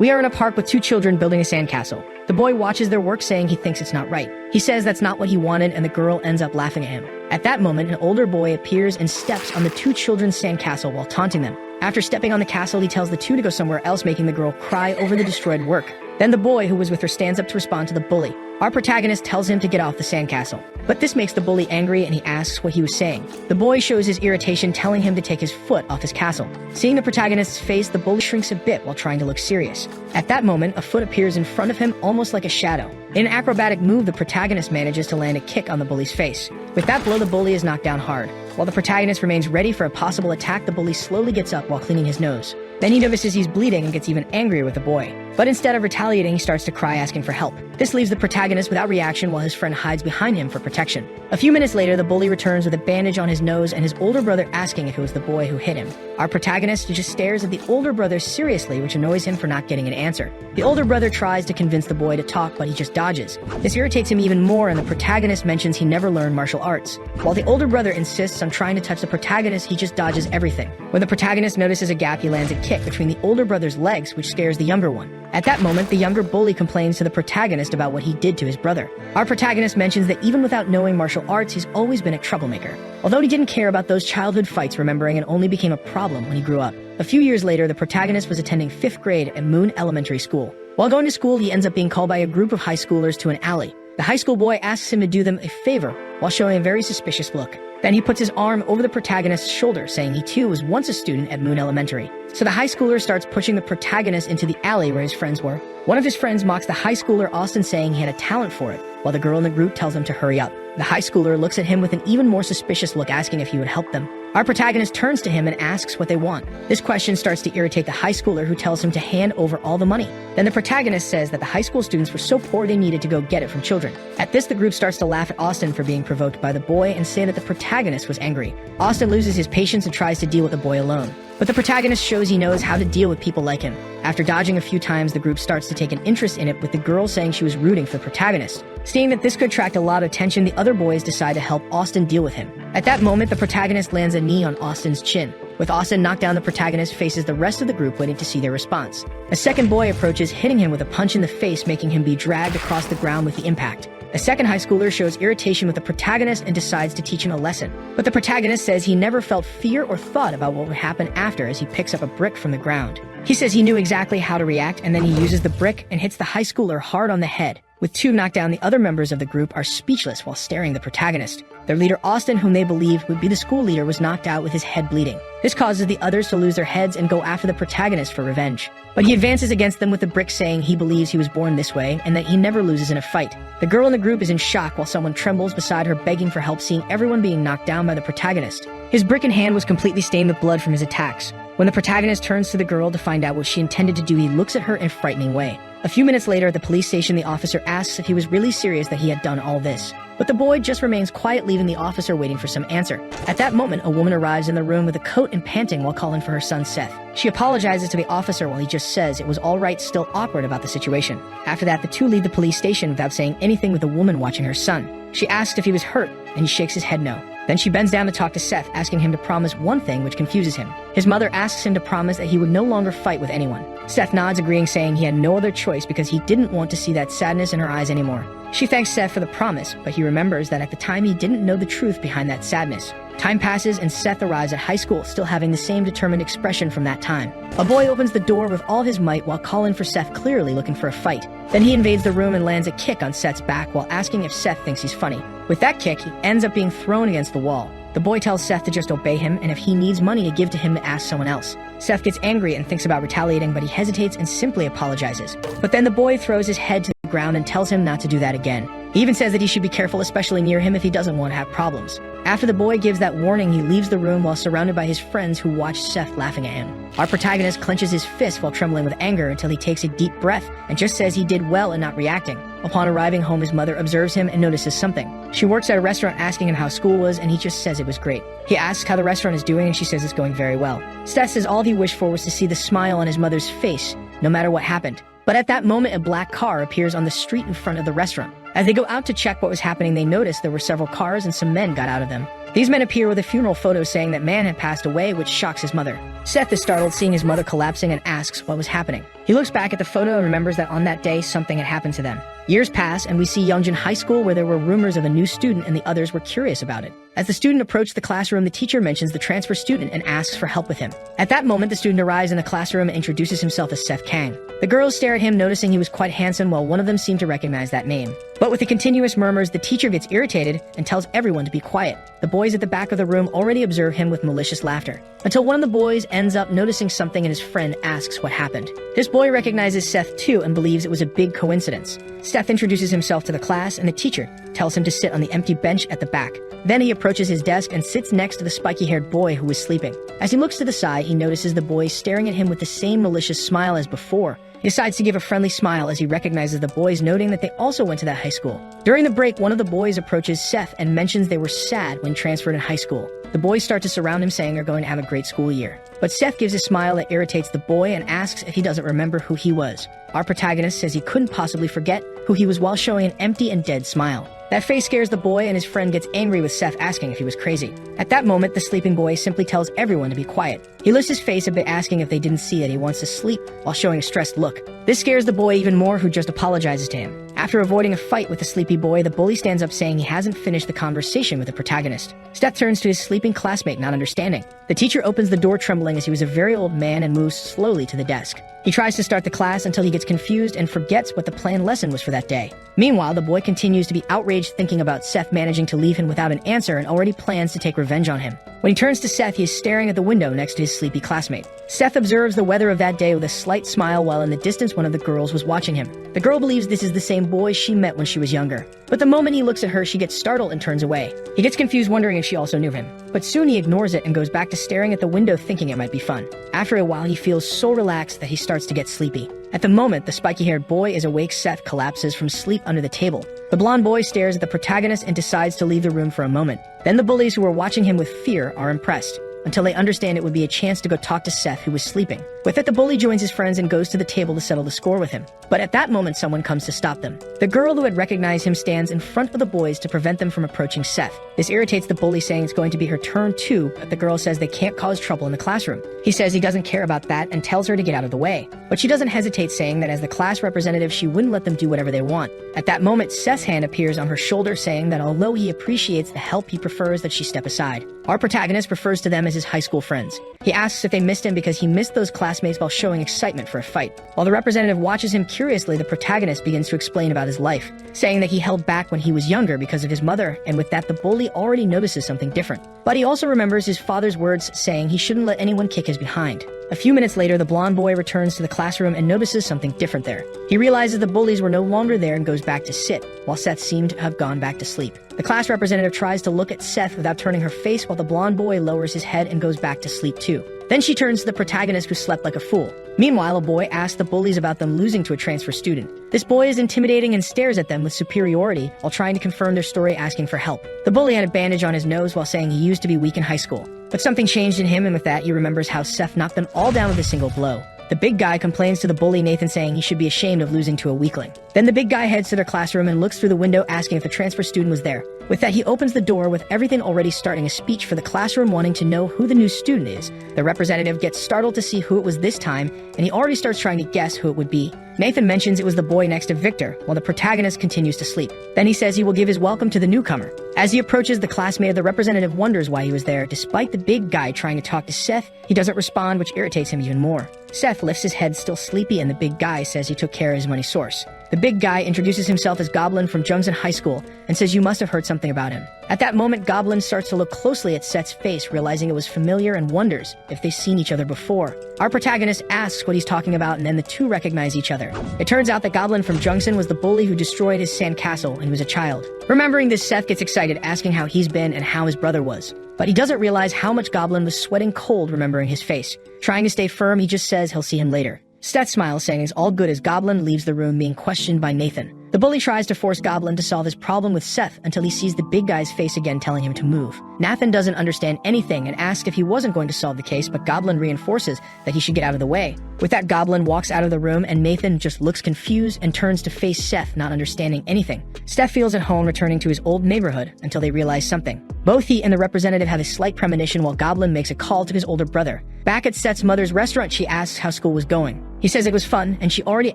We are in a park with two children building a sandcastle. The boy watches their work saying he thinks it's not right. He says that's not what he wanted and the girl ends up laughing at him. At that moment, an older boy appears and steps on the two children's sandcastle while taunting them. After stepping on the castle, he tells the two to go somewhere else, making the girl cry over the destroyed work. Then the boy who was with her stands up to respond to the bully. Our protagonist tells him to get off the sandcastle. But this makes the bully angry and he asks what he was saying. The boy shows his irritation, telling him to take his foot off his castle. Seeing the protagonist's face, the bully shrinks a bit while trying to look serious. At that moment, a foot appears in front of him, almost like a shadow. In an acrobatic move, the protagonist manages to land a kick on the bully's face. With that blow, the bully is knocked down hard. While the protagonist remains ready for a possible attack, the bully slowly gets up while cleaning his nose. Then he notices he's bleeding and gets even angrier with the boy. But instead of retaliating, he starts to cry, asking for help. This leaves the protagonist without reaction while his friend hides behind him for protection. A few minutes later, the bully returns with a bandage on his nose and his older brother asking if it was the boy who hit him. Our protagonist just stares at the older brother seriously, which annoys him for not getting an answer. The older brother tries to convince the boy to talk, but he just dodges. This irritates him even more, and the protagonist mentions he never learned martial arts. While the older brother insists on trying to touch the protagonist, he just dodges everything. When the protagonist notices a gap, he lands a kick between the older brother's legs, which scares the younger one. At that moment, the younger bully complains to the protagonist about what he did to his brother. Our protagonist mentions that even without knowing martial arts, he's always been a troublemaker. Although he didn't care about those childhood fights, remembering it only became a problem when he grew up. A few years later, the protagonist was attending 5th grade at Moon Elementary School. While going to school, he ends up being called by a group of high schoolers to an alley. The high school boy asks him to do them a favor while showing a very suspicious look. Then he puts his arm over the protagonist's shoulder, saying he too was once a student at Moon Elementary. So the high schooler starts pushing the protagonist into the alley where his friends were. One of his friends mocks the high schooler, Austin, saying he had a talent for it, while the girl in the group tells him to hurry up. The high schooler looks at him with an even more suspicious look, asking if he would help them. Our protagonist turns to him and asks what they want. This question starts to irritate the high schooler, who tells him to hand over all the money. Then the protagonist says that the high school students were so poor they needed to go get it from children. At this, the group starts to laugh at Austin for being provoked by the boy and say that the protagonist was angry. Austin loses his patience and tries to deal with the boy alone. But the protagonist shows he knows how to deal with people like him. After dodging a few times, the group starts to take an interest in it, with the girl saying she was rooting for the protagonist. Seeing that this could attract a lot of attention, the other boys decide to help Austin deal with him. At that moment, the protagonist lands a knee on Austin's chin. With Austin knocked down, the protagonist faces the rest of the group, waiting to see their response. A second boy approaches, hitting him with a punch in the face, making him be dragged across the ground with the impact. A second high schooler shows irritation with the protagonist and decides to teach him a lesson. But the protagonist says he never felt fear or thought about what would happen after, as he picks up a brick from the ground. He says he knew exactly how to react, and then he uses the brick and hits the high schooler hard on the head. With two knocked down, the other members of the group are speechless while staring at the protagonist. Their leader, Austin, whom they believe would be the school leader, was knocked out with his head bleeding. This causes the others to lose their heads and go after the protagonist for revenge. But he advances against them with the brick, saying he believes he was born this way and that he never loses in a fight. The girl in the group is in shock while someone trembles beside her, begging for help, seeing everyone being knocked down by the protagonist. His brick in hand was completely stained with blood from his attacks. When the protagonist turns to the girl to find out what she intended to do, he looks at her in a frightening way. A few minutes later, at the police station, the officer asks if he was really serious that he had done all this. But the boy just remains quiet, leaving the officer waiting for some answer. At that moment, a woman arrives in the room with a coat and panting while calling for her son Seth. She apologizes to the officer while he just says it was all right, still awkward about the situation. After that, the two leave the police station without saying anything, with the woman watching her son. She asks if he was hurt, and he shakes his head no. Then she bends down to talk to Seth, asking him to promise one thing, which confuses him. His mother asks him to promise that he would no longer fight with anyone. Seth nods, agreeing, saying he had no other choice because he didn't want to see that sadness in her eyes anymore. She thanks Seth for the promise, but he remembers that at the time he didn't know the truth behind that sadness. Time passes and Seth arrives at high school, still having the same determined expression from that time. A boy opens the door with all his might while calling for Seth, clearly looking for a fight. Then he invades the room and lands a kick on Seth's back while asking if Seth thinks he's funny. With that kick, he ends up being thrown against the wall. The boy tells Seth to just obey him, and if he needs money to give to him, to ask someone else. Seth gets angry and thinks about retaliating, but he hesitates and simply apologizes. But then the boy throws his head to the ground and tells him not to do that again. He even says that he should be careful, especially near him, if he doesn't want to have problems. After the boy gives that warning, he leaves the room while surrounded by his friends who watch Seth laughing at him. Our protagonist clenches his fist while trembling with anger until he takes a deep breath and just says he did well in not reacting. Upon arriving home, his mother observes him and notices something. She works at a restaurant, asking him how school was, and he just says it was great. He asks how the restaurant is doing, and she says it's going very well. Seth says all he wished for was to see the smile on his mother's face, no matter what happened. But at that moment, a black car appears on the street in front of the restaurant. As they go out to check what was happening, they notice there were several cars and some men got out of them. These men appear with a funeral photo saying that Man had passed away, which shocks his mother. Seth is startled seeing his mother collapsing and asks what was happening. He looks back at the photo and remembers that on that day something had happened to them. Years pass and we see Youngjin High School where there were rumors of a new student and the others were curious about it. As the student approached the classroom, the teacher mentions the transfer student and asks for help with him. At that moment, the student arrives in the classroom and introduces himself as Seth Kang. The girls stare at him, noticing he was quite handsome, while one of them seemed to recognize that name. But with the continuous murmurs, the teacher gets irritated and tells everyone to be quiet. The boys at the back of the room already observe him with malicious laughter, until one of the boys ends up noticing something and his friend asks what happened. This boy recognizes Seth too and believes it was a big coincidence. Seth introduces himself to the class and the teacher tells him to sit on the empty bench at the back. Then he approaches his desk and sits next to the spiky-haired boy who was sleeping. As he looks to the side, he notices the boy staring at him with the same malicious smile as before. He decides to give a friendly smile as he recognizes the boys, noting that they also went to that high school. During the break, one of the boys approaches Seth and mentions they were sad when transferred in high school. The boys start to surround him, saying they're going to have a great school year. But Seth gives a smile that irritates the boy and asks if he doesn't remember who he was. Our protagonist says he couldn't possibly forget who he was while showing an empty and dead smile. That face scares the boy and his friend gets angry with Seth asking if he was crazy. At that moment, the sleeping boy simply tells everyone to be quiet. He lifts his face a bit, asking if they didn't see that he wants to sleep while showing a stressed look. This scares the boy even more, who just apologizes to him. After avoiding a fight with the sleepy boy, the bully stands up saying he hasn't finished the conversation with the protagonist. Seth turns to his sleeping classmate, not understanding. The teacher opens the door trembling as he was a very old man and moves slowly to the desk. He tries to start the class until he gets confused and forgets what the planned lesson was for that day. Meanwhile, the boy continues to be outraged, thinking about Seth managing to leave him without an answer and already plans to take revenge on him. When he turns to Seth, he is staring at the window next to his sleepy classmate. Seth observes the weather of that day with a slight smile, while in the distance one of the girls was watching him. The girl believes this is the same boy she met when she was younger. But the moment he looks at her, she gets startled and turns away. He gets confused, wondering if she also knew him. But soon he ignores it and goes back to staring at the window, thinking it might be fun. After a while, he feels so relaxed that he starts to get sleepy. At the moment the spiky-haired boy is awake, Seth collapses from sleep under the table. The blonde boy stares at the protagonist and decides to leave the room for a moment. Then the bullies, who are watching him with fear, are impressed, until they understand it would be a chance to go talk to Seth, who was sleeping. With it, the bully joins his friends and goes to the table to settle the score with him. But at that moment, someone comes to stop them. The girl who had recognized him stands in front of the boys to prevent them from approaching Seth. This irritates the bully, saying it's going to be her turn too, but the girl says they can't cause trouble in the classroom. He says he doesn't care about that and tells her to get out of the way. But she doesn't hesitate, saying that as the class representative, she wouldn't let them do whatever they want. At that moment, Seth's hand appears on her shoulder, saying that although he appreciates the help, he prefers that she step aside. Our protagonist refers to them as his high school friends. He asks if they missed him because he missed those classmates while showing excitement for a fight. While the representative watches him curiously, the protagonist begins to explain about his life, saying that he held back when he was younger because of his mother, and with that the bully already notices something different. But he also remembers his father's words, saying he shouldn't let anyone kick his behind. A few minutes later, the blonde boy returns to the classroom and notices something different there. He realizes the bullies were no longer there and goes back to sit, while Seth seemed to have gone back to sleep. The class representative tries to look at Seth without turning her face, while the blonde boy lowers his head and goes back to sleep too. Then she turns to the protagonist, who slept like a fool. Meanwhile, a boy asks the bullies about them losing to a transfer student. This boy is intimidating and stares at them with superiority while trying to confirm their story, asking for help. The bully had a bandage on his nose while saying he used to be weak in high school. But something changed in him, and with that he remembers how Seth knocked them all down with a single blow. The big guy complains to the bully Nathan, saying he should be ashamed of losing to a weakling. Then the big guy heads to their classroom and looks through the window, asking if the transfer student was there. With that, he opens the door, with everything already starting a speech for the classroom, wanting to know who the new student is. The representative gets startled to see who it was this time, and he already starts trying to guess who it would be. Nathan mentions it was the boy next to Victor, while the protagonist continues to sleep. Then he says he will give his welcome to the newcomer. As he approaches the classmate, the representative wonders why he was there. Despite the big guy trying to talk to Seth, he doesn't respond, which irritates him even more. Seth lifts his head, still sleepy, and the big guy says he took care of his money source. The big guy introduces himself as Goblin from Jungsan High School and says you must have heard something about him. At that moment, Goblin starts to look closely at Seth's face, realizing it was familiar, and wonders if they've seen each other before. Our protagonist asks what he's talking about, and then the two recognize each other. It turns out that Goblin from Jungsan was the bully who destroyed his sandcastle when he was a child. Remembering this, Seth gets excited, asking how he's been and how his brother was. But he doesn't realize how much Goblin was sweating cold, remembering his face. Trying to stay firm, he just says he'll see him later. Seth smiles, saying it's all good as Goblin leaves the room, being questioned by Nathan. The bully tries to force Goblin to solve his problem with Seth until he sees the big guy's face again telling him to move. Nathan doesn't understand anything and asks if he wasn't going to solve the case, but Goblin reinforces that he should get out of the way. With that, Goblin walks out of the room and Nathan just looks confused and turns to face Seth, not understanding anything. Seth feels at home returning to his old neighborhood until they realize something. Both he and the representative have a slight premonition while Goblin makes a call to his older brother. Back at Seth's mother's restaurant, she asks how school was going. He says it was fun, and she already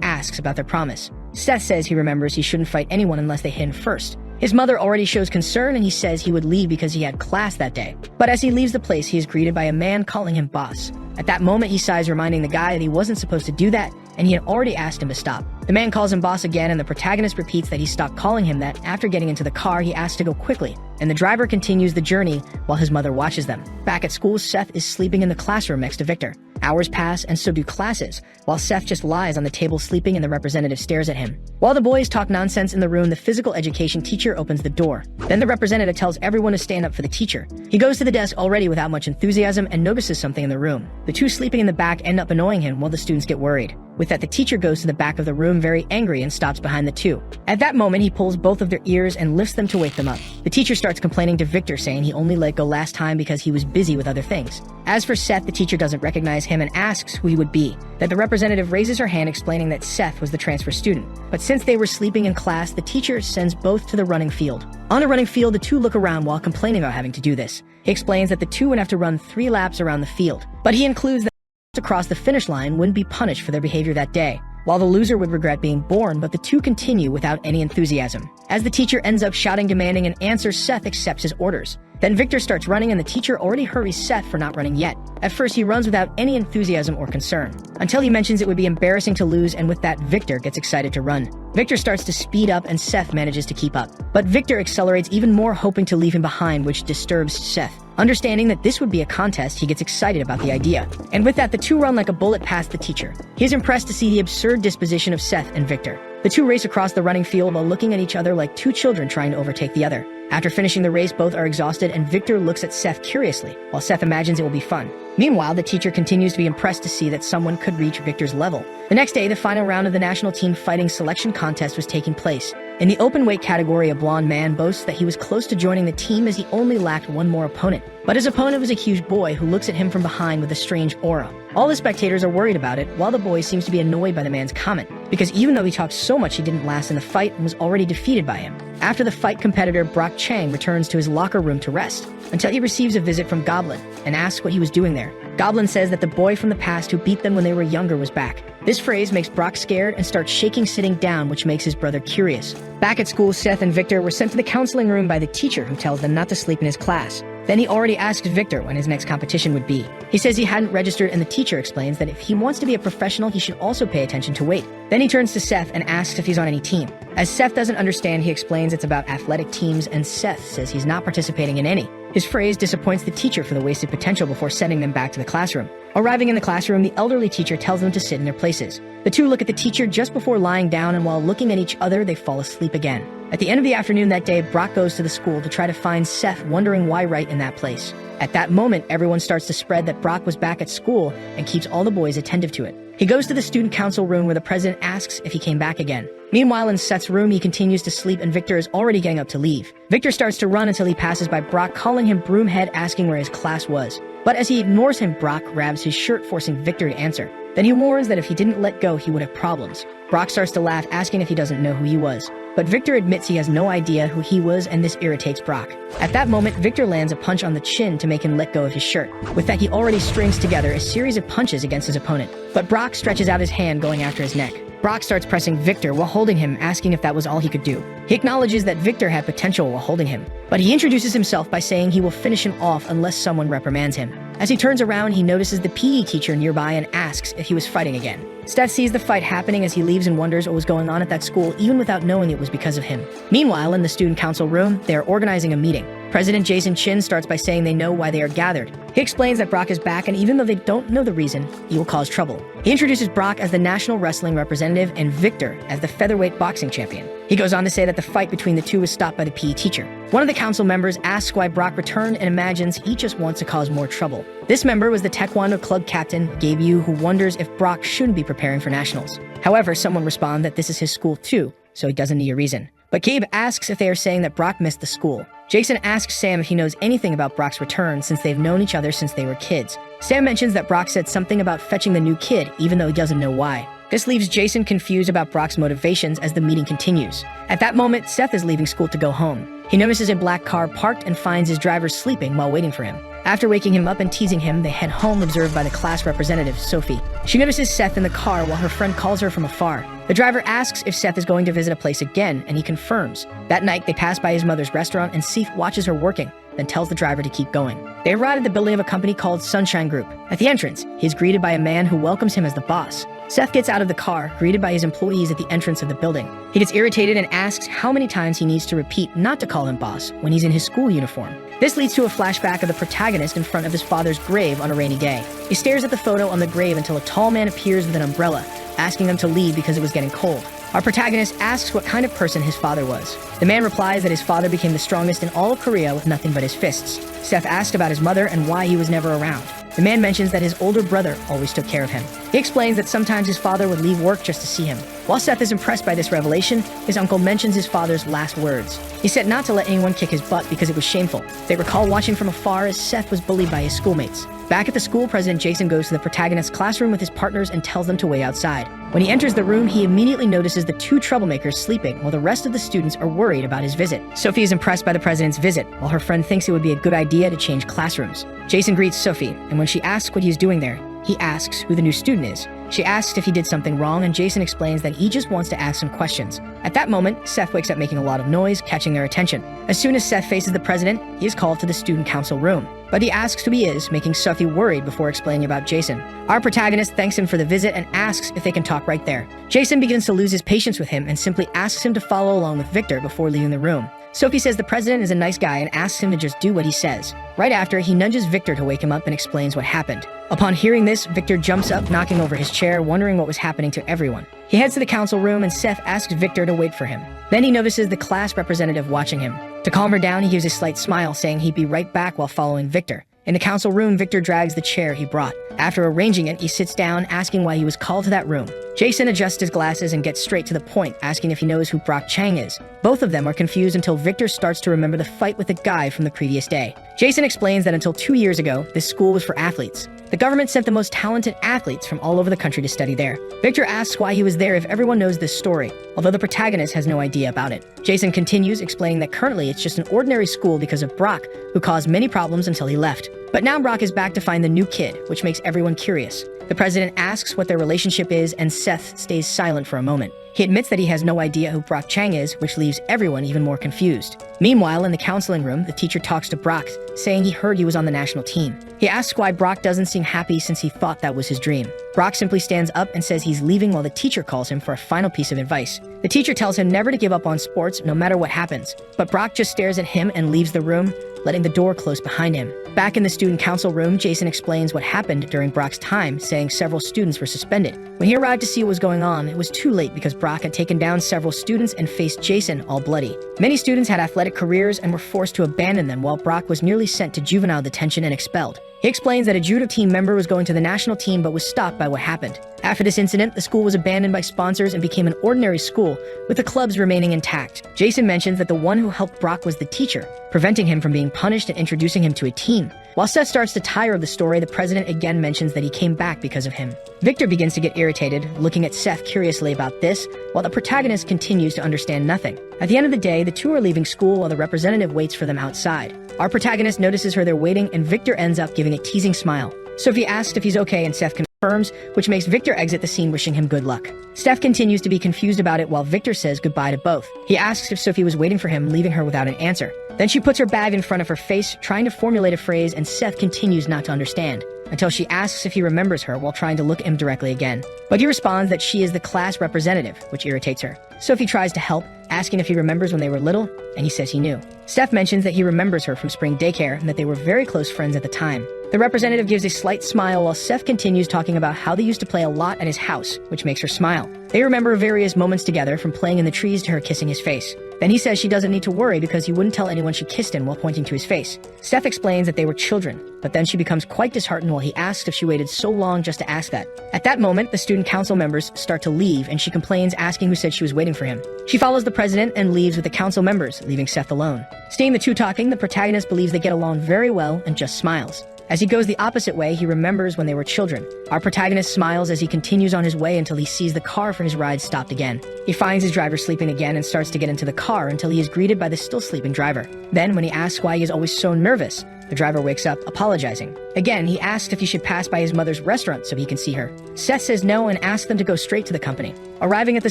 asks about their promise. Seth says he remembers he shouldn't fight anyone unless they hit him first. His mother already shows concern, and he says he would leave because he had class that day. But as he leaves the place, he is greeted by a man calling him boss. At that moment, he sighs, reminding the guy that he wasn't supposed to do that, and he had already asked him to stop. The man calls him boss again, and the protagonist repeats that he stopped calling him that after getting into the car. He asks to go quickly, and the driver continues the journey while his mother watches them. Back at school, Seth is sleeping in the classroom next to Victor. Hours pass, and so do classes, while Seth just lies on the table sleeping and the representative stares at him. While the boys talk nonsense in the room, the physical education teacher opens the door. Then the representative tells everyone to stand up for the teacher. He goes to the desk already without much enthusiasm and notices something in the room. The two sleeping in the back end up annoying him while the students get worried. With that, the teacher goes to the back of the room very angry and stops behind the two. At that moment, he pulls both of their ears and lifts them to wake them up. The teacher starts complaining to Victor, saying he only let go last time because he was busy with other things. As for Seth, the teacher doesn't recognize him and asks who he would be. That the representative raises her hand, explaining that Seth was the transfer student. But since they were sleeping in class, the teacher sends both to the running field. On the running field, the two look around while complaining about having to do this. He explains that the two would have to run 3 laps around the field, but he includes that to cross the finish line wouldn't be punished for their behavior that day, while the loser would regret being born, but the two continue without any enthusiasm. As the teacher ends up shouting, demanding an answer, Seth accepts his orders. Then Victor starts running, and the teacher already hurries Seth for not running yet. At first, he runs without any enthusiasm or concern, until he mentions it would be embarrassing to lose, and with that, Victor gets excited to run. Victor starts to speed up, and Seth manages to keep up. But Victor accelerates even more, hoping to leave him behind, which disturbs Seth. Understanding that this would be a contest, he gets excited about the idea. And with that, the two run like a bullet past the teacher. He is impressed to see the absurd disposition of Seth and Victor. The two race across the running field while looking at each other like two children trying to overtake the other. After finishing the race, both are exhausted, and Victor looks at Seth curiously, while Seth imagines it will be fun. Meanwhile, the teacher continues to be impressed to see that someone could reach Victor's level. The next day, the final round of the national team fighting selection contest was taking place. In the open weight category, a blonde man boasts that he was close to joining the team as he only lacked one more opponent. But his opponent was a huge boy who looks at him from behind with a strange aura. All the spectators are worried about it, while the boy seems to be annoyed by the man's comment, because even though he talked so much, he didn't last in the fight and was already defeated by him. After the fight, competitor Brock Chang returns to his locker room to rest, until he receives a visit from Goblin and asks what he was doing there. Goblin says that the boy from the past who beat them when they were younger was back. This phrase makes Brock scared and starts shaking sitting down, which makes his brother curious. Back at school, Seth and Victor were sent to the counseling room by the teacher, who tells them not to sleep in his class. Then he already asks Victor when his next competition would be. He says he hadn't registered, and the teacher explains that if he wants to be a professional, he should also pay attention to weight. Then he turns to Seth and asks if he's on any team. As Seth doesn't understand, he explains it's about athletic teams, and Seth says he's not participating in any. His phrase disappoints the teacher for the wasted potential before sending them back to the classroom. Arriving in the classroom, the elderly teacher tells them to sit in their places. The two look at the teacher just before lying down, and while looking at each other, they fall asleep again. At the end of the afternoon that day, Brock goes to the school to try to find Seth, wondering why right in that place. At that moment, everyone starts to spread that Brock was back at school and keeps all the boys attentive to it. He goes to the student council room where the president asks if he came back again. Meanwhile, in Seth's room, he continues to sleep, and Victor is already getting up to leave. Victor starts to run until he passes by Brock, calling him Broomhead, asking where his class was. But as he ignores him, Brock grabs his shirt, forcing Victor to answer. Then he warns that if he didn't let go, he would have problems. Brock starts to laugh, asking if he doesn't know who he was. But Victor admits he has no idea who he was, and this irritates Brock. At that moment, Victor lands a punch on the chin to make him let go of his shirt. With that, he already strings together a series of punches against his opponent. But Brock stretches out his hand, going after his neck. Brock starts pressing Victor while holding him, asking if that was all he could do. He acknowledges that Victor had potential while holding him, but he introduces himself by saying he will finish him off unless someone reprimands him. As he turns around, he notices the PE teacher nearby and asks if he was fighting again. Steph sees the fight happening as he leaves and wonders what was going on at that school, even without knowing it was because of him. Meanwhile, in the student council room, they are organizing a meeting. President Jason Chin starts by saying they know why they are gathered. He explains that Brock is back, and even though they don't know the reason, he will cause trouble. He introduces Brock as the national wrestling representative and Victor as the featherweight boxing champion. He goes on to say that the fight between the two was stopped by the PE teacher. One of the council members asks why Brock returned and imagines he just wants to cause more trouble. This member was the Taekwondo club captain, Gabe Yu, who wonders if Brock shouldn't be preparing for nationals. However, someone responds that this is his school too, so he doesn't need a reason. But Gabe asks if they are saying that Brock missed the school. Jason asks Sam if he knows anything about Brock's return since they've known each other since they were kids. Sam mentions that Brock said something about fetching the new kid, even though he doesn't know why. This leaves Jason confused about Brock's motivations as the meeting continues. At that moment, Seth is leaving school to go home. He notices a black car parked and finds his driver sleeping while waiting for him. After waking him up and teasing him, they head home observed by the class representative, Sophie. She notices Seth in the car while her friend calls her from afar. The driver asks if Seth is going to visit a place again, and he confirms. That night, they pass by his mother's restaurant and Seth watches her working, then tells the driver to keep going. They arrive at the building of a company called Sunshine Group. At the entrance, he is greeted by a man who welcomes him as the boss. Seth gets out of the car, greeted by his employees at the entrance of the building. He gets irritated and asks how many times he needs to repeat not to call him boss when he's in his school uniform. This leads to a flashback of the protagonist in front of his father's grave on a rainy day. He stares at the photo on the grave until a tall man appears with an umbrella, asking them to leave because it was getting cold. Our protagonist asks what kind of person his father was. The man replies that his father became the strongest in all of Korea with nothing but his fists. Seth asks about his mother and why he was never around. The man mentions that his older brother always took care of him. He explains that sometimes his father would leave work just to see him. While Seth is impressed by this revelation, his uncle mentions his father's last words. He said not to let anyone kick his butt because it was shameful. They recall watching from afar as Seth was bullied by his schoolmates. Back at the school, President Jason goes to the protagonist's classroom with his partners and tells them to wait outside. When he enters the room, he immediately notices the two troublemakers sleeping while the rest of the students are worried about his visit. Sophie is impressed by the president's visit, while her friend thinks it would be a good idea to change classrooms. Jason greets Sophie, and when she asks what he is doing there, he asks who the new student is. She asks if he did something wrong, and Jason explains that he just wants to ask some questions. At that moment, Seth wakes up making a lot of noise, catching their attention. As soon as Seth faces the president, he is called to the student council room. But he asks who he is, making Sophie worried before explaining about Jason. Our protagonist thanks him for the visit and asks if they can talk right there. Jason begins to lose his patience with him and simply asks him to follow along with Victor before leaving the room. Sophie says the president is a nice guy and asks him to just do what he says. Right after, he nudges Victor to wake him up and explains what happened. Upon hearing this, Victor jumps up, knocking over his chair, wondering what was happening to everyone. He heads to the council room and Seth asks Victor to wait for him. Then he notices the class representative watching him. To calm her down, he gives a slight smile, saying he'd be right back while following Victor. In the council room, Victor drags the chair he brought. After arranging it, he sits down, asking why he was called to that room. Jason adjusts his glasses and gets straight to the point, asking if he knows who Brock Chang is. Both of them are confused until Victor starts to remember the fight with the guy from the previous day. Jason explains that until 2 years ago, this school was for athletes. The government sent the most talented athletes from all over the country to study there. Victor asks why he was there if everyone knows this story, although the protagonist has no idea about it. Jason continues, explaining that currently it's just an ordinary school because of Brock, who caused many problems until he left. But now Brock is back to find the new kid, which makes everyone curious. The president asks what their relationship is, and Seth stays silent for a moment. He admits that he has no idea who Brock Chang is, which leaves everyone even more confused. Meanwhile, in the counseling room, the teacher talks to Brock, saying he heard he was on the national team. He asks why Brock doesn't seem happy since he thought that was his dream. Brock simply stands up and says he's leaving while the teacher calls him for a final piece of advice. The teacher tells him never to give up on sports no matter what happens, but Brock just stares at him and leaves the room, letting the door close behind him. Back in the student council room, Jason explains what happened during Brock's time, saying several students were suspended. When he arrived to see what was going on, it was too late because Brock had taken down several students and faced Jason all bloody. Many students had athletic careers and were forced to abandon them, while Brock was nearly sent to juvenile detention and expelled. He explains that a judo team member was going to the national team but was stopped by what happened. After this incident, the school was abandoned by sponsors and became an ordinary school, with the clubs remaining intact. Jason mentions that the one who helped Brock was the teacher, preventing him from being punished and introducing him to a team. While Seth starts to tire of the story, the president again mentions that he came back because of him. Victor begins to get irritated, looking at Seth curiously about this, while the protagonist continues to understand nothing. At the end of the day, the two are leaving school while the representative waits for them outside. Our protagonist notices her there waiting, and Victor ends up giving a teasing smile. Sophie asks if he's okay, and Seth confirms, which makes Victor exit the scene wishing him good luck. Steph continues to be confused about it while Victor says goodbye to both. He asks if Sophie was waiting for him, leaving her without an answer. Then she puts her bag in front of her face, trying to formulate a phrase, and Seth continues not to understand, until she asks if he remembers her while trying to look at him directly again. But he responds that she is the class representative, which irritates her. Sophie tries to help, asking if he remembers when they were little, and he says he knew. Steph mentions that he remembers her from spring daycare and that they were very close friends at the time. The representative gives a slight smile while Seth continues talking about how they used to play a lot at his house, which makes her smile. They remember various moments together, from playing in the trees to her kissing his face. Then he says she doesn't need to worry because he wouldn't tell anyone she kissed him while pointing to his face. Seth explains that they were children, but then she becomes quite disheartened while he asks if she waited so long just to ask that. At that moment, the student council members start to leave and she complains, asking who said she was waiting for him. She follows the president and leaves with the council members, leaving Seth alone. Seeing the two talking, the protagonist believes they get along very well and just smiles. As he goes the opposite way, he remembers when they were children. Our protagonist smiles as he continues on his way until he sees the car for his ride stopped again. He finds his driver sleeping again and starts to get into the car until he is greeted by the still sleeping driver. Then, when he asks why he is always so nervous, the driver wakes up, apologizing. Again, he asks if he should pass by his mother's restaurant so he can see her. Seth says no and asks them to go straight to the company. Arriving at the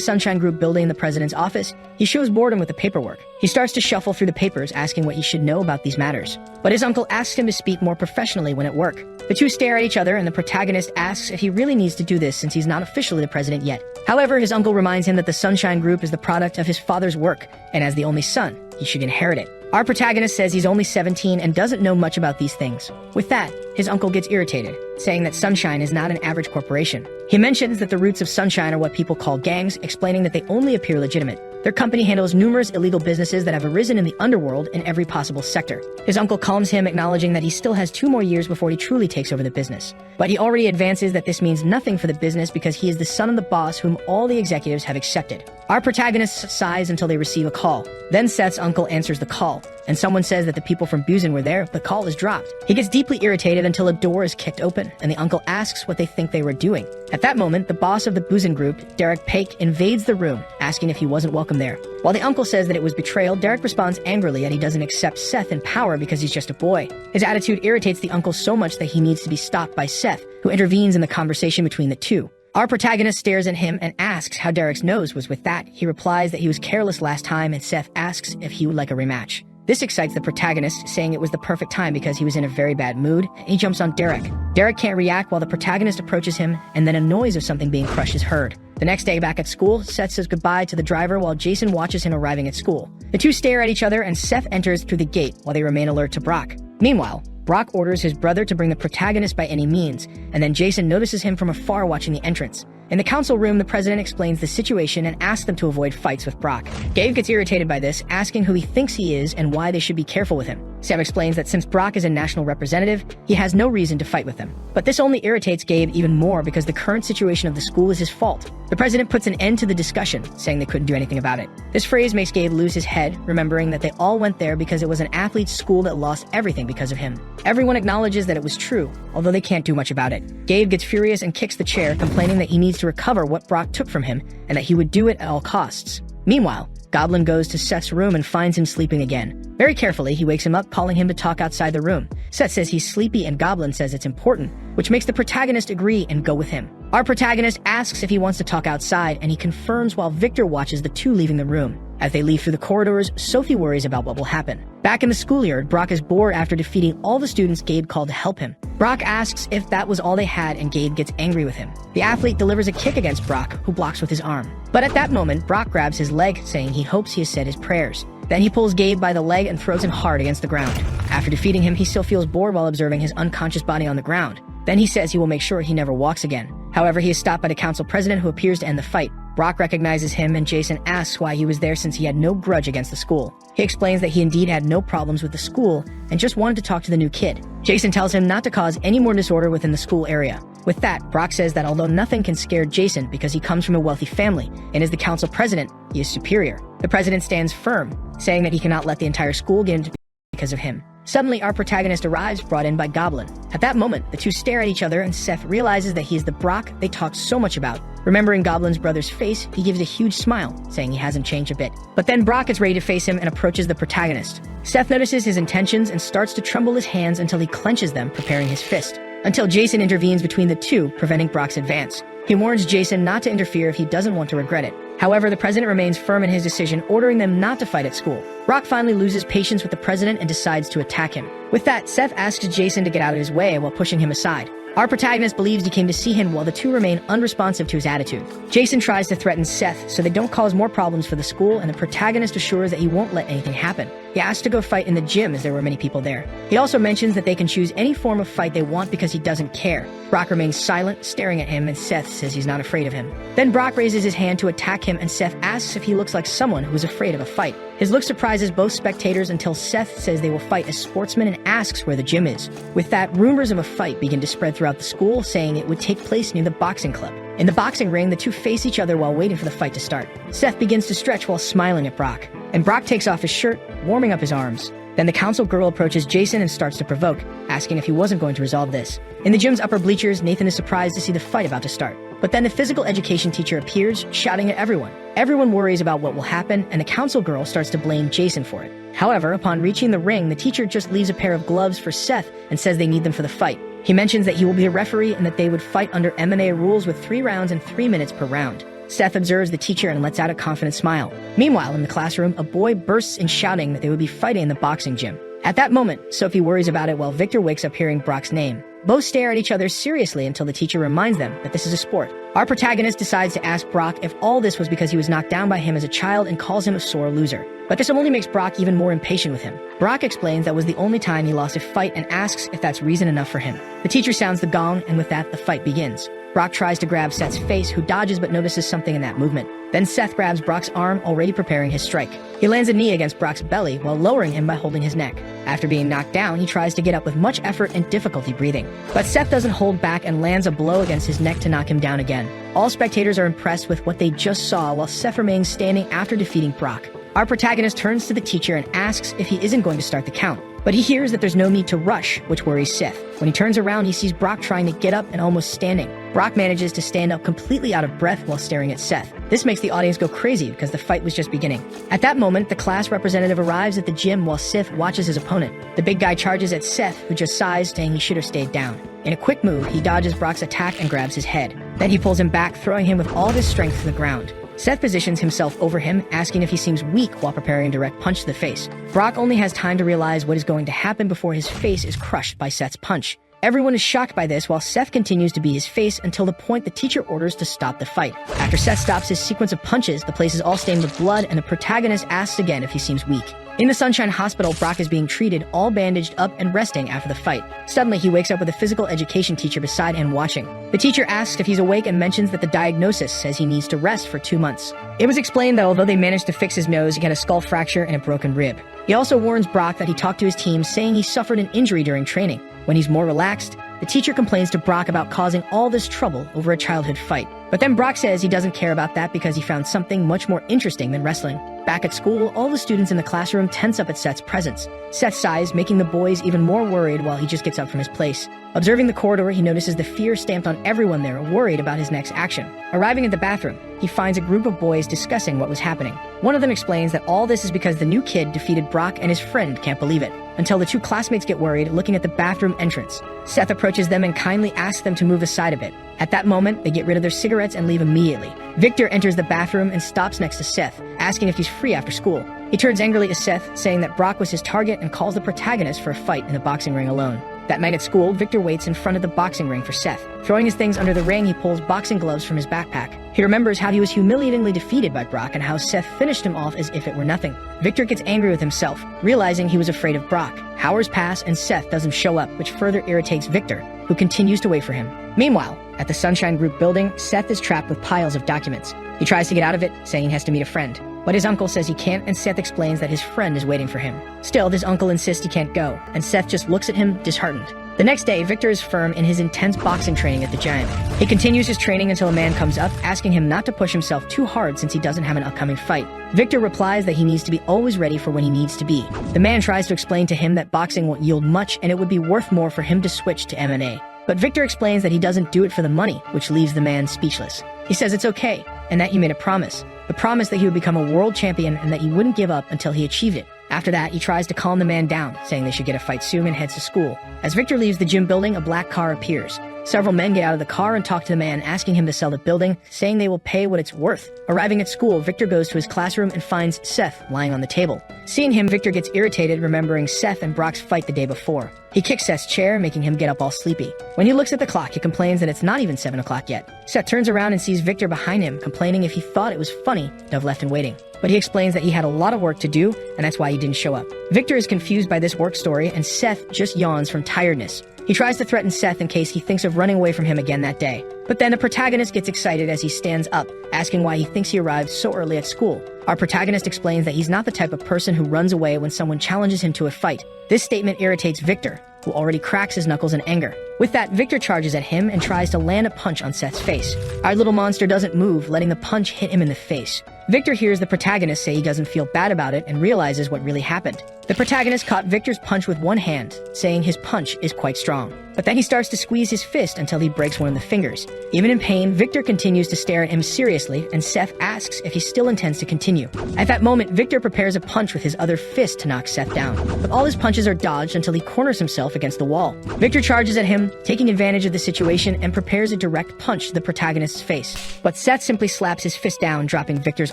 Sunshine Group building in the president's office, he shows boredom with the paperwork. He starts to shuffle through the papers, asking what he should know about these matters. But his uncle asks him to speak more professionally when at work. The two stare at each other and the protagonist asks if he really needs to do this since he's not officially the president yet. However, his uncle reminds him that the Sunshine Group is the product of his father's work, and as the only son, he should inherit it. Our protagonist says he's only 17 and doesn't know much about these things. With that, his uncle gets irritated, saying that Sunshine is not an average corporation. He mentions that the roots of Sunshine are what people call gangs, explaining that they only appear legitimate. Their company handles numerous illegal businesses that have arisen in the underworld in every possible sector. His uncle calms him, acknowledging that he still has 2 more years before he truly takes over the business. But he already advances that this means nothing for the business because he is the son of the boss whom all the executives have accepted. Our protagonist sighs until they receive a call. Then Seth's uncle answers the call, and someone says that the people from Busan were there, but call is dropped. He gets deeply irritated until a door is kicked open, and the uncle asks what they think they were doing. At that moment, the boss of the Busan group, Derek Paik, invades the room, asking if he wasn't welcome there. While the uncle says that it was betrayal, Derek responds angrily and he doesn't accept Seth in power because he's just a boy. His attitude irritates the uncle so much that he needs to be stopped by Seth, who intervenes in the conversation between the two. Our protagonist stares at him and asks how Derek's nose was with that. He replies that he was careless last time, and Seth asks if he would like a rematch. This excites the protagonist, saying it was the perfect time because he was in a very bad mood, and he jumps on Derek. Derek can't react while the protagonist approaches him, and then a noise of something being crushed is heard. The next day back at school, Seth says goodbye to the driver while Jason watches him arriving at school. The two stare at each other and Seth enters through the gate while they remain alert to Brock. Meanwhile, Brock orders his brother to bring the protagonist by any means, and then Jason notices him from afar watching the entrance. In the council room, the president explains the situation and asks them to avoid fights with Brock. Gabe gets irritated by this, asking who he thinks he is and why they should be careful with him. Sam explains that since Brock is a national representative, he has no reason to fight with them. But this only irritates Gabe even more because the current situation of the school is his fault. The president puts an end to the discussion, saying they couldn't do anything about it. This phrase makes Gabe lose his head, remembering that they all went there because it was an athlete's school that lost everything because of him. Everyone acknowledges that it was true, although they can't do much about it. Gabe gets furious and kicks the chair, complaining that he needs to recover what Brock took from him and that he would do it at all costs. Meanwhile, Goblin goes to Seth's room and finds him sleeping again. Very carefully, he wakes him up, calling him to talk outside the room. Seth says he's sleepy and Goblin says it's important, which makes the protagonist agree and go with him. Our protagonist asks if he wants to talk outside, and he confirms while Victor watches the two leaving the room. As they leave through the corridors, Sophie worries about what will happen. Back in the schoolyard, Brock is bored after defeating all the students Gabe called to help him. Brock asks if that was all they had, and Gabe gets angry with him. The athlete delivers a kick against Brock, who blocks with his arm. But at that moment, Brock grabs his leg, saying he hopes he has said his prayers. Then he pulls Gabe by the leg and throws him hard against the ground. After defeating him, he still feels bored while observing his unconscious body on the ground. Then he says he will make sure he never walks again. However, he is stopped by the council president, who appears to end the fight. Brock recognizes him, and Jason asks why he was there since he had no grudge against the school. He explains that he indeed had no problems with the school and just wanted to talk to the new kid. Jason tells him not to cause any more disorder within the school area. With that, Brock says that although nothing can scare Jason because he comes from a wealthy family and is the council president, he is superior. The president stands firm, saying that he cannot let the entire school get into because of him. Suddenly, our protagonist arrives, brought in by Goblin. At that moment, the two stare at each other and Seth realizes that he is the Brock they talked so much about. Remembering Goblin's brother's face, he gives a huge smile, saying he hasn't changed a bit. But then Brock is ready to face him and approaches the protagonist. Seth notices his intentions and starts to tremble his hands until he clenches them, preparing his fist. Until Jason intervenes between the two, preventing Brock's advance. He warns Jason not to interfere if he doesn't want to regret it. However, the president remains firm in his decision, ordering them not to fight at school. Brock finally loses patience with the president and decides to attack him. With that, Seth asks Jason to get out of his way while pushing him aside. Our protagonist believes he came to see him while the two remain unresponsive to his attitude. Jason tries to threaten Seth so they don't cause more problems for the school, and the protagonist assures that he won't let anything happen. He asks to go fight in the gym as there were many people there. He also mentions that they can choose any form of fight they want because he doesn't care. Brock remains silent, staring at him, and Seth says he's not afraid of him. Then Brock raises his hand to attack him, and Seth asks if he looks like someone who is afraid of a fight. His look surprises both spectators until Seth says they will fight as sportsmen and asks where the gym is. With that, rumors of a fight begin to spread throughout the school, saying it would take place near the boxing club. In the boxing ring, the two face each other while waiting for the fight to start. Seth begins to stretch while smiling at Brock, and Brock takes off his shirt, warming up his arms. Then the council girl approaches Jason and starts to provoke, asking if he wasn't going to resolve this. In the gym's upper bleachers, Nathan is surprised to see the fight about to start. But then the physical education teacher appears, shouting at everyone. Everyone worries about what will happen, and the council girl starts to blame Jason for it. However, upon reaching the ring, the teacher just leaves a pair of gloves for Seth and says they need them for the fight. He mentions that he will be a referee and that they would fight under MMA rules with 3 rounds and 3 minutes per round. Seth observes the teacher and lets out a confident smile. Meanwhile, in the classroom, a boy bursts in shouting that they would be fighting in the boxing gym. At that moment, Sophie worries about it while Victor wakes up hearing Brock's name. Both stare at each other seriously until the teacher reminds them that this is a sport. Our protagonist decides to ask Brock if all this was because he was knocked down by him as a child and calls him a sore loser. But this only makes Brock even more impatient with him. Brock explains that was the only time he lost a fight and asks if that's reason enough for him. The teacher sounds the gong, and with that, the fight begins. Brock tries to grab Seth's face, who dodges but notices something in that movement. Then Seth grabs Brock's arm, already preparing his strike. He lands a knee against Brock's belly while lowering him by holding his neck. After being knocked down, he tries to get up with much effort and difficulty breathing. But Seth doesn't hold back and lands a blow against his neck to knock him down again. All spectators are impressed with what they just saw while Seth remains standing after defeating Brock. Our protagonist turns to the teacher and asks if he isn't going to start the count. But he hears that there's no need to rush, which worries Seth. When he turns around, he sees Brock trying to get up and almost standing. Brock manages to stand up completely out of breath while staring at Seth. This makes the audience go crazy because the fight was just beginning. At that moment, the class representative arrives at the gym while Seth watches his opponent. The big guy charges at Seth, who just sighs, saying he should have stayed down. In a quick move, he dodges Brock's attack and grabs his head. Then he pulls him back, throwing him with all of his strength to the ground. Seth positions himself over him, asking if he seems weak while preparing a direct punch to the face. Brock only has time to realize what is going to happen before his face is crushed by Seth's punch. Everyone is shocked by this while Seth continues to be his face until the point the teacher orders to stop the fight. After Seth stops his sequence of punches, the place is all stained with blood and the protagonist asks again if he seems weak. In the Sunshine Hospital, Brock is being treated, all bandaged up and resting after the fight. Suddenly, he wakes up with a physical education teacher beside him watching. The teacher asks if he's awake and mentions that the diagnosis says he needs to rest for 2 months. It was explained that although they managed to fix his nose, he had a skull fracture and a broken rib. He also warns Brock that he talked to his team, saying he suffered an injury during training. When he's more relaxed, the teacher complains to Brock about causing all this trouble over a childhood fight. But then Brock says he doesn't care about that because he found something much more interesting than wrestling. Back at school, all the students in the classroom tense up at Seth's presence. Seth sighs, making the boys even more worried while he just gets up from his place. Observing the corridor, he notices the fear stamped on everyone there, worried about his next action. Arriving at the bathroom, he finds a group of boys discussing what was happening. One of them explains that all this is because the new kid defeated Brock and his friend can't believe it, until the two classmates get worried, looking at the bathroom entrance. Seth approaches them and kindly asks them to move aside a bit. At that moment, they get rid of their cigarettes and leave immediately. Victor enters the bathroom and stops next to Seth, asking if he's free after school. He turns angrily to Seth, saying that Brock was his target and calls the protagonist for a fight in the boxing ring alone. That night at school, Victor waits in front of the boxing ring for Seth. Throwing his things under the ring, he pulls boxing gloves from his backpack. He remembers how he was humiliatingly defeated by Brock and how Seth finished him off as if it were nothing. Victor gets angry with himself, realizing he was afraid of Brock. Hours pass and Seth doesn't show up, which further irritates Victor, who continues to wait for him. Meanwhile, at the Sunshine Group building, Seth is trapped with piles of documents. He tries to get out of it, saying he has to meet a friend. But his uncle says he can't, and Seth explains that his friend is waiting for him. Still, this uncle insists he can't go, and Seth just looks at him, disheartened. The next day, Victor is firm in his intense boxing training at the gym. He continues his training until a man comes up, asking him not to push himself too hard since he doesn't have an upcoming fight. Victor replies that he needs to be always ready for when he needs to be. The man tries to explain to him that boxing won't yield much, and it would be worth more for him to switch to MMA. But Victor explains that he doesn't do it for the money, which leaves the man speechless. He says it's okay, and that he made a promise. The promise that he would become a world champion and that he wouldn't give up until he achieved it. After that, he tries to calm the man down, saying they should get a fight soon and heads to school. As Victor leaves the gym building, a black car appears. Several men get out of the car and talk to the man, asking him to sell the building, saying they will pay what it's worth. Arriving at school, Victor goes to his classroom and finds Seth lying on the table. Seeing him, Victor gets irritated, remembering Seth and Brock's fight the day before. He kicks Seth's chair, making him get up all sleepy. When he looks at the clock, he complains that it's not even 7 o'clock yet. Seth turns around and sees Victor behind him, complaining if he thought it was funny to have left him waiting. But he explains that he had a lot of work to do, and that's why he didn't show up. Victor is confused by this work story, and Seth just yawns from tiredness. He tries to threaten Seth in case he thinks of running away from him again that day. But then the protagonist gets excited as he stands up, asking why he thinks he arrived so early at school. Our protagonist explains that he's not the type of person who runs away when someone challenges him to a fight. This statement irritates Victor, who already cracks his knuckles in anger. With that, Victor charges at him and tries to land a punch on Seth's face. Our little monster doesn't move, letting the punch hit him in the face. Victor hears the protagonist say he doesn't feel bad about it and realizes what really happened. The protagonist caught Victor's punch with one hand, saying his punch is quite strong. But then he starts to squeeze his fist until he breaks one of the fingers. Even in pain, Victor continues to stare at him seriously, and Seth asks if he still intends to continue. At that moment, Victor prepares a punch with his other fist to knock Seth down. But all his punches are dodged until he corners himself against the wall. Victor charges at him, taking advantage of the situation, and prepares a direct punch to the protagonist's face. But Seth simply slaps his fist down, dropping Victor's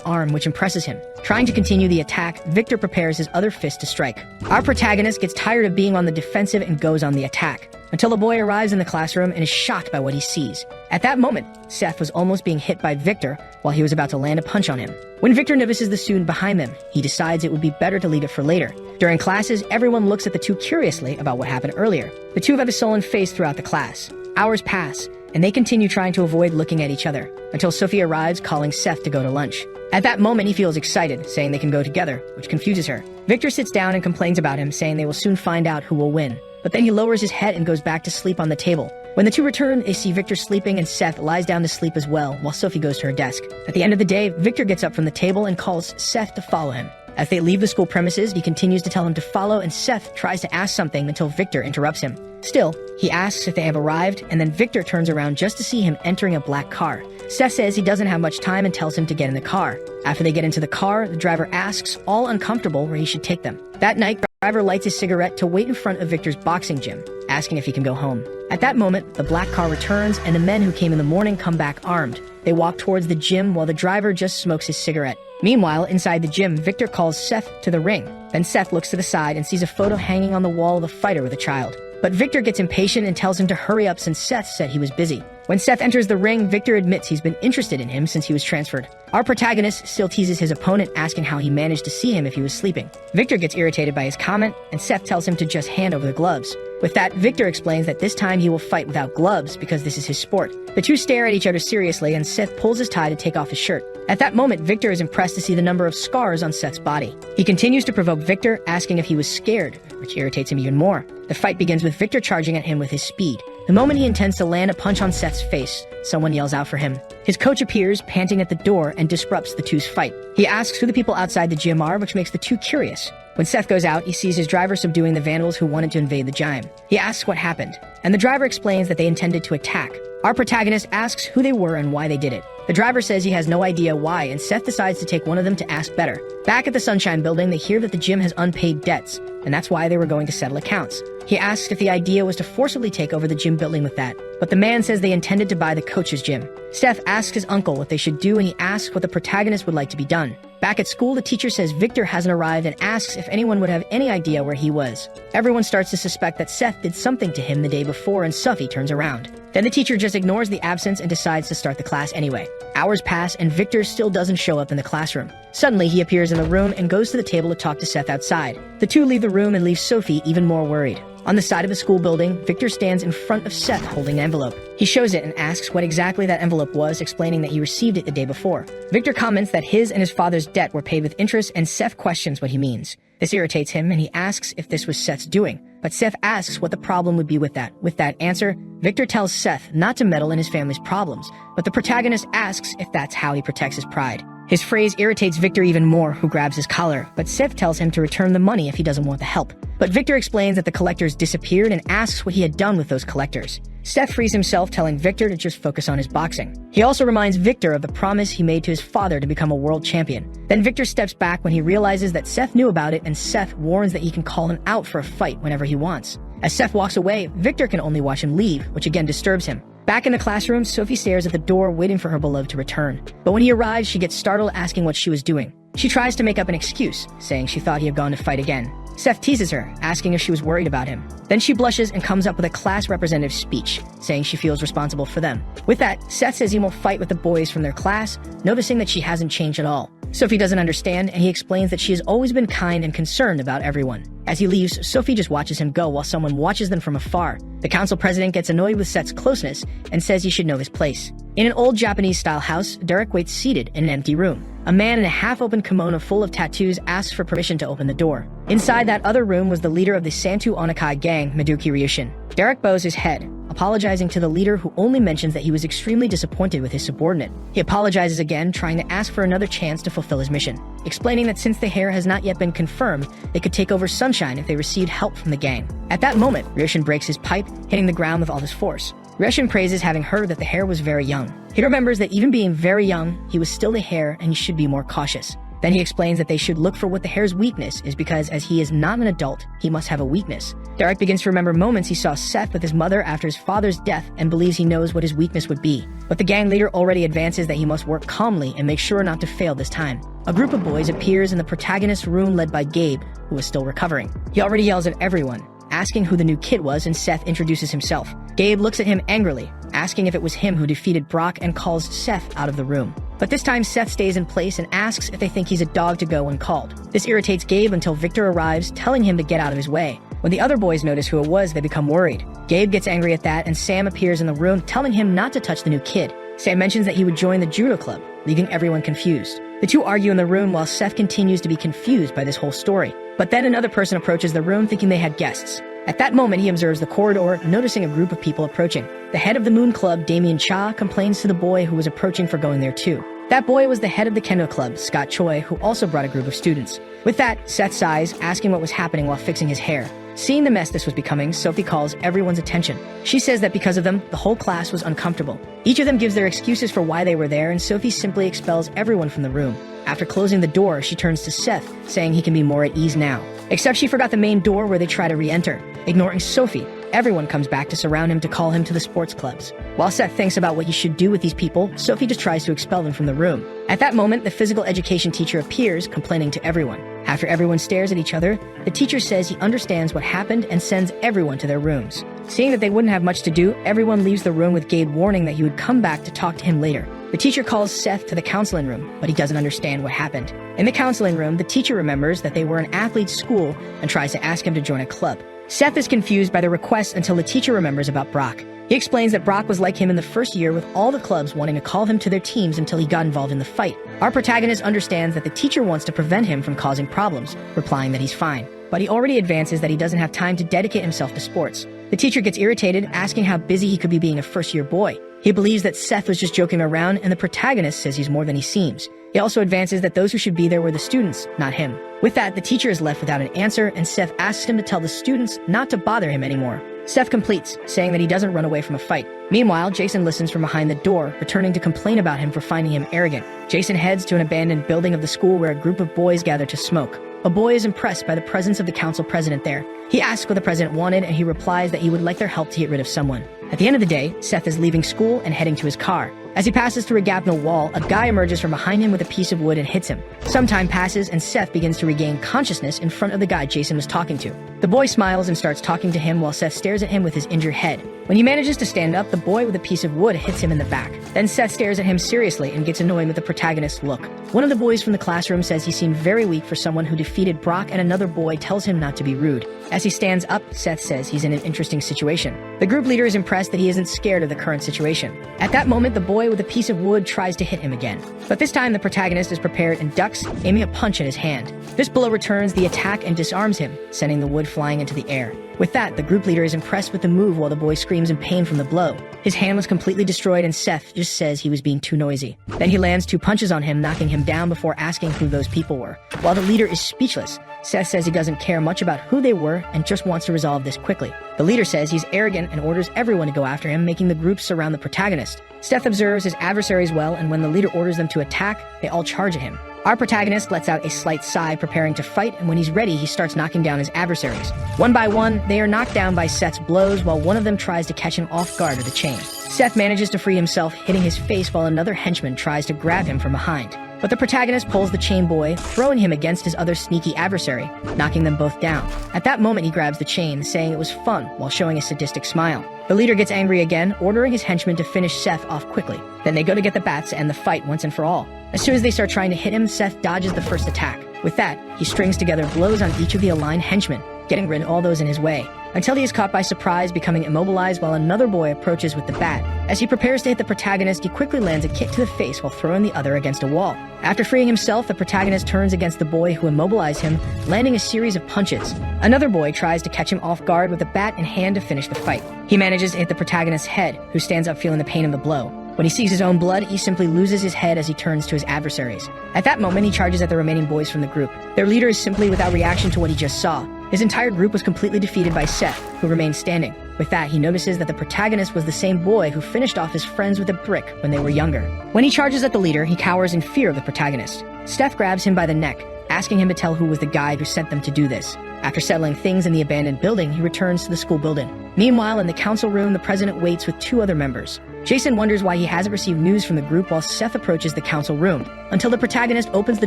arm, which impresses him. Trying to continue the attack, Victor prepares his other fist to strike. Our protagonist gets tired of being on the defensive and goes on the attack, until a boy arrives in the classroom and is shocked by what he sees. At that moment, Seth was almost being hit by Victor while he was about to land a punch on him. When Victor notices the student behind them, he decides it would be better to leave it for later. During classes, everyone looks at the two curiously about what happened earlier. The two have a sullen face throughout the class. Hours pass, and they continue trying to avoid looking at each other, until Sophie arrives calling Seth to go to lunch. At that moment, he feels excited, saying they can go together, which confuses her. Victor sits down and complains about him, saying they will soon find out who will win. But then he lowers his head and goes back to sleep on the table. When the two return, they see Victor sleeping and Seth lies down to sleep as well, while Sophie goes to her desk. At the end of the day, Victor gets up from the table and calls Seth to follow him. As they leave the school premises, he continues to tell him to follow, and Seth tries to ask something until Victor interrupts him. Still, he asks if they have arrived, and then Victor turns around just to see him entering a black car. Seth says he doesn't have much time and tells him to get in the car. After they get into the car, the driver asks, all uncomfortable, where he should take them. That night, the driver lights his cigarette to wait in front of Victor's boxing gym, asking if he can go home. At that moment, the black car returns, and the men who came in the morning come back armed. They walk towards the gym while the driver just smokes his cigarette. Meanwhile, inside the gym, Victor calls Seth to the ring. Then Seth looks to the side and sees a photo hanging on the wall of a fighter with a child. But Victor gets impatient and tells him to hurry up since Seth said he was busy. When Seth enters the ring, Victor admits he's been interested in him since he was transferred. Our protagonist still teases his opponent, asking how he managed to see him if he was sleeping. Victor gets irritated by his comment, and Seth tells him to just hand over the gloves. With that, Victor explains that this time he will fight without gloves because this is his sport. The two stare at each other seriously, and Seth pulls his tie to take off his shirt. At that moment, Victor is impressed to see the number of scars on Seth's body. He continues to provoke Victor, asking if he was scared, which irritates him even more. The fight begins with Victor charging at him with his speed. The moment he intends to land a punch on Seth's face, someone yells out for him. His coach appears, panting at the door, and disrupts the two's fight. He asks who the people outside the gym are, which makes the two curious. When Seth goes out, he sees his driver subduing the vandals who wanted to invade the gym. He asks what happened, and the driver explains that they intended to attack. Our protagonist asks who they were and why they did it. The driver says he has no idea why, and Seth decides to take one of them to ask better. Back at the Sunshine Building, they hear that the gym has unpaid debts, and that's why they were going to settle accounts. He asks if the idea was to forcibly take over the gym building with that, but the man says they intended to buy the coach's gym. Seth asks his uncle what they should do, and he asks what the protagonist would like to be done. Back at school, the teacher says Victor hasn't arrived and asks if anyone would have any idea where he was. Everyone starts to suspect that Seth did something to him the day before, and Sophie turns around. Then the teacher just ignores the absence and decides to start the class anyway. Hours pass, and Victor still doesn't show up in the classroom. Suddenly, he appears in the room and goes to the table to talk to Seth outside. The two leave the room and leave Sophie even more worried. On the side of the school building, Victor stands in front of Seth holding an envelope. He shows it and asks what exactly that envelope was, explaining that he received it the day before. Victor comments that his and his father's debt were paid with interest, and Seth questions what he means. This irritates him, and he asks if this was Seth's doing. But Seth asks what the problem would be with that. With that answer, Victor tells Seth not to meddle in his family's problems, but the protagonist asks if that's how he protects his pride. His phrase irritates Victor even more, who grabs his collar, but Seth tells him to return the money if he doesn't want the help. But Victor explains that the collectors disappeared and asks what he had done with those collectors. Seth frees himself, telling Victor to just focus on his boxing. He also reminds Victor of the promise he made to his father to become a world champion. Then Victor steps back when he realizes that Seth knew about it, and Seth warns that he can call him out for a fight whenever he wants. As Seth walks away, Victor can only watch him leave, which again disturbs him. Back in the classroom, Sophie stares at the door waiting for her beloved to return. But when he arrives, she gets startled asking what she was doing. She tries to make up an excuse, saying she thought he had gone to fight again. Seth teases her, asking if she was worried about him. Then she blushes and comes up with a class representative speech, saying she feels responsible for them. With that, Seth says he won't fight with the boys from their class, noticing that she hasn't changed at all. Sophie doesn't understand, and he explains that she has always been kind and concerned about everyone. As he leaves, Sophie just watches him go while someone watches them from afar. The council president gets annoyed with Seth's closeness and says he should know his place. In an old Japanese-style house, Derek waits seated in an empty room. A man in a half-open kimono full of tattoos asks for permission to open the door. Inside that other room was the leader of the Santu Onikai gang, Maduki Ryushin. Derek bows his head, apologizing to the leader, who only mentions that he was extremely disappointed with his subordinate. He apologizes again, trying to ask for another chance to fulfill his mission, explaining that since the heir has not yet been confirmed, they could take over Sunshine if they received help from the gang. At that moment, Ryushin breaks his pipe, hitting the ground with all his force. Ryushin praises having heard that the heir was very young. He remembers that even being very young, he was still the heir and he should be more cautious. Then he explains that they should look for what the heir's weakness is, because as he is not an adult, he must have a weakness. Derek begins to remember moments he saw Seth with his mother after his father's death and believes he knows what his weakness would be. But the gang leader already advances that he must work calmly and make sure not to fail this time. A group of boys appears in the protagonist's room led by Gabe, who is still recovering. He already yells at everyone, asking who the new kid was, and Seth introduces himself. Gabe looks at him angrily, asking if it was him who defeated Brock, and calls Seth out of the room. But this time Seth stays in place and asks if they think he's a dog to go uncalled. This irritates Gabe until Victor arrives, telling him to get out of his way. When the other boys notice who it was, they become worried. Gabe gets angry at that, and Sam appears in the room, telling him not to touch the new kid. Sam mentions that he would join the judo club, leaving everyone confused. The two argue in the room while Seth continues to be confused by this whole story. But then another person approaches the room thinking they had guests. At that moment, he observes the corridor, noticing a group of people approaching. The head of the Moon Club, Damien Cha, complains to the boy who was approaching for going there too. That boy was the head of the Kendo Club, Scott Choi, who also brought a group of students. With that, Seth sighs, asking what was happening while fixing his hair. Seeing the mess this was becoming, Sophie calls everyone's attention. She says that because of them, the whole class was uncomfortable. Each of them gives their excuses for why they were there, and Sophie simply expels everyone from the room. After closing the door, she turns to Seth, saying he can be more at ease now. Except she forgot the main door where they try to re-enter. Ignoring Sophie, everyone comes back to surround him to call him to the sports clubs. While Seth thinks about what he should do with these people, Sophie just tries to expel them from the room. At that moment, the physical education teacher appears, complaining to everyone. After everyone stares at each other, the teacher says he understands what happened and sends everyone to their rooms. Seeing that they wouldn't have much to do, everyone leaves the room with Gabe warning that he would come back to talk to him later. The teacher calls Seth to the counseling room, but he doesn't understand what happened. In the counseling room, the teacher remembers that they were an athlete's school and tries to ask him to join a club. Seth is confused by the request until the teacher remembers about Brock. He explains that Brock was like him in the first year, with all the clubs wanting to call him to their teams until he got involved in the fight. Our protagonist understands that the teacher wants to prevent him from causing problems, replying that he's fine. But he already advances that he doesn't have time to dedicate himself to sports. The teacher gets irritated, asking how busy he could be being a first-year boy. He believes that Seth was just joking around, and the protagonist says he's more than he seems. He also advances that those who should be there were the students, not him. With that, the teacher is left without an answer, and Seth asks him to tell the students not to bother him anymore. Seth completes, saying that he doesn't run away from a fight. Meanwhile, Jason listens from behind the door, returning to complain about him for finding him arrogant. Jason heads to an abandoned building of the school where a group of boys gather to smoke. A boy is impressed by the presence of the council president there. He asks what the president wanted, and he replies that he would like their help to get rid of someone. At the end of the day, Seth is leaving school and heading to his car. As he passes through a gap in the wall, a guy emerges from behind him with a piece of wood and hits him. Some time passes, and Seth begins to regain consciousness in front of the guy Jason was talking to. The boy smiles and starts talking to him while Seth stares at him with his injured head. When he manages to stand up, the boy with a piece of wood hits him in the back. Then Seth stares at him seriously and gets annoyed with the protagonist's look. One of the boys from the classroom says he seemed very weak for someone who defeated Brock, and another boy tells him not to be rude. As he stands up, Seth says he's in an interesting situation. The group leader is impressed that he isn't scared of the current situation. At that moment, the boy with a piece of wood tries to hit him again. But this time, the protagonist is prepared and ducks, aiming a punch at his hand. This blow returns the attack and disarms him, sending the wood flying into the air. With that, the group leader is impressed with the move while the boy screams in pain from the blow. His hand was completely destroyed, and Seth just says he was being too noisy. Then he lands 2 punches on him, knocking him down before asking who those people were. While the leader is speechless, Seth says he doesn't care much about who they were and just wants to resolve this quickly. The leader says he's arrogant and orders everyone to go after him, making the group surround the protagonist. Seth observes his adversaries well, and when the leader orders them to attack, they all charge at him. Our protagonist lets out a slight sigh, preparing to fight, and when he's ready, he starts knocking down his adversaries. One by one, they are knocked down by Seth's blows, while one of them tries to catch him off guard with a chain. Seth manages to free himself, hitting his face while another henchman tries to grab him from behind. But the protagonist pulls the chain boy, throwing him against his other sneaky adversary, knocking them both down. At that moment, he grabs the chain, saying it was fun, while showing a sadistic smile. The leader gets angry again, ordering his henchmen to finish Seth off quickly. Then they go to get the bats to end the fight once and for all. As soon as they start trying to hit him, Seth dodges the first attack. With that, he strings together blows on each of the aligned henchmen, getting rid of all those in his way, until he is caught by surprise, becoming immobilized while another boy approaches with the bat. As he prepares to hit the protagonist, he quickly lands a kick to the face while throwing the other against a wall. After freeing himself, the protagonist turns against the boy who immobilized him, landing a series of punches. Another boy tries to catch him off guard with a bat in hand to finish the fight. He manages to hit the protagonist's head, who stands up feeling the pain of the blow. When he sees his own blood, he simply loses his head as he turns to his adversaries. At that moment, he charges at the remaining boys from the group. Their leader is simply without reaction to what he just saw. His entire group was completely defeated by Seth, who remained standing. With that, he notices that the protagonist was the same boy who finished off his friends with a brick when they were younger. When he charges at the leader, he cowers in fear of the protagonist. Seth grabs him by the neck, asking him to tell who was the guy who sent them to do this. After settling things in the abandoned building, he returns to the school building. Meanwhile, in the council room, the president waits with two other members. Jason wonders why he hasn't received news from the group while Seth approaches the council room, until the protagonist opens the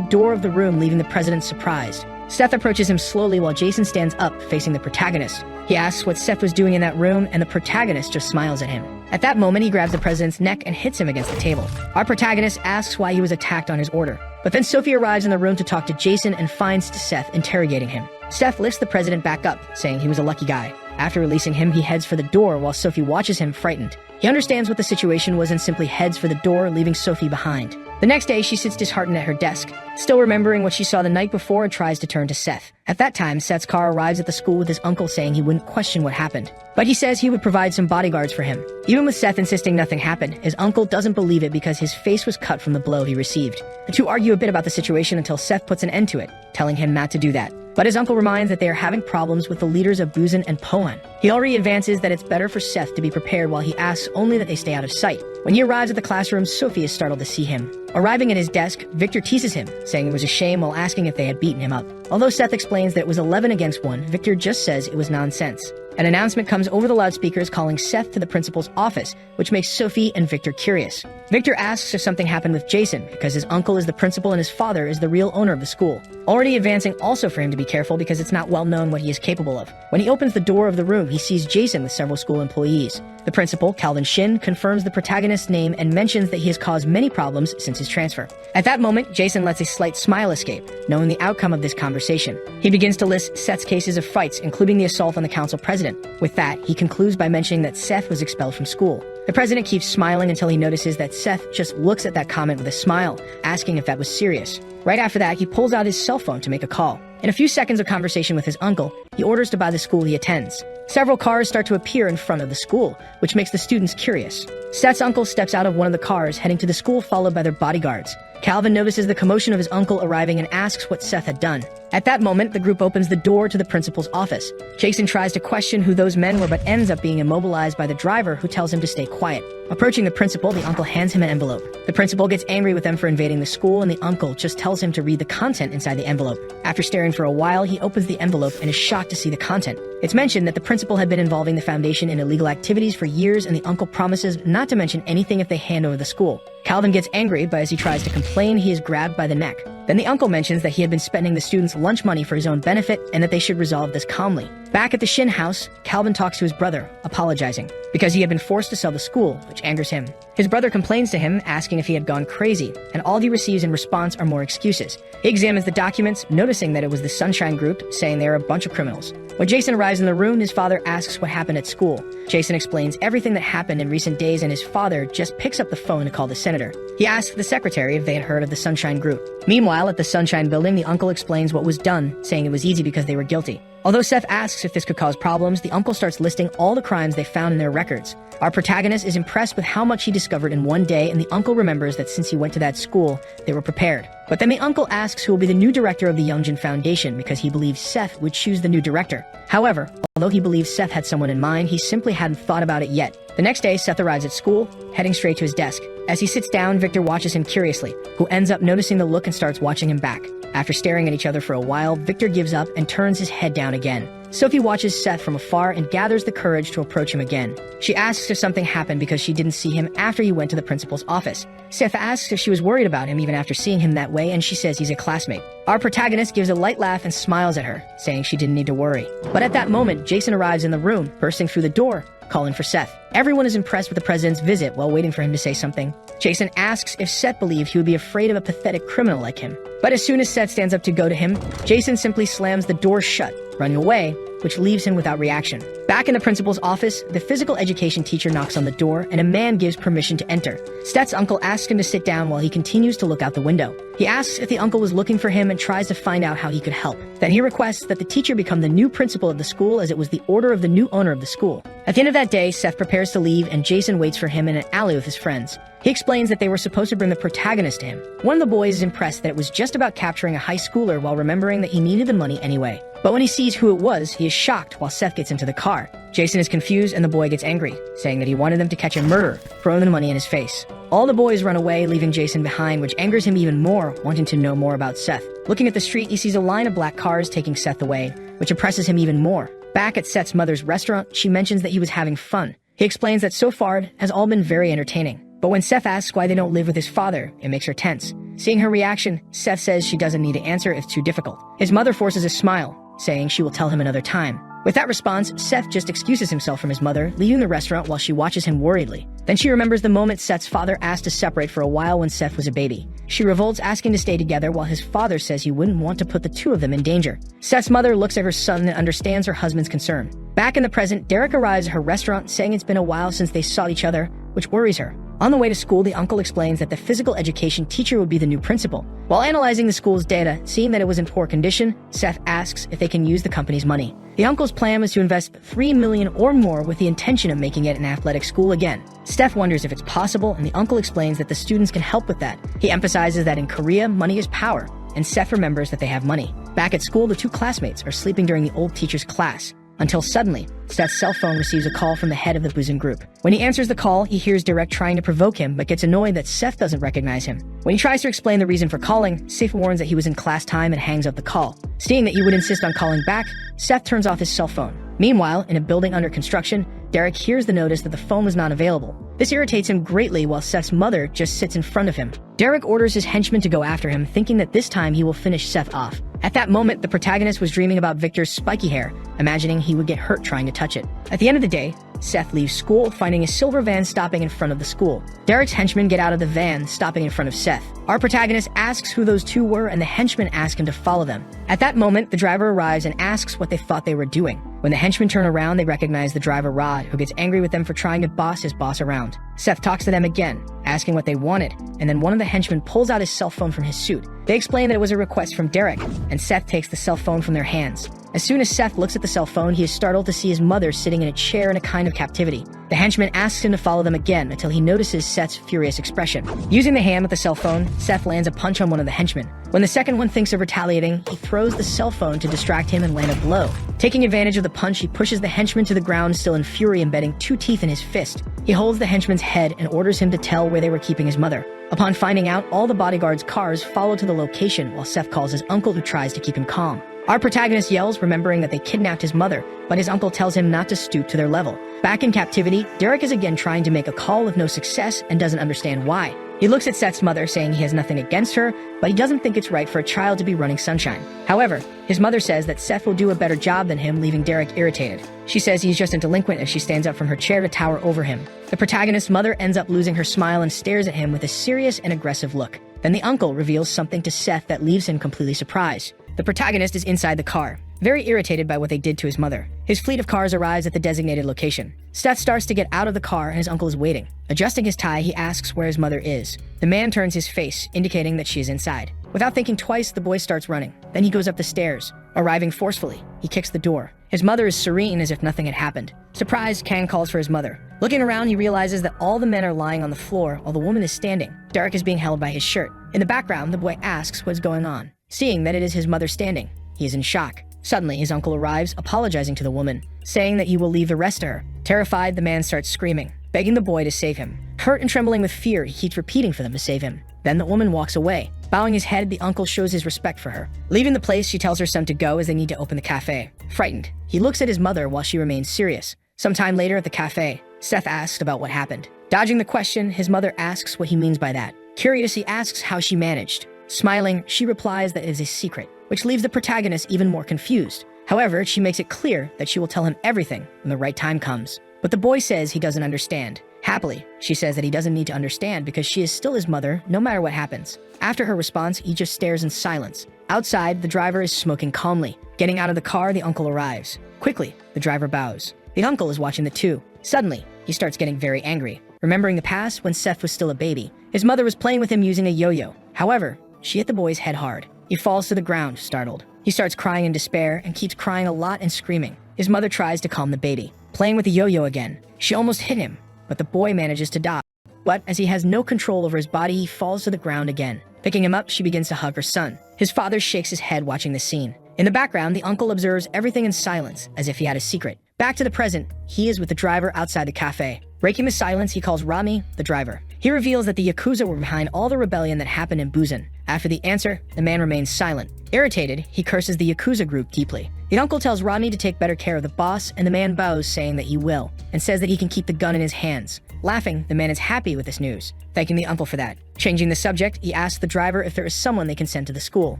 door of the room, leaving the president surprised. Seth approaches him slowly while Jason stands up, facing the protagonist. He asks what Seth was doing in that room, and the protagonist just smiles at him. At that moment, he grabs the president's neck and hits him against the table. Our protagonist asks why he was attacked on his order. But then Sophie arrives in the room to talk to Jason and finds Seth interrogating him. Seth lifts the president back up, saying he was a lucky guy. After releasing him, he heads for the door while Sophie watches him frightened. He understands what the situation was and simply heads for the door, leaving Sophie behind. The next day, she sits disheartened at her desk, still remembering what she saw the night before, and tries to turn to Seth. At that time, Seth's car arrives at the school with his uncle saying he wouldn't question what happened. But he says he would provide some bodyguards for him. Even with Seth insisting nothing happened, his uncle doesn't believe it because his face was cut from the blow he received. The two argue a bit about the situation until Seth puts an end to it, telling him not to do that. But his uncle reminds that they are having problems with the leaders of Buzan and Pohan. He already advances that it's better for Seth to be prepared while he asks only that they stay out of sight. When he arrives at the classroom, Sophie is startled to see him. Arriving at his desk, Victor teases him, saying it was a shame while asking if they had beaten him up. Although Seth explains that it was 11 against 1, Victor just says it was nonsense. An announcement comes over the loudspeakers calling Seth to the principal's office, which makes Sophie and Victor curious. Victor asks if something happened with Jason, because his uncle is the principal and his father is the real owner of the school. Already advancing also for him to be careful because it's not well known what he is capable of. When he opens the door of the room, he sees Jason with several school employees. The principal, Calvin Shin, confirms the protagonist's name and mentions that he has caused many problems since his transfer. At that moment, Jason lets a slight smile escape, knowing the outcome of this conversation. He begins to list Seth's cases of fights, including the assault on the council president. With that, he concludes by mentioning that Seth was expelled from school. The president keeps smiling until he notices that Seth just looks at that comment with a smile, asking if that was serious. Right after that, he pulls out his cell phone to make a call. In a few seconds of conversation with his uncle, he orders to buy the school he attends. Several cars start to appear in front of the school, which makes the students curious. Seth's uncle steps out of one of the cars, heading to the school, followed by their bodyguards. Calvin notices the commotion of his uncle arriving and asks what Seth had done. At that moment, the group opens the door to the principal's office. Jason tries to question who those men were, but ends up being immobilized by the driver, who tells him to stay quiet. Approaching the principal, the uncle hands him an envelope. The principal gets angry with them for invading the school, and the uncle just tells him to read the content inside the envelope. After staring for a while, he opens the envelope and is shocked to see the content. It's mentioned that the principal had been involving the foundation in illegal activities for years, and the uncle promises not to mention anything if they hand over the school. Calvin gets angry, but as he tries to complain, he is grabbed by the neck. Then the uncle mentions that he had been spending the students' lunch money for his own benefit and that they should resolve this calmly. Back at the Shin house, Calvin talks to his brother, apologizing, because he had been forced to sell the school, which angers him. His brother complains to him, asking if he had gone crazy, and all he receives in response are more excuses. He examines the documents, noticing that it was the Sunshine Group, saying they are a bunch of criminals. When Jason arrives in the room, his father asks what happened at school. Jason explains everything that happened in recent days, and his father just picks up the phone to call the senator. He asks the secretary if they had heard of the Sunshine Group. Meanwhile, at the Sunshine building, the uncle explains what was done, saying it was easy because they were guilty. Although Seth asks if this could cause problems, the uncle starts listing all the crimes they found in their records. Our protagonist is impressed with how much he discovered in one day, and the uncle remembers that since he went to that school, they were prepared. But then the uncle asks who will be the new director of the Youngjin Foundation because he believes Seth would choose the new director. However, although he believes Seth had someone in mind, he simply hadn't thought about it yet. The next day, Seth arrives at school, heading straight to his desk. As he sits down, Victor watches him curiously, who ends up noticing the look and starts watching him back. After staring at each other for a while, Victor gives up and turns his head down again. Sophie watches Seth from afar and gathers the courage to approach him again. She asks if something happened because she didn't see him after he went to the principal's office. Seth asks if she was worried about him even after seeing him that way, and she says he's a classmate. Our protagonist gives a light laugh and smiles at her, saying she didn't need to worry. But at that moment, Jason arrives in the room, bursting through the door, calling for Seth. Everyone is impressed with the president's visit while waiting for him to say something. Jason asks if Seth believed he would be afraid of a pathetic criminal like him. But as soon as Seth stands up to go to him, Jason simply slams the door shut, running away, which leaves him without reaction. Back in the principal's office, the physical education teacher knocks on the door and a man gives permission to enter. Seth's uncle asks him to sit down while he continues to look out the window. He asks if the uncle was looking for him and tries to find out how he could help. Then he requests that the teacher become the new principal of the school, as it was the order of the new owner of the school. At the end of that day, Seth prepares to leave and Jason waits for him in an alley with his friends. He explains that they were supposed to bring the protagonist to him. One of the boys is impressed that it was just about capturing a high schooler while remembering that he needed the money anyway. But when he sees who it was, he is shocked while Seth gets into the car. Jason is confused and the boy gets angry, saying that he wanted them to catch a murderer, throwing the money in his face. All the boys run away, leaving Jason behind, which angers him even more, wanting to know more about Seth. Looking at the street, he sees a line of black cars taking Seth away, which impresses him even more. Back at Seth's mother's restaurant, she mentions that he was having fun. He explains that so far it has all been very entertaining. But when Seth asks why they don't live with his father, it makes her tense. Seeing her reaction, Seth says she doesn't need to answer if it's too difficult. His mother forces a smile, saying she will tell him another time. With that response, Seth just excuses himself from his mother, leaving the restaurant while she watches him worriedly. Then she remembers the moment Seth's father asked to separate for a while when Seth was a baby. She revolts, asking to stay together while his father says he wouldn't want to put the two of them in danger. Seth's mother looks at her son and understands her husband's concern. Back in the present, Derek arrives at her restaurant, saying it's been a while since they saw each other, which worries her. On the way to school, the uncle explains that the physical education teacher would be the new principal. While analyzing the school's data, seeing that it was in poor condition, Seth asks if they can use the company's money. The uncle's plan was to invest $3 million or more with the intention of making it an athletic school again. Steph wonders if it's possible, and the uncle explains that the students can help with that. He emphasizes that in Korea, money is power, and Seth remembers that they have money. Back at school, the two classmates are sleeping during the old teacher's class, until suddenly, Seth's cell phone receives a call from the head of the Buzin group. When he answers the call, he hears Derek trying to provoke him, but gets annoyed that Seth doesn't recognize him. When he tries to explain the reason for calling, Seth warns that he was in class time and hangs up the call. Seeing that he would insist on calling back, Seth turns off his cell phone. Meanwhile, in a building under construction, Derek hears the notice that the phone was not available. This irritates him greatly while Seth's mother just sits in front of him. Derek orders his henchmen to go after him, thinking that this time he will finish Seth off. At that moment, the protagonist was dreaming about Victor's spiky hair, imagining he would get hurt trying to touch it. At the end of the day, Seth leaves school, finding a silver van stopping in front of the school. Derek's henchmen get out of the van, stopping in front of Seth. Our protagonist asks who those two were, and the henchmen ask him to follow them. At that moment, the driver arrives and asks what they thought they were doing. When the henchmen turn around, they recognize the driver Rod, who gets angry with them for trying to boss his boss around. Seth talks to them again, asking what they wanted, and then one of the henchmen pulls out his cell phone from his suit. They explain that it was a request from Derek, and Seth takes the cell phone from their hands. As soon as Seth looks at the cell phone, he is startled to see his mother sitting in a chair in a kind of captivity. The henchman asks him to follow them again until he notices Seth's furious expression. Using the hand with the cell phone, Seth lands a punch on one of the henchmen. When the second one thinks of retaliating, he throws the cell phone to distract him and land a blow. Taking advantage of the punch, he pushes the henchman to the ground, still in fury, embedding 2 teeth in his fist. He holds the henchman's head and orders him to tell where they were keeping his mother. Upon finding out, all the bodyguards' cars follow to the location while Seth calls his uncle, who tries to keep him calm. Our protagonist yells, remembering that they kidnapped his mother, but his uncle tells him not to stoop to their level. Back in captivity, Derek is again trying to make a call with no success and doesn't understand why. He looks at Seth's mother, saying he has nothing against her, but he doesn't think it's right for a child to be running Sunshine. However, his mother says that Seth will do a better job than him, leaving Derek irritated. She says he's just a delinquent as she stands up from her chair to tower over him. The protagonist's mother ends up losing her smile and stares at him with a serious and aggressive look. Then the uncle reveals something to Seth that leaves him completely surprised. The protagonist is inside the car, very irritated by what they did to his mother. His fleet of cars arrives at the designated location. Seth starts to get out of the car and his uncle is waiting. Adjusting his tie, he asks where his mother is. The man turns his face, indicating that she is inside. Without thinking twice, the boy starts running. Then he goes up the stairs. Arriving forcefully, he kicks the door. His mother is serene as if nothing had happened. Surprised, Kang calls for his mother. Looking around, he realizes that all the men are lying on the floor while the woman is standing. Derek is being held by his shirt. In the background, the boy asks what is going on. Seeing that it is his mother standing, he is in shock. Suddenly, his uncle arrives, apologizing to the woman, saying that he will leave the rest to her. Terrified, the man starts screaming, begging the boy to save him. Hurt and trembling with fear, he keeps repeating for them to save him. Then the woman walks away. Bowing his head, the uncle shows his respect for her. Leaving the place, she tells her son to go as they need to open the cafe. Frightened, he looks at his mother while she remains serious. Sometime later at the cafe, Seth asks about what happened. Dodging the question, his mother asks what he means by that. Curious, he asks how she managed. Smiling, she replies that it is a secret, which leaves the protagonist even more confused. However, she makes it clear that she will tell him everything when the right time comes. But the boy says he doesn't understand. Happily, she says that he doesn't need to understand because she is still his mother no matter what happens. After her response, he just stares in silence. Outside, the driver is smoking calmly. Getting out of the car, the uncle arrives. Quickly, the driver bows. The uncle is watching the two. Suddenly, he starts getting very angry. Remembering the past when Seth was still a baby, his mother was playing with him using a yo-yo. However, she hit the boy's head hard. He falls to the ground, startled. He starts crying in despair and keeps crying a lot and screaming. His mother tries to calm the baby. Playing with the yo-yo again, she almost hit him, but the boy manages to dodge. But as he has no control over his body, he falls to the ground again. Picking him up, she begins to hug her son. His father shakes his head watching the scene. In the background, the uncle observes everything in silence, as if he had a secret. Back to the present, he is with the driver outside the cafe. Breaking the silence, he calls Rami, the driver. He reveals that the Yakuza were behind all the rebellion that happened in Busan. After the answer, the man remains silent. Irritated, he curses the Yakuza group deeply. The uncle tells Rami to take better care of the boss, and the man bows, saying that he will, and says that he can keep the gun in his hands. Laughing, the man is happy with this news, thanking the uncle for that. Changing the subject, he asks the driver if there is someone they can send to the school.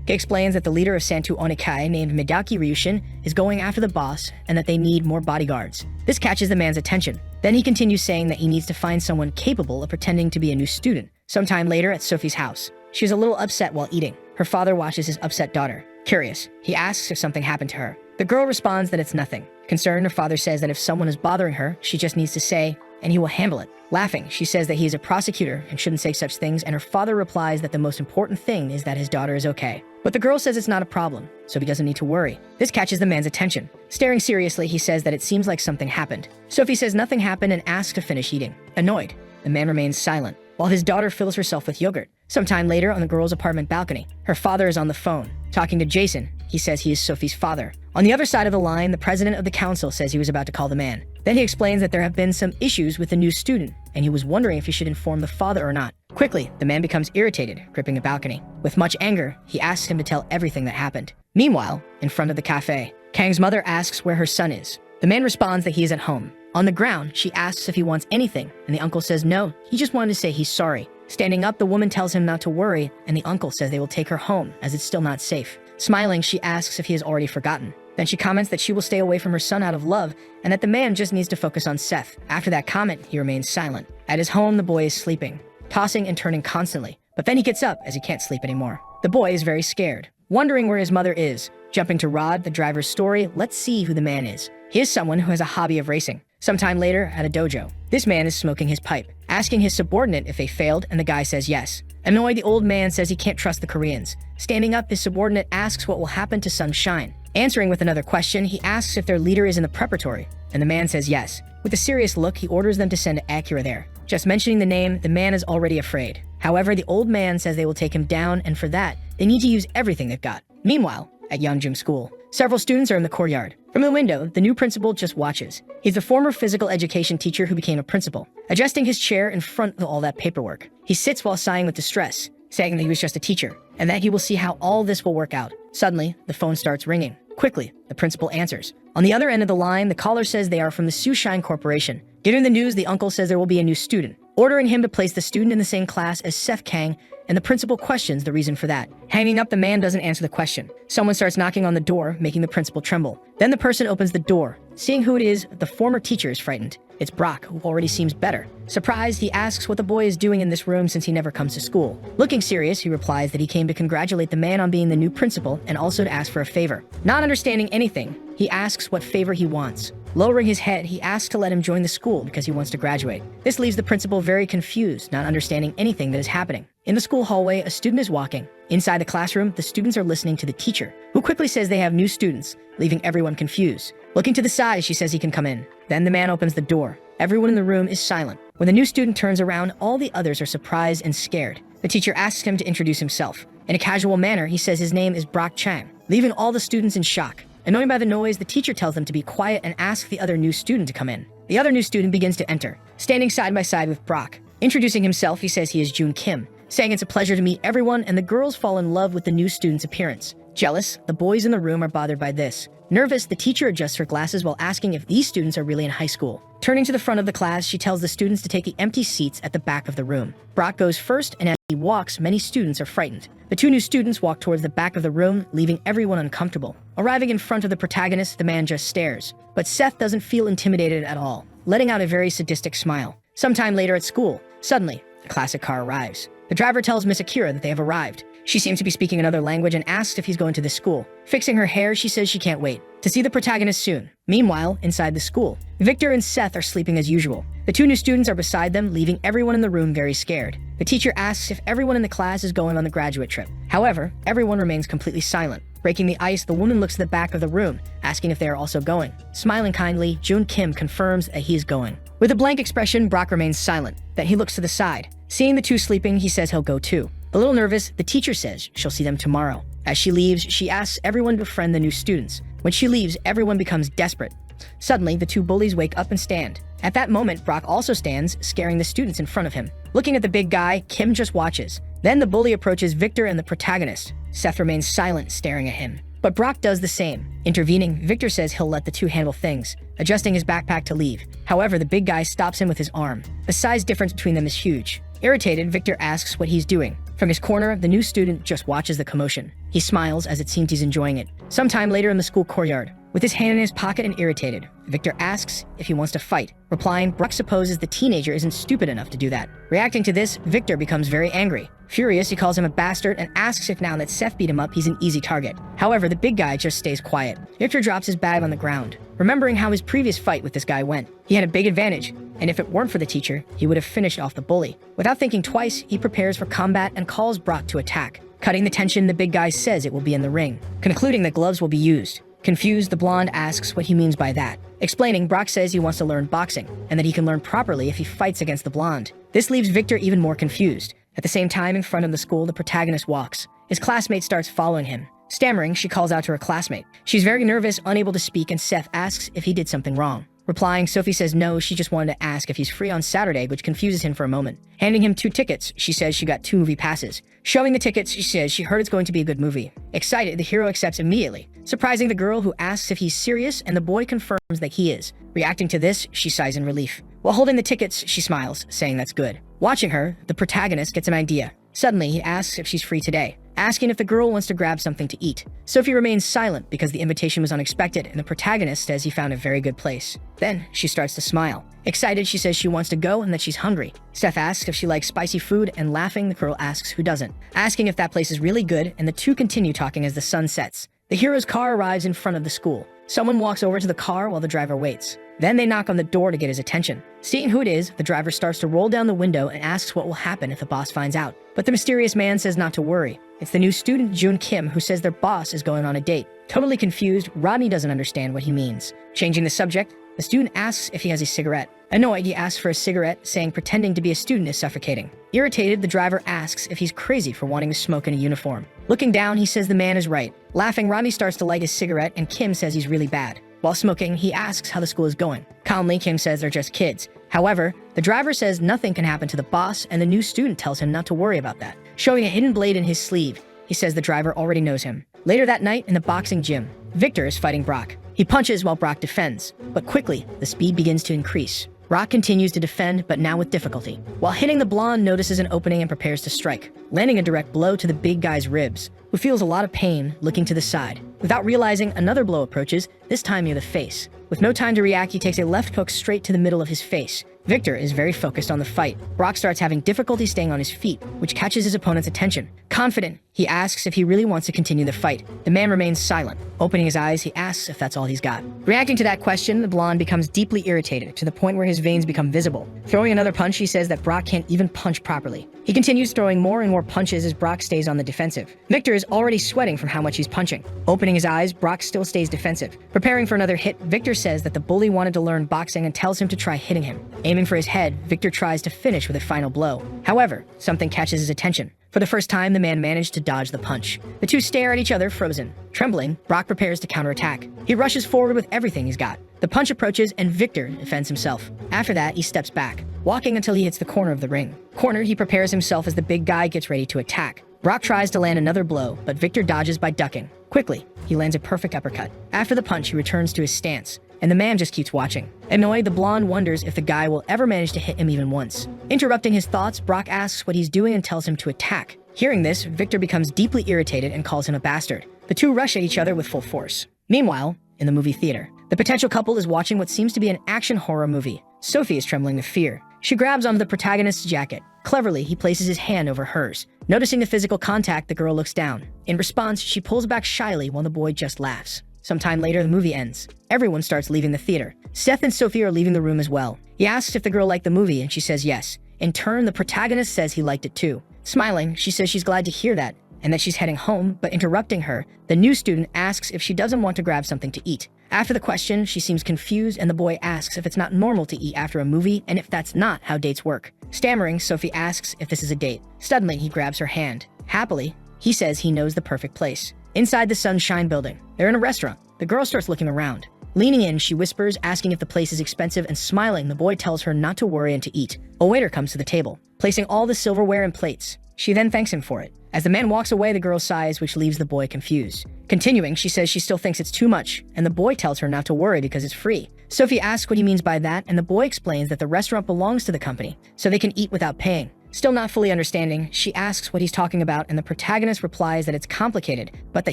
He explains that the leader of Santu Onikai, named Midaki Ryushin, is going after the boss and that they need more bodyguards. This catches the man's attention. Then he continues saying that he needs to find someone capable of pretending to be a new student. Sometime later at Sophie's house, she is a little upset while eating. Her father watches his upset daughter. Curious, he asks if something happened to her. The girl responds that it's nothing. Concerned, her father says that if someone is bothering her, she just needs to say, and he will handle it. Laughing, she says that he is a prosecutor and shouldn't say such things, and her father replies that the most important thing is that his daughter is okay. But the girl says it's not a problem, so he doesn't need to worry. This catches the man's attention. Staring seriously, he says that it seems like something happened. Sophie says nothing happened and asks to finish eating. Annoyed, the man remains silent, while his daughter fills herself with yogurt. Sometime later, on the girl's apartment balcony, her father is on the phone. Talking to Jason, he says he is Sophie's father. On the other side of the line, the president of the council says he was about to call the man. Then he explains that there have been some issues with the new student, and he was wondering if he should inform the father or not. Quickly, the man becomes irritated, gripping the balcony. With much anger, he asks him to tell everything that happened. Meanwhile, in front of the cafe, Kang's mother asks where her son is. The man responds that he is at home. On the ground, she asks if he wants anything, and the uncle says no, he just wanted to say he's sorry. Standing up, the woman tells him not to worry, and the uncle says they will take her home, as it's still not safe. Smiling, she asks if he has already forgotten. Then she comments that she will stay away from her son out of love, and that the man just needs to focus on Seth. After that comment, he remains silent. At his home, the boy is sleeping, tossing and turning constantly. But then he gets up as he can't sleep anymore. The boy is very scared, wondering where his mother is. Jumping to Rod, the driver's story, let's see who the man is. He is someone who has a hobby of racing. Sometime later, at a dojo, this man is smoking his pipe, asking his subordinate if they failed, and the guy says yes. Annoyed, the old man says he can't trust the Koreans. Standing up, his subordinate asks what will happen to Sunshine. Answering with another question, he asks if their leader is in the preparatory, and the man says yes. With a serious look, he orders them to send Akira there. Just mentioning the name, the man is already afraid. However, the old man says they will take him down, and for that, they need to use everything they've got. Meanwhile, at Yeongjum School, several students are in the courtyard. From the window, the new principal just watches. He's the former physical education teacher who became a principal, adjusting his chair in front of all that paperwork. He sits while sighing with distress, saying that he was just a teacher, and that he will see how all this will work out. Suddenly, the phone starts ringing. Quickly, the principal answers. On the other end of the line, the caller says they are from the Sushine Corporation. Getting the news, the uncle says there will be a new student, ordering him to place the student in the same class as Seth Kang, and the principal questions the reason for that. Hanging up, the man doesn't answer the question. Someone starts knocking on the door, making the principal tremble. Then the person opens the door. Seeing who it is, the former teacher is frightened. It's Brock, who already seems better. Surprised, he asks what the boy is doing in this room since he never comes to school. Looking serious, he replies that he came to congratulate the man on being the new principal and also to ask for a favor. Not understanding anything, he asks what favor he wants. Lowering his head, he asks to let him join the school because he wants to graduate. This leaves the principal very confused, not understanding anything that is happening. In the school hallway, a student is walking. Inside the classroom, the students are listening to the teacher, who quickly says they have new students, leaving everyone confused. Looking to the side, she says he can come in. Then the man opens the door. Everyone in the room is silent. When the new student turns around, all the others are surprised and scared. The teacher asks him to introduce himself. In a casual manner, he says his name is Brock Chang, leaving all the students in shock. Annoyed by the noise, the teacher tells them to be quiet and asks the other new student to come in. The other new student begins to enter, standing side by side with Brock. Introducing himself, he says he is Jun Kim, saying it's a pleasure to meet everyone, and the girls fall in love with the new student's appearance. Jealous, the boys in the room are bothered by this. Nervous, the teacher adjusts her glasses while asking if these students are really in high school. Turning to the front of the class, she tells the students to take the empty seats at the back of the room. Brock goes first, and as he walks, many students are frightened. The two new students walk towards the back of the room, leaving everyone uncomfortable. Arriving in front of the protagonist, the man just stares. But Seth doesn't feel intimidated at all, letting out a very sadistic smile. Sometime later at school, suddenly, a classic car arrives. The driver tells Miss Akira that they have arrived. She seems to be speaking another language and asks if he's going to this school. Fixing her hair, she says she can't wait to see the protagonist soon. Meanwhile, inside the school, Victor and Seth are sleeping as usual. The two new students are beside them, leaving everyone in the room very scared. The teacher asks if everyone in the class is going on the graduate trip. However, everyone remains completely silent. Breaking the ice, the woman looks to the back of the room, asking if they are also going. Smiling kindly, Jun Kim confirms that he is going. With a blank expression, Brock remains silent. Then he looks to the side. Seeing the two sleeping, he says he'll go too. A little nervous, the teacher says she'll see them tomorrow. As she leaves, she asks everyone to befriend the new students. When she leaves, everyone becomes desperate. Suddenly, the two bullies wake up and stand. At that moment, Brock also stands, scaring the students in front of him. Looking at the big guy, Kim just watches. Then the bully approaches Victor and the protagonist. Seth remains silent, staring at him. But Brock does the same. Intervening, Victor says he'll let the two handle things, adjusting his backpack to leave. However, the big guy stops him with his arm. The size difference between them is huge. Irritated, Victor asks what he's doing. From his corner, the new student just watches the commotion. He smiles as it seems he's enjoying it. Sometime later in the school courtyard, with his hand in his pocket and irritated, Victor asks if he wants to fight. Replying, Brock supposes the teenager isn't stupid enough to do that. Reacting to this, Victor becomes very angry. Furious, he calls him a bastard and asks if now that Seth beat him up, he's an easy target. However, the big guy just stays quiet. Victor drops his bag on the ground, remembering how his previous fight with this guy went. He had a big advantage, and if it weren't for the teacher, he would have finished off the bully. Without thinking twice, he prepares for combat and calls Brock to attack. Cutting the tension, the big guy says it will be in the ring, concluding that gloves will be used. Confused, the blonde asks what he means by that. Explaining, Brock says he wants to learn boxing, and that he can learn properly if he fights against the blonde. This leaves Victor even more confused. At the same time, in front of the school, the protagonist walks. His classmate starts following him. Stammering, she calls out to her classmate. She's very nervous, unable to speak, and Seth asks if he did something wrong. Replying, Sophie says no, she just wanted to ask if he's free on Saturday, which confuses him for a moment. Handing him 2 tickets, she says she got 2 movie passes. Showing the tickets, she says she heard it's going to be a good movie. Excited, the hero accepts immediately, surprising the girl who asks if he's serious, and the boy confirms that he is. Reacting to this, she sighs in relief. While holding the tickets, she smiles, saying that's good. Watching her, the protagonist gets an idea. Suddenly, he asks if she's free today, asking if the girl wants to grab something to eat. Sophie remains silent because the invitation was unexpected, and the protagonist says he found a very good place. Then, she starts to smile. Excited, she says she wants to go and that she's hungry. Seth asks if she likes spicy food, and laughing, the girl asks who doesn't, asking if that place is really good, and the two continue talking as the sun sets. The hero's car arrives in front of the school. Someone walks over to the car while the driver waits. Then they knock on the door to get his attention. Seeing who it is, the driver starts to roll down the window and asks what will happen if the boss finds out. But the mysterious man says not to worry. It's the new student, Jun Kim, who says their boss is going on a date. Totally confused, Rodney doesn't understand what he means. Changing the subject, the student asks if he has a cigarette. Annoyed, he asks for a cigarette, saying pretending to be a student is suffocating. Irritated, the driver asks if he's crazy for wanting to smoke in a uniform. Looking down, he says the man is right. Laughing, Rodney starts to light his cigarette, and Kim says he's really bad. While smoking, he asks how the school is going. Calmly, Kim says they're just kids. However, the driver says nothing can happen to the boss, and the new student tells him not to worry about that. Showing a hidden blade in his sleeve, he says the driver already knows him. Later that night, in the boxing gym, Victor is fighting Brock. He punches while Brock defends, but quickly, the speed begins to increase. Brock continues to defend, but now with difficulty. While hitting, the blonde notices an opening and prepares to strike, landing a direct blow to the big guy's ribs, who feels a lot of pain, looking to the side. Without realizing, another blow approaches, this time near the face. With no time to react, he takes a left hook straight to the middle of his face. Victor is very focused on the fight. Brock starts having difficulty staying on his feet, which catches his opponent's attention. Confident, he asks if he really wants to continue the fight. The man remains silent. Opening his eyes, he asks if that's all he's got. Reacting to that question, the blonde becomes deeply irritated, to the point where his veins become visible. Throwing another punch, he says that Brock can't even punch properly. He continues throwing more and more punches as Brock stays on the defensive. Victor is already sweating from how much he's punching. Opening his eyes, Brock still stays defensive. Preparing for another hit, Victor says that the bully wanted to learn boxing and tells him to try hitting him. Aiming for his head, Victor tries to finish with a final blow. However, something catches his attention. For the first time, the man managed to dodge the punch. The two stare at each other, frozen. Trembling, Brock prepares to counterattack. He rushes forward with everything he's got. The punch approaches, and Victor defends himself. After that, he steps back, walking until he hits the corner of the ring. Cornered, he prepares himself as the big guy gets ready to attack. Brock tries to land another blow, but Victor dodges by ducking. Quickly, he lands a perfect uppercut. After the punch, he returns to his stance, and the man just keeps watching. Annoyed, the blonde wonders if the guy will ever manage to hit him even once. Interrupting his thoughts, Brock asks what he's doing and tells him to attack. Hearing this, Victor becomes deeply irritated and calls him a bastard. The two rush at each other with full force. Meanwhile, in the movie theater, the potential couple is watching what seems to be an action horror movie. Sophie is trembling with fear. She grabs onto the protagonist's jacket. Cleverly, he places his hand over hers. Noticing the physical contact, the girl looks down. In response, she pulls back shyly while the boy just laughs. Sometime later, the movie ends. Everyone starts leaving the theater. Seth and Sophie are leaving the room as well. He asks if the girl liked the movie, and she says yes. In turn, the protagonist says he liked it too. Smiling, she says she's glad to hear that, and that she's heading home, but interrupting her, the new student asks if she doesn't want to grab something to eat. After the question, she seems confused, and the boy asks if it's not normal to eat after a movie, and if that's not how dates work. Stammering, Sophie asks if this is a date. Suddenly, he grabs her hand. Happily, he says he knows the perfect place. Inside the Sunshine building, they're in a restaurant. The girl starts looking around. Leaning in, she whispers, asking if the place is expensive, and smiling, the boy tells her not to worry and to eat. A waiter comes to the table, placing all the silverware and plates. She then thanks him for it. As the man walks away, the girl sighs, which leaves the boy confused. Continuing, she says she still thinks it's too much, and the boy tells her not to worry because it's free. Sophie asks what he means by that, and the boy explains that the restaurant belongs to the company, so they can eat without paying. Still not fully understanding, she asks what he's talking about, and the protagonist replies that it's complicated, but that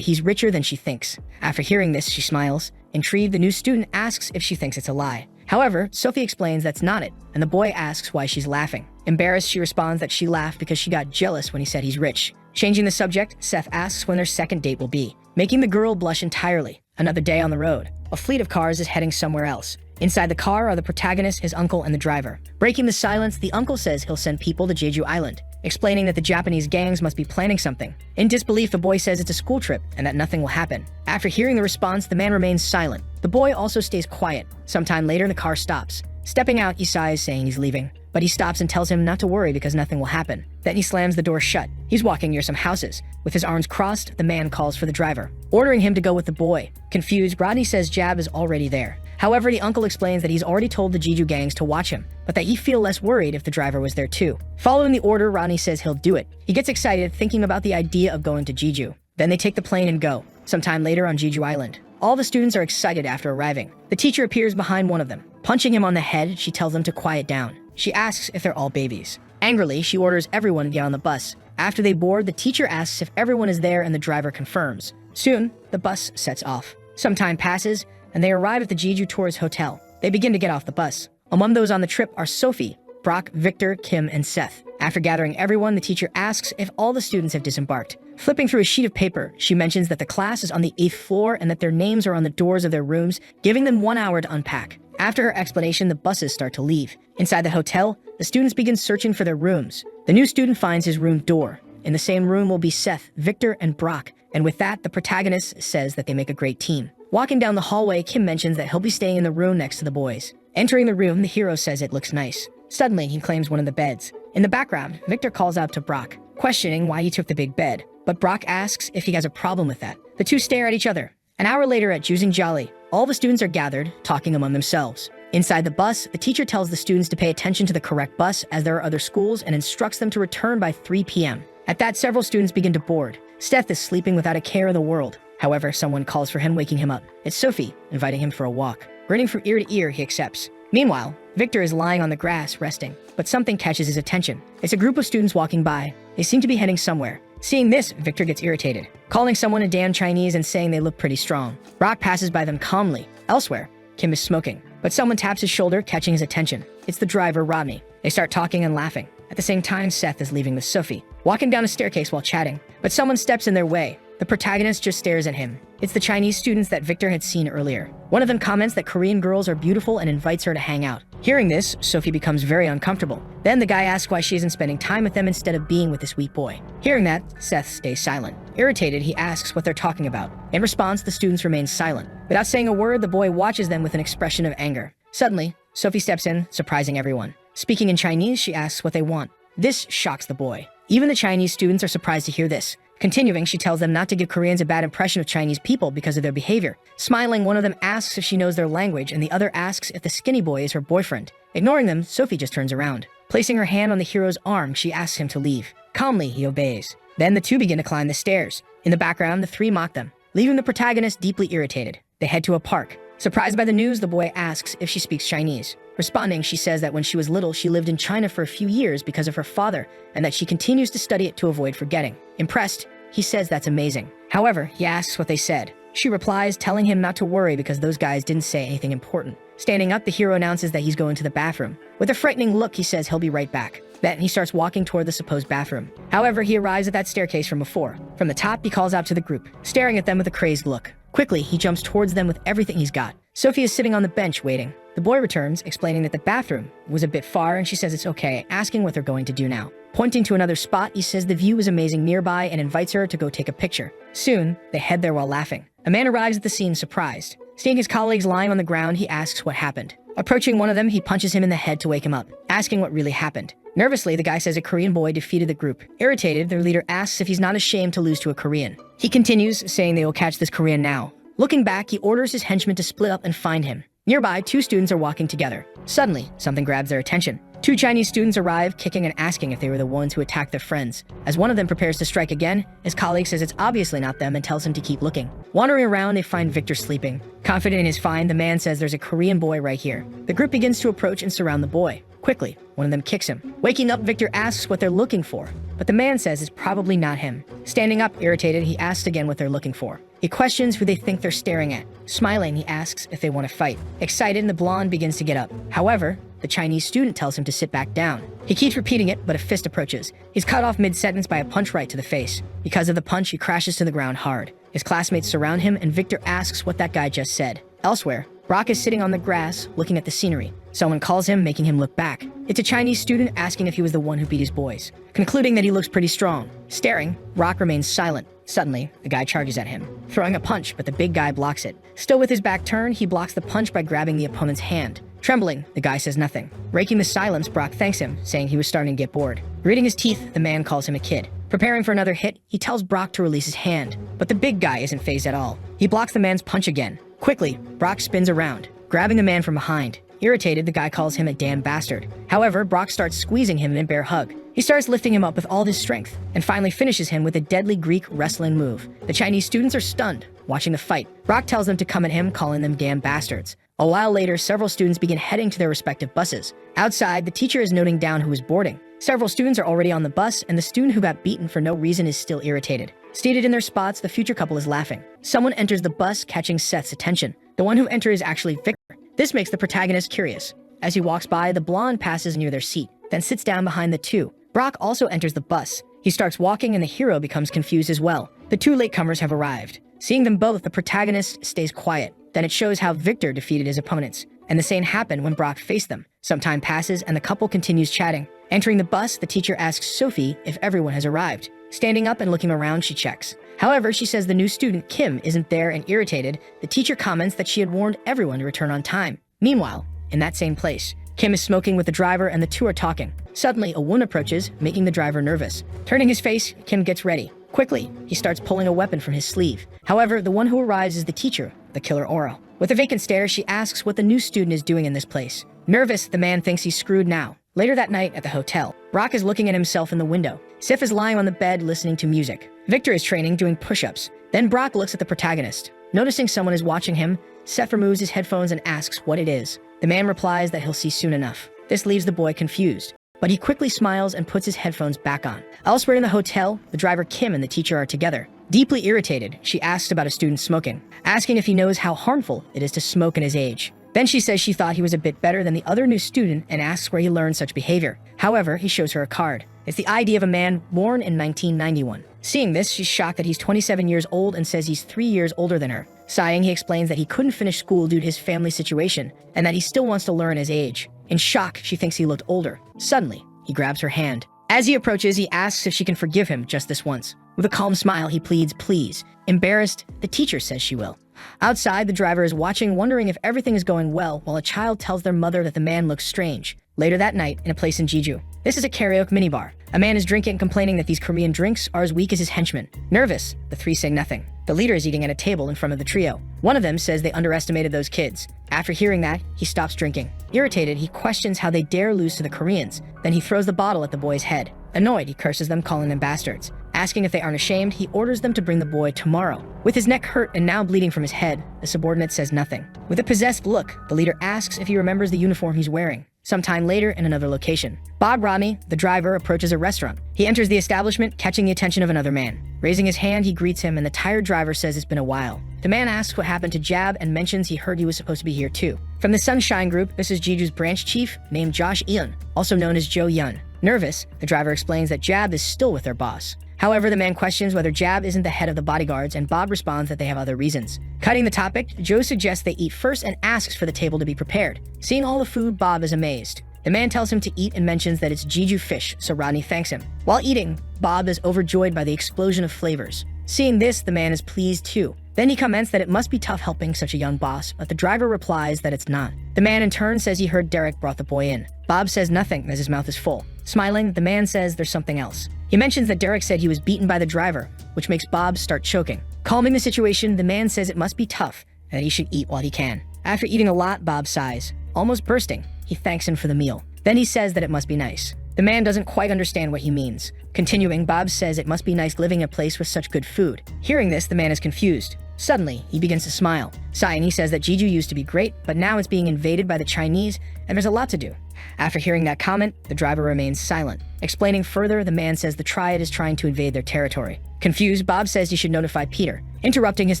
he's richer than she thinks. After hearing this, she smiles. Intrigued, the new student asks if she thinks it's a lie. However, Sophie explains that's not it, and the boy asks why she's laughing. Embarrassed, she responds that she laughed because she got jealous when he said he's rich. Changing the subject, Seth asks when their second date will be, making the girl blush entirely. Another day on the road. A fleet of cars is heading somewhere else. Inside the car are the protagonist, his uncle, and the driver. Breaking the silence, the uncle says he'll send people to Jeju Island, explaining that the Japanese gangs must be planning something. In disbelief, the boy says it's a school trip and that nothing will happen. After hearing the response, the man remains silent. The boy also stays quiet. Sometime later, the car stops. Stepping out, he sighs, saying he's leaving. But he stops and tells him not to worry because nothing will happen. Then he slams the door shut. He's walking near some houses. With his arms crossed, the man calls for the driver, ordering him to go with the boy. Confused, Rodney says Jab is already there. However, the uncle explains that he's already told the Jeju gangs to watch him, but that he'd feel less worried if the driver was there too. Following the order, Rodney says he'll do it. He gets excited, thinking about the idea of going to Jeju. Then they take the plane and go. Sometime later on Jeju Island, all the students are excited after arriving. The teacher appears behind one of them. Punching him on the head, she tells them to quiet down. She asks if they're all babies. Angrily, she orders everyone to get on the bus. After they board, the teacher asks if everyone is there and the driver confirms. Soon, the bus sets off. Some time passes, and they arrive at the Jeju Tourist Hotel. They begin to get off the bus. Among those on the trip are Sophie, Brock, Victor, Kim, and Seth. After gathering everyone, the teacher asks if all the students have disembarked. Flipping through a sheet of paper, she mentions that the class is on the 8th floor and that their names are on the doors of their rooms, giving them 1 hour to unpack. After her explanation, the buses start to leave. Inside the hotel, the students begin searching for their rooms. The new student finds his room door. In the same room will be Seth, Victor, and Brock. And with that, the protagonist says that they make a great team. Walking down the hallway, Kim mentions that he'll be staying in the room next to the boys. Entering the room, the hero says it looks nice. Suddenly, he claims one of the beds. In the background, Victor calls out to Brock, questioning why he took the big bed. But Brock asks if he has a problem with that. The two stare at each other. An hour later at Jusing Jolly, all the students are gathered, talking among themselves. Inside the bus, the teacher tells the students to pay attention to the correct bus as there are other schools and instructs them to return by 3 p.m. At that, several students begin to board. Seth is sleeping without a care in the world. However, someone calls for him, waking him up. It's Sophie, inviting him for a walk. Grinning from ear to ear, he accepts. Meanwhile, Victor is lying on the grass, resting, but something catches his attention. It's a group of students walking by. They seem to be heading somewhere. Seeing this, Victor gets irritated, calling someone a damn Chinese and saying they look pretty strong. Brock passes by them calmly. Elsewhere, Kim is smoking, but someone taps his shoulder, catching his attention. It's the driver, Rodney. They start talking and laughing. At the same time, Seth is leaving with Sophie, walking down a staircase while chatting, but someone steps in their way. The protagonist just stares at him. It's the Chinese students that Victor had seen earlier. One of them comments that Korean girls are beautiful and invites her to hang out. Hearing this, Sophie becomes very uncomfortable. Then the guy asks why she isn't spending time with them instead of being with the sweet boy. Hearing that, Seth stays silent. Irritated, he asks what they're talking about. In response, the students remain silent. Without saying a word, the boy watches them with an expression of anger. Suddenly, Sophie steps in, surprising everyone. Speaking in Chinese, she asks what they want. This shocks the boy. Even the Chinese students are surprised to hear this. Continuing, she tells them not to give Koreans a bad impression of Chinese people because of their behavior. Smiling, one of them asks if she knows their language, and the other asks if the skinny boy is her boyfriend. Ignoring them, Sophie just turns around. Placing her hand on the hero's arm, she asks him to leave. Calmly, he obeys. Then the two begin to climb the stairs. In the background, the three mock them, leaving the protagonist deeply irritated. They head to a park. Surprised by the news, the boy asks if she speaks Chinese. Responding, she says that when she was little, she lived in China for a few years because of her father, and that she continues to study it to avoid forgetting. Impressed, he says that's amazing. However, he asks what they said. She replies, telling him not to worry because those guys didn't say anything important. Standing up, the hero announces that he's going to the bathroom. With a frightening look, he says he'll be right back. Then he starts walking toward the supposed bathroom. However, he arrives at that staircase from before. From the top, he calls out to the group, staring at them with a crazed look. Quickly, he jumps towards them with everything he's got. Sophie is sitting on the bench waiting. The boy returns, explaining that the bathroom was a bit far and she says it's okay, asking what they're going to do now. Pointing to another spot, he says the view is amazing nearby and invites her to go take a picture. Soon, they head there while laughing. A man arrives at the scene surprised. Seeing his colleagues lying on the ground, he asks what happened. Approaching one of them, he punches him in the head to wake him up, asking what really happened. Nervously, the guy says a Korean boy defeated the group. Irritated, their leader asks if he's not ashamed to lose to a Korean. He continues, saying they will catch this Korean now. Looking back, he orders his henchmen to split up and find him. Nearby, two students are walking together. Suddenly, something grabs their attention. Two Chinese students arrive, kicking and asking if they were the ones who attacked their friends. As one of them prepares to strike again, his colleague says it's obviously not them and tells him to keep looking. Wandering around, they find Victor sleeping. Confident in his find, the man says there's a Korean boy right here. The group begins to approach and surround the boy. Quickly, one of them kicks him. Waking up, Victor asks what they're looking for, but the man says it's probably not him. Standing up, irritated, he asks again what they're looking for. He questions who they think they're staring at. Smiling, he asks if they want to fight. Excited, the blonde begins to get up. However, the Chinese student tells him to sit back down. He keeps repeating it, but a fist approaches. He's cut off mid-sentence by a punch right to the face. Because of the punch, he crashes to the ground hard. His classmates surround him, and Victor asks what that guy just said. Elsewhere, Brock is sitting on the grass, looking at the scenery. Someone calls him, making him look back. It's a Chinese student asking if he was the one who beat his boys. Concluding that he looks pretty strong. Staring, Brock remains silent. Suddenly, the guy charges at him, throwing a punch, but the big guy blocks it. Still with his back turned, he blocks the punch by grabbing the opponent's hand. Trembling, the guy says nothing. Breaking the silence, Brock thanks him, saying he was starting to get bored. Gritting his teeth, the man calls him a kid. Preparing for another hit, he tells Brock to release his hand. But the big guy isn't fazed at all. He blocks the man's punch again. Quickly, Brock spins around, grabbing the man from behind. Irritated, the guy calls him a damn bastard. However, Brock starts squeezing him in a bear hug. He starts lifting him up with all his strength, and finally finishes him with a deadly Greek wrestling move. The Chinese students are stunned, watching the fight. Brock tells them to come at him, calling them damn bastards. A while later, several students begin heading to their respective buses. Outside, the teacher is noting down who is boarding. Several students are already on the bus, and the student who got beaten for no reason is still irritated. Seated in their spots, the future couple is laughing. Someone enters the bus, catching Seth's attention. The one who enters is actually Victor. This makes the protagonist curious. As he walks by, the blonde passes near their seat, then sits down behind the two. Brock also enters the bus. He starts walking, and the hero becomes confused as well. The two latecomers have arrived. Seeing them both, the protagonist stays quiet. Then it shows how Victor defeated his opponents. And the same happened when Brock faced them. Some time passes, and the couple continues chatting. Entering the bus, the teacher asks Sophie if everyone has arrived. Standing up and looking around, she checks. However, she says the new student, Kim, isn't there, and irritated, the teacher comments that she had warned everyone to return on time. Meanwhile, in that same place, Kim is smoking with the driver and the two are talking. Suddenly, a woman approaches, making the driver nervous. Turning his face, Kim gets ready. Quickly, he starts pulling a weapon from his sleeve. However, the one who arrives is the teacher, the killer Oro. With a vacant stare, she asks what the new student is doing in this place. Nervous, the man thinks he's screwed now. Later that night at the hotel, Brock is looking at himself in the window. Sif is lying on the bed listening to music. Victor is training, doing push-ups. Then Brock looks at the protagonist. Noticing someone is watching him, Seth removes his headphones and asks what it is. The man replies that he'll see soon enough. This leaves the boy confused, but he quickly smiles and puts his headphones back on. Elsewhere in the hotel, the driver Kim and the teacher are together. Deeply irritated, she asks about a student smoking, asking if he knows how harmful it is to smoke in his age. Then she says she thought he was a bit better than the other new student and asks where he learned such behavior. However, he shows her a card. It's the ID of a man born in 1991. Seeing this, she's shocked that he's 27 years old and says he's 3 years older than her. Sighing, he explains that he couldn't finish school due to his family situation and that he still wants to learn his age. In shock, she thinks he looked older. Suddenly, he grabs her hand. As he approaches, he asks if she can forgive him just this once. With a calm smile, he pleads, please. Embarrassed, the teacher says she will. Outside, the driver is watching, wondering if everything is going well, while a child tells their mother that the man looks strange. Later that night, in a place in Jeju, this is a karaoke minibar. A man is drinking, complaining that these Korean drinks are as weak as his henchmen. Nervous, the three say nothing. The leader is eating at a table in front of the trio. One of them says they underestimated those kids. After hearing that, he stops drinking. Irritated, he questions how they dare lose to the Koreans. Then he throws the bottle at the boy's head. Annoyed, he curses them, calling them bastards. Asking if they aren't ashamed, he orders them to bring the boy tomorrow. With his neck hurt and now bleeding from his head, the subordinate says nothing. With a possessed look, the leader asks if he remembers the uniform he's wearing. Sometime later, in another location, Bob Rodney, the driver, approaches a restaurant. He enters the establishment, catching the attention of another man. Raising his hand, he greets him, and the tired driver says it's been a while. The man asks what happened to Jab and mentions he heard he was supposed to be here too. From the Sunshine Group, this is Jeju's branch chief, named Josh Eun, also known as Jo Yun. Nervous, the driver explains that Jab is still with their boss. However, the man questions whether Jab isn't the head of the bodyguards, and Bob responds that they have other reasons. Cutting the topic, Joe suggests they eat first and asks for the table to be prepared. Seeing all the food, Bob is amazed. The man tells him to eat and mentions that it's Jeju fish, so Rodney thanks him. While eating, Bob is overjoyed by the explosion of flavors. Seeing this, the man is pleased too. Then he comments that it must be tough helping such a young boss, but the driver replies that it's not. The man in turn says he heard Derek brought the boy in. Bob says nothing as his mouth is full. Smiling, the man says there's something else. He mentions that Derek said he was beaten by the driver, which makes Bob start choking. Calming the situation, the man says it must be tough and that he should eat while he can. After eating a lot, Bob sighs, almost bursting. He thanks him for the meal. Then he says that it must be nice. The man doesn't quite understand what he means. Continuing, Bob says it must be nice living in a place with such good food. Hearing this, the man is confused. Suddenly, he begins to smile. Sighing, he says that Jeju used to be great, but now it's being invaded by the Chinese, and there's a lot to do. After hearing that comment, the driver remains silent. Explaining further, the man says the Triad is trying to invade their territory. Confused, Bob says he should notify Peter. Interrupting his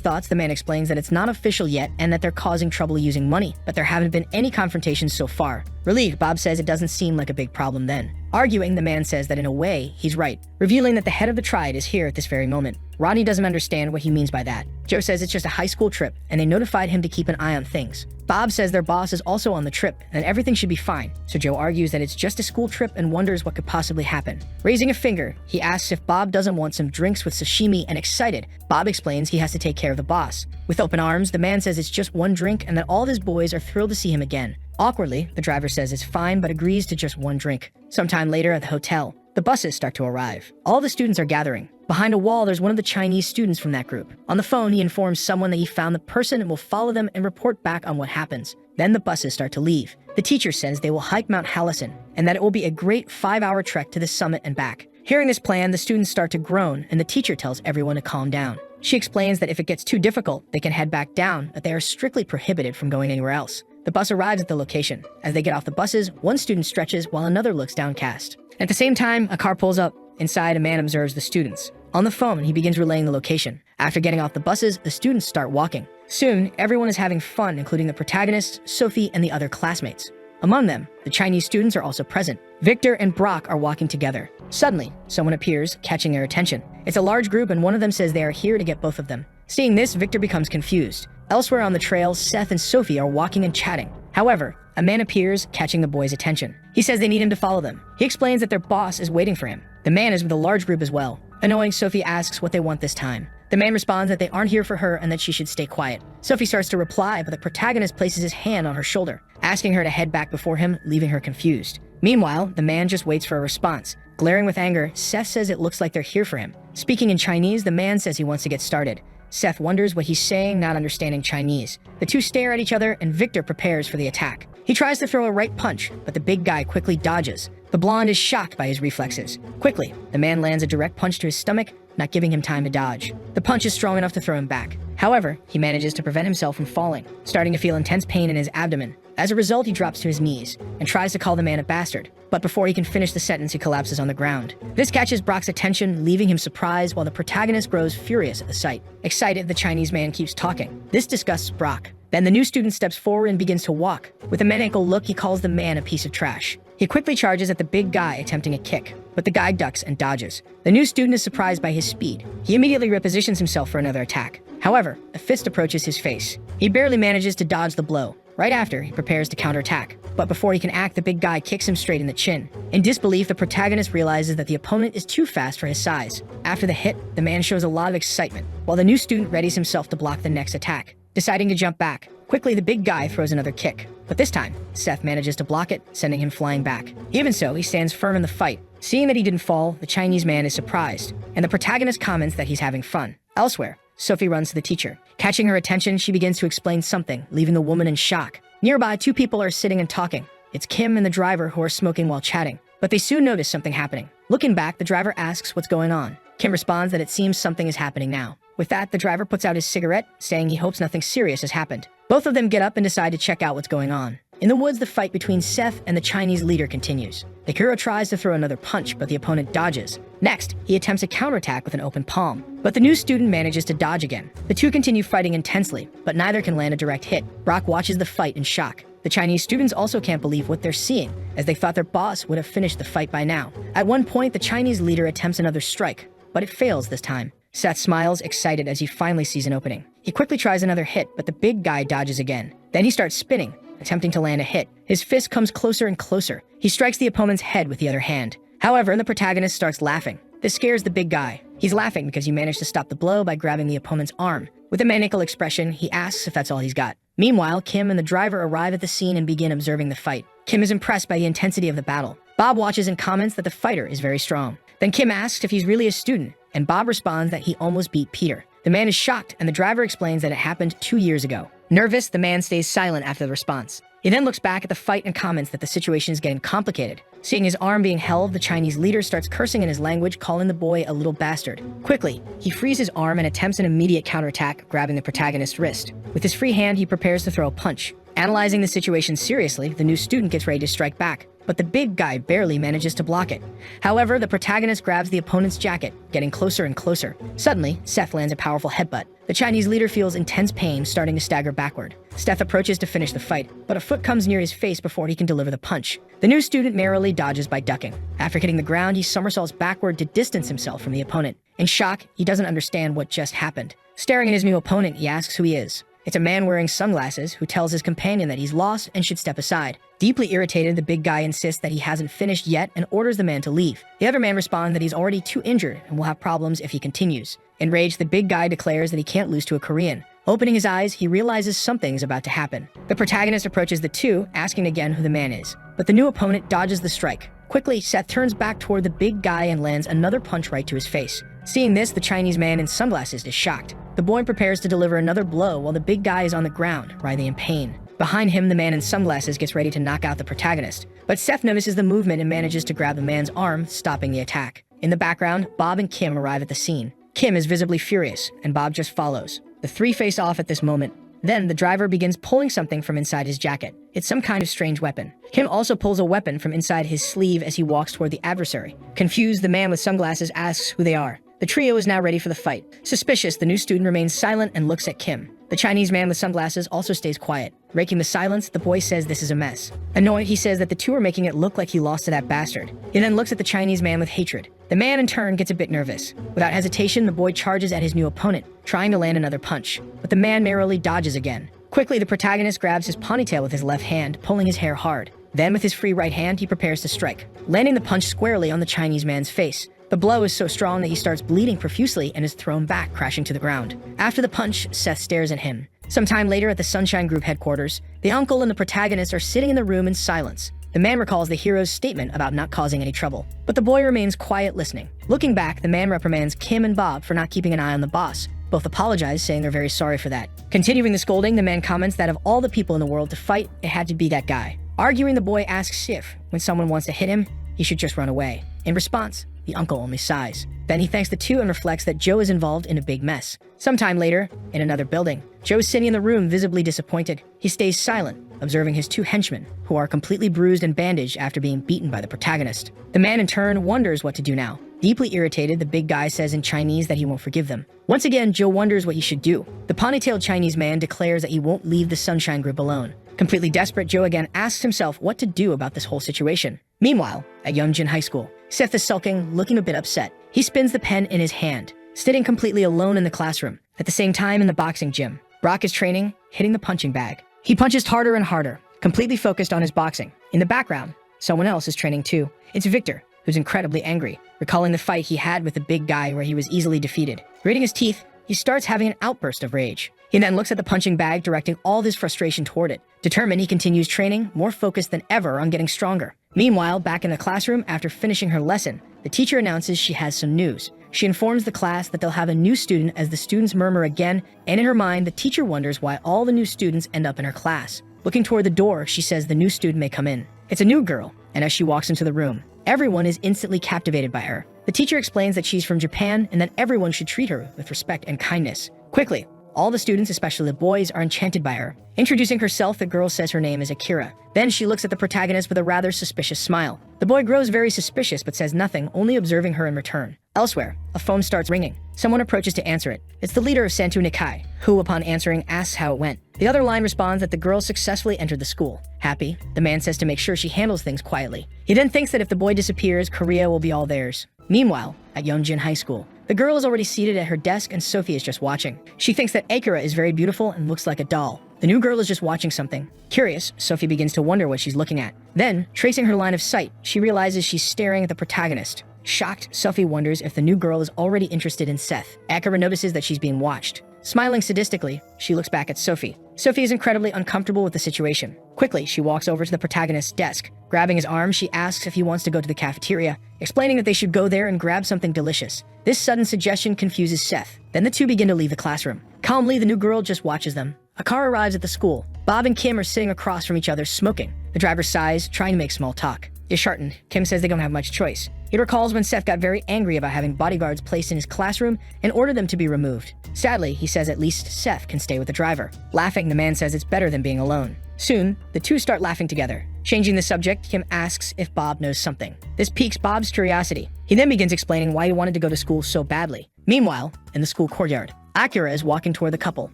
thoughts, the man explains that it's not official yet and that they're causing trouble using money, but there haven't been any confrontations so far. Relieved, Bob says it doesn't seem like a big problem then. Arguing, the man says that in a way, he's right, revealing that the head of the Triad is here at this very moment. Rodney doesn't understand what he means by that. Joe says it's just a high school trip, and they notified him to keep an eye on things. Bob says their boss is also on the trip, and everything should be fine, so Joe argues that it's just a school trip and wonders what could possibly happen. Raising a finger, he asks if Bob doesn't want some drinks with sashimi, and excited, Bob explains he has to take care of the boss. With open arms, the man says it's just one drink and that all of his boys are thrilled to see him again. Awkwardly, the driver says it's fine but agrees to just one drink. Sometime later at the hotel, the buses start to arrive. All the students are gathering. Behind a wall, there's one of the Chinese students from that group. On the phone, he informs someone that he found the person and will follow them and report back on what happens. Then the buses start to leave. The teacher says they will hike Mount Hallison and that it will be a great 5-hour trek to the summit and back. Hearing this plan, the students start to groan and the teacher tells everyone to calm down. She explains that if it gets too difficult, they can head back down, but they are strictly prohibited from going anywhere else. The bus arrives at the location. As they get off the buses, one student stretches while another looks downcast. At the same time, a car pulls up. Inside, a man observes the students. On the phone, he begins relaying the location. After getting off the buses, the students start walking. Soon, everyone is having fun, including the protagonists, Sophie, and the other classmates. Among them, the Chinese students are also present. Victor and Brock are walking together. Suddenly, someone appears, catching their attention. It's a large group, and one of them says they are here to get both of them. Seeing this, Victor becomes confused. Elsewhere on the trail, Seth and Sophie are walking and chatting. However, a man appears, catching the boys' attention. He says they need him to follow them. He explains that their boss is waiting for him. The man is with a large group as well. Annoying, Sophie asks what they want this time. The man responds that they aren't here for her and that she should stay quiet. Sophie starts to reply, but the protagonist places his hand on her shoulder, asking her to head back before him, leaving her confused. Meanwhile, the man just waits for a response. Glaring with anger, Seth says it looks like they're here for him. Speaking in Chinese, the man says he wants to get started. Seth wonders what he's saying, not understanding Chinese. The two stare at each other, and Victor prepares for the attack. He tries to throw a right punch, but the big guy quickly dodges. The blonde is shocked by his reflexes. Quickly, the man lands a direct punch to his stomach, not giving him time to dodge. The punch is strong enough to throw him back. However, he manages to prevent himself from falling, starting to feel intense pain in his abdomen. As a result, he drops to his knees and tries to call the man a bastard, but before he can finish the sentence, he collapses on the ground. This catches Brock's attention, leaving him surprised while the protagonist grows furious at the sight. Excited, the Chinese man keeps talking. This disgusts Brock. Then the new student steps forward and begins to walk. With a maniacal look, he calls the man a piece of trash. He quickly charges at the big guy, attempting a kick, but the guy ducks and dodges. The new student is surprised by his speed. He immediately repositions himself for another attack. However, a fist approaches his face. He barely manages to dodge the blow. Right after, he prepares to counterattack, but before he can act, the big guy kicks him straight in the chin. In disbelief, the protagonist realizes that the opponent is too fast for his size. After the hit, the man shows a lot of excitement, while the new student readies himself to block the next attack. deciding to jump back. Quickly, the big guy throws another kick, but this time, Seth manages to block it, sending him flying back. Even so, he stands firm in the fight. Seeing that he didn't fall, the Chinese man is surprised, and the protagonist comments that he's having fun. Elsewhere, Sophie runs to the teacher. Catching her attention, she begins to explain something, leaving the woman in shock. Nearby, two people are sitting and talking. It's Kim and the driver who are smoking while chatting, but they soon notice something happening. Looking back, the driver asks what's going on. Kim responds that it seems something is happening now. With that, the driver puts out his cigarette, saying he hopes nothing serious has happened. Both of them get up and decide to check out what's going on. In the woods, the fight between Seth and the Chinese leader continues. The hero tries to throw another punch, but the opponent dodges. Next, he attempts a counterattack with an open palm, but the new student manages to dodge again. The two continue fighting intensely, but neither can land a direct hit. Brock watches the fight in shock. The Chinese students also can't believe what they're seeing, as they thought their boss would have finished the fight by now. At one point, the Chinese leader attempts another strike, but it fails this time. Seth smiles, excited as he finally sees an opening. He quickly tries another hit, but the big guy dodges again. Then he starts spinning, attempting to land a hit. His fist comes closer and closer. He strikes the opponent's head with the other hand. However, the protagonist starts laughing. This scares the big guy. He's laughing because he managed to stop the blow by grabbing the opponent's arm. With a maniacal expression, he asks if that's all he's got. Meanwhile, Kim and the driver arrive at the scene and begin observing the fight. Kim is impressed by the intensity of the battle. Bob watches and comments that the fighter is very strong. Then Kim asks if he's really a student, and Bob responds that he almost beat Peter. The man is shocked, and the driver explains that it happened 2 years ago. Nervous, the man stays silent after the response. He then looks back at the fight and comments that the situation is getting complicated. Seeing his arm being held, the Chinese leader starts cursing in his language, calling the boy a little bastard. Quickly, he frees his arm and attempts an immediate counterattack, grabbing the protagonist's wrist. With his free hand, he prepares to throw a punch. Analyzing the situation seriously, the new student gets ready to strike back, but the big guy barely manages to block it. However, the protagonist grabs the opponent's jacket, getting closer and closer. Suddenly, Seth lands a powerful headbutt. The Chinese leader feels intense pain, starting to stagger backward. Seth approaches to finish the fight, but a foot comes near his face before he can deliver the punch. The new student narrowly dodges by ducking. After hitting the ground, he somersaults backward to distance himself from the opponent. In shock, he doesn't understand what just happened. Staring at his new opponent, he asks who he is. It's a man wearing sunglasses who tells his companion that he's lost and should step aside. Deeply irritated, the big guy insists that he hasn't finished yet and orders the man to leave. The other man responds that he's already too injured and will have problems if he continues. Enraged, the big guy declares that he can't lose to a Korean. Opening his eyes, he realizes something is about to happen. The protagonist approaches the two, asking again who the man is. But the new opponent dodges the strike. Quickly, Seth turns back toward the big guy and lands another punch right to his face. Seeing this, the Chinese man in sunglasses is shocked. The boy prepares to deliver another blow while the big guy is on the ground, writhing in pain. Behind him, the man in sunglasses gets ready to knock out the protagonist. But Seth notices the movement and manages to grab the man's arm, stopping the attack. In the background, Bob and Kim arrive at the scene. Kim is visibly furious, and Bob just follows. The three face off at this moment. Then, the driver begins pulling something from inside his jacket. It's some kind of strange weapon. Kim also pulls a weapon from inside his sleeve as he walks toward the adversary. Confused, the man with sunglasses asks who they are. The trio is now ready for the fight. Suspicious, the new student remains silent and looks at Kim. The Chinese man with sunglasses also stays quiet. Breaking the silence, the boy says this is a mess. Annoyed, he says that the two are making it look like he lost to that bastard. He then looks at the Chinese man with hatred. The man in turn gets a bit nervous. Without hesitation, the boy charges at his new opponent, trying to land another punch. But the man narrowly dodges again. Quickly, the protagonist grabs his ponytail with his left hand, pulling his hair hard. Then, with his free right hand, he prepares to strike, landing the punch squarely on the Chinese man's face. The blow is so strong that he starts bleeding profusely and is thrown back, crashing to the ground. After the punch, Seth stares at him. Sometime later at the Sunshine Group headquarters, the uncle and the protagonist are sitting in the room in silence. The man recalls the hero's statement about not causing any trouble, but the boy remains quiet listening. Looking back, the man reprimands Kim and Bob for not keeping an eye on the boss. Both apologize, saying they're very sorry for that. Continuing the scolding, the man comments that of all the people in the world to fight, it had to be that guy. Arguing, the boy asks if, when someone wants to hit him, he should just run away. In response, the uncle only sighs. Then he thanks the two and reflects that Joe is involved in a big mess. Sometime later, in another building, Joe's sitting in the room visibly disappointed. He stays silent, observing his two henchmen, who are completely bruised and bandaged after being beaten by the protagonist. The man in turn wonders what to do now. Deeply irritated, the big guy says in Chinese that he won't forgive them. Once again, Joe wonders what he should do. The ponytailed Chinese man declares that he won't leave the Sunshine Group alone. Completely desperate, Joe again asks himself what to do about this whole situation. Meanwhile, at Youngjin High School, Seth is sulking, looking a bit upset. He spins the pen in his hand, sitting completely alone in the classroom. At the same time, in the boxing gym, Brock is training, hitting the punching bag. He punches harder and harder, completely focused on his boxing. In the background, someone else is training too. It's Victor, who's incredibly angry, recalling the fight he had with the big guy where he was easily defeated. Gritting his teeth, he starts having an outburst of rage. He then looks at the punching bag, directing all his frustration toward it. Determined, he continues training, more focused than ever on getting stronger. Meanwhile, back in the classroom, after finishing her lesson, the teacher announces she has some news. She informs the class that they'll have a new student as the students murmur again, and in her mind, the teacher wonders why all the new students end up in her class. Looking toward the door, she says the new student may come in. It's a new girl, and as she walks into the room, everyone is instantly captivated by her. The teacher explains that she's from Japan and that everyone should treat her with respect and kindness. Quickly, all the students, especially the boys, are enchanted by her. Introducing herself, the girl says her name is Akira. Then she looks at the protagonist with a rather suspicious smile. The boy grows very suspicious but says nothing, only observing her in return. Elsewhere, a phone starts ringing. Someone approaches to answer it. It's the leader of Santu Nikai, who, upon answering, asks how it went. The other line responds that the girl successfully entered the school. Happy, the man says to make sure she handles things quietly. He then thinks that if the boy disappears, Korea will be all theirs. Meanwhile, at Yeongjin High School, the girl is already seated at her desk and Sophie is just watching. She thinks that Akira is very beautiful and looks like a doll. The new girl is just watching something. Curious, Sophie begins to wonder what she's looking at. Then, tracing her line of sight, she realizes she's staring at the protagonist. Shocked, Sophie wonders if the new girl is already interested in Seth. Akira notices that she's being watched. Smiling sadistically, she looks back at Sophie. Sophie is incredibly uncomfortable with the situation. Quickly, she walks over to the protagonist's desk. Grabbing his arm, she asks if he wants to go to the cafeteria, explaining that they should go there and grab something delicious. This sudden suggestion confuses Seth. Then the two begin to leave the classroom. Calmly, the new girl just watches them. A car arrives at the school. Bob and Kim are sitting across from each other smoking. The driver sighs, trying to make small talk. Disheartened, Kim says they don't have much choice. He recalls when Seth got very angry about having bodyguards placed in his classroom and ordered them to be removed. Sadly, he says at least Seth can stay with the driver. Laughing, the man says it's better than being alone. Soon, the two start laughing together. Changing the subject, Kim asks if Bob knows something. This piques Bob's curiosity. He then begins explaining why he wanted to go to school so badly. Meanwhile, in the school courtyard, Akira is walking toward the couple.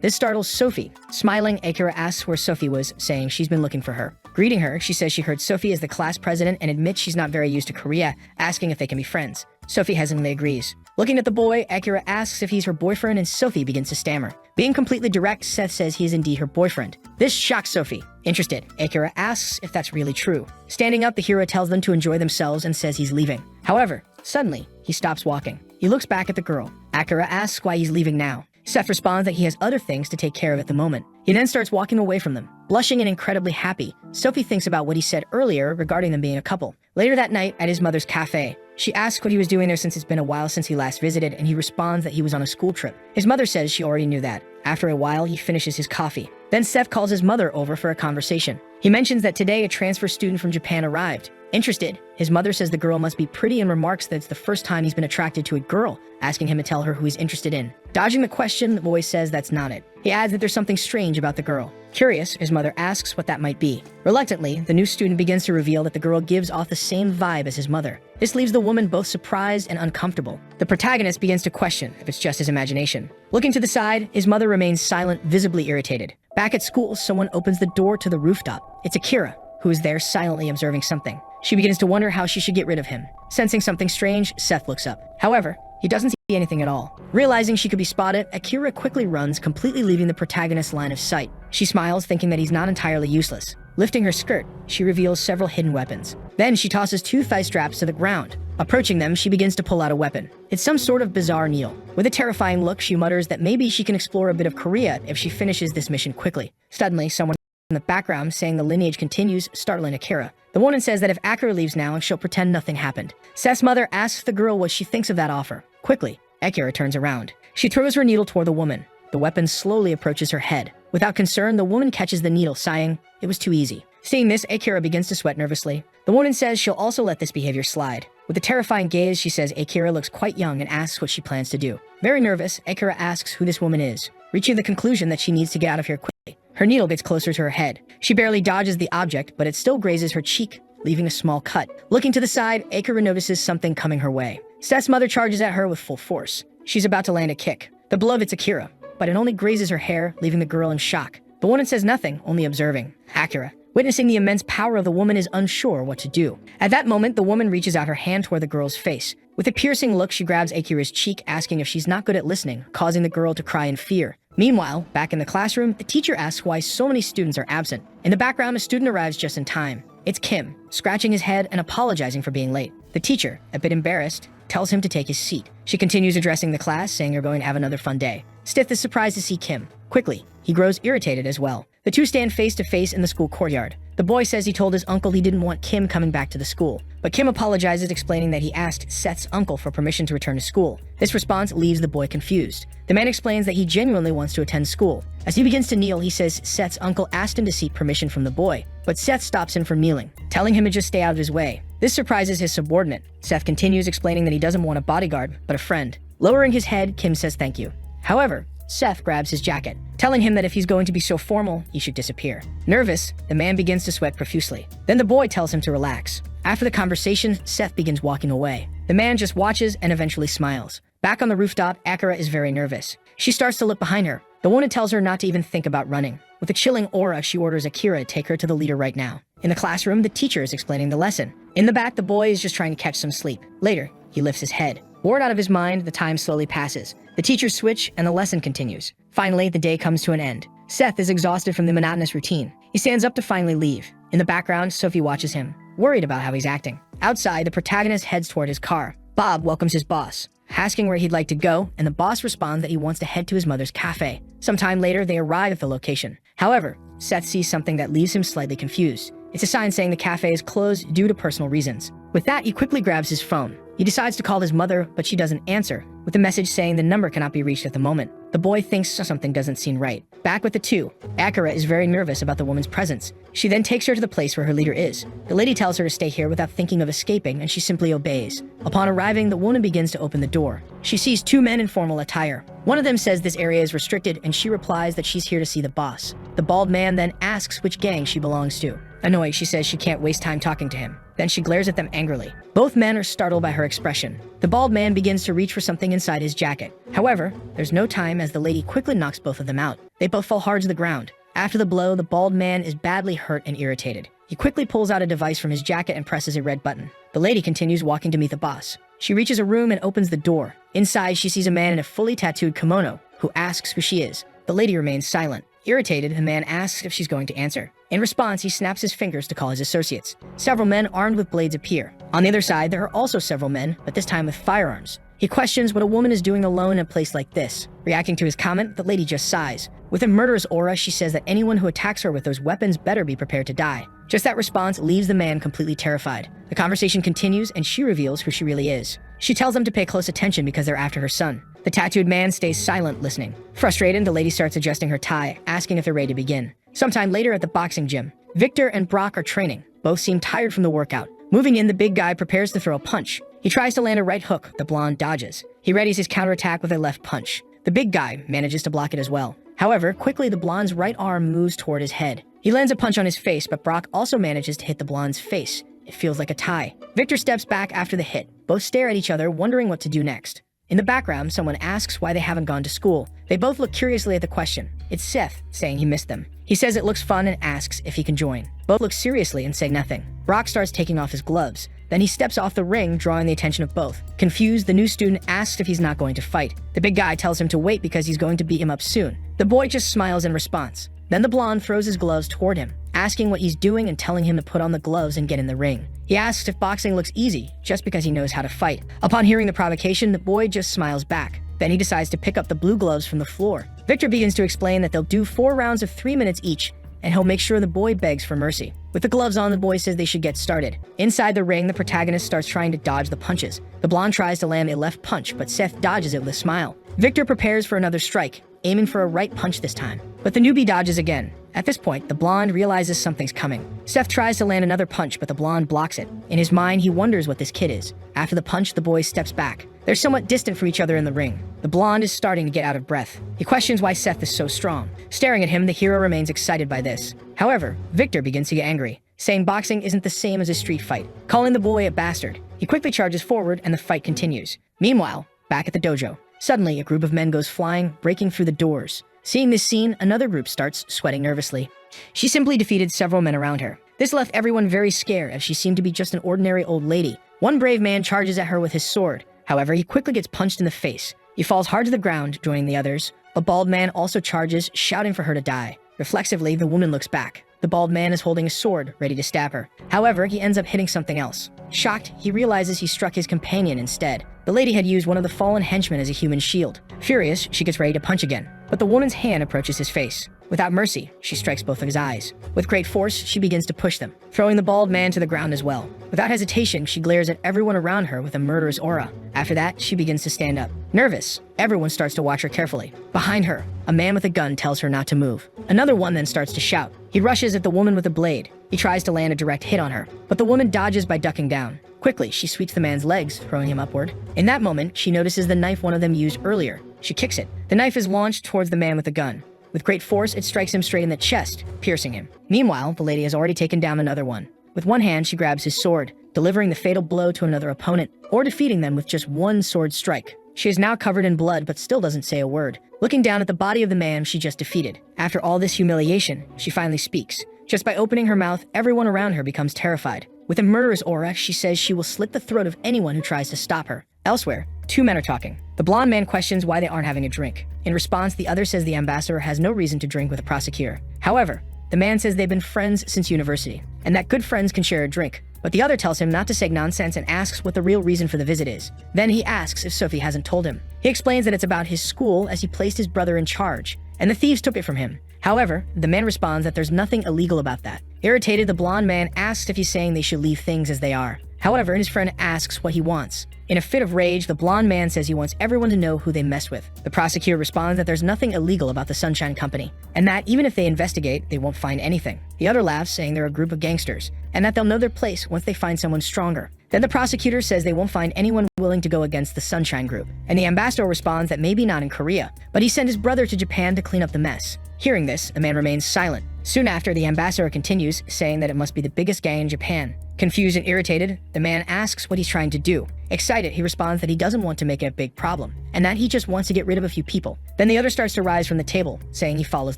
This startles Sophie. Smiling, Akira asks where Sophie was, saying she's been looking for her. Greeting her, she says she heard Sophie is the class president and admits she's not very used to Korea, asking if they can be friends. Sophie hesitantly agrees. Looking at the boy, Akira asks if he's her boyfriend and Sophie begins to stammer. Being completely direct, Seth says he is indeed her boyfriend. This shocks Sophie. Interested, Akira asks if that's really true. Standing up, the hero tells them to enjoy themselves and says he's leaving. However, suddenly, he stops walking. He looks back at the girl. Akira asks why he's leaving now. Seth responds that he has other things to take care of at the moment. He then starts walking away from them. Blushing and incredibly happy, Sophie thinks about what he said earlier regarding them being a couple. Later that night, at his mother's cafe, she asks what he was doing there since it's been a while since he last visited, and he responds that he was on a school trip. His mother says she already knew that. After a while, he finishes his coffee. Then Seth calls his mother over for a conversation. He mentions that today a transfer student from Japan arrived. Interested, his mother says the girl must be pretty and remarks that it's the first time he's been attracted to a girl, asking him to tell her who he's interested in. Dodging the question, the boy says that's not it. He adds that there's something strange about the girl. Curious, his mother asks what that might be. Reluctantly, the new student begins to reveal that the girl gives off the same vibe as his mother. This leaves the woman both surprised and uncomfortable. The protagonist begins to question if it's just his imagination. Looking to the side, his mother remains silent, visibly irritated. Back at school, someone opens the door to the rooftop. It's Akira, who is there silently observing something. She begins to wonder how she should get rid of him. Sensing something strange, Seth looks up. However, he doesn't see anything at all. Realizing she could be spotted, Akira quickly runs, completely leaving the protagonist's line of sight. She smiles, thinking that he's not entirely useless. Lifting her skirt, she reveals several hidden weapons. Then she tosses two thigh straps to the ground. Approaching them, she begins to pull out a weapon. It's some sort of bizarre needle. With a terrifying look, she mutters that maybe she can explore a bit of Korea if she finishes this mission quickly. Suddenly, someone in the background saying the lineage continues, startling Akira. The woman says that if Akira leaves now, she'll pretend nothing happened. Seth's mother asks the girl what she thinks of that offer. Quickly, Akira turns around. She throws her needle toward the woman. The weapon slowly approaches her head. Without concern, the woman catches the needle, sighing, "It was too easy." Seeing this, Akira begins to sweat nervously. The woman says she'll also let this behavior slide. With a terrifying gaze, she says Akira looks quite young and asks what she plans to do. Very nervous, Akira asks who this woman is, reaching the conclusion that she needs to get out of here quickly. Her needle gets closer to her head. She barely dodges the object, but it still grazes her cheek, leaving a small cut. Looking to the side, Akira notices something coming her way. Seth's mother charges at her with full force. She's about to land a kick. The blow hits Akira, but it only grazes her hair, leaving the girl in shock. The woman says nothing, only observing. Akira, witnessing the immense power of the woman, is unsure what to do. At that moment, the woman reaches out her hand toward the girl's face. With a piercing look, she grabs Akira's cheek, asking if she's not good at listening, causing the girl to cry in fear. Meanwhile, back in the classroom, the teacher asks why so many students are absent. In the background, a student arrives just in time. It's Kim, scratching his head and apologizing for being late. The teacher, a bit embarrassed, tells him to take his seat. She continues addressing the class, saying they're going to have another fun day. Stith is surprised to see Kim. Quickly, he grows irritated as well. The two stand face to face in the school courtyard. The boy says he told his uncle he didn't want Kim coming back to the school, but Kim apologizes, explaining that he asked Seth's uncle for permission to return to school. This response leaves the boy confused. The man explains that he genuinely wants to attend school. As he begins to kneel, he says Seth's uncle asked him to seek permission from the boy, but Seth stops him from kneeling, telling him to just stay out of his way. This surprises his subordinate. Seth continues, explaining that he doesn't want a bodyguard, but a friend. Lowering his head, Kim says thank you. However, Seth grabs his jacket, telling him that if he's going to be so formal, he should disappear. Nervous, the man begins to sweat profusely. Then the boy tells him to relax. After the conversation, Seth begins walking away. The man just watches and eventually smiles. Back on the rooftop, Akira is very nervous. She starts to look behind her. The woman tells her not to even think about running. With a chilling aura, she orders Akira to take her to the leader right now. In the classroom, the teacher is explaining the lesson. In the back, the boy is just trying to catch some sleep. Later, he lifts his head. Bored out of his mind, the time slowly passes. The teachers switch, and the lesson continues. Finally, the day comes to an end. Seth is exhausted from the monotonous routine. He stands up to finally leave. In the background, Sophie watches him, worried about how he's acting. Outside, the protagonist heads toward his car. Bob welcomes his boss, asking where he'd like to go, and the boss responds that he wants to head to his mother's cafe. Sometime later, they arrive at the location. However, Seth sees something that leaves him slightly confused. It's a sign saying the cafe is closed due to personal reasons. With that, he quickly grabs his phone. He decides to call his mother, but she doesn't answer, with a message saying the number cannot be reached at the moment. The boy thinks something doesn't seem right. Back with the two, Akira is very nervous about the woman's presence. She then takes her to the place where her leader is. The lady tells her to stay here without thinking of escaping, and she simply obeys. Upon arriving, the woman begins to open the door. She sees two men in formal attire. One of them says this area is restricted, and she replies that she's here to see the boss. The bald man then asks which gang she belongs to. Annoyed, she says she can't waste time talking to him. Then she glares at them angrily. Both men are startled by her expression. The bald man begins to reach for something inside his jacket. However, there's no time as the lady quickly knocks both of them out. They both fall hard to the ground. After the blow, the bald man is badly hurt and irritated. He quickly pulls out a device from his jacket and presses a red button. The lady continues walking to meet the boss. She reaches a room and opens the door. Inside, she sees a man in a fully tattooed kimono, who asks who she is. The lady remains silent. Irritated, the man asks if she's going to answer. In response, he snaps his fingers to call his associates. Several men armed with blades appear. On the other side, there are also several men, but this time with firearms. He questions what a woman is doing alone in a place like this. Reacting to his comment, the lady just sighs. With a murderous aura, she says that anyone who attacks her with those weapons better be prepared to die. Just that response leaves the man completely terrified. The conversation continues, and she reveals who she really is. She tells them to pay close attention because they're after her son. The tattooed man stays silent, listening. Frustrated, the lady starts adjusting her tie, asking if they're ready to begin. Sometime later at the boxing gym, Victor and Brock are training. Both seem tired from the workout. Moving in, the big guy prepares to throw a punch. He tries to land a right hook, the blonde dodges. He readies his counterattack with a left punch. The big guy manages to block it as well. However, quickly the blonde's right arm moves toward his head. He lands a punch on his face, but Brock also manages to hit the blonde's face. It feels like a tie. Victor steps back after the hit. Both stare at each other, wondering what to do next. In the background, someone asks why they haven't gone to school. They both look curiously at the question. It's Seth, saying he missed them. He says it looks fun and asks if he can join. Both look seriously and say nothing. Brock starts taking off his gloves. Then he steps off the ring, drawing the attention of both. Confused, the new student asks if he's not going to fight. The big guy tells him to wait because he's going to beat him up soon. The boy just smiles in response. Then the blonde throws his gloves toward him, asking what he's doing and telling him to put on the gloves and get in the ring. He asks if boxing looks easy, just because he knows how to fight. Upon hearing the provocation, the boy just smiles back. Then he decides to pick up the blue gloves from the floor. Victor begins to explain that they'll do 4 rounds of 3 minutes each, and he'll make sure the boy begs for mercy. With the gloves on, the boy says they should get started. Inside the ring, the protagonist starts trying to dodge the punches. The blonde tries to land a left punch, but Seth dodges it with a smile. Victor prepares for another strike, aiming for a right punch this time. But the newbie dodges again. At this point, the blonde realizes something's coming. Seth tries to land another punch, but the blonde blocks it. In his mind, he wonders what this kid is. After the punch, the boy steps back. They're somewhat distant from each other in the ring. The blonde is starting to get out of breath. He questions why Seth is so strong. Staring at him, the hero remains excited by this. However, Victor begins to get angry, saying boxing isn't the same as a street fight, calling the boy a bastard. He quickly charges forward, and the fight continues. Meanwhile, back at the dojo, suddenly a group of men goes flying, breaking through the doors. Seeing this scene, another group starts sweating nervously. She simply defeated several men around her. This left everyone very scared, as she seemed to be just an ordinary old lady. One brave man charges at her with his sword. However, he quickly gets punched in the face. He falls hard to the ground, joining the others. A bald man also charges, shouting for her to die. Reflexively, the woman looks back. The bald man is holding a sword, ready to stab her. However, he ends up hitting something else. Shocked, he realizes he struck his companion instead. The lady had used one of the fallen henchmen as a human shield. Furious, she gets ready to punch again, but the woman's hand approaches his face. Without mercy, she strikes both of his eyes. With great force, she begins to push them, throwing the bald man to the ground as well. Without hesitation, she glares at everyone around her with a murderous aura. After that, she begins to stand up. Nervous, everyone starts to watch her carefully. Behind her, a man with a gun tells her not to move. Another one then starts to shout. He rushes at the woman with the blade. He tries to land a direct hit on her, but the woman dodges by ducking down. Quickly, she sweeps the man's legs, throwing him upward. In that moment, she notices the knife one of them used earlier. She kicks it. The knife is launched towards the man with the gun. With great force, it strikes him straight in the chest, piercing him. Meanwhile, the lady has already taken down another one. With one hand, she grabs his sword, delivering the fatal blow to another opponent, or defeating them with just one sword strike. She is now covered in blood, but still doesn't say a word. Looking down at the body of the man she just defeated. After all this humiliation, she finally speaks. Just by opening her mouth, everyone around her becomes terrified. With a murderous aura, she says she will slit the throat of anyone who tries to stop her. Elsewhere, two men are talking. The blonde man questions why they aren't having a drink. In response, the other says the ambassador has no reason to drink with the prosecutor. However, the man says they've been friends since university, and that good friends can share a drink. But the other tells him not to say nonsense and asks what the real reason for the visit is. Then he asks if Sophie hasn't told him. He explains that it's about his school as he placed his brother in charge, and the thieves took it from him. However, the man responds that there's nothing illegal about that. Irritated, the blonde man asks if he's saying they should leave things as they are. However, his friend asks what he wants. In a fit of rage, the blonde man says he wants everyone to know who they mess with. The prosecutor responds that there's nothing illegal about the Sunshine Company, and that even if they investigate, they won't find anything. The other laughs, saying they're a group of gangsters, and that they'll know their place once they find someone stronger. Then the prosecutor says they won't find anyone willing to go against the Sunshine Group, and the ambassador responds that maybe not in Korea, but he sent his brother to Japan to clean up the mess. Hearing this, the man remains silent. Soon after, the ambassador continues, saying that it must be the biggest gang in Japan. Confused and irritated, the man asks what he's trying to do. Excited, he responds that he doesn't want to make it a big problem, and that he just wants to get rid of a few people. Then the other starts to rise from the table, saying he follows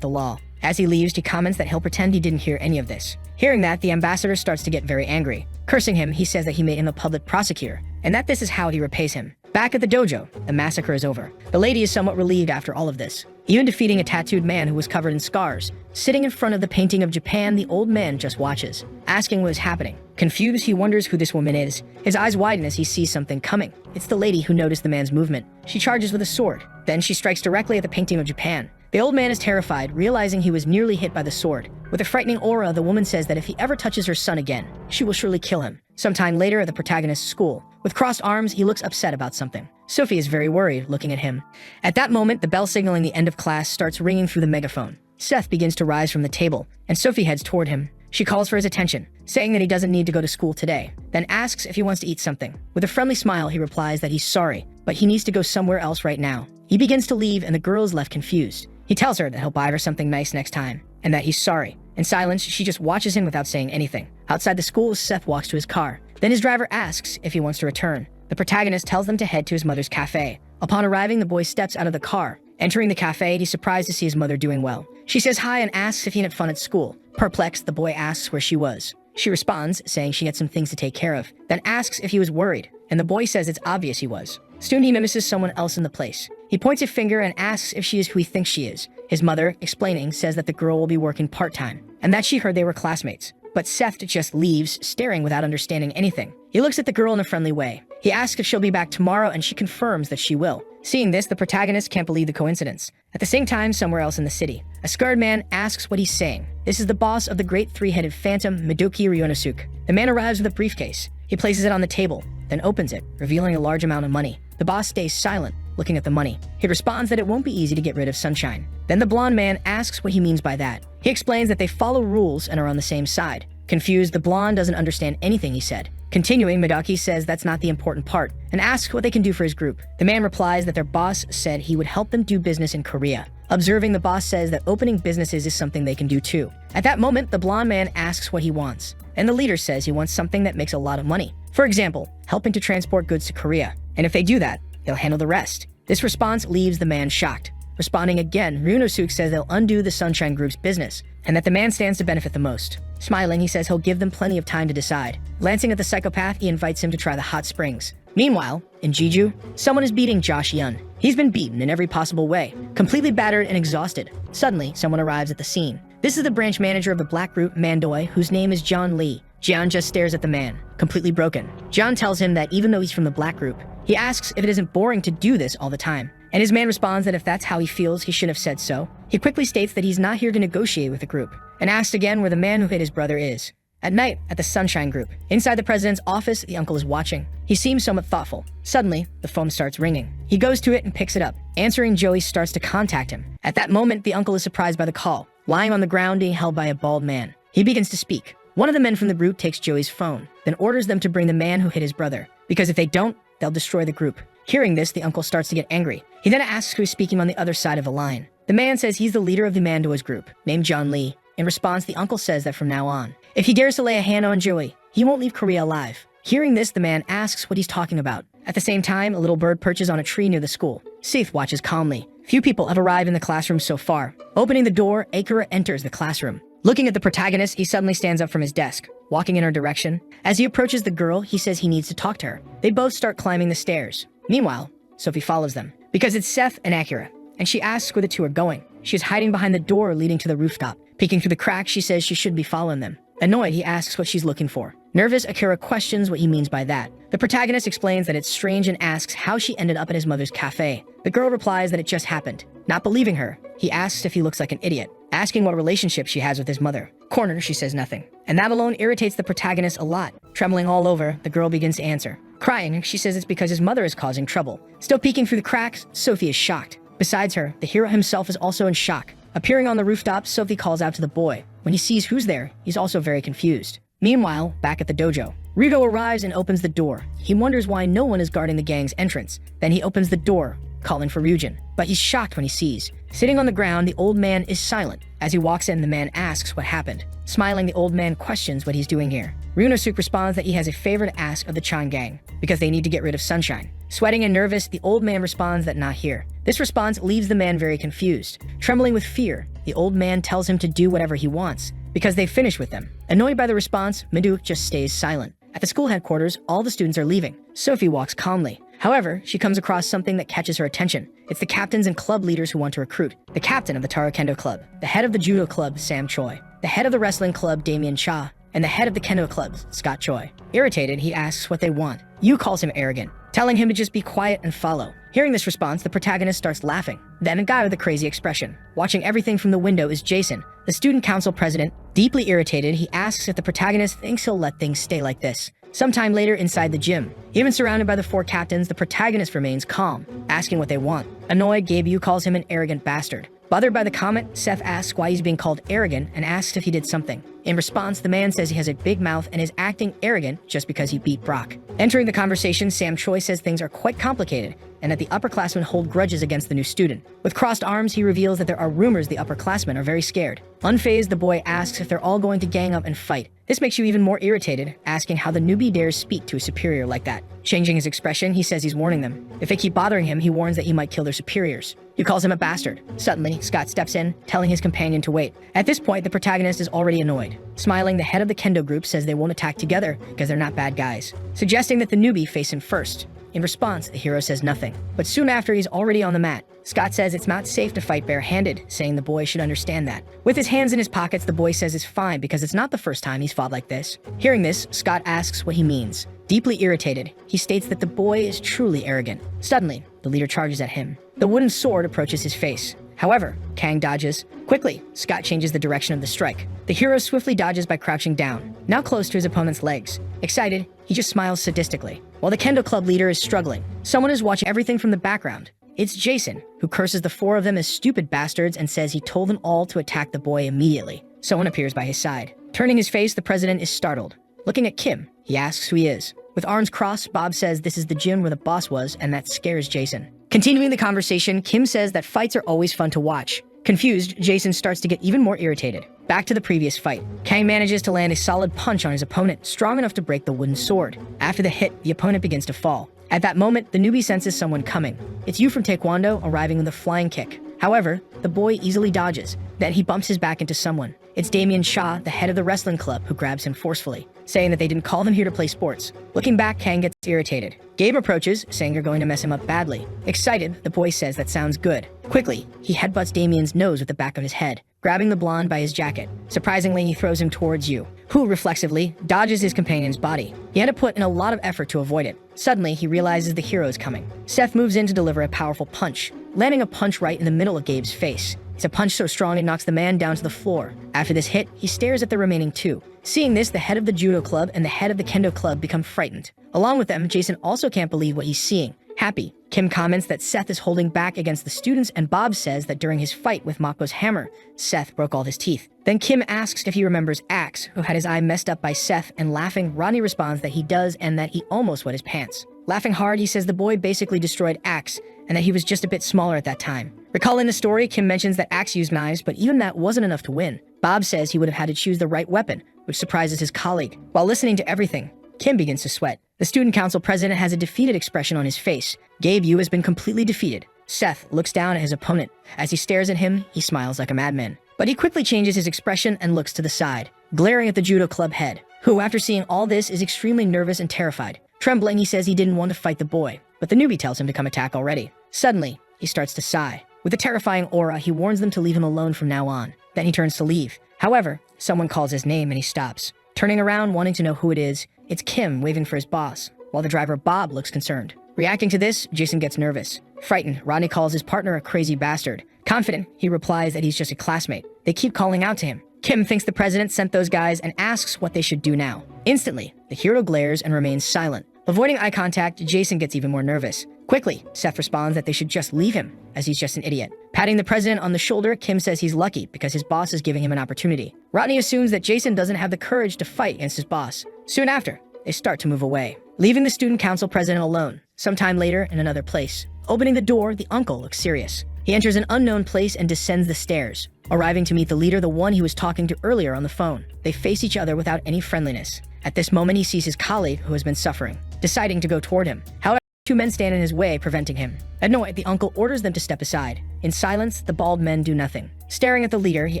the law. As he leaves, he comments that he'll pretend he didn't hear any of this. Hearing that, the ambassador starts to get very angry. Cursing him, he says that he made him a public prosecutor, and that this is how he repays him. Back at the dojo, the massacre is over. The lady is somewhat relieved after all of this, even defeating a tattooed man who was covered in scars. Sitting in front of the painting of Japan, the old man just watches, asking what is happening. Confused, he wonders who this woman is. His eyes widen as he sees something coming. It's the lady who noticed the man's movement. She charges with a sword. Then she strikes directly at the painting of Japan. The old man is terrified, realizing he was nearly hit by the sword. With a frightening aura, the woman says that if he ever touches her son again, she will surely kill him. Sometime later at the protagonist's school, with crossed arms, he looks upset about something. Sophie is very worried, looking at him. At that moment, the bell signaling the end of class starts ringing through the megaphone. Seth begins to rise from the table, and Sophie heads toward him. She calls for his attention, saying that he doesn't need to go to school today, then asks if he wants to eat something. With a friendly smile, he replies that he's sorry, but he needs to go somewhere else right now. He begins to leave, and the girl is left confused. He tells her that he'll buy her something nice next time, and that he's sorry. In silence, she just watches him without saying anything. Outside the school, Seth walks to his car. Then his driver asks if he wants to return. The protagonist tells them to head to his mother's cafe. Upon arriving, the boy steps out of the car. Entering the cafe, he's surprised to see his mother doing well. She says hi and asks if he had fun at school. Perplexed, the boy asks where she was. She responds, saying she had some things to take care of, then asks if he was worried, and the boy says it's obvious he was. Soon he mimics someone else in the place. He points a finger and asks if she is who he thinks she is. His mother, explaining, says that the girl will be working part-time, and that she heard they were classmates. But Seth just leaves, staring without understanding anything. He looks at the girl in a friendly way. He asks if she'll be back tomorrow, and she confirms that she will. Seeing this, the protagonist can't believe the coincidence. At the same time, somewhere else in the city, a scarred man asks what he's saying. This is the boss of the great three-headed phantom, Midoki Ryonosuke. The man arrives with a briefcase. He places it on the table, then opens it, revealing a large amount of money. The boss stays silent, looking at the money. He responds that it won't be easy to get rid of Sunshine. Then the blonde man asks what he means by that. He explains that they follow rules and are on the same side. Confused, the blonde doesn't understand anything he said. Continuing, Midoki says that's not the important part, and asks what they can do for his group. The man replies that their boss said he would help them do business in Korea. Observing, the boss says that opening businesses is something they can do too. At that moment, the blonde man asks what he wants, and the leader says he wants something that makes a lot of money. For example, helping to transport goods to Korea, and if they do that, they'll handle the rest. This response leaves the man shocked. Responding again, Ryonosuke says they'll undo the Sunshine Group's business, and that the man stands to benefit the most. Smiling, he says he'll give them plenty of time to decide. Glancing at the psychopath, he invites him to try the hot springs. Meanwhile, in Jeju, someone is beating Josh Yun. He's been beaten in every possible way, completely battered and exhausted. Suddenly, someone arrives at the scene. This is the branch manager of the black group Mandoy, whose name is John Lee. Jian just stares at the man, completely broken. John tells him that even though he's from the black group, he asks if it isn't boring to do this all the time. And his man responds that if that's how he feels, he should have said so. He quickly states that he's not here to negotiate with the group, and asks again where the man who hit his brother is. At night, at the Sunshine Group, inside the president's office, the uncle is watching. He seems somewhat thoughtful. Suddenly, the phone starts ringing. He goes to it and picks it up. Answering, Joey starts to contact him. At that moment, the uncle is surprised by the call, lying on the ground being held by a bald man. He begins to speak. One of the men from the group takes Joey's phone, then orders them to bring the man who hit his brother, because if they don't, they'll destroy the group. Hearing this, the uncle starts to get angry. He then asks who is speaking on the other side of the line. The man says he's the leader of the Mando's group, named John Lee. In response, the uncle says that from now on, if he dares to lay a hand on Joey, he won't leave Korea alive. Hearing this, the man asks what he's talking about. At the same time, a little bird perches on a tree near the school. Seth watches calmly. Few people have arrived in the classroom so far. Opening the door, Akira enters the classroom. Looking at the protagonist, he suddenly stands up from his desk, walking in her direction. As he approaches the girl, he says he needs to talk to her. They both start climbing the stairs. Meanwhile, Sophie follows them, because it's Seth and Akira, and she asks where the two are going. She is hiding behind the door leading to the rooftop. Peeking through the crack, she says she should be following them. Annoyed, he asks what she's looking for. Nervous, Akira questions what he means by that. The protagonist explains that it's strange and asks how she ended up at his mother's cafe. The girl replies that it just happened. Not believing her, he asks if he looks like an idiot, asking what relationship she has with his mother. Cornered, she says nothing. And that alone irritates the protagonist a lot. Trembling all over, the girl begins to answer. Crying, she says it's because his mother is causing trouble. Still peeking through the cracks, Sophie is shocked. Besides her, the hero himself is also in shock. Appearing on the rooftop, Sophie calls out to the boy. When he sees who's there, he's also very confused. Meanwhile, back at the dojo, Rigo arrives and opens the door. He wonders why no one is guarding the gang's entrance. Then he opens the door, calling for Ryujin. But he's shocked when he sees. Sitting on the ground, the old man is silent. As he walks in, the man asks what happened. Smiling, the old man questions what he's doing here. Ryunosuke responds that he has a favor to ask of the Chan gang, because they need to get rid of Sunshine. Sweating and nervous, the old man responds that not here. This response leaves the man very confused. Trembling with fear, the old man tells him to do whatever he wants, because they've finished with them. Annoyed by the response, Miduk just stays silent. At the school headquarters, all the students are leaving. Sophie walks calmly. However, she comes across something that catches her attention. It's the captains and club leaders who want to recruit. The captain of the Taro Kendo Club, the head of the Judo Club, Sam Choi, the head of the wrestling club, Damien Cha, and the head of the Kendo Club, Scott Choi. Irritated, he asks what they want. Yu calls him arrogant, telling him to just be quiet and follow. Hearing this response, the protagonist starts laughing. Then a guy with a crazy expression, watching everything from the window, is Jason, the student council president. Deeply irritated, he asks if the protagonist thinks he'll let things stay like this. Sometime later, inside the gym, even surrounded by the four captains, the protagonist remains calm, asking what they want. Annoyed, Gabe calls him an arrogant bastard. Bothered by the comment, Seth asks why he's being called arrogant and asks if he did something. In response, the man says he has a big mouth and is acting arrogant just because he beat Brock. Entering the conversation, Sam Choi says things are quite complicated and that the upperclassmen hold grudges against the new student. With crossed arms, he reveals that there are rumors the upperclassmen are very scared. Unfazed, the boy asks if they're all going to gang up and fight. This makes you even more irritated, asking how the newbie dares speak to a superior like that. Changing his expression, he says he's warning them. If they keep bothering him, he warns that he might kill their superiors. He calls him a bastard. Suddenly, Scott steps in, telling his companion to wait. At this point, the protagonist is already annoyed. Smiling, the head of the Kendo group says they won't attack together because they're not bad guys, suggesting that the newbie face him first. In response, the hero says nothing. But soon after, he's already on the mat. Scott says it's not safe to fight barehanded, saying the boy should understand that. With his hands in his pockets, the boy says it's fine because it's not the first time he's fought like this. Hearing this, Scott asks what he means. Deeply irritated, he states that the boy is truly arrogant. Suddenly, the leader charges at him. The wooden sword approaches his face. However, Kang dodges. Quickly, Scott changes the direction of the strike. The hero swiftly dodges by crouching down, now close to his opponent's legs. Excited, he just smiles sadistically. While the Kendo Club leader is struggling, someone is watching everything from the background. It's Jason, who curses the four of them as stupid bastards and says he told them all to attack the boy immediately. Someone appears by his side. Turning his face, the president is startled. Looking at Kim, he asks who he is. With arms crossed, Bob says this is the gym where the boss was, and that scares Jason. Continuing the conversation, Kim says that fights are always fun to watch. Confused, Jason starts to get even more irritated. Back to the previous fight. Kang manages to land a solid punch on his opponent, strong enough to break the wooden sword. After the hit, the opponent begins to fall. At that moment, the newbie senses someone coming. It's Yu from Taekwondo arriving with a flying kick. However, the boy easily dodges. Then he bumps his back into someone. It's Damien Shaw, the head of the wrestling club, who grabs him forcefully, saying that they didn't call them here to play sports. Looking back, Kang gets irritated. Gabe approaches, saying you're going to mess him up badly. Excited, the boy says that sounds good. Quickly, he headbutts Damien's nose with the back of his head, grabbing the blonde by his jacket. Surprisingly, he throws him towards Yu, who reflexively dodges his companion's body. He had to put in a lot of effort to avoid it. Suddenly, he realizes the hero is coming. Seth moves in to deliver a powerful punch, landing a punch right in the middle of Gabe's face. It's a punch so strong it knocks the man down to the floor. After this hit, he stares at the remaining two. Seeing this, the head of the judo club and the head of the kendo club become frightened. Along with them, Jason also can't believe what he's seeing. Happy, Kim comments that Seth is holding back against the students, and Bob says that during his fight with Mako's hammer, Seth broke all of his teeth. Then Kim asks if he remembers Axe, who had his eye messed up by Seth, and laughing, Rodney responds that he does and that he almost wet his pants. Laughing hard, he says the boy basically destroyed Axe, and that he was just a bit smaller at that time. Recalling the story, Kim mentions that Axe used knives, but even that wasn't enough to win. Bob says he would have had to choose the right weapon, which surprises his colleague. While listening to everything, Kim begins to sweat. The student council president has a defeated expression on his face. Gabe Yu has been completely defeated. Seth looks down at his opponent. As he stares at him, he smiles like a madman. But he quickly changes his expression and looks to the side, glaring at the judo club head, who, after seeing all this, is extremely nervous and terrified. Trembling, he says he didn't want to fight the boy, but the newbie tells him to come attack already. Suddenly, he starts to sigh. With a terrifying aura, he warns them to leave him alone from now on. Then he turns to leave. However, someone calls his name and he stops. Turning around, wanting to know who it is, it's Kim waving for his boss, while the driver Bob looks concerned. Reacting to this, Jason gets nervous. Frightened, Rodney calls his partner a crazy bastard. Confident, he replies that he's just a classmate. They keep calling out to him. Kim thinks the president sent those guys and asks what they should do now. Instantly, the hero glares and remains silent. Avoiding eye contact, Jason gets even more nervous. Quickly, Seth responds that they should just leave him, as he's just an idiot. Patting the president on the shoulder, Kim says he's lucky because his boss is giving him an opportunity. Rodney assumes that Jason doesn't have the courage to fight against his boss. Soon after, they start to move away, leaving the student council president alone. Sometime later, in another place. Opening the door, the uncle looks serious. He enters an unknown place and descends the stairs, arriving to meet the leader, the one he was talking to earlier on the phone. They face each other without any friendliness. At this moment, he sees his colleague who has been suffering, deciding to go toward him. However, two men stand in his way, preventing him. Annoyed, the uncle orders them to step aside. In silence, the bald men do nothing. Staring at the leader, he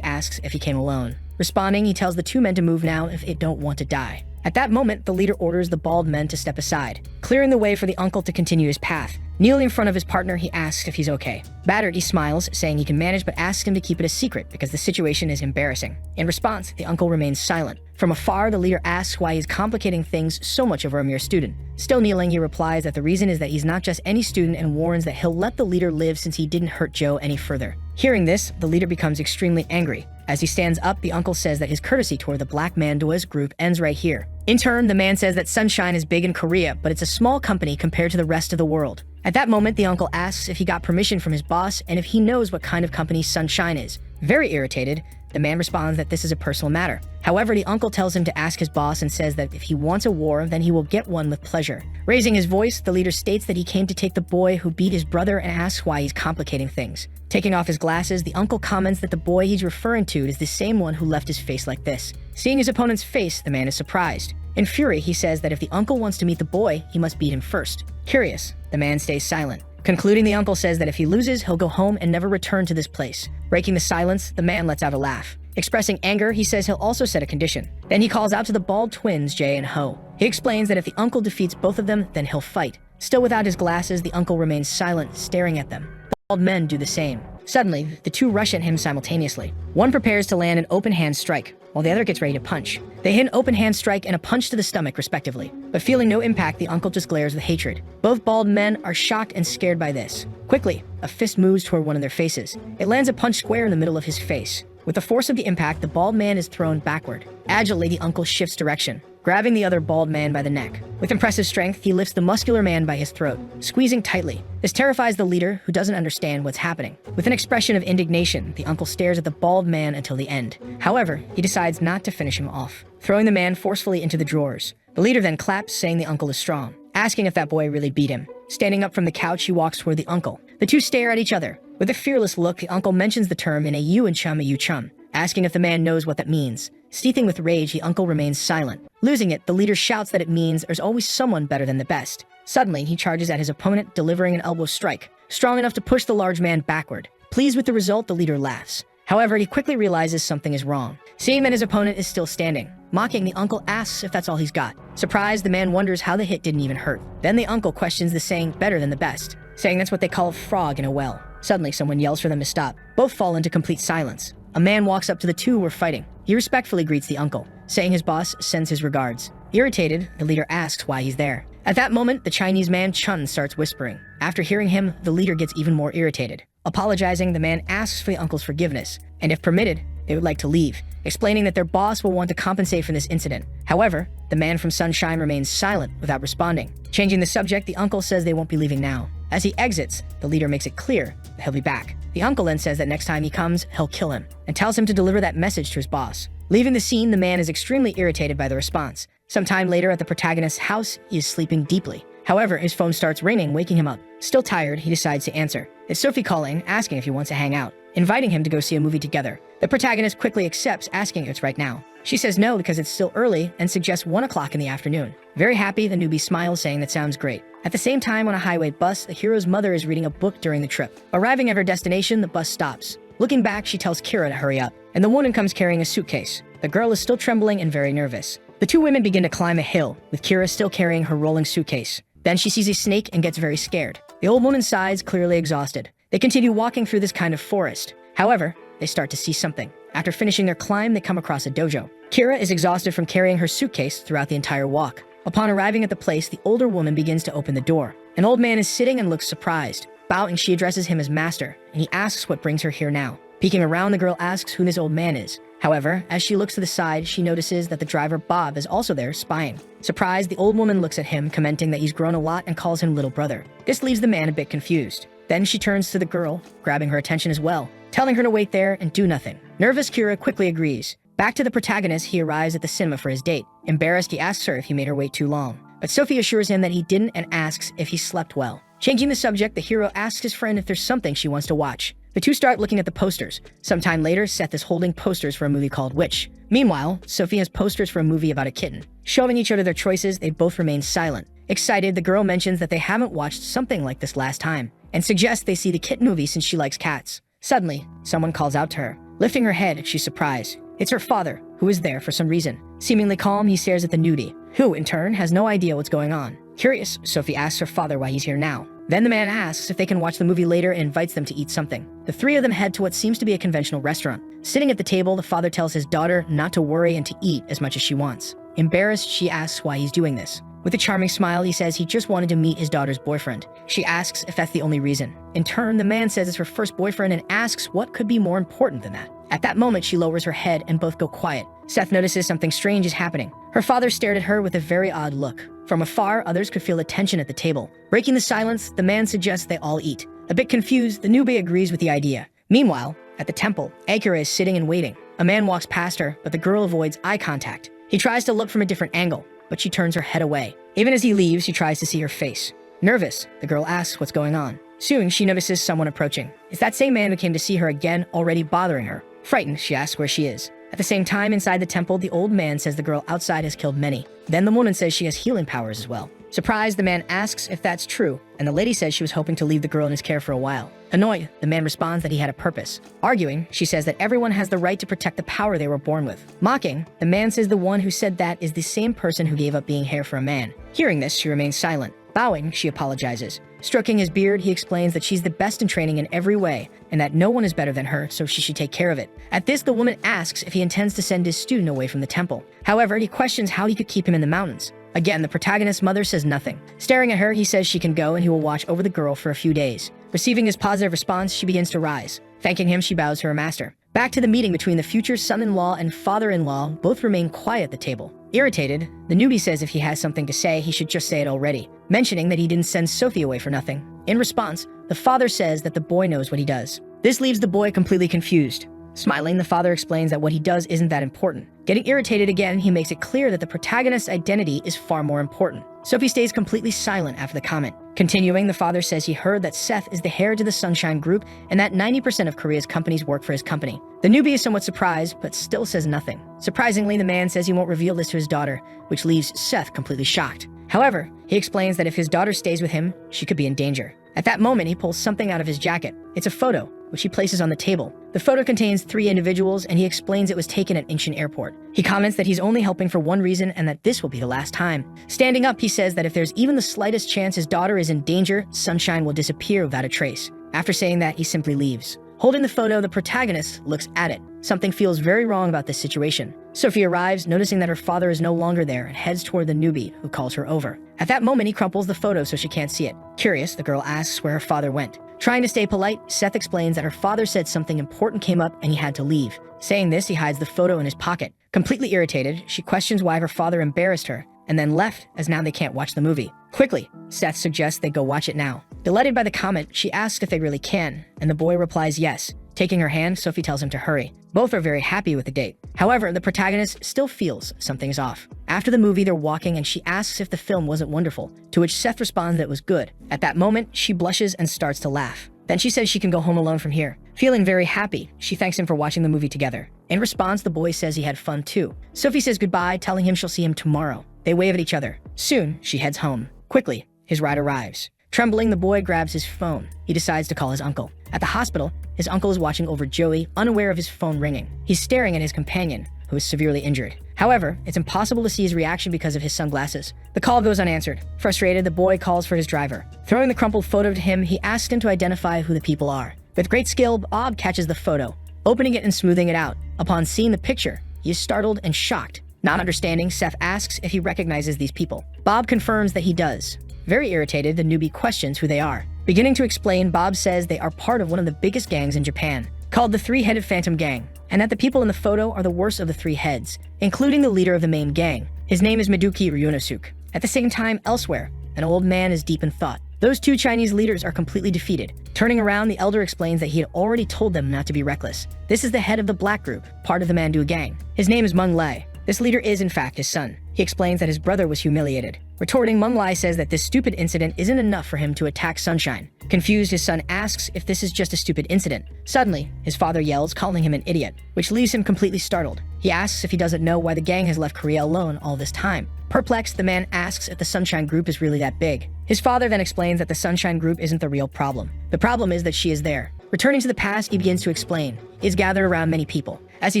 asks if he came alone. Responding, he tells the two men to move now if they don't want to die. At that moment, the leader orders the bald men to step aside, clearing the way for the uncle to continue his path. Kneeling in front of his partner, he asks if he's okay. Battered, he smiles, saying he can manage, but asks him to keep it a secret because the situation is embarrassing. In response, the uncle remains silent. From afar, the leader asks why he's complicating things so much over a mere student. Still kneeling, he replies that the reason is that he's not just any student and warns that he'll let the leader live since he didn't hurt Joe any further. Hearing this, the leader becomes extremely angry. As he stands up, the uncle says that his courtesy toward the Black Mandoas group ends right here. In turn, the man says that Sunshine is big in Korea, but it's a small company compared to the rest of the world. At that moment, the uncle asks if he got permission from his boss and if he knows what kind of company Sunshine is. Very irritated, the man responds that this is a personal matter. However, the uncle tells him to ask his boss and says that if he wants a war, then he will get one with pleasure. Raising his voice, the leader states that he came to take the boy who beat his brother and asks why he's complicating things. Taking off his glasses, the uncle comments that the boy he's referring to is the same one who left his face like this. Seeing his opponent's face, the man is surprised. In fury, he says that if the uncle wants to meet the boy, he must beat him first. Curious, the man stays silent. Concluding, the uncle says that if he loses, he'll go home and never return to this place. Breaking the silence, the man lets out a laugh. Expressing anger, he says he'll also set a condition. Then he calls out to the bald twins, Jay and Ho. He explains that if the uncle defeats both of them, then he'll fight. Still without his glasses, the uncle remains silent, staring at them. The bald men do the same. Suddenly, the two rush at him simultaneously. One prepares to land an open hand strike, while the other gets ready to punch. They hit an open hand strike and a punch to the stomach, respectively. But feeling no impact, the uncle just glares with hatred. Both bald men are shocked and scared by this. Quickly, a fist moves toward one of their faces. It lands a punch square in the middle of his face. With the force of the impact, the bald man is thrown backward. Agilely, the uncle shifts direction, grabbing the other bald man by the neck. With impressive strength, he lifts the muscular man by his throat, squeezing tightly. This terrifies the leader, who doesn't understand what's happening. With an expression of indignation, the uncle stares at the bald man until the end. However, he decides not to finish him off, throwing the man forcefully into the drawers. The leader then claps, saying the uncle is strong, asking if that boy really beat him. Standing up from the couch, he walks toward the uncle. The two stare at each other. With a fearless look, the uncle mentions the term in a you and chum, a you chum, asking if the man knows what that means. Seething with rage, the uncle remains silent. Losing it, the leader shouts that it means there's always someone better than the best. Suddenly, he charges at his opponent, delivering an elbow strike, strong enough to push the large man backward. Pleased with the result, the leader laughs. However, he quickly realizes something is wrong. Seeing that his opponent is still standing, mocking, the uncle asks if that's all he's got. Surprised, the man wonders how the hit didn't even hurt. Then the uncle questions the saying better than the best, saying that's what they call a frog in a well. Suddenly, someone yells for them to stop. Both fall into complete silence. a man walks up to the two who are fighting. He respectfully greets the uncle, saying his boss sends his regards. Irritated, the leader asks why he's there. At that moment, the Chinese man Chun starts whispering. After hearing him, the leader gets even more irritated. Apologizing, the man asks for the uncle's forgiveness, and if permitted, they would like to leave, explaining that their boss will want to compensate for this incident. However, the man from Sunshine remains silent without responding. Changing the subject, the uncle says they won't be leaving now. As he exits, the leader makes it clear that he'll be back. The uncle then says that next time he comes, he'll kill him, and tells him to deliver that message to his boss. Leaving the scene, the man is extremely irritated by the response. Sometime later at the protagonist's house, he is sleeping deeply. However, his phone starts ringing, waking him up. Still tired, he decides to answer. It's Sophie calling, asking if he wants to hang out, inviting him to go see a movie together. The protagonist quickly accepts, asking if it's right now. She says no because it's still early and suggests 1 o'clock in the afternoon. Very happy, the newbie smiles, saying that sounds great. At the same time, on a highway bus, the hero's mother is reading a book during the trip. Arriving at her destination, the bus stops. Looking back, she tells Kira to hurry up, and the woman comes carrying a suitcase. The girl is still trembling and very nervous. The two women begin to climb a hill, with Kira still carrying her rolling suitcase. Then she sees a snake and gets very scared. The old woman sighs, clearly exhausted. They continue walking through this kind of forest. However, they start to see something. After finishing their climb, they come across a dojo. Kira is exhausted from carrying her suitcase throughout the entire walk. Upon arriving at the place, the older woman begins to open the door. An old man is sitting and looks surprised. Bowing, she addresses him as master, and he asks what brings her here now. Peeking around, the girl asks who this old man is. However, as she looks to the side, she notices that the driver Bob is also there, spying. Surprised, the old woman looks at him, commenting that he's grown a lot and calls him little brother. This leaves the man a bit confused. Then she turns to the girl, grabbing her attention as well, telling her to wait there and do nothing. Nervous, Kira quickly agrees. Back to the protagonist, he arrives at the cinema for his date. Embarrassed, he asks her if he made her wait too long. But Sophie assures him that he didn't and asks if he slept well. Changing the subject, the hero asks his friend if there's something she wants to watch. The two start looking at the posters. Sometime later, Seth is holding posters for a movie called Witch. Meanwhile, Sophie has posters for a movie about a kitten. Showing each other their choices, they both remain silent. Excited, the girl mentions that they haven't watched something like this last time, and suggests they see the kitten movie since she likes cats. Suddenly, someone calls out to her. Lifting her head, she's surprised. It's her father, who is there for some reason. Seemingly calm, he stares at the nudie, who, in turn, has no idea what's going on. Curious, Sophie asks her father why he's here now. Then the man asks if they can watch the movie later and invites them to eat something. The three of them head to what seems to be a conventional restaurant. Sitting at the table, the father tells his daughter not to worry and to eat as much as she wants. Embarrassed, she asks why he's doing this. With a charming smile, he says he just wanted to meet his daughter's boyfriend. She asks if that's the only reason. In turn, the man says it's her first boyfriend and asks what could be more important than that. At that moment, she lowers her head and both go quiet. Seth notices something strange is happening. Her father stared at her with a very odd look. From afar, others could feel the tension at the table. Breaking the silence, the man suggests they all eat. A bit confused, the newbie agrees with the idea. Meanwhile, at the temple, Akira is sitting and waiting. A man walks past her, but the girl avoids eye contact. He tries to look from a different angle, but she turns her head away. Even as he leaves, she tries to see her face. Nervous, the girl asks what's going on. Soon, she notices someone approaching. It's that same man who came to see her again, already bothering her. Frightened, she asks where she is. At the same time, inside the temple, the old man says the girl outside has killed many. Then the woman says she has healing powers as well. Surprised, the man asks if that's true, and the lady says she was hoping to leave the girl in his care for a while. Annoyed, the man responds that he had a purpose. Arguing, she says that everyone has the right to protect the power they were born with. Mocking, the man says the one who said that is the same person who gave up being hair for a man. Hearing this, she remains silent. Bowing, she apologizes. Stroking his beard, he explains that she's the best in training in every way, and that no one is better than her, so she should take care of it. At this, the woman asks if he intends to send his student away from the temple. However, he questions how he could keep him in the mountains. Again, the protagonist's mother says nothing. Staring at her, he says she can go and he will watch over the girl for a few days. Receiving his positive response, she begins to rise. Thanking him, she bows to her master. Back to the meeting between the future son-in-law and father-in-law, both remain quiet at the table. Irritated, the newbie says if he has something to say, he should just say it already, mentioning that he didn't send Sophie away for nothing. In response, the father says that the boy knows what he does. This leaves the boy completely confused. Smiling, the father explains that what he does isn't that important. Getting irritated again, he makes it clear that the protagonist's identity is far more important. Sophie stays completely silent after the comment. Continuing, the father says he heard that Seth is the heir to the Sunshine Group and that 90% of Korea's companies work for his company. The newbie is somewhat surprised, but still says nothing. Surprisingly, the man says he won't reveal this to his daughter, which leaves Seth completely shocked. However, he explains that if his daughter stays with him, she could be in danger. At that moment, he pulls something out of his jacket. It's a photo, which he places on the table. The photo contains 3 individuals, and he explains it was taken at Incheon Airport. He comments that he's only helping for one reason and that this will be the last time. Standing up, he says that if there's even the slightest chance his daughter is in danger, Sunshine will disappear without a trace. After saying that, he simply leaves. Holding the photo, the protagonist looks at it. Something feels very wrong about this situation. Sophie arrives, noticing that her father is no longer there, and heads toward the newbie, who calls her over. At that moment, he crumples the photo so she can't see it. Curious, the girl asks where her father went. Trying to stay polite, Seth explains that her father said something important came up and he had to leave. Saying this, he hides the photo in his pocket. Completely irritated, she questions why her father embarrassed her, and then left, as now they can't watch the movie. Quickly, Seth suggests they go watch it now. Delighted by the comment, she asks if they really can, and the boy replies yes. Taking her hand, Sophie tells him to hurry. Both are very happy with the date. However, the protagonist still feels something is off. After the movie, they're walking and she asks if the film wasn't wonderful, to which Seth responds that it was good. At that moment, she blushes and starts to laugh. Then she says she can go home alone from here. Feeling very happy, she thanks him for watching the movie together. In response, the boy says he had fun too. Sophie says goodbye, telling him she'll see him tomorrow. They wave at each other. Soon, she heads home. Quickly, his ride arrives. Trembling, the boy grabs his phone. He decides to call his uncle. At the hospital, his uncle is watching over Joey, unaware of his phone ringing. He's staring at his companion, who is severely injured. However, it's impossible to see his reaction because of his sunglasses. The call goes unanswered. Frustrated, the boy calls for his driver. Throwing the crumpled photo to him, he asks him to identify who the people are. With great skill, Bob catches the photo, opening it and smoothing it out. Upon seeing the picture, he is startled and shocked. Not understanding, Seth asks if he recognizes these people. Bob confirms that he does. Very irritated, the newbie questions who they are. Beginning to explain, Bob says they are part of one of the biggest gangs in Japan, called the Three-Headed Phantom Gang, and that the people in the photo are the worst of the three heads, including the leader of the main gang. His name is Miduki Ryunosuke. At the same time, elsewhere, an old man is deep in thought. Those two Chinese leaders are completely defeated. Turning around, the elder explains that he had already told them not to be reckless. This is the head of the Black Group, part of the Mandu gang. His name is Mung Lei. This leader is, in fact, his son. He explains that his brother was humiliated. Retorting, Mung Lai says that this stupid incident isn't enough for him to attack Sunshine. Confused, his son asks if this is just a stupid incident. Suddenly, his father yells, calling him an idiot, which leaves him completely startled. He asks if he doesn't know why the gang has left Korea alone all this time. Perplexed, the man asks if the Sunshine Group is really that big. His father then explains that the Sunshine Group isn't the real problem. The problem is that she is there. Returning to the past, he begins to explain. He is gathered around many people. As he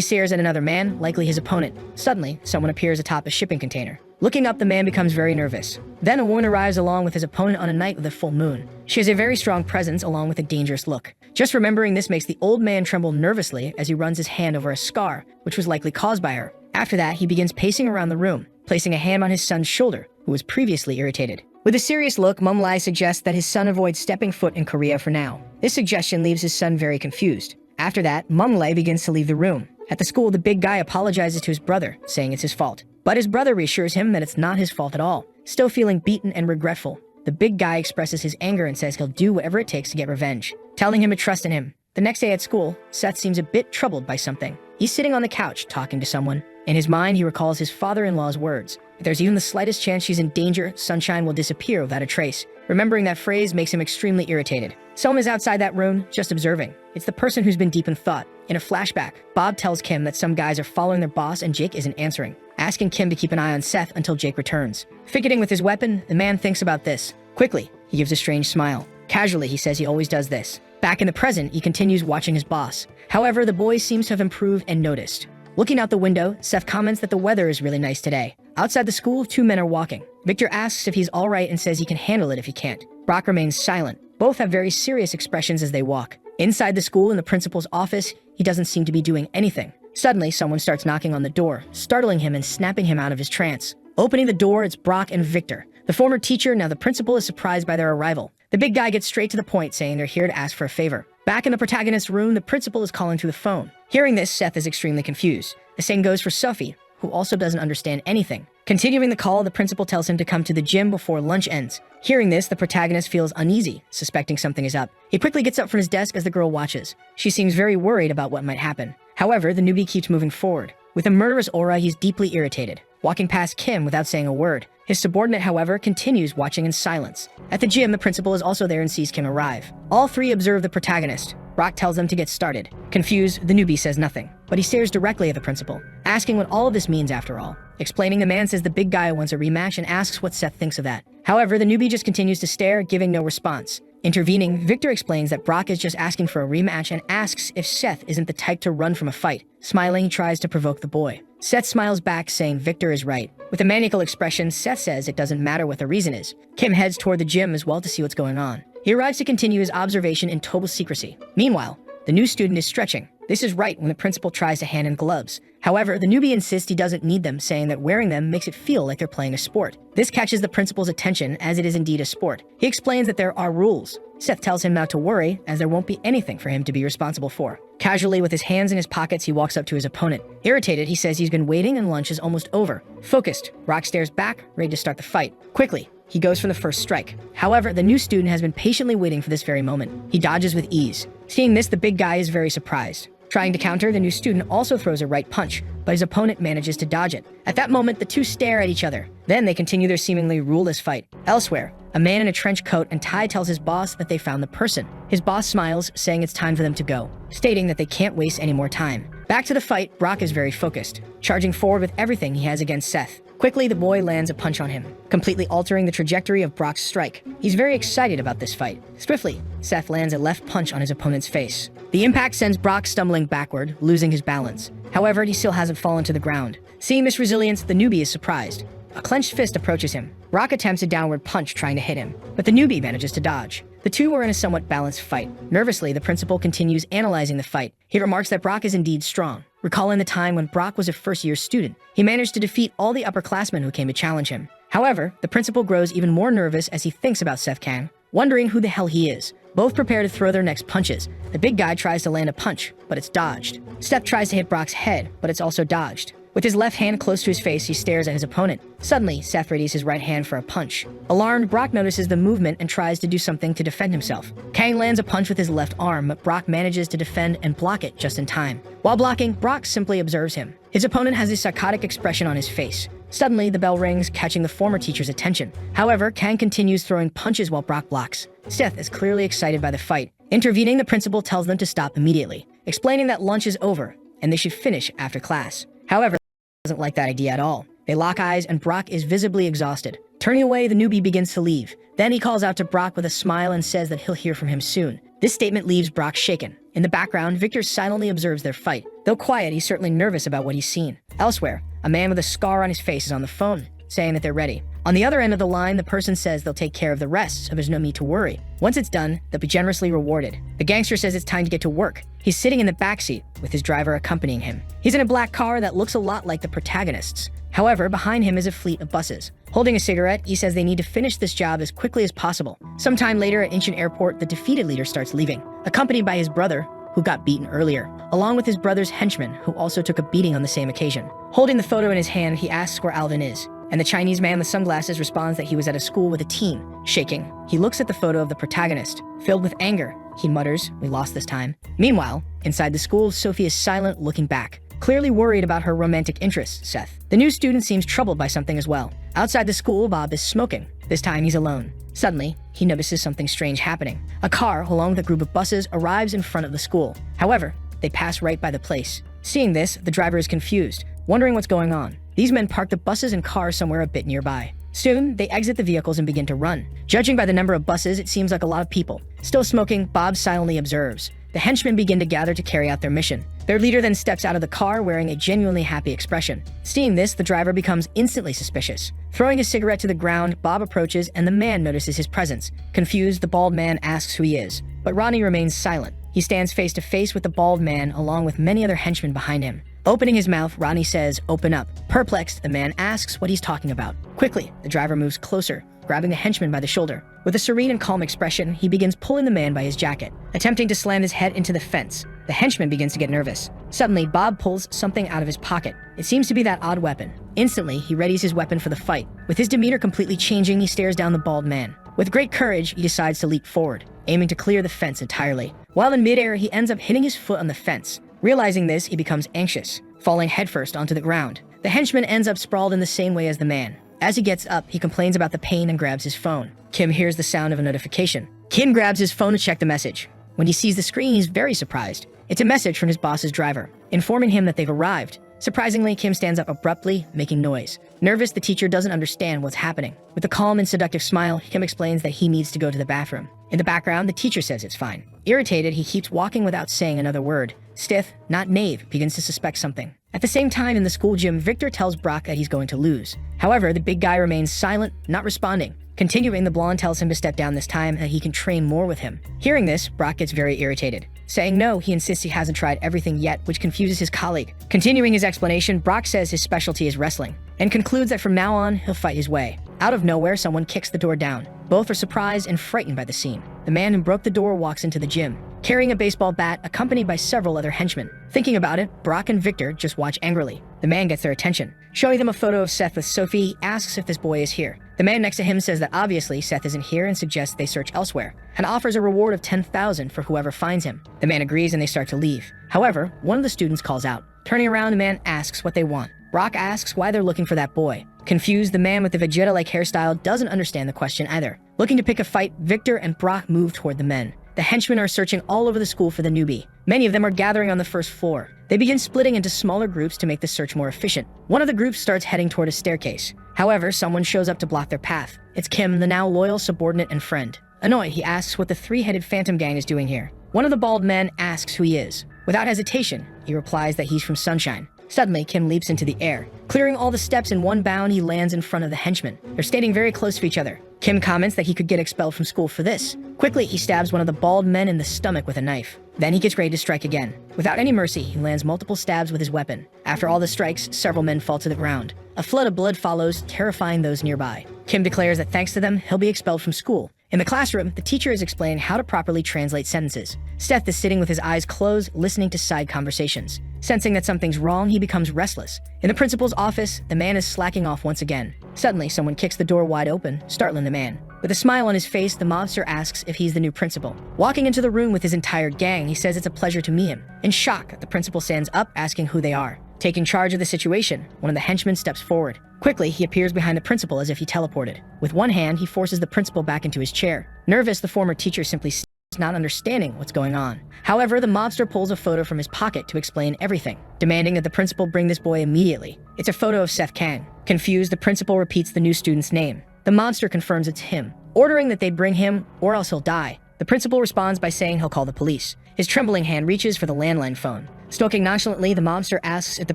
stares at another man, likely his opponent, suddenly, someone appears atop a shipping container. Looking up, the man becomes very nervous. Then a woman arrives along with his opponent on a night with a full moon. She has a very strong presence along with a dangerous look. Just remembering this makes the old man tremble nervously as he runs his hand over a scar, which was likely caused by her. After that, he begins pacing around the room, placing a hand on his son's shoulder, who was previously irritated. With a serious look, Mum Lai suggests that his son avoid stepping foot in Korea for now. This suggestion leaves his son very confused. After that, Mum Lai begins to leave the room. At the school, the big guy apologizes to his brother, saying it's his fault. But his brother reassures him that it's not his fault at all. Still feeling beaten and regretful, the big guy expresses his anger and says he'll do whatever it takes to get revenge, telling him to trust in him. The next day at school, Seth seems a bit troubled by something. He's sitting on the couch talking to someone. In his mind, he recalls his father-in-law's words. If there's even the slightest chance she's in danger, Sunshine will disappear without a trace. Remembering that phrase makes him extremely irritated. Someone is outside that room, just observing. It's the person who's been deep in thought. In a flashback, Bob tells Kim that some guys are following their boss and Jake isn't answering, asking Kim to keep an eye on Seth until Jake returns. Fidgeting with his weapon, the man thinks about this. Quickly, he gives a strange smile. Casually, he says he always does this. Back in the present, he continues watching his boss. However, the boy seems to have improved and noticed. Looking out the window, Seth comments that the weather is really nice today. Outside the school, two men are walking. Victor asks if he's all right and says he can handle it if he can't. Brock remains silent. Both have very serious expressions as they walk. Inside the school, in the principal's office, he doesn't seem to be doing anything. Suddenly, someone starts knocking on the door, startling him and snapping him out of his trance. Opening the door, it's Brock and Victor. The former teacher, now the principal, is surprised by their arrival. The big guy gets straight to the point, saying they're here to ask for a favor. Back in the protagonist's room, the principal is calling through the phone. Hearing this, Seth is extremely confused. The same goes for Sophie, who also doesn't understand anything. Continuing the call, the principal tells him to come to the gym before lunch ends. Hearing this, the protagonist feels uneasy, suspecting something is up. He quickly gets up from his desk as the girl watches. She seems very worried about what might happen. However, the newbie keeps moving forward. With a murderous aura, he's deeply irritated, walking past Kim without saying a word. His subordinate, however, continues watching in silence. At the gym, the principal is also there and sees Kim arrive. All three observe the protagonist. Brock tells them to get started. Confused, the newbie says nothing, but he stares directly at the principal, asking what all of this means after all. Explaining, the man says the big guy wants a rematch and asks what Seth thinks of that. However, the newbie just continues to stare, giving no response. Intervening, Victor explains that Brock is just asking for a rematch and asks if Seth isn't the type to run from a fight. Smiling, he tries to provoke the boy. Seth smiles back, saying Victor is right. With a maniacal expression, Seth says it doesn't matter what the reason is. Kim heads toward the gym as well to see what's going on. He arrives to continue his observation in total secrecy. Meanwhile, The new student is stretching. This is right when the principal tries to hand him gloves. However, the newbie insists he doesn't need them, saying that wearing them makes it feel like they're playing a sport. This catches the principal's attention, as it is indeed a sport. He explains that there are rules. Seth tells him not to worry, as there won't be anything for him to be responsible for. Casually, with his hands in his pockets, he walks up to his opponent. Irritated, he says he's been waiting and lunch is almost over. Focused, Brock stares back, ready to start the fight. Quickly, he goes for the first strike. However, the new student has been patiently waiting for this very moment. He dodges with ease. Seeing this, the big guy is very surprised. Trying to counter, the new student also throws a right punch, but his opponent manages to dodge it. At that moment, the two stare at each other. Then they continue their seemingly ruleless fight. Elsewhere, a man in a trench coat and tie tells his boss that they found the person. His boss smiles, saying it's time for them to go, stating that they can't waste any more time. Back to the fight, Brock is very focused, charging forward with everything he has against Seth. Quickly, the boy lands a punch on him, completely altering the trajectory of Brock's strike. He's very excited about this fight. Swiftly, Seth lands a left punch on his opponent's face. The impact sends Brock stumbling backward, losing his balance. However, he still hasn't fallen to the ground. Seeing this resilience, the newbie is surprised. A clenched fist approaches him. Brock attempts a downward punch trying to hit him, but the newbie manages to dodge. The two are in a somewhat balanced fight. Nervously, the principal continues analyzing the fight. He remarks that Brock is indeed strong. Recalling the time when Brock was a first-year student, he managed to defeat all the upperclassmen who came to challenge him. However, the principal grows even more nervous as he thinks about Seth Kang, wondering who the hell he is. Both prepare to throw their next punches. The big guy tries to land a punch, but it's dodged. Seth tries to hit Brock's head, but it's also dodged. With his left hand close to his face, he stares at his opponent. Suddenly, Seth readies his right hand for a punch. Alarmed, Brock notices the movement and tries to do something to defend himself. Kang lands a punch with his left arm, but Brock manages to defend and block it just in time. While blocking, Brock simply observes him. His opponent has a psychotic expression on his face. Suddenly, the bell rings, catching the former teacher's attention. However, Kang continues throwing punches while Brock blocks. Seth is clearly excited by the fight. Intervening, the principal tells them to stop immediately, explaining that lunch is over and they should finish after class. However, doesn't like that idea at all. They lock eyes and Brock is visibly exhausted. Turning away, the newbie begins to leave. Then he calls out to Brock with a smile and says that he'll hear from him soon. This statement leaves Brock shaken. In the background, Victor silently observes their fight. Though quiet, he's certainly nervous about what he's seen. Elsewhere, a man with a scar on his face is on the phone, saying that they're ready. On the other end of the line, the person says they'll take care of the rest, so there's no need to worry. Once it's done, they'll be generously rewarded. The gangster says it's time to get to work. He's sitting in the backseat, with his driver accompanying him. He's in a black car that looks a lot like the protagonist's. However, behind him is a fleet of buses. Holding a cigarette, he says they need to finish this job as quickly as possible. Sometime later at Incheon Airport, the defeated leader starts leaving, accompanied by his brother, who got beaten earlier, along with his brother's henchman, who also took a beating on the same occasion. Holding the photo in his hand, he asks where Alvin is, and the Chinese man with sunglasses responds that he was at a school with a team. Shaking, he looks at the photo of the protagonist. Filled with anger, he mutters, "We lost this time." Meanwhile, inside the school, Sophie is silent, looking back, clearly worried about her romantic interest, Seth. The new student seems troubled by something as well. Outside the school, Bob is smoking. This time he's alone. Suddenly, he notices something strange happening. A car, along with a group of buses, arrives in front of the school. However, they pass right by the place. Seeing this, the driver is confused, wondering what's going on. These men park the buses and cars somewhere a bit nearby. Soon, they exit the vehicles and begin to run. Judging by the number of buses, it seems like a lot of people. Still smoking, Bob silently observes. The henchmen begin to gather to carry out their mission. Their leader then steps out of the car wearing a genuinely happy expression. Seeing this, the driver becomes instantly suspicious. Throwing his cigarette to the ground, Bob approaches and the man notices his presence. Confused, the bald man asks who he is, but Ronnie remains silent. He stands face to face with the bald man along with many other henchmen behind him. Opening his mouth, Ronnie says, "Open up." Perplexed, the man asks what he's talking about. Quickly, the driver moves closer, grabbing the henchman by the shoulder. With a serene and calm expression, he begins pulling the man by his jacket, attempting to slam his head into the fence. The henchman begins to get nervous. Suddenly, Bob pulls something out of his pocket. It seems to be that odd weapon. Instantly, he readies his weapon for the fight. With his demeanor completely changing, he stares down the bald man. With great courage, he decides to leap forward, aiming to clear the fence entirely. While in midair, he ends up hitting his foot on the fence. Realizing this, he becomes anxious, falling headfirst onto the ground. The henchman ends up sprawled in the same way as the man. As he gets up, he complains about the pain and grabs his phone. Kim hears the sound of a notification. Kim grabs his phone to check the message. When he sees the screen, he's very surprised. It's a message from his boss's driver, informing him that they've arrived. Surprisingly, Kim stands up abruptly, making noise. Nervous, the teacher doesn't understand what's happening. With a calm and seductive smile, Kim explains that he needs to go to the bathroom. In the background, the teacher says it's fine. Irritated, he keeps walking without saying another word. Stiff, not Nave, begins to suspect something. At the same time, in the school gym, Victor tells Brock that he's going to lose. However, the big guy remains silent, not responding. Continuing, the blonde tells him to step down this time and that he can train more with him. Hearing this, Brock gets very irritated. Saying no, he insists he hasn't tried everything yet, which confuses his colleague. Continuing his explanation, Brock says his specialty is wrestling, and concludes that from now on, he'll fight his way. Out of nowhere, someone kicks the door down. Both are surprised and frightened by the scene. The man who broke the door walks into the gym, carrying a baseball bat, accompanied by several other henchmen. Thinking about it, Brock and Victor just watch angrily. The man gets their attention. Showing them a photo of Seth with Sophie, he asks if this boy is here. The man next to him says that obviously Seth isn't here and suggests they search elsewhere, and offers a reward of 10,000 for whoever finds him. The man agrees and they start to leave. However, one of the students calls out. Turning around, the man asks what they want. Brock asks why they're looking for that boy. Confused, the man with the Vegeta-like hairstyle doesn't understand the question either. Looking to pick a fight, Victor and Brock move toward the men. The henchmen are searching all over the school for the newbie. Many of them are gathering on the first floor. They begin splitting into smaller groups to make the search more efficient. One of the groups starts heading toward a staircase. However, someone shows up to block their path. It's Kim, the now loyal subordinate and friend. Annoyed, he asks what the three-headed phantom gang is doing here. One of the bald men asks who he is. Without hesitation, he replies that he's from Sunshine. Suddenly, Kim leaps into the air. Clearing all the steps in one bound, he lands in front of the henchmen. They're standing very close to each other. Kim comments that he could get expelled from school for this. Quickly, he stabs one of the bald men in the stomach with a knife. Then he gets ready to strike again. Without any mercy, he lands multiple stabs with his weapon. After all the strikes, several men fall to the ground. A flood of blood follows, terrifying those nearby. Kim declares that thanks to them, he'll be expelled from school. In the classroom, the teacher is explaining how to properly translate sentences. Seth is sitting with his eyes closed, listening to side conversations. Sensing that something's wrong, he becomes restless. In the principal's office, the man is slacking off once again. Suddenly, someone kicks the door wide open, startling the man. With a smile on his face, the mobster asks if he's the new principal. Walking into the room with his entire gang, he says it's a pleasure to meet him. In shock, the principal stands up, asking who they are. Taking charge of the situation, one of the henchmen steps forward. Quickly, he appears behind the principal as if he teleported. With one hand, he forces the principal back into his chair. Nervous, the former teacher simply stares, not understanding what's going on. However, the mobster pulls a photo from his pocket to explain everything, demanding that the principal bring this boy immediately. It's a photo of Seth Kang. Confused, the principal repeats the new student's name. The monster confirms it's him, ordering that they bring him or else he'll die. The principal responds by saying he'll call the police. His trembling hand reaches for the landline phone. Stalking nonchalantly, the mobster asks if the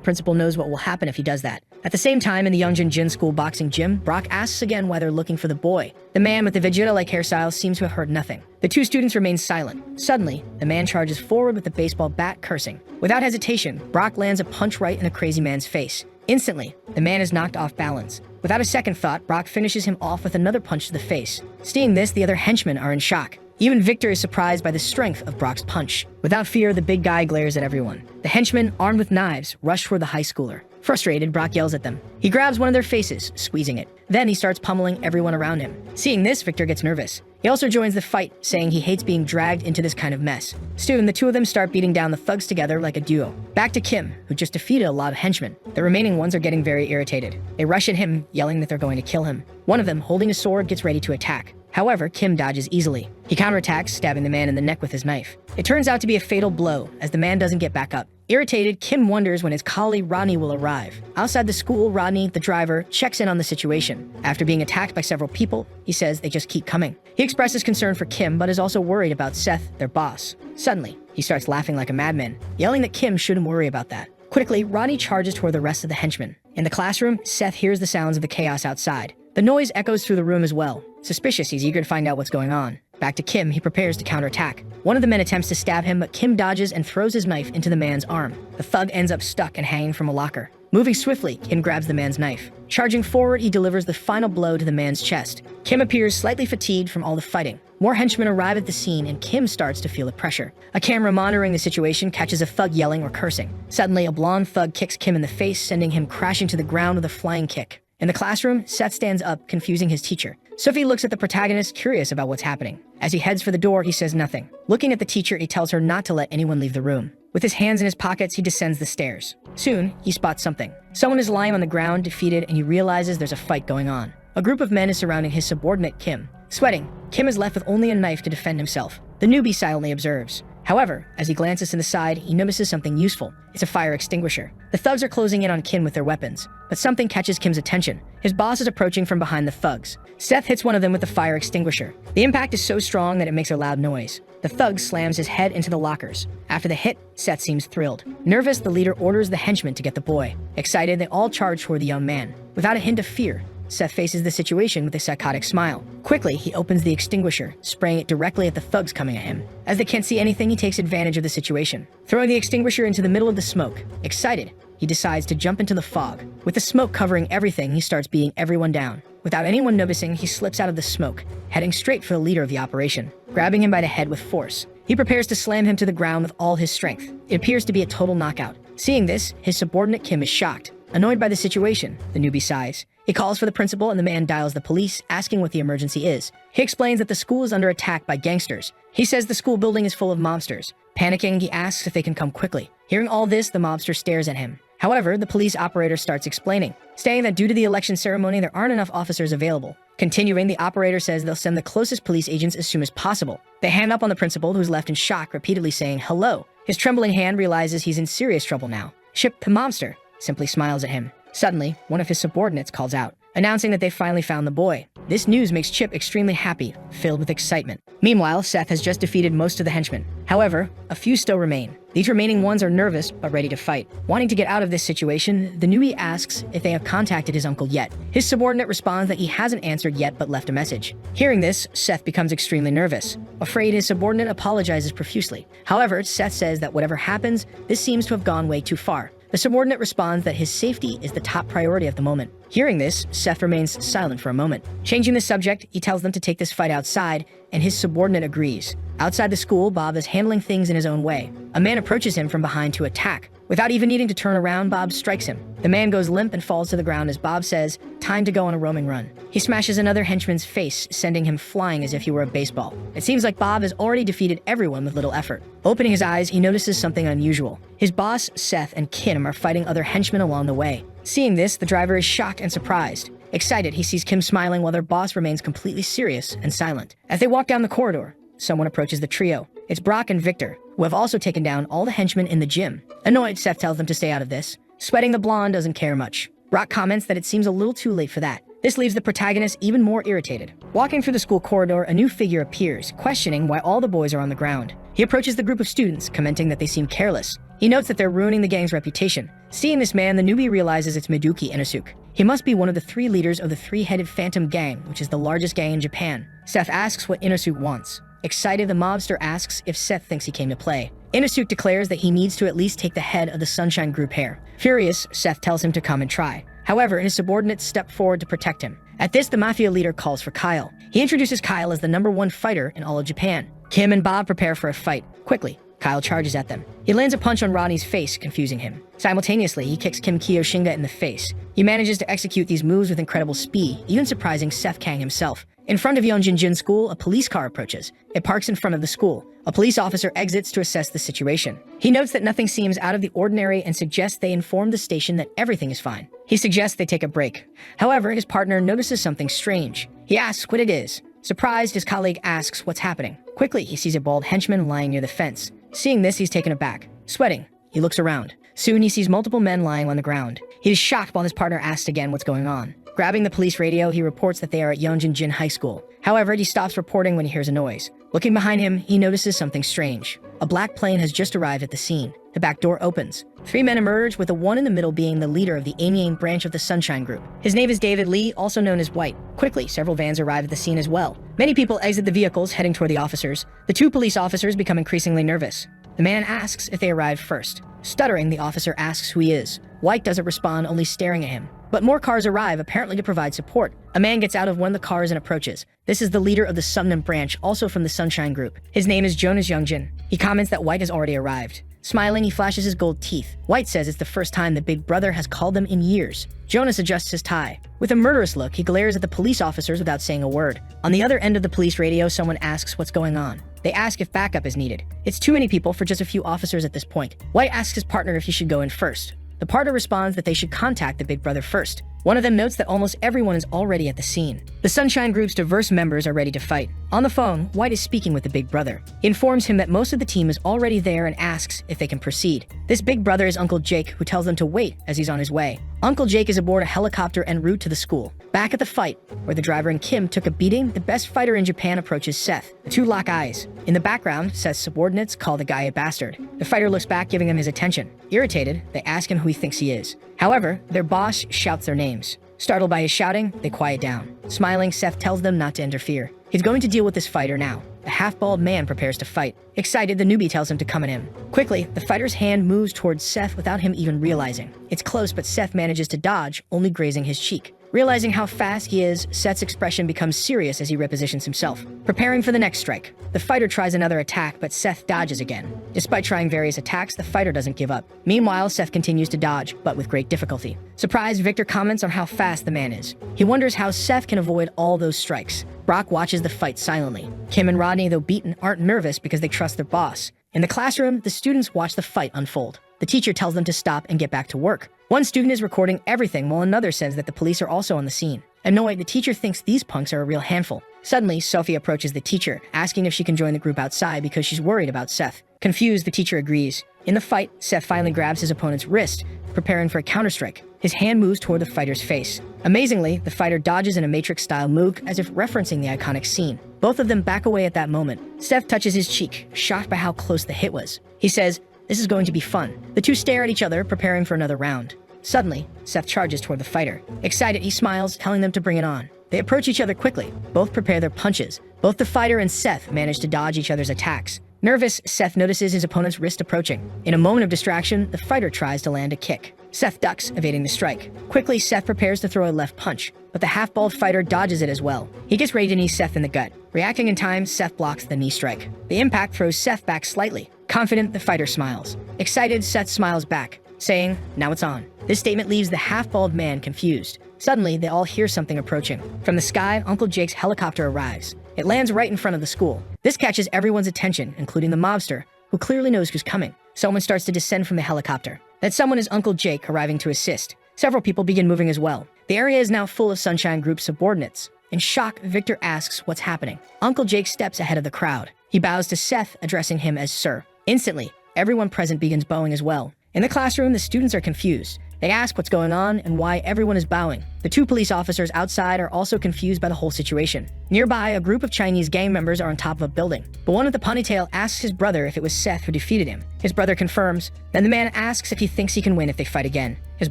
principal knows what will happen if he does that. At the same time, in the Youngjin Jin School boxing gym, Brock asks again why they're looking for the boy. The man with the Vegeta-like hairstyle seems to have heard nothing. The two students remain silent. Suddenly, the man charges forward with the baseball bat, cursing. Without hesitation, Brock lands a punch right in the crazy man's face. Instantly, the man is knocked off balance. Without a second thought, Brock finishes him off with another punch to the face. Seeing this, the other henchmen are in shock. Even Victor is surprised by the strength of Brock's punch. Without fear, the big guy glares at everyone. The henchmen, armed with knives, rush toward the high schooler. Frustrated, Brock yells at them. He grabs one of their faces, squeezing it. Then he starts pummeling everyone around him. Seeing this, Victor gets nervous. He also joins the fight, saying he hates being dragged into this kind of mess. Soon, the two of them start beating down the thugs together like a duo. Back to Kim, who just defeated a lot of henchmen. The remaining ones are getting very irritated. They rush at him, yelling that they're going to kill him. One of them, holding a sword, gets ready to attack. However, Kim dodges easily. He counterattacks, stabbing the man in the neck with his knife. It turns out to be a fatal blow, as the man doesn't get back up. Irritated, Kim wonders when his colleague Rodney will arrive. Outside the school, Rodney, the driver, checks in on the situation. After being attacked by several people, he says they just keep coming. He expresses concern for Kim, but is also worried about Seth, their boss. Suddenly, he starts laughing like a madman, yelling that Kim shouldn't worry about that. Quickly, Rodney charges toward the rest of the henchmen. In the classroom, Seth hears the sounds of the chaos outside. The noise echoes through the room as well. Suspicious, he's eager to find out what's going on. Back to Kim, he prepares to counterattack. One of the men attempts to stab him, but Kim dodges and throws his knife into the man's arm. The thug ends up stuck and hanging from a locker. Moving swiftly, Kim grabs the man's knife. Charging forward, he delivers the final blow to the man's chest. Kim appears slightly fatigued from all the fighting. More henchmen arrive at the scene, and Kim starts to feel the pressure. A camera monitoring the situation catches a thug yelling or cursing. Suddenly, a blonde thug kicks Kim in the face, sending him crashing to the ground with a flying kick. In the classroom, Seth stands up, confusing his teacher. Sophie looks at the protagonist, curious about what's happening. As he heads for the door, he says nothing. Looking at the teacher, he tells her not to let anyone leave the room. With his hands in his pockets, he descends the stairs. Soon, he spots something. Someone is lying on the ground, defeated, and he realizes there's a fight going on. A group of men is surrounding his subordinate, Kim. Sweating, Kim is left with only a knife to defend himself. The newbie silently observes. However, as he glances to the side, he notices something useful. It's a fire extinguisher. The thugs are closing in on Kim with their weapons, but something catches Kim's attention. His boss is approaching from behind the thugs. Seth hits one of them with the fire extinguisher. The impact is so strong that it makes a loud noise. The thug slams his head into the lockers. After the hit, Seth seems thrilled. Nervous, the leader orders the henchmen to get the boy. Excited, they all charge toward the young man. Without a hint of fear, Seth faces the situation with a psychotic smile. Quickly, he opens the extinguisher, spraying it directly at the thugs coming at him. As they can't see anything, he takes advantage of the situation, throwing the extinguisher into the middle of the smoke. Excited, he decides to jump into the fog. With the smoke covering everything, he starts beating everyone down. Without anyone noticing, he slips out of the smoke, heading straight for the leader of the operation, grabbing him by the head with force. He prepares to slam him to the ground with all his strength. It appears to be a total knockout. Seeing this, his subordinate Kim is shocked. Annoyed by the situation, the newbie sighs. He calls for the principal and the man dials the police, asking what the emergency is. He explains that the school is under attack by gangsters. He says the school building is full of mobsters. Panicking, he asks if they can come quickly. Hearing all this, the mobster stares at him. However, the police operator starts explaining, saying that due to the election ceremony, there aren't enough officers available. Continuing, the operator says they'll send the closest police agents as soon as possible. They hang up on the principal, who's left in shock, repeatedly saying hello. His trembling hand realizes he's in serious trouble now. Chip, the mobster, simply smiles at him. Suddenly, one of his subordinates calls out, announcing that they finally found the boy. This news makes Chip extremely happy, filled with excitement. Meanwhile, Seth has just defeated most of the henchmen. However, a few still remain. These remaining ones are nervous, but ready to fight. Wanting to get out of this situation, the newbie asks if they have contacted his uncle yet. His subordinate responds that he hasn't answered yet, but left a message. Hearing this, Seth becomes extremely nervous. Afraid, his subordinate apologizes profusely. However, Seth says that whatever happens, this seems to have gone way too far. The subordinate responds that his safety is the top priority at the moment. Hearing this, Seth remains silent for a moment. Changing the subject, he tells them to take this fight outside, and his subordinate agrees. Outside the school, Bob is handling things in his own way. A man approaches him from behind to attack. Without even needing to turn around, Bob strikes him. The man goes limp and falls to the ground as Bob says, "Time to go on a roaming run." He smashes another henchman's face, sending him flying as if he were a baseball. It seems like Bob has already defeated everyone with little effort. Opening his eyes, he notices something unusual. His boss, Seth, and Kim are fighting other henchmen along the way. Seeing this, the driver is shocked and surprised. Excited, he sees Kim smiling while their boss remains completely serious and silent. As they walk down the corridor, someone approaches the trio. It's Brock and Victor, who have also taken down all the henchmen in the gym. Annoyed, Seth tells them to stay out of this. Sweating, the blonde doesn't care much. Brock comments that it seems a little too late for that. This leaves the protagonist even more irritated. Walking through the school corridor, a new figure appears, questioning why all the boys are on the ground. He approaches the group of students, commenting that they seem careless. He notes that they're ruining the gang's reputation. Seeing this man, the newbie realizes it's Miduki Inosuke. He must be one of the three leaders of the three-headed Phantom Gang, which is the largest gang in Japan. Seth asks what Inosuke wants. Excited, the mobster asks if Seth thinks he came to play. Inosuke declares that he needs to at least take the head of the Sunshine Group hair. Furious, Seth tells him to come and try. However, his subordinates step forward to protect him. At this, the Mafia leader calls for Kyle. He introduces Kyle as the #1 fighter in all of Japan. Kim and Bob prepare for a fight. Quickly, Kyle charges at them. He lands a punch on Rodney's face, confusing him. Simultaneously, he kicks Kim Kiyoshinga in the face. He manages to execute these moves with incredible speed, even surprising Seth Kang himself. In front of Yeonjin School, a police car approaches. It parks in front of the school. A police officer exits to assess the situation. He notes that nothing seems out of the ordinary and suggests they inform the station that everything is fine. He suggests they take a break. However, his partner notices something strange. He asks what it is. Surprised, his colleague asks what's happening. Quickly, he sees a bald henchman lying near the fence. Seeing this, he's taken aback. Sweating, he looks around. Soon, he sees multiple men lying on the ground. He is shocked while his partner asks again what's going on. Grabbing the police radio, he reports that they are at Yeonjin High School. However, he stops reporting when he hears a noise. Looking behind him, he notices something strange. A black plane has just arrived at the scene. The back door opens. 3 men emerge, with the one in the middle being the leader of the Amiens branch of the Sunshine Group. His name is David Lee, also known as White. Quickly, several vans arrive at the scene as well. Many people exit the vehicles, heading toward the officers. The 2 police officers become increasingly nervous. The man asks if they arrived first. Stuttering, the officer asks who he is. White doesn't respond, only staring at him. But more cars arrive, apparently to provide support. A man gets out of one of the cars and approaches. This is the leader of the Sumnam branch, also from the Sunshine Group. His name is Jonas Youngjin. He comments that White has already arrived. Smiling, he flashes his gold teeth. White says it's the first time the big brother has called them in years. Jonas adjusts his tie. With a murderous look, he glares at the police officers without saying a word. On the other end of the police radio, someone asks what's going on. They ask if backup is needed. It's too many people for just a few officers at this point. White asks his partner if he should go in first. The partner responds that they should contact the big brother first. One of them notes that almost everyone is already at the scene. The Sunshine Group's diverse members are ready to fight. On the phone, White is speaking with the big brother. He informs him that most of the team is already there and asks if they can proceed. This big brother is Uncle Jake, who tells them to wait as he's on his way. Uncle Jake is aboard a helicopter en route to the school. Back at the fight, where the driver and Kim took a beating, the best fighter in Japan approaches Seth. The 2 lock eyes. In the background, Seth's subordinates call the guy a bastard. The fighter looks back, giving him his attention. Irritated, they ask him who he thinks he is. However, their boss shouts their names. Startled by his shouting, they quiet down. Smiling, Seth tells them not to interfere. He's going to deal with this fighter now. The half-bald man prepares to fight. Excited, the newbie tells him to come at him. Quickly, the fighter's hand moves towards Seth without him even realizing. It's close, but Seth manages to dodge, only grazing his cheek. Realizing how fast he is, Seth's expression becomes serious as he repositions himself, preparing for the next strike. The fighter tries another attack, but Seth dodges again. Despite trying various attacks, the fighter doesn't give up. Meanwhile, Seth continues to dodge, but with great difficulty. Surprised, Victor comments on how fast the man is. He wonders how Seth can avoid all those strikes. Brock watches the fight silently. Kim and Rodney, though beaten, aren't nervous because they trust their boss. In the classroom, the students watch the fight unfold. The teacher tells them to stop and get back to work. One student is recording everything while another says that the police are also on the scene. Annoyed, the teacher thinks these punks are a real handful. Suddenly, Sophie approaches the teacher, asking if she can join the group outside because she's worried about Seth. Confused, the teacher agrees. In the fight, Seth finally grabs his opponent's wrist, preparing for a counterstrike. His hand moves toward the fighter's face. Amazingly, the fighter dodges in a Matrix-style move as if referencing the iconic scene. Both of them back away at that moment. Seth touches his cheek, shocked by how close the hit was. He says, "This is going to be fun." The two stare at each other, preparing for another round. Suddenly, Seth charges toward the fighter. Excited, he smiles, telling them to bring it on. They approach each other quickly. Both prepare their punches. Both the fighter and Seth manage to dodge each other's attacks. Nervous, Seth notices his opponent's wrist approaching. In a moment of distraction, the fighter tries to land a kick. Seth ducks, evading the strike. Quickly, Seth prepares to throw a left punch, but the half-bald fighter dodges it as well. He gets ready to knee Seth in the gut. Reacting in time, Seth blocks the knee strike. The impact throws Seth back slightly. Confident, the fighter smiles. Excited, Seth smiles back, saying, "Now it's on." This statement leaves the half-bald man confused. Suddenly, they all hear something approaching. From the sky, Uncle Jake's helicopter arrives. It lands right in front of the school. This catches everyone's attention, including the mobster, who clearly knows who's coming. Someone starts to descend from the helicopter. That someone is Uncle Jake, arriving to assist. Several people begin moving as well. The area is now full of Sunshine Group's subordinates. In shock, Victor asks what's happening. Uncle Jake steps ahead of the crowd. He bows to Seth, addressing him as Sir. Instantly, everyone present begins bowing as well. In the classroom, the students are confused. They ask what's going on and why everyone is bowing. The two police officers outside are also confused by the whole situation. Nearby, a group of Chinese gang members are on top of a building. But one with the ponytail asks his brother if it was Seth who defeated him. His brother confirms. Then the man asks if he thinks he can win if they fight again. His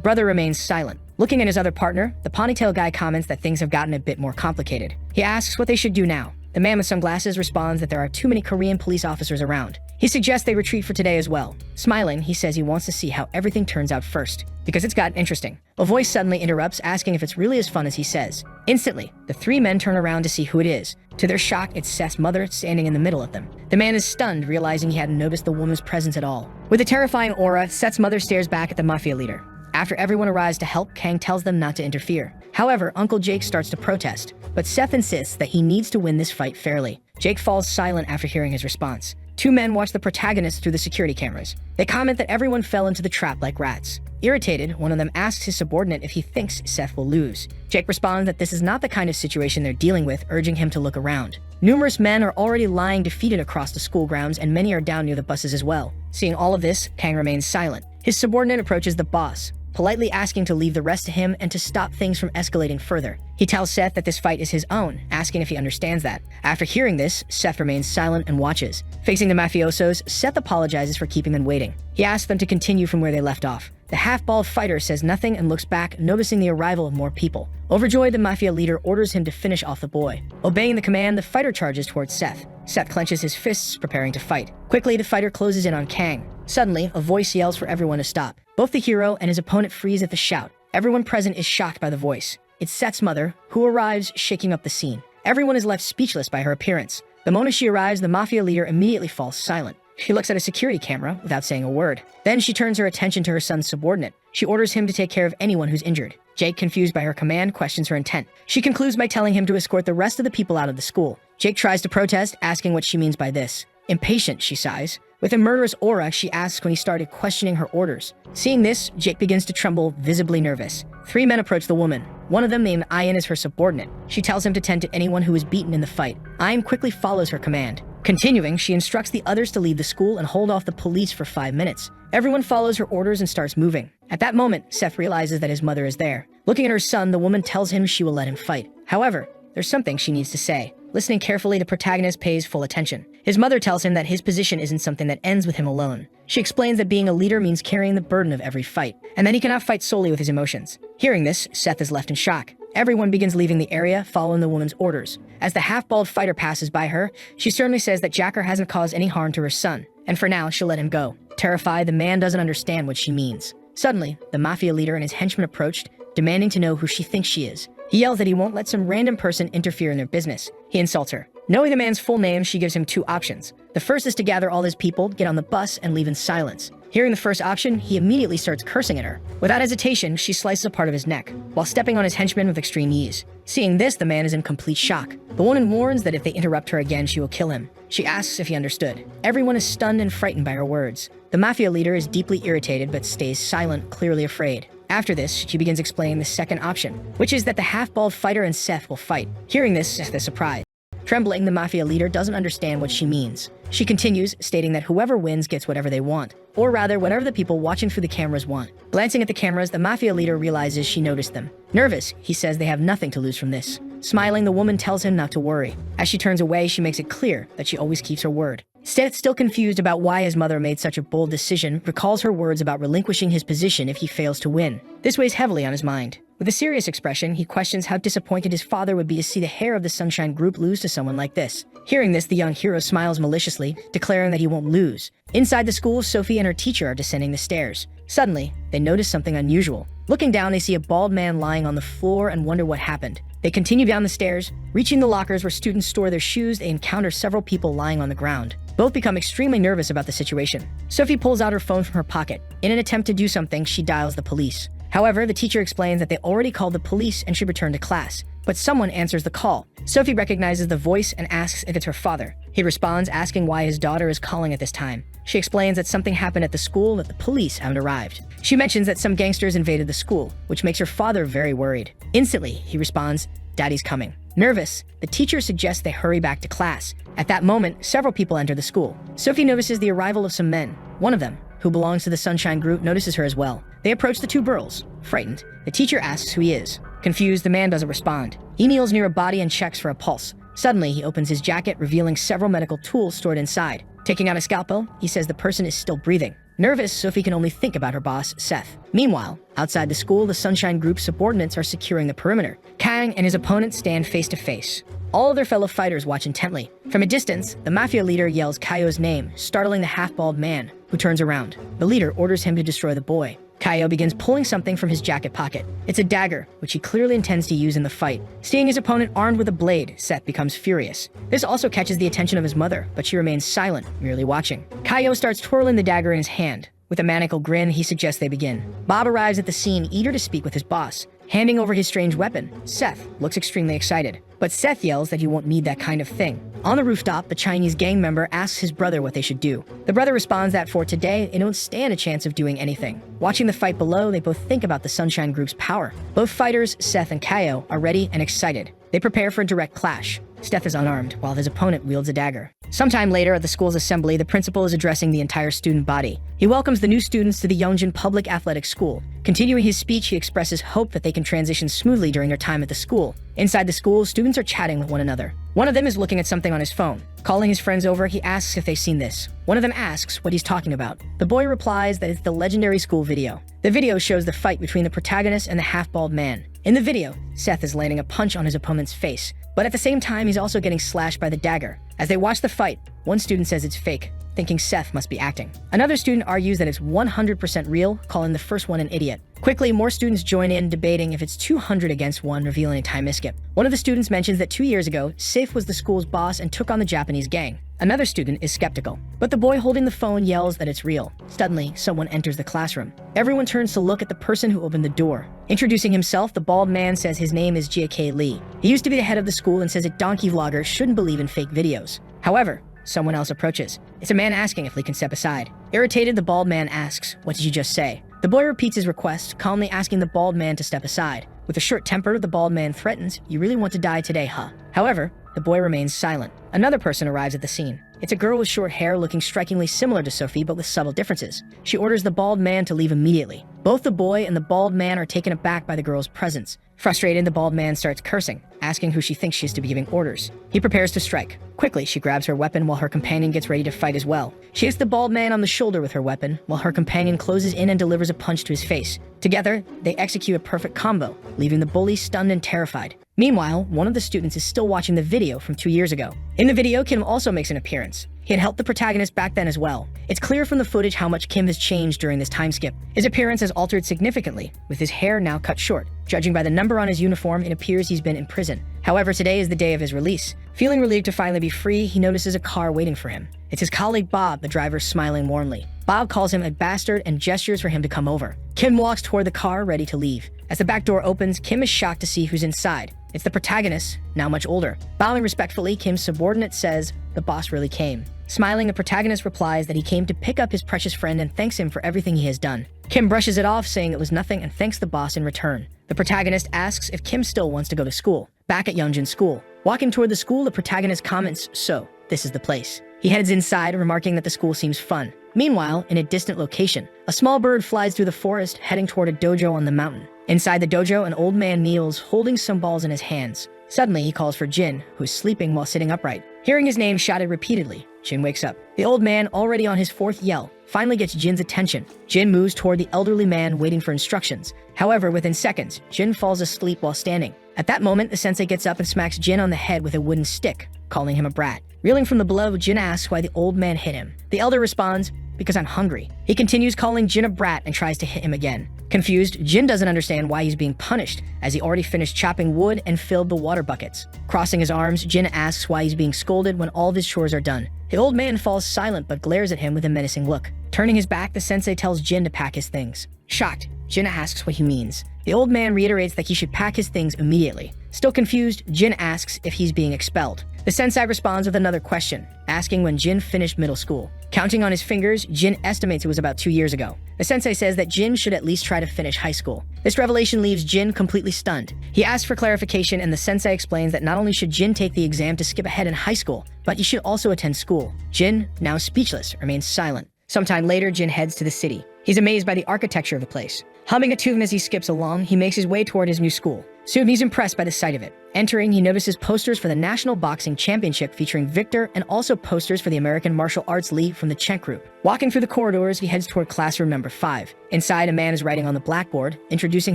brother remains silent. Looking at his other partner, the ponytail guy comments that things have gotten a bit more complicated. He asks what they should do now. The man with sunglasses responds that there are too many Korean police officers around. He suggests they retreat for today as well. Smiling, he says he wants to see how everything turns out first, because it's gotten interesting. A voice suddenly interrupts, asking if it's really as fun as he says. Instantly, the three men turn around to see who it is. To their shock, it's Seth's mother standing in the middle of them. The man is stunned, realizing he hadn't noticed the woman's presence at all. With a terrifying aura, Seth's mother stares back at the Mafia leader. After everyone arrives to help, Kang tells them not to interfere. However, Uncle Jake starts to protest, but Seth insists that he needs to win this fight fairly. Jake falls silent after hearing his response. Two men watch the protagonist through the security cameras. They comment that everyone fell into the trap like rats. Irritated, one of them asks his subordinate if he thinks Seth will lose. Jake responds that this is not the kind of situation they're dealing with, urging him to look around. Numerous men are already lying defeated across the school grounds, and many are down near the buses as well. Seeing all of this, Kang remains silent. His subordinate approaches the boss, politely asking to leave the rest to him and to stop things from escalating further. He tells Seth that this fight is his own, asking if he understands that. After hearing this, Seth remains silent and watches. Facing the mafiosos, Seth apologizes for keeping them waiting. He asks them to continue from where they left off. The half-bald fighter says nothing and looks back, noticing the arrival of more people. Overjoyed, the Mafia leader orders him to finish off the boy. Obeying the command, the fighter charges towards Seth. Seth clenches his fists, preparing to fight. Quickly, the fighter closes in on Kang. Suddenly, a voice yells for everyone to stop. Both the hero and his opponent freeze at the shout. Everyone present is shocked by the voice. It's Seth's mother, who arrives, shaking up the scene. Everyone is left speechless by her appearance. The moment she arrives, the Mafia leader immediately falls silent. She looks at a security camera without saying a word. Then she turns her attention to her son's subordinate. She orders him to take care of anyone who's injured. Jake, confused by her command, questions her intent. She concludes by telling him to escort the rest of the people out of the school. Jake tries to protest, asking what she means by this. Impatient, she sighs. With a murderous aura, she asks when he started questioning her orders. Seeing this, Jake begins to tremble, visibly nervous. Three men approach the woman. One of them, named Ian, is her subordinate. She tells him to tend to anyone who is beaten in the fight. Ian quickly follows her command. Continuing, she instructs the others to leave the school and hold off the police for 5 minutes. Everyone follows her orders and starts moving. At that moment, Seth realizes that his mother is there. Looking at her son, the woman tells him she will let him fight. However, there's something she needs to say. Listening carefully, the protagonist pays full attention. His mother tells him that his position isn't something that ends with him alone. She explains that being a leader means carrying the burden of every fight, and that he cannot fight solely with his emotions. Hearing this, Seth is left in shock. Everyone begins leaving the area, following the woman's orders. As the half-bald fighter passes by her, she sternly says that Jacker hasn't caused any harm to her son, and for now, she'll let him go. Terrified, the man doesn't understand what she means. Suddenly, the Mafia leader and his henchmen approached, demanding to know who she thinks she is. He yells that he won't let some random person interfere in their business. He insults her. Knowing the man's full name, she gives him two options. The first is to gather all his people, get on the bus, and leave in silence. Hearing the first option, he immediately starts cursing at her. Without hesitation, she slices a part of his neck, while stepping on his henchman with extreme ease. Seeing this, the man is in complete shock. The woman warns that if they interrupt her again, she will kill him. She asks if he understood. Everyone is stunned and frightened by her words. The Mafia leader is deeply irritated but stays silent, clearly afraid. After this, she begins explaining the second option, which is that the half-bald fighter and Seth will fight. Hearing this, Seth is surprised. Trembling, the Mafia leader doesn't understand what she means. She continues, stating that whoever wins gets whatever they want, or rather, whatever the people watching through the cameras want. Glancing at the cameras, the Mafia leader realizes she noticed them. Nervous, he says they have nothing to lose from this. Smiling, the woman tells him not to worry. As she turns away, she makes it clear that she always keeps her word. Seth, still confused about why his mother made such a bold decision, recalls her words about relinquishing his position if he fails to win. This weighs heavily on his mind. With a serious expression, he questions how disappointed his father would be to see the hair of the Sunshine Group lose to someone like this. Hearing this, the young hero smiles maliciously, declaring that he won't lose. Inside the school, Sophie and her teacher are descending the stairs. Suddenly, they notice something unusual. Looking down, they see a bald man lying on the floor and wonder what happened. They continue down the stairs. Reaching the lockers where students store their shoes, they encounter several people lying on the ground. Both become extremely nervous about the situation. Sophie pulls out her phone from her pocket. In an attempt to do something, she dials the police. However, the teacher explains that they already called the police and should return to class. But someone answers the call. Sophie recognizes the voice and asks if it's her father. He responds, asking why his daughter is calling at this time. She explains that something happened at the school, that the police haven't arrived. She mentions that some gangsters invaded the school, which makes her father very worried. Instantly, he responds, "Daddy's coming." Nervous, the teacher suggests they hurry back to class. At that moment, several people enter the school. Sophie notices the arrival of some men. One of them, who belongs to the Sunshine Group, notices her as well. They approach the two girls. Frightened, the teacher asks who he is. Confused, the man doesn't respond. He kneels near a body and checks for a pulse. Suddenly, he opens his jacket, revealing several medical tools stored inside. Taking out a scalpel, he says the person is still breathing. Nervous, Sophie can only think about her boss, Seth. Meanwhile, outside the school, the Sunshine Group's subordinates are securing the perimeter. Kang and his opponent stand face to face. All of their fellow fighters watch intently. From a distance, the Mafia leader yells Kaio's name, startling the half-bald man, who turns around. The leader orders him to destroy the boy. Kaio begins pulling something from his jacket pocket. It's a dagger, which he clearly intends to use in the fight. Seeing his opponent armed with a blade, Seth becomes furious. This also catches the attention of his mother, but she remains silent, merely watching. Kaio starts twirling the dagger in his hand. With a maniacal grin, he suggests they begin. Bob arrives at the scene, eager to speak with his boss. Handing over his strange weapon, Seth looks extremely excited. But Seth yells that he won't need that kind of thing. On the rooftop, the Chinese gang member asks his brother what they should do. The brother responds that for today, they don't stand a chance of doing anything. Watching the fight below, they both think about the Sunshine Group's power. Both fighters, Seth and Kaio, are ready and excited. They prepare for a direct clash. Seth is unarmed, while his opponent wields a dagger. Sometime later at the school's assembly, the principal is addressing the entire student body. He welcomes the new students to the Yongjin Public Athletic School. Continuing his speech, he expresses hope that they can transition smoothly during their time at the school. Inside the school, students are chatting with one another. One of them is looking at something on his phone. Calling his friends over, he asks if they've seen this. One of them asks what he's talking about. The boy replies that it's the legendary school video. The video shows the fight between the protagonist and the half-bald man. In the video, Seth is landing a punch on his opponent's face, but at the same time, he's also getting slashed by the dagger. As they watch the fight, one student says it's fake, thinking Seth must be acting. Another student argues that it's 100% real, calling the first one an idiot. Quickly, more students join in, debating if it's 200 against 1, revealing a time skip. One of the students mentions that 2 years ago, Sif was the school's boss and took on the Japanese gang. Another student is skeptical, but the boy holding the phone yells that it's real. Suddenly, someone enters the classroom. Everyone turns to look at the person who opened the door. Introducing himself, the bald man says his name is J.K. Lee. He used to be the head of the school and says that donkey vloggers shouldn't believe in fake videos. However, someone else approaches. It's a man asking if Lee can step aside. Irritated, the bald man asks, "What did you just say?" The boy repeats his request, calmly asking the bald man to step aside. With a short temper, the bald man threatens, "You really want to die today, huh?" However, the boy remains silent. Another person arrives at the scene. It's a girl with short hair looking strikingly similar to Sophie but with subtle differences. She orders the bald man to leave immediately. Both the boy and the bald man are taken aback by the girl's presence. Frustrated, the bald man starts cursing, asking who she thinks she is to be giving orders. He prepares to strike. Quickly, she grabs her weapon while her companion gets ready to fight as well. She hits the bald man on the shoulder with her weapon, while her companion closes in and delivers a punch to his face. Together, they execute a perfect combo, leaving the bully stunned and terrified. Meanwhile, one of the students is still watching the video from 2 years ago. In the video, Kim also makes an appearance. He had helped the protagonist back then as well. It's clear from the footage how much Kim has changed during this time skip. His appearance has altered significantly, with his hair now cut short. Judging by the number on his uniform, it appears he's been in prison. However, today is the day of his release. Feeling relieved to finally be free, he notices a car waiting for him. It's his colleague Bob, the driver, smiling warmly. Bob calls him a bastard and gestures for him to come over. Kim walks toward the car, ready to leave. As the back door opens, Kim is shocked to see who's inside. It's the protagonist, now much older. Bowing respectfully, Kim's subordinate says, "The boss really came." Smiling, the protagonist replies that he came to pick up his precious friend and thanks him for everything he has done. Kim brushes it off, saying it was nothing, and thanks the boss in return. The protagonist asks if Kim still wants to go to school. Back at Youngjin's school. Walking toward the school, the protagonist comments, "So, this is the place." He heads inside, remarking that the school seems fun. Meanwhile, in a distant location, a small bird flies through the forest, heading toward a dojo on the mountain. Inside the dojo, an old man kneels, holding some balls in his hands. Suddenly, he calls for Jin, who is sleeping while sitting upright. Hearing his name shouted repeatedly, Jin wakes up. The old man, already on his fourth yell, finally gets Jin's attention. Jin moves toward the elderly man, waiting for instructions. However, within seconds, Jin falls asleep while standing. At that moment, the sensei gets up and smacks Jin on the head with a wooden stick, calling him a brat. Reeling from the blow, Jin asks why the old man hit him. The elder responds, "Because I'm hungry." He continues calling Jin a brat and tries to hit him again. Confused, Jin doesn't understand why he's being punished, as he already finished chopping wood and filled the water buckets. Crossing his arms, Jin asks why he's being scolded when all of his chores are done. The old man falls silent but glares at him with a menacing look. Turning his back, the sensei tells Jin to pack his things. Shocked, Jin asks what he means. The old man reiterates that he should pack his things immediately. Still confused, Jin asks if he's being expelled. The sensei responds with another question, asking when Jin finished middle school. Counting on his fingers, Jin estimates it was about 2 years ago. The sensei says that Jin should at least try to finish high school. This revelation leaves Jin completely stunned. He asks for clarification, and the sensei explains that not only should Jin take the exam to skip ahead in high school, but he should also attend school. Jin, now speechless, remains silent. Sometime later, Jin heads to the city. He's amazed by the architecture of the place. Humming a tune as he skips along, he makes his way toward his new school. Soon he's impressed by the sight of it. Entering, he notices posters for the National Boxing Championship featuring Victor, and also posters for the American Martial Arts League from the Chek Group. Walking through the corridors, he heads toward classroom number 5. Inside, a man is writing on the blackboard, introducing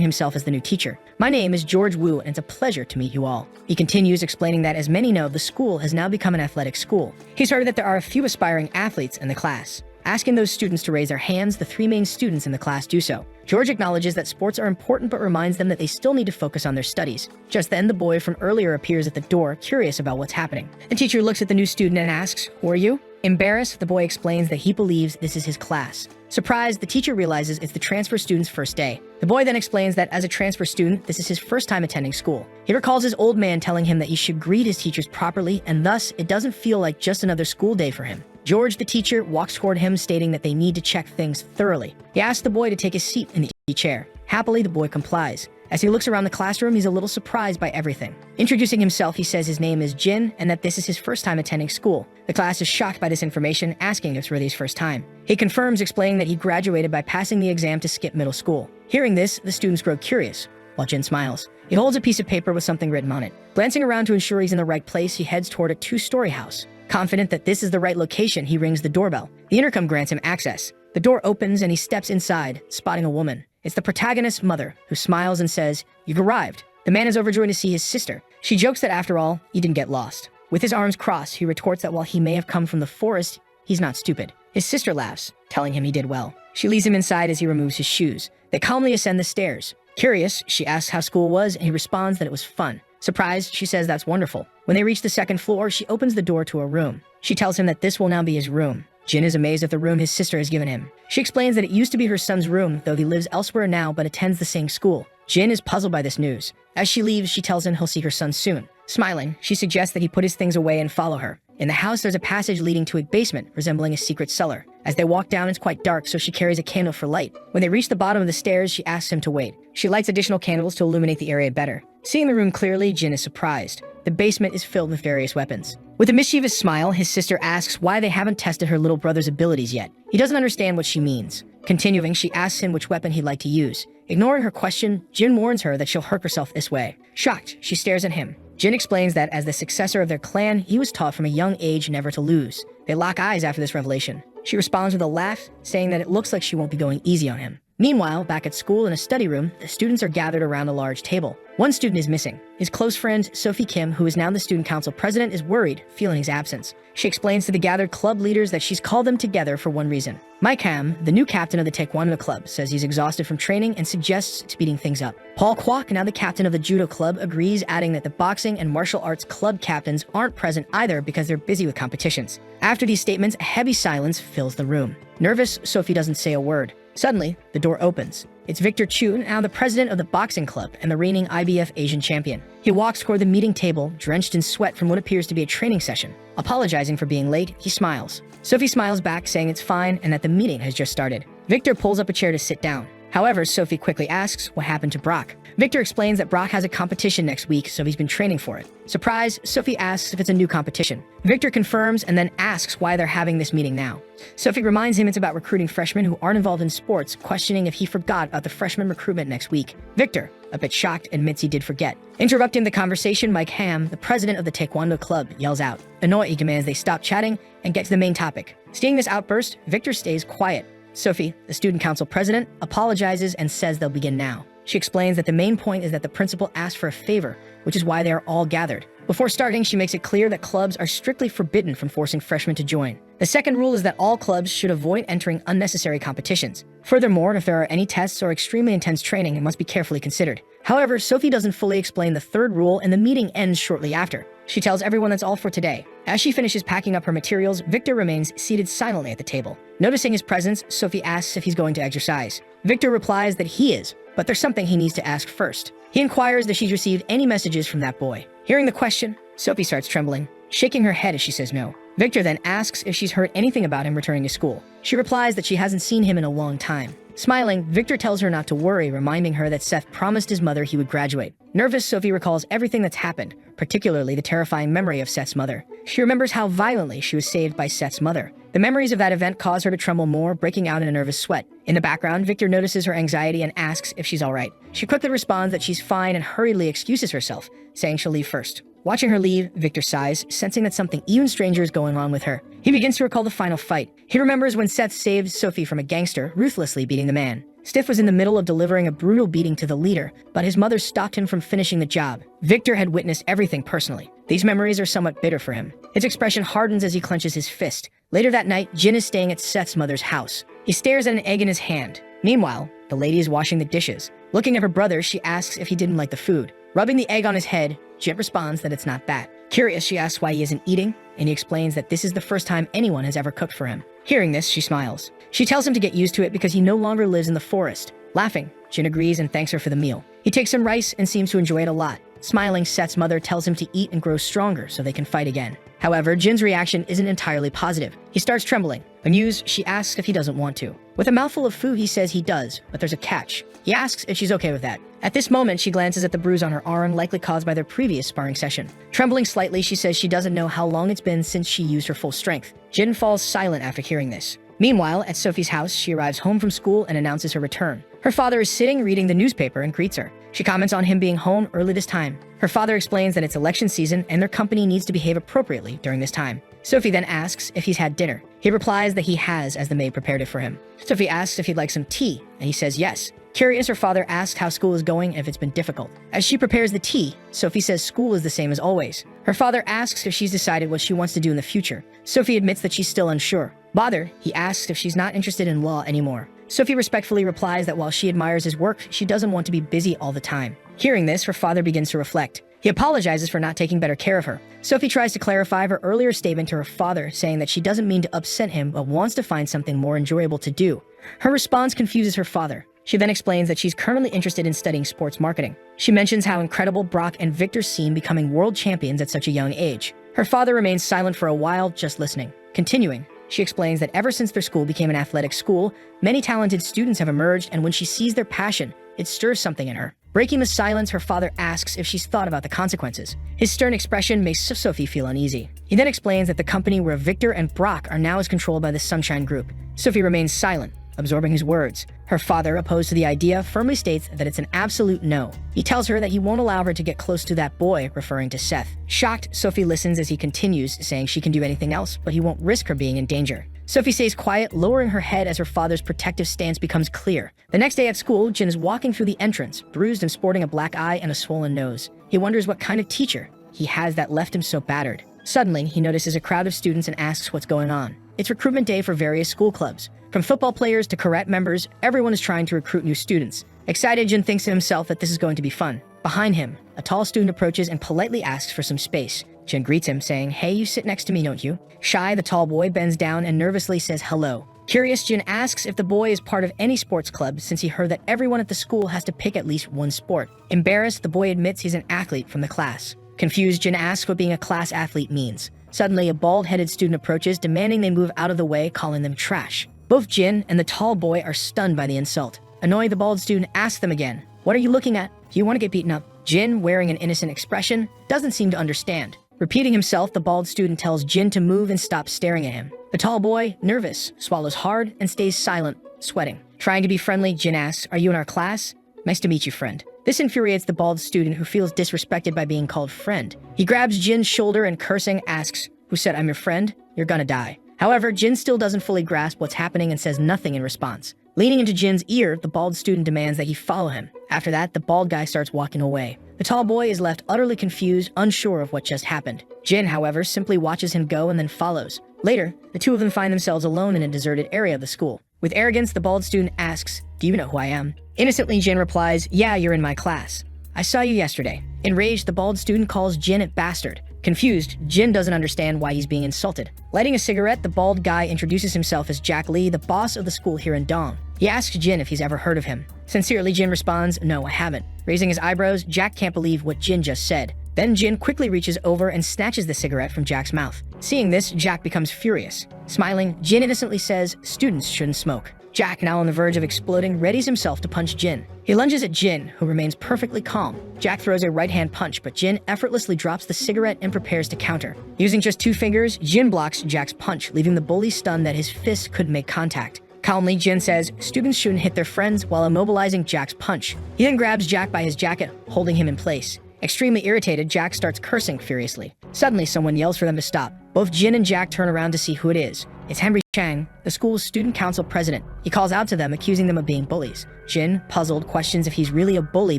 himself as the new teacher. "My name is George Wu, and it's a pleasure to meet you all." He continues, explaining that, as many know, the school has now become an athletic school. He's heard that there are a few aspiring athletes in the class. Asking those students to raise their hands, the 3 main students in the class do so. George acknowledges that sports are important but reminds them that they still need to focus on their studies. Just then, the boy from earlier appears at the door, curious about what's happening. The teacher looks at the new student and asks, "Who are you?" Embarrassed, the boy explains that he believes this is his class. Surprised, the teacher realizes it's the transfer student's first day. The boy then explains that as a transfer student, this is his first time attending school. He recalls his old man telling him that he should greet his teachers properly, and thus, it doesn't feel like just another school day for him. George, the teacher, walks toward him, stating that they need to check things thoroughly. He asks the boy to take his seat in the chair. Happily, the boy complies. As he looks around the classroom, he's a little surprised by everything. Introducing himself, he says his name is Jin and that this is his first time attending school. The class is shocked by this information, asking if it's really his first time. He confirms, explaining that he graduated by passing the exam to skip middle school. Hearing this, the students grow curious, while Jin smiles. He holds a piece of paper with something written on it. Glancing around to ensure he's in the right place, he heads toward a 2-story house. Confident that this is the right location, he rings the doorbell. The intercom grants him access. The door opens and he steps inside, spotting a woman. It's the protagonist's mother, who smiles and says, "You've arrived." The man is overjoyed to see his sister. She jokes that after all, he didn't get lost. With his arms crossed, he retorts that while he may have come from the forest, he's not stupid. His sister laughs, telling him he did well. She leads him inside as he removes his shoes. They calmly ascend the stairs. Curious, she asks how school was, and he responds that it was fun. Surprised, she says that's wonderful. When they reach the 2nd floor, she opens the door to a room. She tells him that this will now be his room. Jin is amazed at the room his sister has given him. She explains that it used to be her son's room, though he lives elsewhere now but attends the same school. Jin is puzzled by this news. As she leaves, she tells him he'll see her son soon. Smiling, she suggests that he put his things away and follow her. In the house, there's a passage leading to a basement, resembling a secret cellar. As they walk down, it's quite dark, so she carries a candle for light. When they reach the bottom of the stairs, she asks him to wait. She lights additional candles to illuminate the area better. Seeing the room clearly, Jin is surprised. The basement is filled with various weapons. With a mischievous smile, his sister asks why they haven't tested her little brother's abilities yet. He doesn't understand what she means. Continuing, she asks him which weapon he'd like to use. Ignoring her question, Jin warns her that she'll hurt herself this way. Shocked, she stares at him. Jin explains that as the successor of their clan, he was taught from a young age never to lose. They lock eyes after this revelation. She responds with a laugh, saying that it looks like she won't be going easy on him. Meanwhile, back at school in a study room, the students are gathered around a large table. One student is missing. His close friend, Sophie Kim, who is now the student council president, is worried, feeling his absence. She explains to the gathered club leaders that she's called them together for one reason. Mike Ham, the new captain of the Taekwondo club, says he's exhausted from training and suggests speeding things up. Paul Kwok, now the captain of the judo club, agrees, adding that the boxing and martial arts club captains aren't present either because they're busy with competitions. After these statements, a heavy silence fills the room. Nervous, Sophie doesn't say a word. Suddenly, the door opens. It's Victor Chu, now the president of the boxing club and the reigning IBF Asian champion. He walks toward the meeting table, drenched in sweat from what appears to be a training session. Apologizing for being late, he smiles. Sophie smiles back, saying it's fine and that the meeting has just started. Victor pulls up a chair to sit down. However, Sophie quickly asks what happened to Brock. Victor explains that Brock has a competition next week, so he's been training for it. Surprised, Sophie asks if it's a new competition. Victor confirms and then asks why they're having this meeting now. Sophie reminds him it's about recruiting freshmen who aren't involved in sports, questioning if he forgot about the freshman recruitment next week. Victor, a bit shocked, admits he did forget. Interrupting the conversation, Mike Ham, the president of the Taekwondo club, yells out. Annoyed, he demands they stop chatting and get to the main topic. Seeing this outburst, Victor stays quiet. Sophie, the student council president, apologizes and says they'll begin now. She explains that the main point is that the principal asked for a favor, which is why they are all gathered. Before starting, she makes it clear that clubs are strictly forbidden from forcing freshmen to join. The second rule is that all clubs should avoid entering unnecessary competitions. Furthermore, if there are any tests or extremely intense training, it must be carefully considered. However, Sophie doesn't fully explain the third rule and the meeting ends shortly after. She tells everyone that's all for today. As she finishes packing up her materials, Victor remains seated silently at the table. Noticing his presence, Sophie asks if he's going to exercise. Victor replies that he is, but there's something he needs to ask first. He inquires if she's received any messages from that boy. Hearing the question, Sophie starts trembling, shaking her head as she says no. Victor then asks if she's heard anything about him returning to school. She replies that she hasn't seen him in a long time. Smiling, Victor tells her not to worry, reminding her that Seth promised his mother he would graduate. Nervous, Sophie recalls everything that's happened, particularly the terrifying memory of Seth's mother. She remembers how violently she was saved by Seth's mother. The memories of that event cause her to tremble more, breaking out in a nervous sweat. In the background, Victor notices her anxiety and asks if she's all right. She quickly responds that she's fine and hurriedly excuses herself, saying she'll leave first. Watching her leave, Victor sighs, sensing that something even stranger is going on with her. He begins to recall the final fight. He remembers when Seth saved Sophie from a gangster, ruthlessly beating the man. Stiff was in the middle of delivering a brutal beating to the leader, but his mother stopped him from finishing the job. Victor had witnessed everything personally. These memories are somewhat bitter for him. His expression hardens as he clenches his fist. Later that night, Jin is staying at Seth's mother's house. He stares at an egg in his hand. Meanwhile, the lady is washing the dishes. Looking at her brother, she asks if he didn't like the food. Rubbing the egg on his head, Jin responds that it's not bad. Curious, she asks why he isn't eating, and he explains that this is the first time anyone has ever cooked for him. Hearing this, she smiles. She tells him to get used to it because he no longer lives in the forest. Laughing, Jin agrees and thanks her for the meal. He takes some rice and seems to enjoy it a lot. Smiling, Seth's mother tells him to eat and grow stronger so they can fight again. However, Jin's reaction isn't entirely positive. He starts trembling. Amused, she asks if he doesn't want to. With a mouthful of food, he says he does, but there's a catch. He asks if she's okay with that. At this moment, she glances at the bruise on her arm, likely caused by their previous sparring session. Trembling slightly, she says she doesn't know how long it's been since she used her full strength. Jin falls silent after hearing this. Meanwhile, at Sophie's house, she arrives home from school and announces her return. Her father is sitting reading the newspaper and greets her. She comments on him being home early this time. Her father explains that it's election season and their company needs to behave appropriately during this time. Sophie then asks if he's had dinner. He replies that he has, as the maid prepared it for him. Sophie asks if he'd like some tea, and he says yes. Curious, her father asks how school is going and if it's been difficult. As she prepares the tea, Sophie says school is the same as always. Her father asks if she's decided what she wants to do in the future. Sophie admits that she's still unsure. Bothered, he asks if she's not interested in law anymore. Sophie respectfully replies that while she admires his work, she doesn't want to be busy all the time. Hearing this, her father begins to reflect. He apologizes for not taking better care of her. Sophie tries to clarify her earlier statement to her father, saying that she doesn't mean to upset him but wants to find something more enjoyable to do. Her response confuses her father. She then explains that she's currently interested in studying sports marketing. She mentions how incredible Brock and Victor seem becoming world champions at such a young age. Her father remains silent for a while, just listening. Continuing, she explains that ever since their school became an athletic school, many talented students have emerged, and when she sees their passion, it stirs something in her. Breaking the silence, her father asks if she's thought about the consequences. His stern expression makes Sophie feel uneasy. He then explains that the company where Victor and Brock are now is controlled by the Sunshine Group. Sophie remains silent, absorbing his words. Her father, opposed to the idea, firmly states that it's an absolute no. He tells her that he won't allow her to get close to that boy, referring to Seth. Shocked, Sophie listens as he continues, saying she can do anything else, but he won't risk her being in danger. Sophie stays quiet, lowering her head as her father's protective stance becomes clear. The next day at school, Jin is walking through the entrance, bruised and sporting a black eye and a swollen nose. He wonders what kind of teacher he has that left him so battered. Suddenly, he notices a crowd of students and asks what's going on. It's recruitment day for various school clubs. From football players to karate members, everyone is trying to recruit new students. Excited, Jin thinks to himself that this is going to be fun. Behind him, a tall student approaches and politely asks for some space. Jin greets him, saying, "Hey, you sit next to me, don't you?" Shy, the tall boy bends down and nervously says hello. Curious, Jin asks if the boy is part of any sports club since he heard that everyone at the school has to pick at least one sport. Embarrassed, the boy admits he's an athlete from the class. Confused, Jin asks what being a class athlete means. Suddenly, a bald-headed student approaches, demanding they move out of the way, calling them trash. Both Jin and the tall boy are stunned by the insult. Annoyed, the bald student asks them again, "What are you looking at? Do you want to get beaten up?" Jin, wearing an innocent expression, doesn't seem to understand. Repeating himself, the bald student tells Jin to move and stop staring at him. The tall boy, nervous, swallows hard and stays silent, sweating. Trying to be friendly, Jin asks, "Are you in our class?" "Nice to meet you, friend." This infuriates the bald student, who feels disrespected by being called friend. He grabs Jin's shoulder and, cursing, asks, "Who said I'm your friend? You're gonna die." However, Jin still doesn't fully grasp what's happening and says nothing in response. Leaning into Jin's ear, the bald student demands that he follow him. After that, the bald guy starts walking away. The tall boy is left utterly confused, unsure of what just happened. Jin, however, simply watches him go and then follows. Later, the two of them find themselves alone in a deserted area of the school. With arrogance, the bald student asks, "Do you know who I am?" Innocently, Jin replies, "Yeah, you're in my class. I saw you yesterday." Enraged, the bald student calls Jin a bastard. Confused, Jin doesn't understand why he's being insulted. Lighting a cigarette, the bald guy introduces himself as Jack Lee, the boss of the school here in Dong. He asks Jin if he's ever heard of him. Sincerely, Jin responds, "No, I haven't." Raising his eyebrows, Jack can't believe what Jin just said. Then Jin quickly reaches over and snatches the cigarette from Jack's mouth. Seeing this, Jack becomes furious. Smiling, Jin innocently says, "Students shouldn't smoke." Jack, now on the verge of exploding, readies himself to punch Jin. He lunges at Jin, who remains perfectly calm. Jack throws a right-hand punch, but Jin effortlessly drops the cigarette and prepares to counter. Using just 2 fingers, Jin blocks Jack's punch, leaving the bully stunned that his fists couldn't make contact. Calmly, Jin says, "Students shouldn't hit their friends," while immobilizing Jack's punch. He then grabs Jack by his jacket, holding him in place. Extremely irritated, Jack starts cursing furiously. Suddenly, someone yells for them to stop. Both Jin and Jack turn around to see who it is. It's Henry Chang, the school's student council president. He calls out to them, accusing them of being bullies. Jin, puzzled, questions if he's really a bully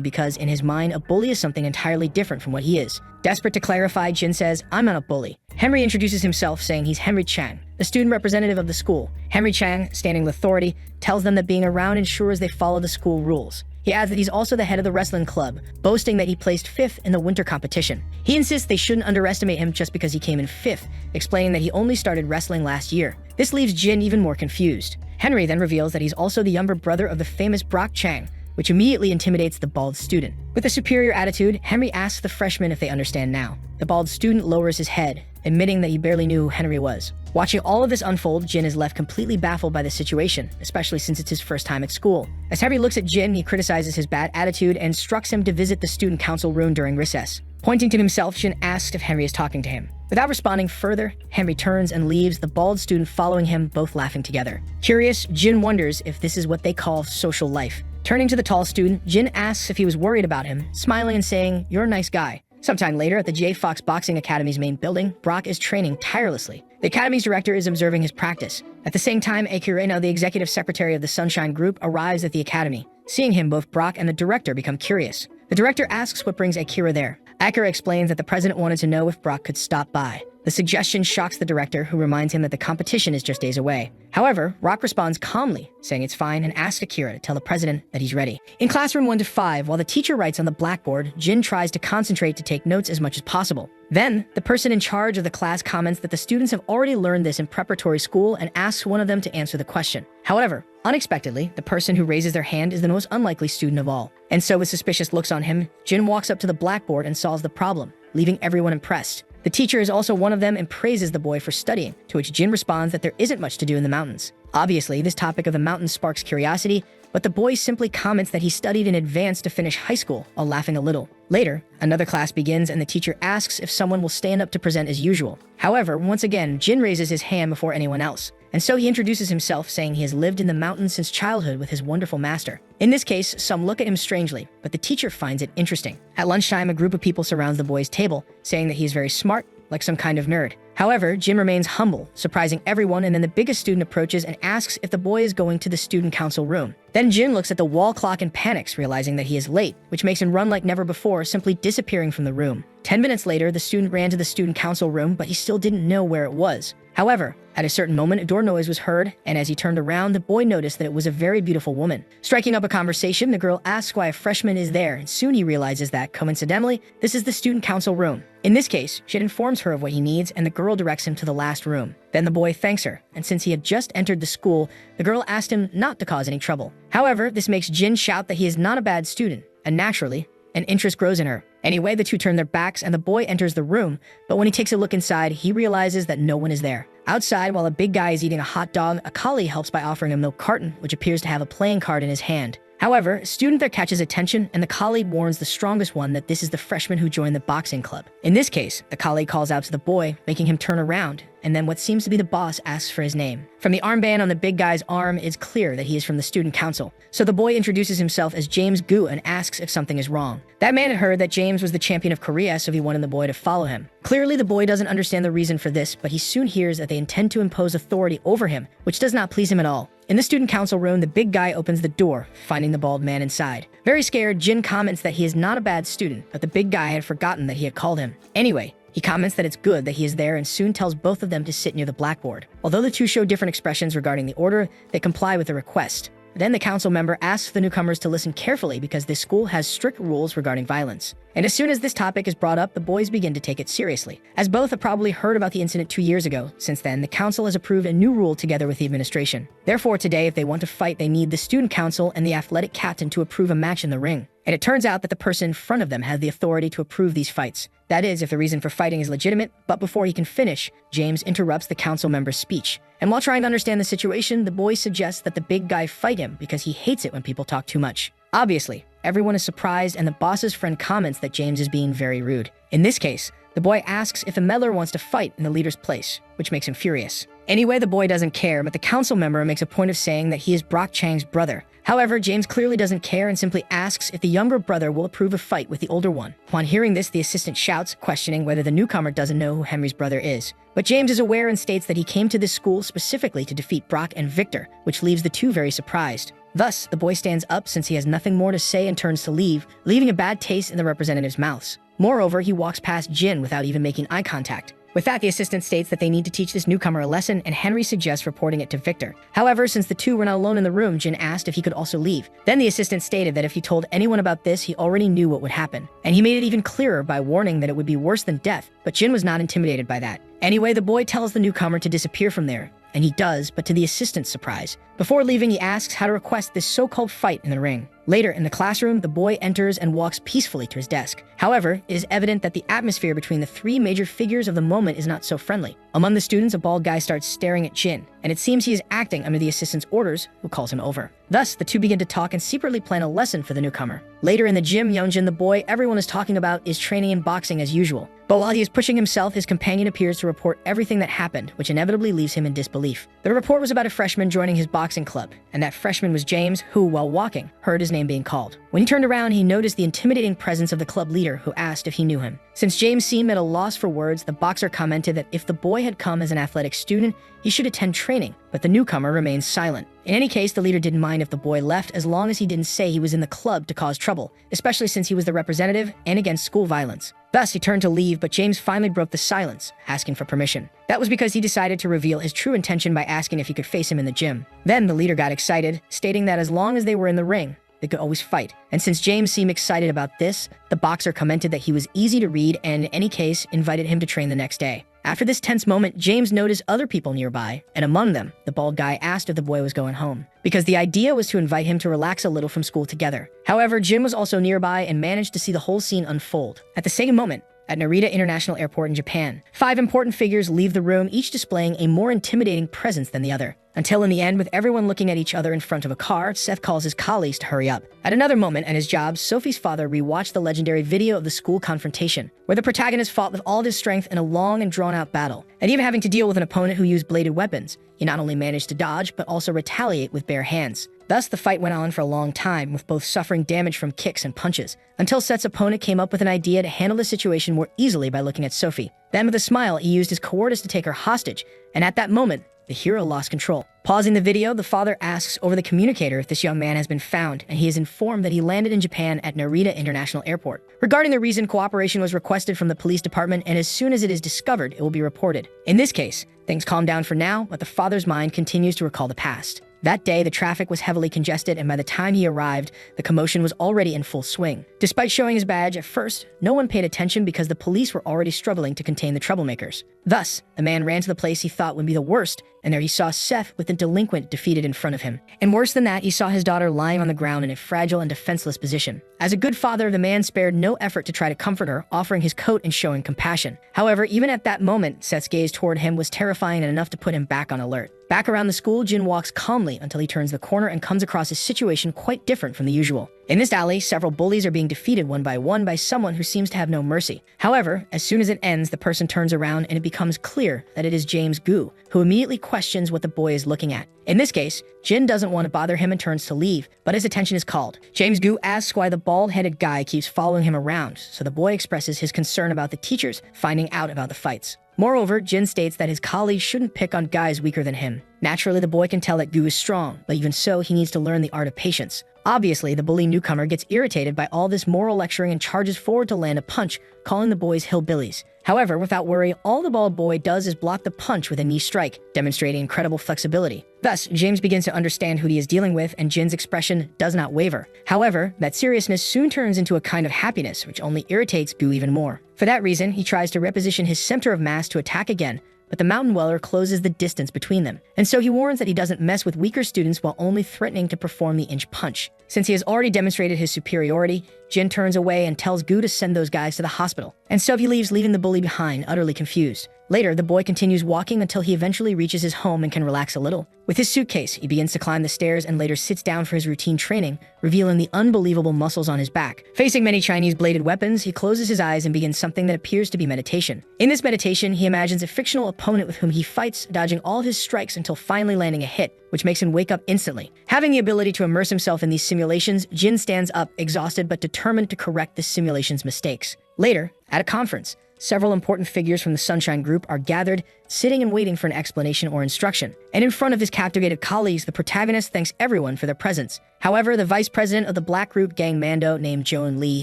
because, in his mind, a bully is something entirely different from what he is. Desperate to clarify, Jin says, "I'm not a bully." Henry introduces himself, saying he's Henry Chang, the student representative of the school. Henry Chang, standing with authority, tells them that being around ensures they follow the school rules. He adds that he's also the head of the wrestling club, boasting that he placed 5th in the winter competition. He insists they shouldn't underestimate him just because he came in 5th, explaining that he only started wrestling last year. This leaves Jin even more confused. Henry then reveals that he's also the younger brother of the famous Brock Chang, which immediately intimidates the bald student. With a superior attitude, Henry asks the freshmen if they understand now. The bald student lowers his head, admitting that he barely knew who Henry was. Watching all of this unfold, Jin is left completely baffled by the situation, especially since it's his first time at school. As Henry looks at Jin, he criticizes his bad attitude and instructs him to visit the student council room during recess. Pointing to himself, Jin asks if Henry is talking to him. Without responding further, Henry turns and leaves, the bald student following him, both laughing together. Curious, Jin wonders if this is what they call social life. Turning to the tall student, Jin asks if he was worried about him, smiling and saying, "You're a nice guy." Sometime later, at the J. Fox Boxing Academy's main building, Brock is training tirelessly. The academy's director is observing his practice. At the same time, Akira, the executive secretary of the Sunshine Group, arrives at the academy. Seeing him, both Brock and the director become curious. The director asks what brings Akira there. Akira explains that the president wanted to know if Brock could stop by. The suggestion shocks the director, who reminds him that the competition is just days away. However, Rock responds calmly, saying it's fine, and asks Akira to tell the president that he's ready. In classroom 1 to 5, while the teacher writes on the blackboard, Jin tries to concentrate to take notes as much as possible. Then, the person in charge of the class comments that the students have already learned this in preparatory school and asks one of them to answer the question. However, unexpectedly, the person who raises their hand is the most unlikely student of all. And so, with suspicious looks on him, Jin walks up to the blackboard and solves the problem, leaving everyone impressed. The teacher is also one of them and praises the boy for studying, to which Jin responds that there isn't much to do in the mountains. Obviously, this topic of the mountains sparks curiosity, but the boy simply comments that he studied in advance to finish high school while laughing a little. Later, another class begins and the teacher asks if someone will stand up to present as usual. However, once again, Jin raises his hand before anyone else. And so he introduces himself, saying he has lived in the mountains since childhood with his wonderful master. In this case, some look at him strangely, but the teacher finds it interesting. At lunchtime, a group of people surrounds the boy's table, saying that he is very smart, like some kind of nerd. However, Jin remains humble, surprising everyone, and then the biggest student approaches and asks if the boy is going to the student council room. Then Jin looks at the wall clock and panics, realizing that he is late, which makes him run like never before, simply disappearing from the room. 10 minutes later, the student ran to the student council room, but he still didn't know where it was. However, at a certain moment, a door noise was heard, and as he turned around, the boy noticed that it was a very beautiful woman. Striking up a conversation, the girl asks why a freshman is there, and soon he realizes that, coincidentally, this is the student council room. In this case, she informs her of what he needs, and the girl directs him to the last room. Then the boy thanks her, and since he had just entered the school, the girl asked him not to cause any trouble. However, this makes Jin shout that he is not a bad student, and naturally, an interest grows in her. Anyway, the two turn their backs and the boy enters the room, but when he takes a look inside, he realizes that no one is there. Outside, while a big guy is eating a hot dog, a colleague helps by offering a milk carton, which appears to have a playing card in his hand. However, a student there catches attention, and the colleague warns the strongest one that this is the freshman who joined the boxing club. In this case, the colleague calls out to the boy, making him turn around, and then what seems to be the boss asks for his name. From the armband on the big guy's arm, it's clear that he is from the student council. So the boy introduces himself as James Gu and asks if something is wrong. That man had heard that James was the champion of Korea, so he wanted the boy to follow him. Clearly, the boy doesn't understand the reason for this, but he soon hears that they intend to impose authority over him, which does not please him at all. In the student council room, the big guy opens the door, finding the bald man inside. Very scared, Jin comments that he is not a bad student, but the big guy had forgotten that he had called him. Anyway, he comments that it's good that he is there and soon tells both of them to sit near the blackboard. Although the two show different expressions regarding the order, they comply with the request. Then the council member asks the newcomers to listen carefully because this school has strict rules regarding violence. And as soon as this topic is brought up, the boys begin to take it seriously. As both have probably heard about the incident 2 years ago, since then, the council has approved a new rule together with the administration. Therefore, today, if they want to fight, they need the student council and the athletic captain to approve a match in the ring. And it turns out that the person in front of them has the authority to approve these fights. That is, if the reason for fighting is legitimate, but before he can finish, James interrupts the council member's speech. And while trying to understand the situation, the boy suggests that the big guy fight him because he hates it when people talk too much. Obviously, everyone is surprised and the boss's friend comments that James is being very rude. In this case, the boy asks if a meddler wants to fight in the leader's place, which makes him furious. Anyway, the boy doesn't care, but the council member makes a point of saying that he is Brock Chang's brother. However, James clearly doesn't care and simply asks if the younger brother will approve a fight with the older one. Upon hearing this, the assistant shouts, questioning whether the newcomer doesn't know who Henry's brother is. But James is aware and states that he came to this school specifically to defeat Brock and Victor, which leaves the two very surprised. Thus, the boy stands up since he has nothing more to say and turns to leave, leaving a bad taste in the representatives' mouths. Moreover, he walks past Jin without even making eye contact. With that, the assistant states that they need to teach this newcomer a lesson, and Henry suggests reporting it to Victor. However, since the two were not alone in the room, Jin asked if he could also leave. Then the assistant stated that if he told anyone about this, he already knew what would happen. And he made it even clearer by warning that it would be worse than death, but Jin was not intimidated by that. Anyway, the boy tells the newcomer to disappear from there, and he does, but to the assistant's surprise. Before leaving, he asks how to request this so-called fight in the ring. Later, in the classroom, the boy enters and walks peacefully to his desk. However, it is evident that the atmosphere between the three major figures of the moment is not so friendly. Among the students, a bald guy starts staring at Jin, and it seems he is acting under the assistant's orders, who calls him over. Thus, the two begin to talk and secretly plan a lesson for the newcomer. Later in the gym, Youngjin, the boy everyone is talking about, is training in boxing as usual. But while he is pushing himself, his companion appears to report everything that happened, which inevitably leaves him in disbelief. The report was about a freshman joining his boxing club, and that freshman was James, who, while walking, heard his name being called. When he turned around, he noticed the intimidating presence of the club leader, who asked if he knew him. Since James seemed at a loss for words, the boxer commented that if the boy had come as an athletic student, he should attend training, but the newcomer remained silent. In any case, the leader didn't mind if the boy left as long as he didn't say he was in the club to cause trouble, especially since he was the representative and against school violence. Thus, he turned to leave, but James finally broke the silence, asking for permission. That was because he decided to reveal his true intention by asking if he could face him in the gym. Then the leader got excited, stating that as long as they were in the ring, they could always fight. And since James seemed excited about this, the boxer commented that he was easy to read and, in any case, invited him to train the next day. After this tense moment, James noticed other people nearby, and among them, the bald guy asked if the boy was going home, because the idea was to invite him to relax a little from school together. However, Jim was also nearby and managed to see the whole scene unfold. At the same moment, at Narita International Airport in Japan. 5 important figures leave the room, each displaying a more intimidating presence than the other. Until in the end, with everyone looking at each other in front of a car, Seth calls his colleagues to hurry up. At another moment at his job, Sophie's father rewatched the legendary video of the school confrontation, where the protagonist fought with all his strength in a long and drawn-out battle. And even having to deal with an opponent who used bladed weapons, he not only managed to dodge, but also retaliate with bare hands. Thus, the fight went on for a long time, with both suffering damage from kicks and punches, until Seth's opponent came up with an idea to handle the situation more easily by looking at Sophie. Then, with a smile, he used his cowardice to take her hostage, and at that moment, the hero lost control. Pausing the video, the father asks over the communicator if this young man has been found, and he is informed that he landed in Japan at Narita International Airport. Regarding the reason, cooperation was requested from the police department, and as soon as it is discovered, it will be reported. In this case, things calm down for now, but the father's mind continues to recall the past. That day, the traffic was heavily congested, and by the time he arrived, the commotion was already in full swing. Despite showing his badge, at first, no one paid attention because the police were already struggling to contain the troublemakers. Thus, the man ran to the place he thought would be the worst, and there he saw Seth with the delinquent defeated in front of him. And worse than that, he saw his daughter lying on the ground in a fragile and defenseless position. As a good father, the man spared no effort to try to comfort her, offering his coat and showing compassion. However, even at that moment, Seth's gaze toward him was terrifying and enough to put him back on alert. Back around the school, Jin walks calmly until he turns the corner and comes across a situation quite different from the usual. In this alley, several bullies are being defeated one by someone who seems to have no mercy. However, as soon as it ends, the person turns around and it becomes clear that it is James Gu, who immediately questions what the boy is looking at. In this case, Jin doesn't want to bother him and turns to leave, but his attention is called. James Gu asks why the bald-headed guy keeps following him around, so the boy expresses his concern about the teachers finding out about the fights. Moreover, Jin states that his colleagues shouldn't pick on guys weaker than him. Naturally, the boy can tell that Gu is strong, but even so, he needs to learn the art of patience. Obviously, the bully newcomer gets irritated by all this moral lecturing and charges forward to land a punch, calling the boys hillbillies. However, without worry, all the bald boy does is block the punch with a knee strike, demonstrating incredible flexibility. Thus, James begins to understand who he is dealing with, and Jin's expression does not waver. However, that seriousness soon turns into a kind of happiness, which only irritates Gu even more. For that reason, he tries to reposition his center of mass to attack again, but the mountain dweller closes the distance between them, and so he warns that he doesn't mess with weaker students while only threatening to perform the inch punch. Since he has already demonstrated his superiority, Jin turns away and tells Gu to send those guys to the hospital, and so he leaves, leaving the bully behind, utterly confused. Later, the boy continues walking until he eventually reaches his home and can relax a little. With his suitcase, he begins to climb the stairs and later sits down for his routine training, revealing the unbelievable muscles on his back. Facing many Chinese bladed weapons, he closes his eyes and begins something that appears to be meditation. In this meditation, he imagines a fictional opponent with whom he fights, dodging all of his strikes until finally landing a hit, which makes him wake up instantly. Having the ability to immerse himself in these simulations, Jin stands up, exhausted but determined to correct the simulation's mistakes. Later, at a conference, several important figures from the Sunshine Group are gathered, sitting and waiting for an explanation or instruction. And in front of his captivated colleagues, the protagonist thanks everyone for their presence. However, the vice president of the Black Group Gang Mando, named Joan Lee,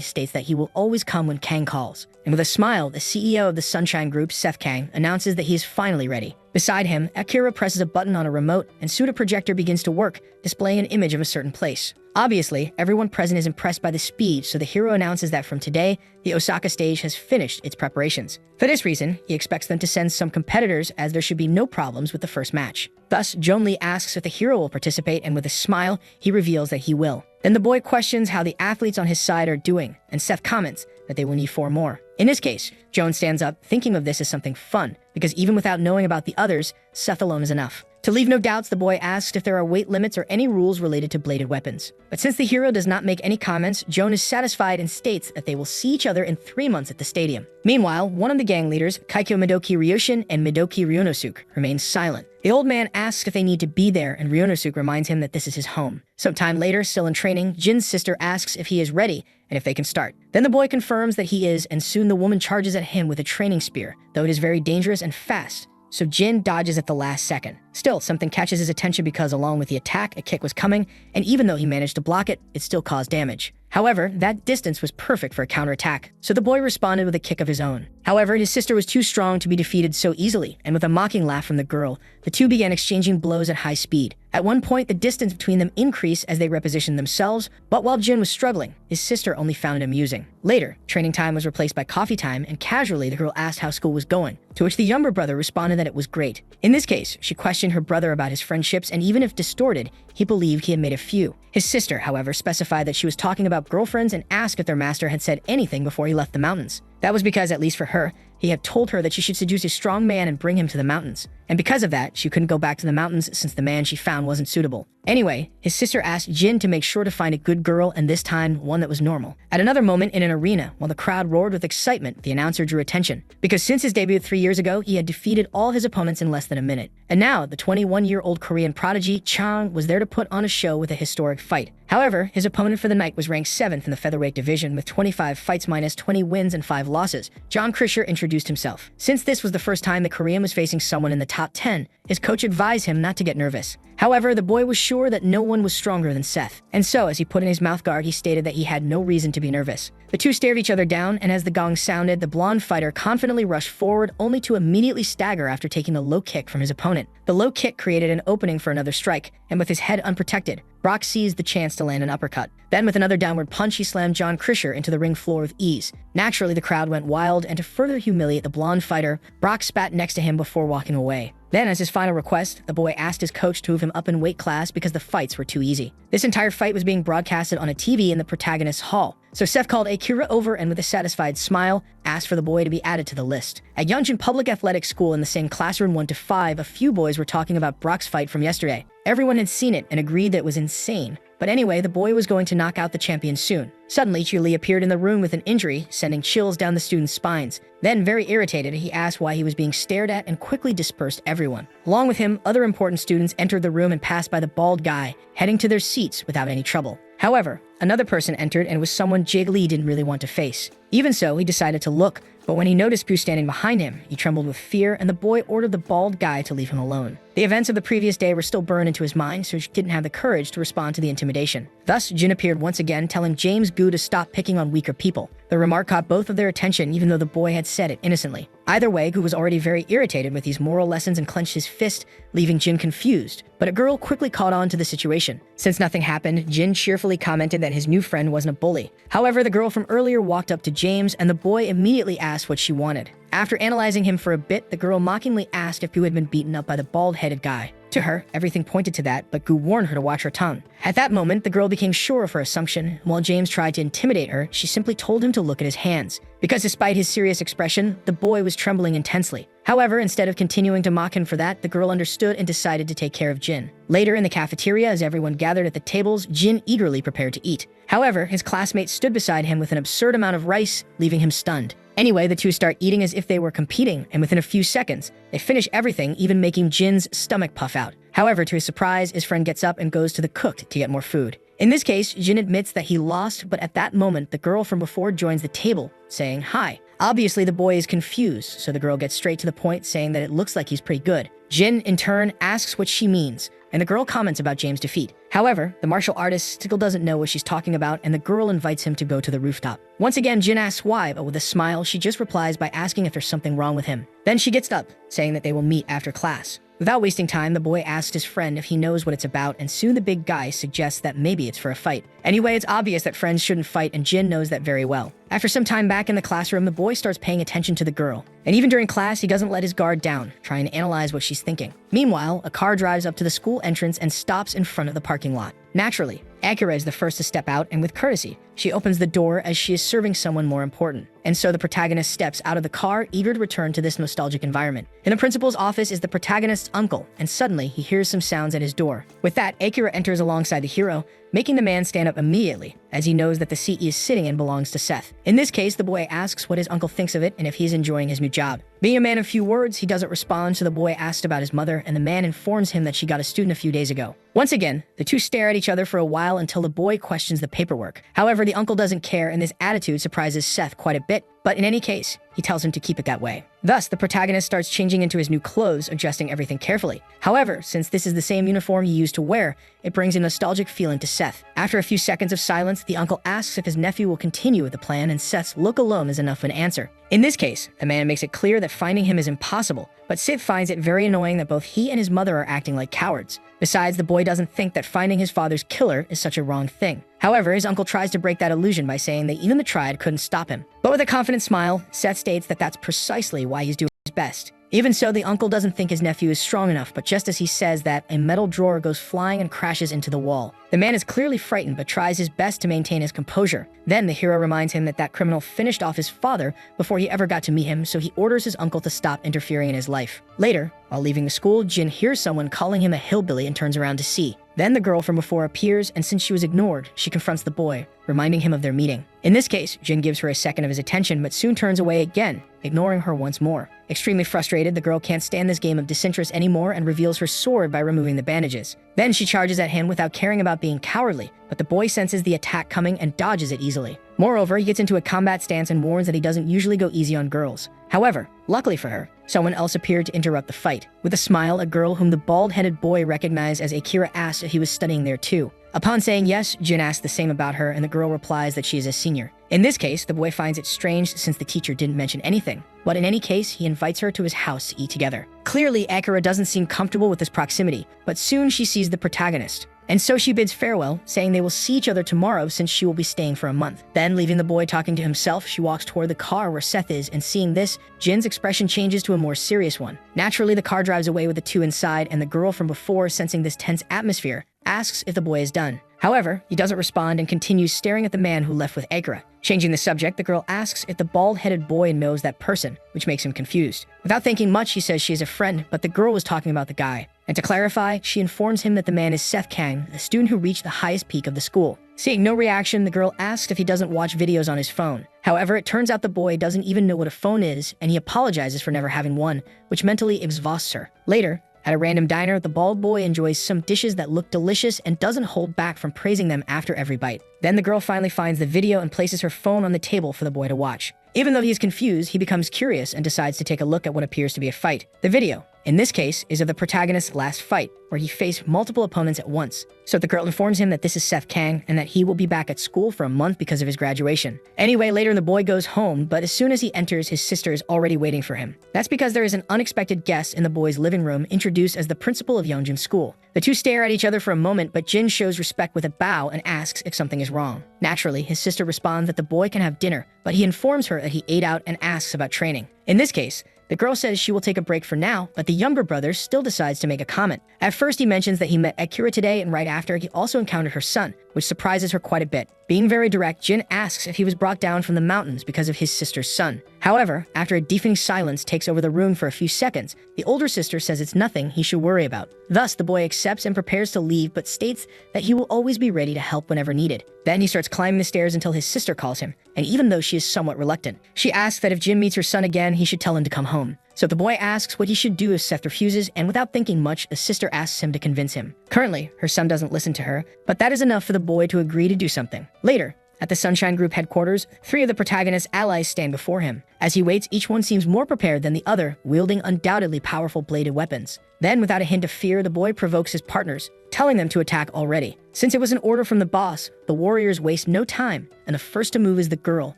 states that he will always come when Kang calls. And with a smile, the CEO of the Sunshine Group, Seth Kang, announces that he is finally ready. Beside him, Akira presses a button on a remote, and soon a projector begins to work, displaying an image of a certain place. Obviously, everyone present is impressed by the speed, so the hero announces that from today, the Osaka stage has finished its preparations. For this reason, he expects them to send some competitors, as there should be no problems with the first match. Thus, Joan Lee asks if the hero will participate, and with a smile, he reveals that he will. Then the boy questions how the athletes on his side are doing, and Seth comments that they will need 4 more. In this case, Joan stands up, thinking of this as something fun, because even without knowing about the others, Seth alone is enough. To leave no doubts, the boy asks if there are weight limits or any rules related to bladed weapons. But since the hero does not make any comments, Joan is satisfied and states that they will see each other in 3 months at the stadium. Meanwhile, one of the gang leaders, Kaikyo Midoki Ryoshin and Midoki Ryonosuke, remains silent. The old man asks if they need to be there, and Ryonosuke reminds him that this is his home. Sometime later, still in training, Jin's sister asks if he is ready and if they can start. Then the boy confirms that he is, and soon the woman charges at him with a training spear, though it is very dangerous and fast, so Jin dodges at the last second. Still, something catches his attention because along with the attack, a kick was coming, and even though he managed to block it, it still caused damage. However, that distance was perfect for a counterattack, so the boy responded with a kick of his own. However, his sister was too strong to be defeated so easily, and with a mocking laugh from the girl, the two began exchanging blows at high speed. At one point, the distance between them increased as they repositioned themselves, but while Jin was struggling, his sister only found it amusing. Later, training time was replaced by coffee time, and casually the girl asked how school was going, to which the younger brother responded that it was great. In this case, she questioned her brother about his friendships, and even if distorted, he believed he had made a few. His sister, however, specified that she was talking about girlfriends and asked if their master had said anything before he left the mountains. That was because, at least for her, he had told her that she should seduce a strong man and bring him to the mountains. And because of that, she couldn't go back to the mountains since the man she found wasn't suitable. Anyway, his sister asked Jin to make sure to find a good girl, and this time, one that was normal. At another moment in an arena, while the crowd roared with excitement, the announcer drew attention. Because since his debut 3 years ago, he had defeated all his opponents in less than a minute. And now, the 21-year-old Korean prodigy, Chang, was there to put on a show with a historic fight. However, his opponent for the night was ranked 7th in the featherweight division with 25 fights minus 20 wins and 5 losses. John Krischer introduced himself. Since this was the first time that Korean was facing someone in the top 10, his coach advised him not to get nervous. However, the boy was sure that no one was stronger than Seth. And so, as he put in his mouthguard, he stated that he had no reason to be nervous. The two stared each other down, and as the gong sounded, the blonde fighter confidently rushed forward, only to immediately stagger after taking a low kick from his opponent. The low kick created an opening for another strike, and with his head unprotected, Brock seized the chance to land an uppercut. Then, with another downward punch, he slammed John Krischer into the ring floor with ease. Naturally, the crowd went wild, and to further humiliate the blonde fighter, Brock spat next to him before walking away. Then, as his final request, the boy asked his coach to move him up in weight class because the fights were too easy. This entire fight was being broadcasted on a TV in the protagonist's hall. So Seth called Akira over and with a satisfied smile, asked for the boy to be added to the list. At Yongjin Public Athletic School in the same classroom 1 to 5, a few boys were talking about Brock's fight from yesterday. Everyone had seen it and agreed that it was insane. But anyway, the boy was going to knock out the champion soon. Suddenly, Chuli appeared in the room with an injury, sending chills down the students' spines. Then, very irritated, he asked why he was being stared at and quickly dispersed everyone. Along with him, other important students entered the room and passed by the bald guy, heading to their seats without any trouble. However, another person entered and was someone Jig Lee didn't really want to face. Even so, he decided to look, but when he noticed Pooh standing behind him, he trembled with fear, and the boy ordered the bald guy to leave him alone. The events of the previous day were still burned into his mind, so he didn't have the courage to respond to the intimidation. Thus, Jin appeared once again, telling James Gu to stop picking on weaker people. The remark caught both of their attention, even though the boy had said it innocently. Either way, Gu was already very irritated with these moral lessons and clenched his fist, leaving Jin confused. But a girl quickly caught on to the situation. Since nothing happened, Jin cheerfully commented that his new friend wasn't a bully. However, the girl from earlier walked up to James, and the boy immediately asked what she wanted. After analyzing him for a bit, the girl mockingly asked if Gu had been beaten up by the bald-headed guy. To her, everything pointed to that, but Gu warned her to watch her tongue. At that moment, the girl became sure of her assumption. While James tried to intimidate her, she simply told him to look at his hands. Because despite his serious expression, the boy was trembling intensely. However, instead of continuing to mock him for that, the girl understood and decided to take care of Jin. Later in the cafeteria, as everyone gathered at the tables, Jin eagerly prepared to eat. However, his classmate stood beside him with an absurd amount of rice, leaving him stunned. Anyway, the two start eating as if they were competing, and within a few seconds, they finish everything, even making Jin's stomach puff out. However, to his surprise, his friend gets up and goes to the cook to get more food. In this case, Jin admits that he lost, but at that moment, the girl from before joins the table, saying hi. Obviously, the boy is confused, so the girl gets straight to the point, saying that it looks like he's pretty good. Jin, in turn, asks what she means, and the girl comments about James' defeat. However, the martial artist still doesn't know what she's talking about, and the girl invites him to go to the rooftop. Once again, Jin asks why, but with a smile, she just replies by asking if there's something wrong with him. Then she gets up, saying that they will meet after class. Without wasting time, the boy asks his friend if he knows what it's about, and soon the big guy suggests that maybe it's for a fight. Anyway, it's obvious that friends shouldn't fight, and Jin knows that very well. After some time back in the classroom, the boy starts paying attention to the girl. And even during class, he doesn't let his guard down, trying to analyze what she's thinking. Meanwhile, a car drives up to the school entrance and stops in front of the parking lot. Naturally, Akira is the first to step out, and with courtesy, she opens the door as she is serving someone more important. And so the protagonist steps out of the car, eager to return to this nostalgic environment. In the principal's office is the protagonist's uncle, and suddenly he hears some sounds at his door. With that, Akira enters alongside the hero, making the man stand up immediately, as he knows that the seat he is sitting in belongs to Seth. In this case, the boy asks what his uncle thinks of it and if he's enjoying his new job. Being a man of few words, he doesn't respond, so the boy asks about his mother, and the man informs him that she got a student a few days ago. Once again, the two stare at each other for a while until the boy questions the paperwork. However, the uncle doesn't care, and this attitude surprises Seth quite a bit, but in any case, he tells him to keep it that way. Thus, the protagonist starts changing into his new clothes, adjusting everything carefully. However, since this is the same uniform he used to wear, it brings a nostalgic feeling to Seth. After a few seconds of silence, the uncle asks if his nephew will continue with the plan, and Seth's look alone is enough of an answer. In this case, the man makes it clear that finding him is impossible, but Sid finds it very annoying that both he and his mother are acting like cowards. Besides, the boy doesn't think that finding his father's killer is such a wrong thing. However, his uncle tries to break that illusion by saying that even the triad couldn't stop him. But with a confident smile, Seth states that that's precisely why he's doing his best. Even so, the uncle doesn't think his nephew is strong enough, but just as he says that, a metal drawer goes flying and crashes into the wall. The man is clearly frightened but tries his best to maintain his composure. Then the hero reminds him that criminal finished off his father before he ever got to meet him, so he orders his uncle to stop interfering in his life. Later, while leaving the school, Jin hears someone calling him a hillbilly and turns around to see. Then the girl from before appears, and since she was ignored, she confronts the boy, reminding him of their meeting. In this case, Jin gives her a second of his attention but soon turns away again, ignoring her once more. Extremely frustrated, the girl can't stand this game of disinterest anymore and reveals her sword by removing the bandages. Then she charges at him without caring about being cowardly, but the boy senses the attack coming and dodges it easily. Moreover, he gets into a combat stance and warns that he doesn't usually go easy on girls. However, luckily for her, someone else appeared to interrupt the fight. With a smile, a girl whom the bald-headed boy recognized as Akira asks if he was studying there too. Upon saying yes, Jin asks the same about her, and the girl replies that she is a senior. In this case, the boy finds it strange since the teacher didn't mention anything, but in any case, he invites her to his house to eat together. Clearly, Akira doesn't seem comfortable with this proximity, but soon she sees the protagonist. And so she bids farewell, saying they will see each other tomorrow since she will be staying for a month. Then, leaving the boy talking to himself, she walks toward the car where Seth is, and seeing this, Jin's expression changes to a more serious one. Naturally, the car drives away with the two inside, and the girl from before, sensing this tense atmosphere, asks if the boy is done. However, he doesn't respond and continues staring at the man who left with Akira. Changing the subject, the girl asks if the bald-headed boy knows that person, which makes him confused. Without thinking much, he says she is a friend, but the girl was talking about the guy. And to clarify, she informs him that the man is Seth Kang, the student who reached the highest peak of the school. Seeing no reaction, the girl asks if he doesn't watch videos on his phone. However, it turns out the boy doesn't even know what a phone is, and he apologizes for never having one, which mentally exhausts her. Later, at a random diner, the bald boy enjoys some dishes that look delicious and doesn't hold back from praising them after every bite. Then the girl finally finds the video and places her phone on the table for the boy to watch. Even though he is confused, he becomes curious and decides to take a look at what appears to be a fight. The video, in this case, is of the protagonist's last fight, where he faced multiple opponents at once. So the girl informs him that this is Seth Kang and that he will be back at school for a month because of his graduation. Anyway, later the boy goes home, but as soon as he enters, his sister is already waiting for him. That's because there is an unexpected guest in the boy's living room introduced as the principal of Youngjin's school. The two stare at each other for a moment, but Jin shows respect with a bow and asks if something is wrong. Naturally, his sister responds that the boy can have dinner, but he informs her that he ate out and asks about training. In this case, the girl says she will take a break for now, but the younger brother still decides to make a comment. At first, he mentions that he met Akira today, and right after, he also encountered her son, which surprises her quite a bit. Being very direct, Jin asks if he was brought down from the mountains because of his sister's son. However, after a deafening silence takes over the room for a few seconds, the older sister says it's nothing he should worry about. Thus, the boy accepts and prepares to leave, but states that he will always be ready to help whenever needed. Then he starts climbing the stairs until his sister calls him, and even though she is somewhat reluctant, she asks that if Jin meets her son again, he should tell him to come home. So the boy asks what he should do if Seth refuses, and without thinking much, the sister asks him to convince him. Currently, her son doesn't listen to her, but that is enough for the boy to agree to do something. Later, at the Sunshine Group headquarters, 3 of the protagonist's allies stand before him. As he waits, each one seems more prepared than the other, wielding undoubtedly powerful bladed weapons. Then, without a hint of fear, the boy provokes his partners, telling them to attack already. Since it was an order from the boss, the warriors waste no time, and the first to move is the girl,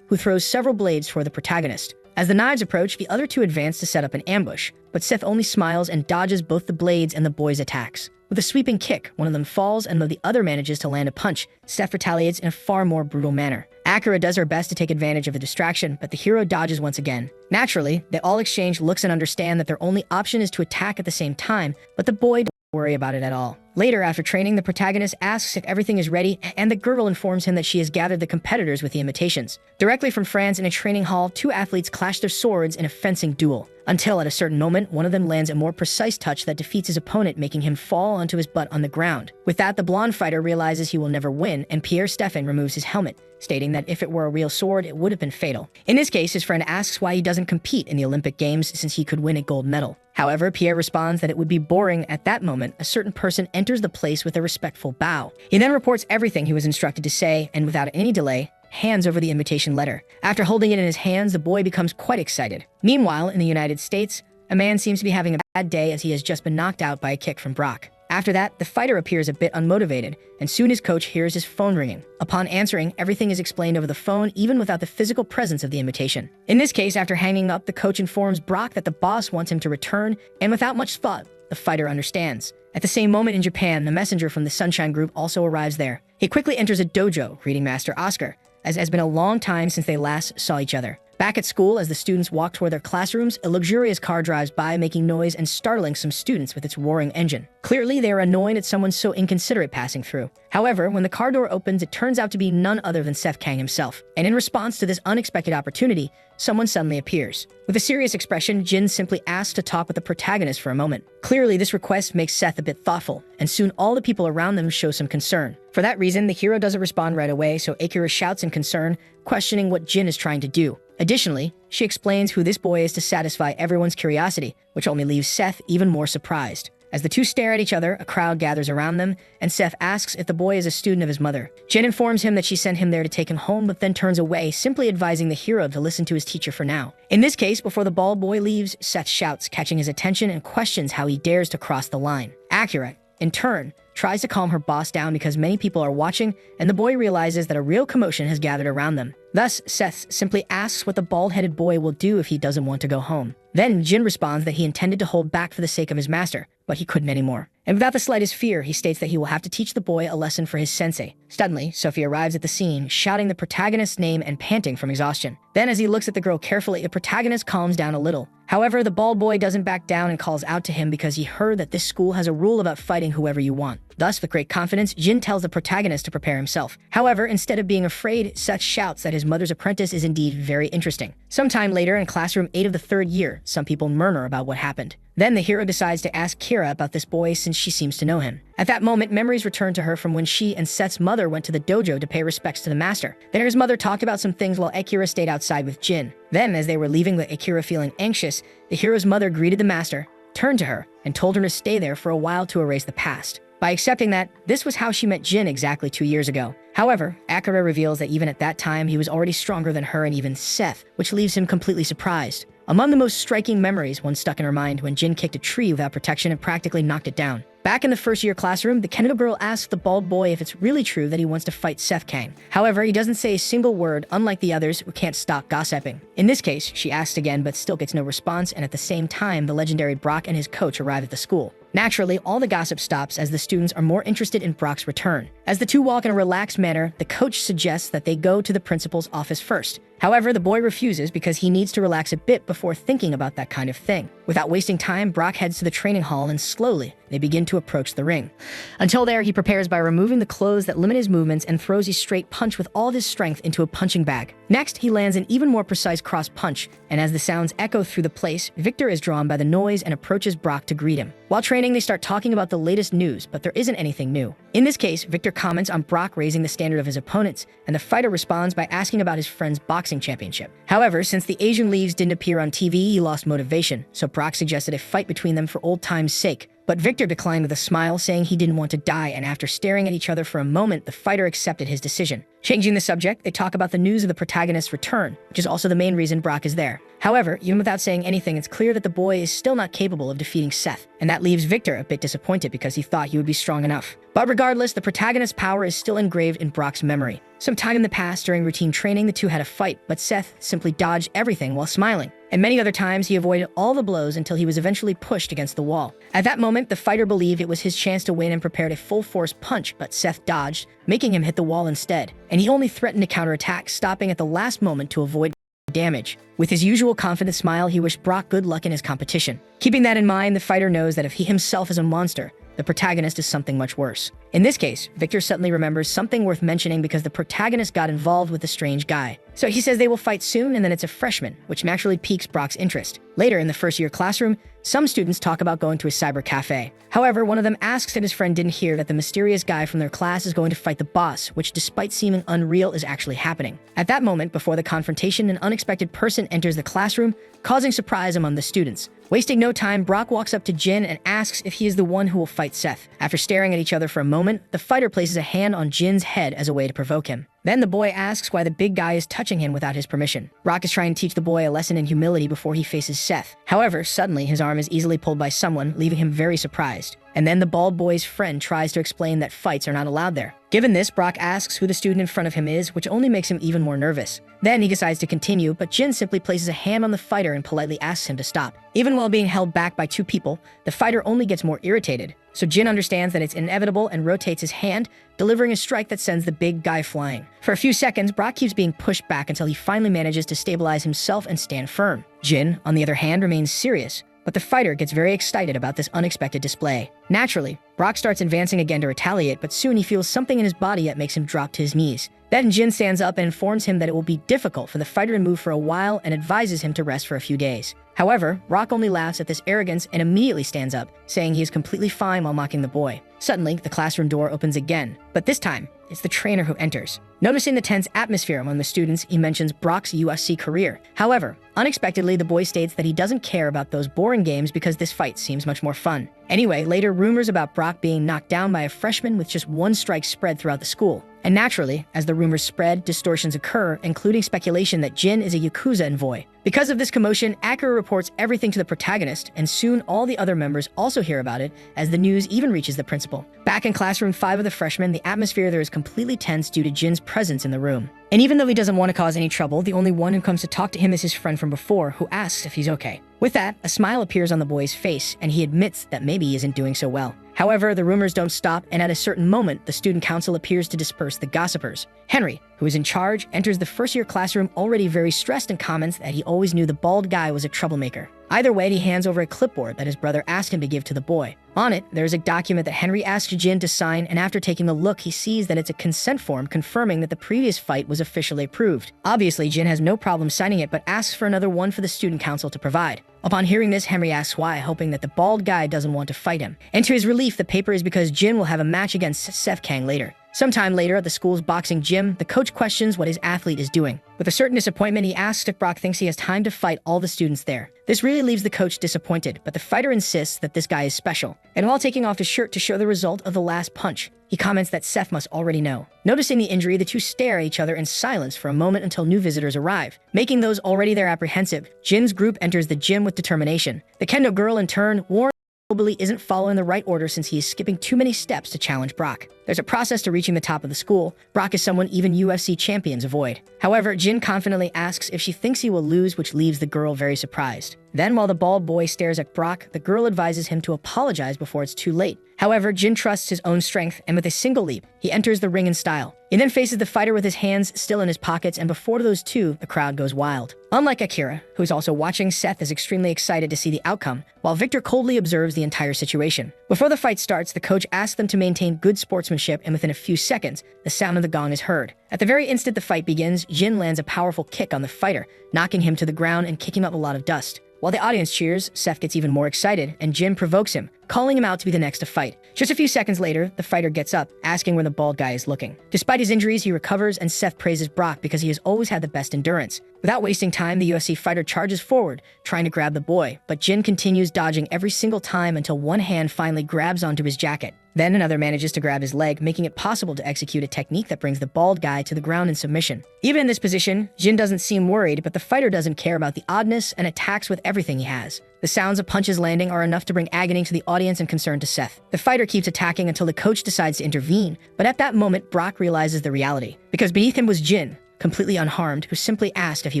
who throws several blades toward the protagonist. As the knives approach, the other two advance to set up an ambush, but Seth only smiles and dodges both the blades and the boy's attacks. With a sweeping kick, one of them falls, and though the other manages to land a punch, Seth retaliates in a far more brutal manner. Akira does her best to take advantage of the distraction, but the hero dodges once again. Naturally, they all exchange looks and understand that their only option is to attack at the same time, but the boy doesn't worry about it at all. Later, after training, the protagonist asks if everything is ready, and the girl informs him that she has gathered the competitors with the imitations. Directly from France in a training hall, 2 athletes clash their swords in a fencing duel. Until at a certain moment, one of them lands a more precise touch that defeats his opponent, making him fall onto his butt on the ground. With that, the blonde fighter realizes he will never win, and Pierre Stephan removes his helmet, stating that if it were a real sword, it would have been fatal. In this case, his friend asks why he doesn't compete in the Olympic Games since he could win a gold medal. However, Pierre responds that it would be boring. At that moment, a certain person enters the place with a respectful bow. He then reports everything he was instructed to say, and without any delay, hands over the invitation letter. After holding it in his hands, the boy becomes quite excited. Meanwhile, in the United States, a man seems to be having a bad day as he has just been knocked out by a kick from Brock. After that, the fighter appears a bit unmotivated, and soon his coach hears his phone ringing. Upon answering, everything is explained over the phone, even without the physical presence of the invitation. In this case, after hanging up, the coach informs Brock that the boss wants him to return, and without much thought, the fighter understands. At the same moment in Japan, the messenger from the Sunshine Group also arrives there. He quickly enters a dojo, greeting Master Oscar, as it has been a long time since they last saw each other. Back at school, as the students walk toward their classrooms, a luxurious car drives by, making noise and startling some students with its roaring engine. Clearly, they are annoyed at someone so inconsiderate passing through. However, when the car door opens, it turns out to be none other than Seth Kang himself. And in response to this unexpected opportunity, someone suddenly appears. With a serious expression, Jin simply asks to talk with the protagonist for a moment. Clearly, this request makes Seth a bit thoughtful, and soon all the people around them show some concern. For that reason, the hero doesn't respond right away, so Akira shouts in concern, questioning what Jin is trying to do. Additionally, she explains who this boy is to satisfy everyone's curiosity, which only leaves Seth even more surprised. As the two stare at each other, a crowd gathers around them, and Seth asks if the boy is a student of his mother. Jin informs him that she sent him there to take him home, but then turns away, simply advising the hero to listen to his teacher for now. In this case, before the bald boy leaves, Seth shouts, catching his attention, and questions how he dares to cross the line. Akira, in turn, tries to calm her boss down because many people are watching, and the boy realizes that a real commotion has gathered around them. Thus, Seth simply asks what the bald-headed boy will do if he doesn't want to go home. Then Jin responds that he intended to hold back for the sake of his master, but he couldn't anymore. And without the slightest fear, he states that he will have to teach the boy a lesson for his sensei. Suddenly, Sophie arrives at the scene, shouting the protagonist's name and panting from exhaustion. Then, as he looks at the girl carefully, the protagonist calms down a little. However, the bald boy doesn't back down and calls out to him because he heard that this school has a rule about fighting whoever you want. Thus, with great confidence, Jin tells the protagonist to prepare himself. However, instead of being afraid, Seth shouts that his mother's apprentice is indeed very interesting. Sometime later, in classroom 8 of the 3rd year, some people murmur about what happened. Then the hero decides to ask Kira about this boy since she seems to know him. At that moment, memories return to her from when she and Seth's mother went to the dojo to pay respects to the master. There his mother talked about some things while Akira stayed outside with Jin. Then, as they were leaving with Akira feeling anxious, the hero's mother greeted the master, turned to her, and told her to stay there for a while to erase the past. By accepting that, this was how she met Jin exactly 2 years ago. However, Akira reveals that even at that time, he was already stronger than her and even Seth, which leaves him completely surprised. Among the most striking memories, one stuck in her mind when Jin kicked a tree without protection and practically knocked it down. Back in the 1st year classroom, the Kendo girl asks the bald boy if it's really true that he wants to fight Seth Kang. However, he doesn't say a single word, unlike the others who can't stop gossiping. In this case, she asks again but still gets no response, and at the same time, the legendary Brock and his coach arrive at the school. Naturally, all the gossip stops as the students are more interested in Brock's return. As the two walk in a relaxed manner, the coach suggests that they go to the principal's office first. However, the boy refuses because he needs to relax a bit before thinking about that kind of thing. Without wasting time, Brock heads to the training hall and slowly, they begin to approach the ring. Until there, he prepares by removing the clothes that limit his movements and throws a straight punch with all of his strength into a punching bag. Next, he lands an even more precise cross punch, and as the sounds echo through the place, Victor is drawn by the noise and approaches Brock to greet him. While training, they start talking about the latest news, but there isn't anything new. In this case, Victor comments on Brock raising the standard of his opponents, and the fighter responds by asking about his friend's boxing championship. However, since the Asian leaves didn't appear on TV, he lost motivation, so Brock suggested a fight between them for old time's sake. But Victor declined with a smile, saying he didn't want to die, and after staring at each other for a moment, the fighter accepted his decision. Changing the subject, they talk about the news of the protagonist's return, which is also the main reason Brock is there. However, even without saying anything, it's clear that the boy is still not capable of defeating Seth, and that leaves Victor a bit disappointed because he thought he would be strong enough. But regardless, the protagonist's power is still engraved in Brock's memory. Sometime in the past, during routine training, the two had a fight, but Seth simply dodged everything while smiling. And many other times, he avoided all the blows until he was eventually pushed against the wall. At that moment, the fighter believed it was his chance to win and prepared a full-force punch, but Seth dodged, making him hit the wall instead. And he only threatened to counterattack, stopping at the last moment to avoid damage. With his usual confident smile, he wished Brock good luck in his competition. Keeping that in mind, the fighter knows that if he himself is a monster, the protagonist is something much worse. In this case, Victor suddenly remembers something worth mentioning because the protagonist got involved with the strange guy. So he says they will fight soon, and then it's a freshman, which naturally piques Brock's interest. Later in the 1st year classroom, some students talk about going to a cyber cafe. However, one of them asks if his friend didn't hear that the mysterious guy from their class is going to fight the boss, which despite seeming unreal is actually happening. At that moment, before the confrontation, an unexpected person enters the classroom, causing surprise among the students. Wasting no time, Brock walks up to Jin and asks if he is the one who will fight Seth. After staring at each other for a moment, the fighter places a hand on Jin's head as a way to provoke him. Then the boy asks why the big guy is touching him without his permission. Brock is trying to teach the boy a lesson in humility before he faces Seth. However, suddenly his arm is easily pulled by someone, leaving him very surprised. And then the bald boy's friend tries to explain that fights are not allowed there. Given this, Brock asks who the student in front of him is, which only makes him even more nervous. Then he decides to continue, but Jin simply places a hand on the fighter and politely asks him to stop. Even while being held back by two people, the fighter only gets more irritated. So Jin understands that it's inevitable and rotates his hand, delivering a strike that sends the big guy flying. For a few seconds, Brock keeps being pushed back until he finally manages to stabilize himself and stand firm. Jin, on the other hand, remains serious, but the fighter gets very excited about this unexpected display. Naturally, Brock starts advancing again to retaliate, but soon he feels something in his body that makes him drop to his knees. Then Jin stands up and informs him that it will be difficult for the fighter to move for a while and advises him to rest for a few days. However, Brock only laughs at this arrogance and immediately stands up, saying he is completely fine while mocking the boy. Suddenly, the classroom door opens again, but this time, it's the trainer who enters. Noticing the tense atmosphere among the students, he mentions Brock's USC career. However, unexpectedly, the boy states that he doesn't care about those boring games because this fight seems much more fun. Anyway, later rumors about Brock being knocked down by a freshman with just one strike spread throughout the school. And naturally, as the rumors spread, distortions occur, including speculation that Jin is a Yakuza envoy. Because of this commotion, Akira reports everything to the protagonist, and soon all the other members also hear about it, as the news even reaches the principal. Back in classroom 5 of the freshmen, the atmosphere there is completely tense due to Jin's presence in the room. And even though he doesn't want to cause any trouble, the only one who comes to talk to him is his friend from before, who asks if he's okay. With that, a smile appears on the boy's face, and he admits that maybe he isn't doing so well. However, the rumors don't stop, and at a certain moment, the student council appears to disperse the gossipers. Henry, who is in charge, enters the first-year classroom already very stressed and comments that he always knew the bald guy was a troublemaker. Either way, he hands over a clipboard that his brother asked him to give to the boy. On it, there is a document that Henry asks Jin to sign, and after taking a look, he sees that it's a consent form confirming that the previous fight was officially approved. Obviously, Jin has no problem signing it, but asks for another one for the student council to provide. Upon hearing this, Henry asks why, hoping that the bald guy doesn't want to fight him. And to his relief, the paper is because Jin will have a match against Seth Kang later. Sometime later at the school's boxing gym, the coach questions what his athlete is doing. With a certain disappointment, he asks if Brock thinks he has time to fight all the students there. This really leaves the coach disappointed, but the fighter insists that this guy is special. And while taking off his shirt to show the result of the last punch, he comments that Seth must already know. Noticing the injury, the two stare at each other in silence for a moment until new visitors arrive. Making those already there apprehensive, Jin's group enters the gym with determination. The kendo girl, in turn, warns probably isn't following the right order since he is skipping too many steps to challenge Brock. There's a process to reaching the top of the school. Brock is someone even UFC champions avoid. However, Jin confidently asks if she thinks he will lose, which leaves the girl very surprised. Then, while the bald boy stares at Brock, the girl advises him to apologize before it's too late. However, Jin trusts his own strength, and with a single leap, he enters the ring in style. He then faces the fighter with his hands still in his pockets, and before those two, the crowd goes wild. Unlike Akira, who is also watching, Seth is extremely excited to see the outcome, while Victor coldly observes the entire situation. Before the fight starts, the coach asks them to maintain good sportsmanship, and within a few seconds, the sound of the gong is heard. At the very instant the fight begins, Jin lands a powerful kick on the fighter, knocking him to the ground and kicking up a lot of dust. While the audience cheers, Seth gets even more excited, and Jin provokes him, calling him out to be the next to fight. Just a few seconds later, the fighter gets up, asking where the bald guy is looking. Despite his injuries, he recovers, and Seth praises Brock because he has always had the best endurance. Without wasting time, the UFC fighter charges forward, trying to grab the boy, but Jin continues dodging every single time until one hand finally grabs onto his jacket. Then another manages to grab his leg, making it possible to execute a technique that brings the bald guy to the ground in submission. Even in this position, Jin doesn't seem worried, but the fighter doesn't care about the oddness and attacks with everything he has. The sounds of punches landing are enough to bring agony to the audience and concern to Seth. The fighter keeps attacking until the coach decides to intervene, but at that moment, Brock realizes the reality. Because beneath him was Jin, completely unharmed, who simply asked if he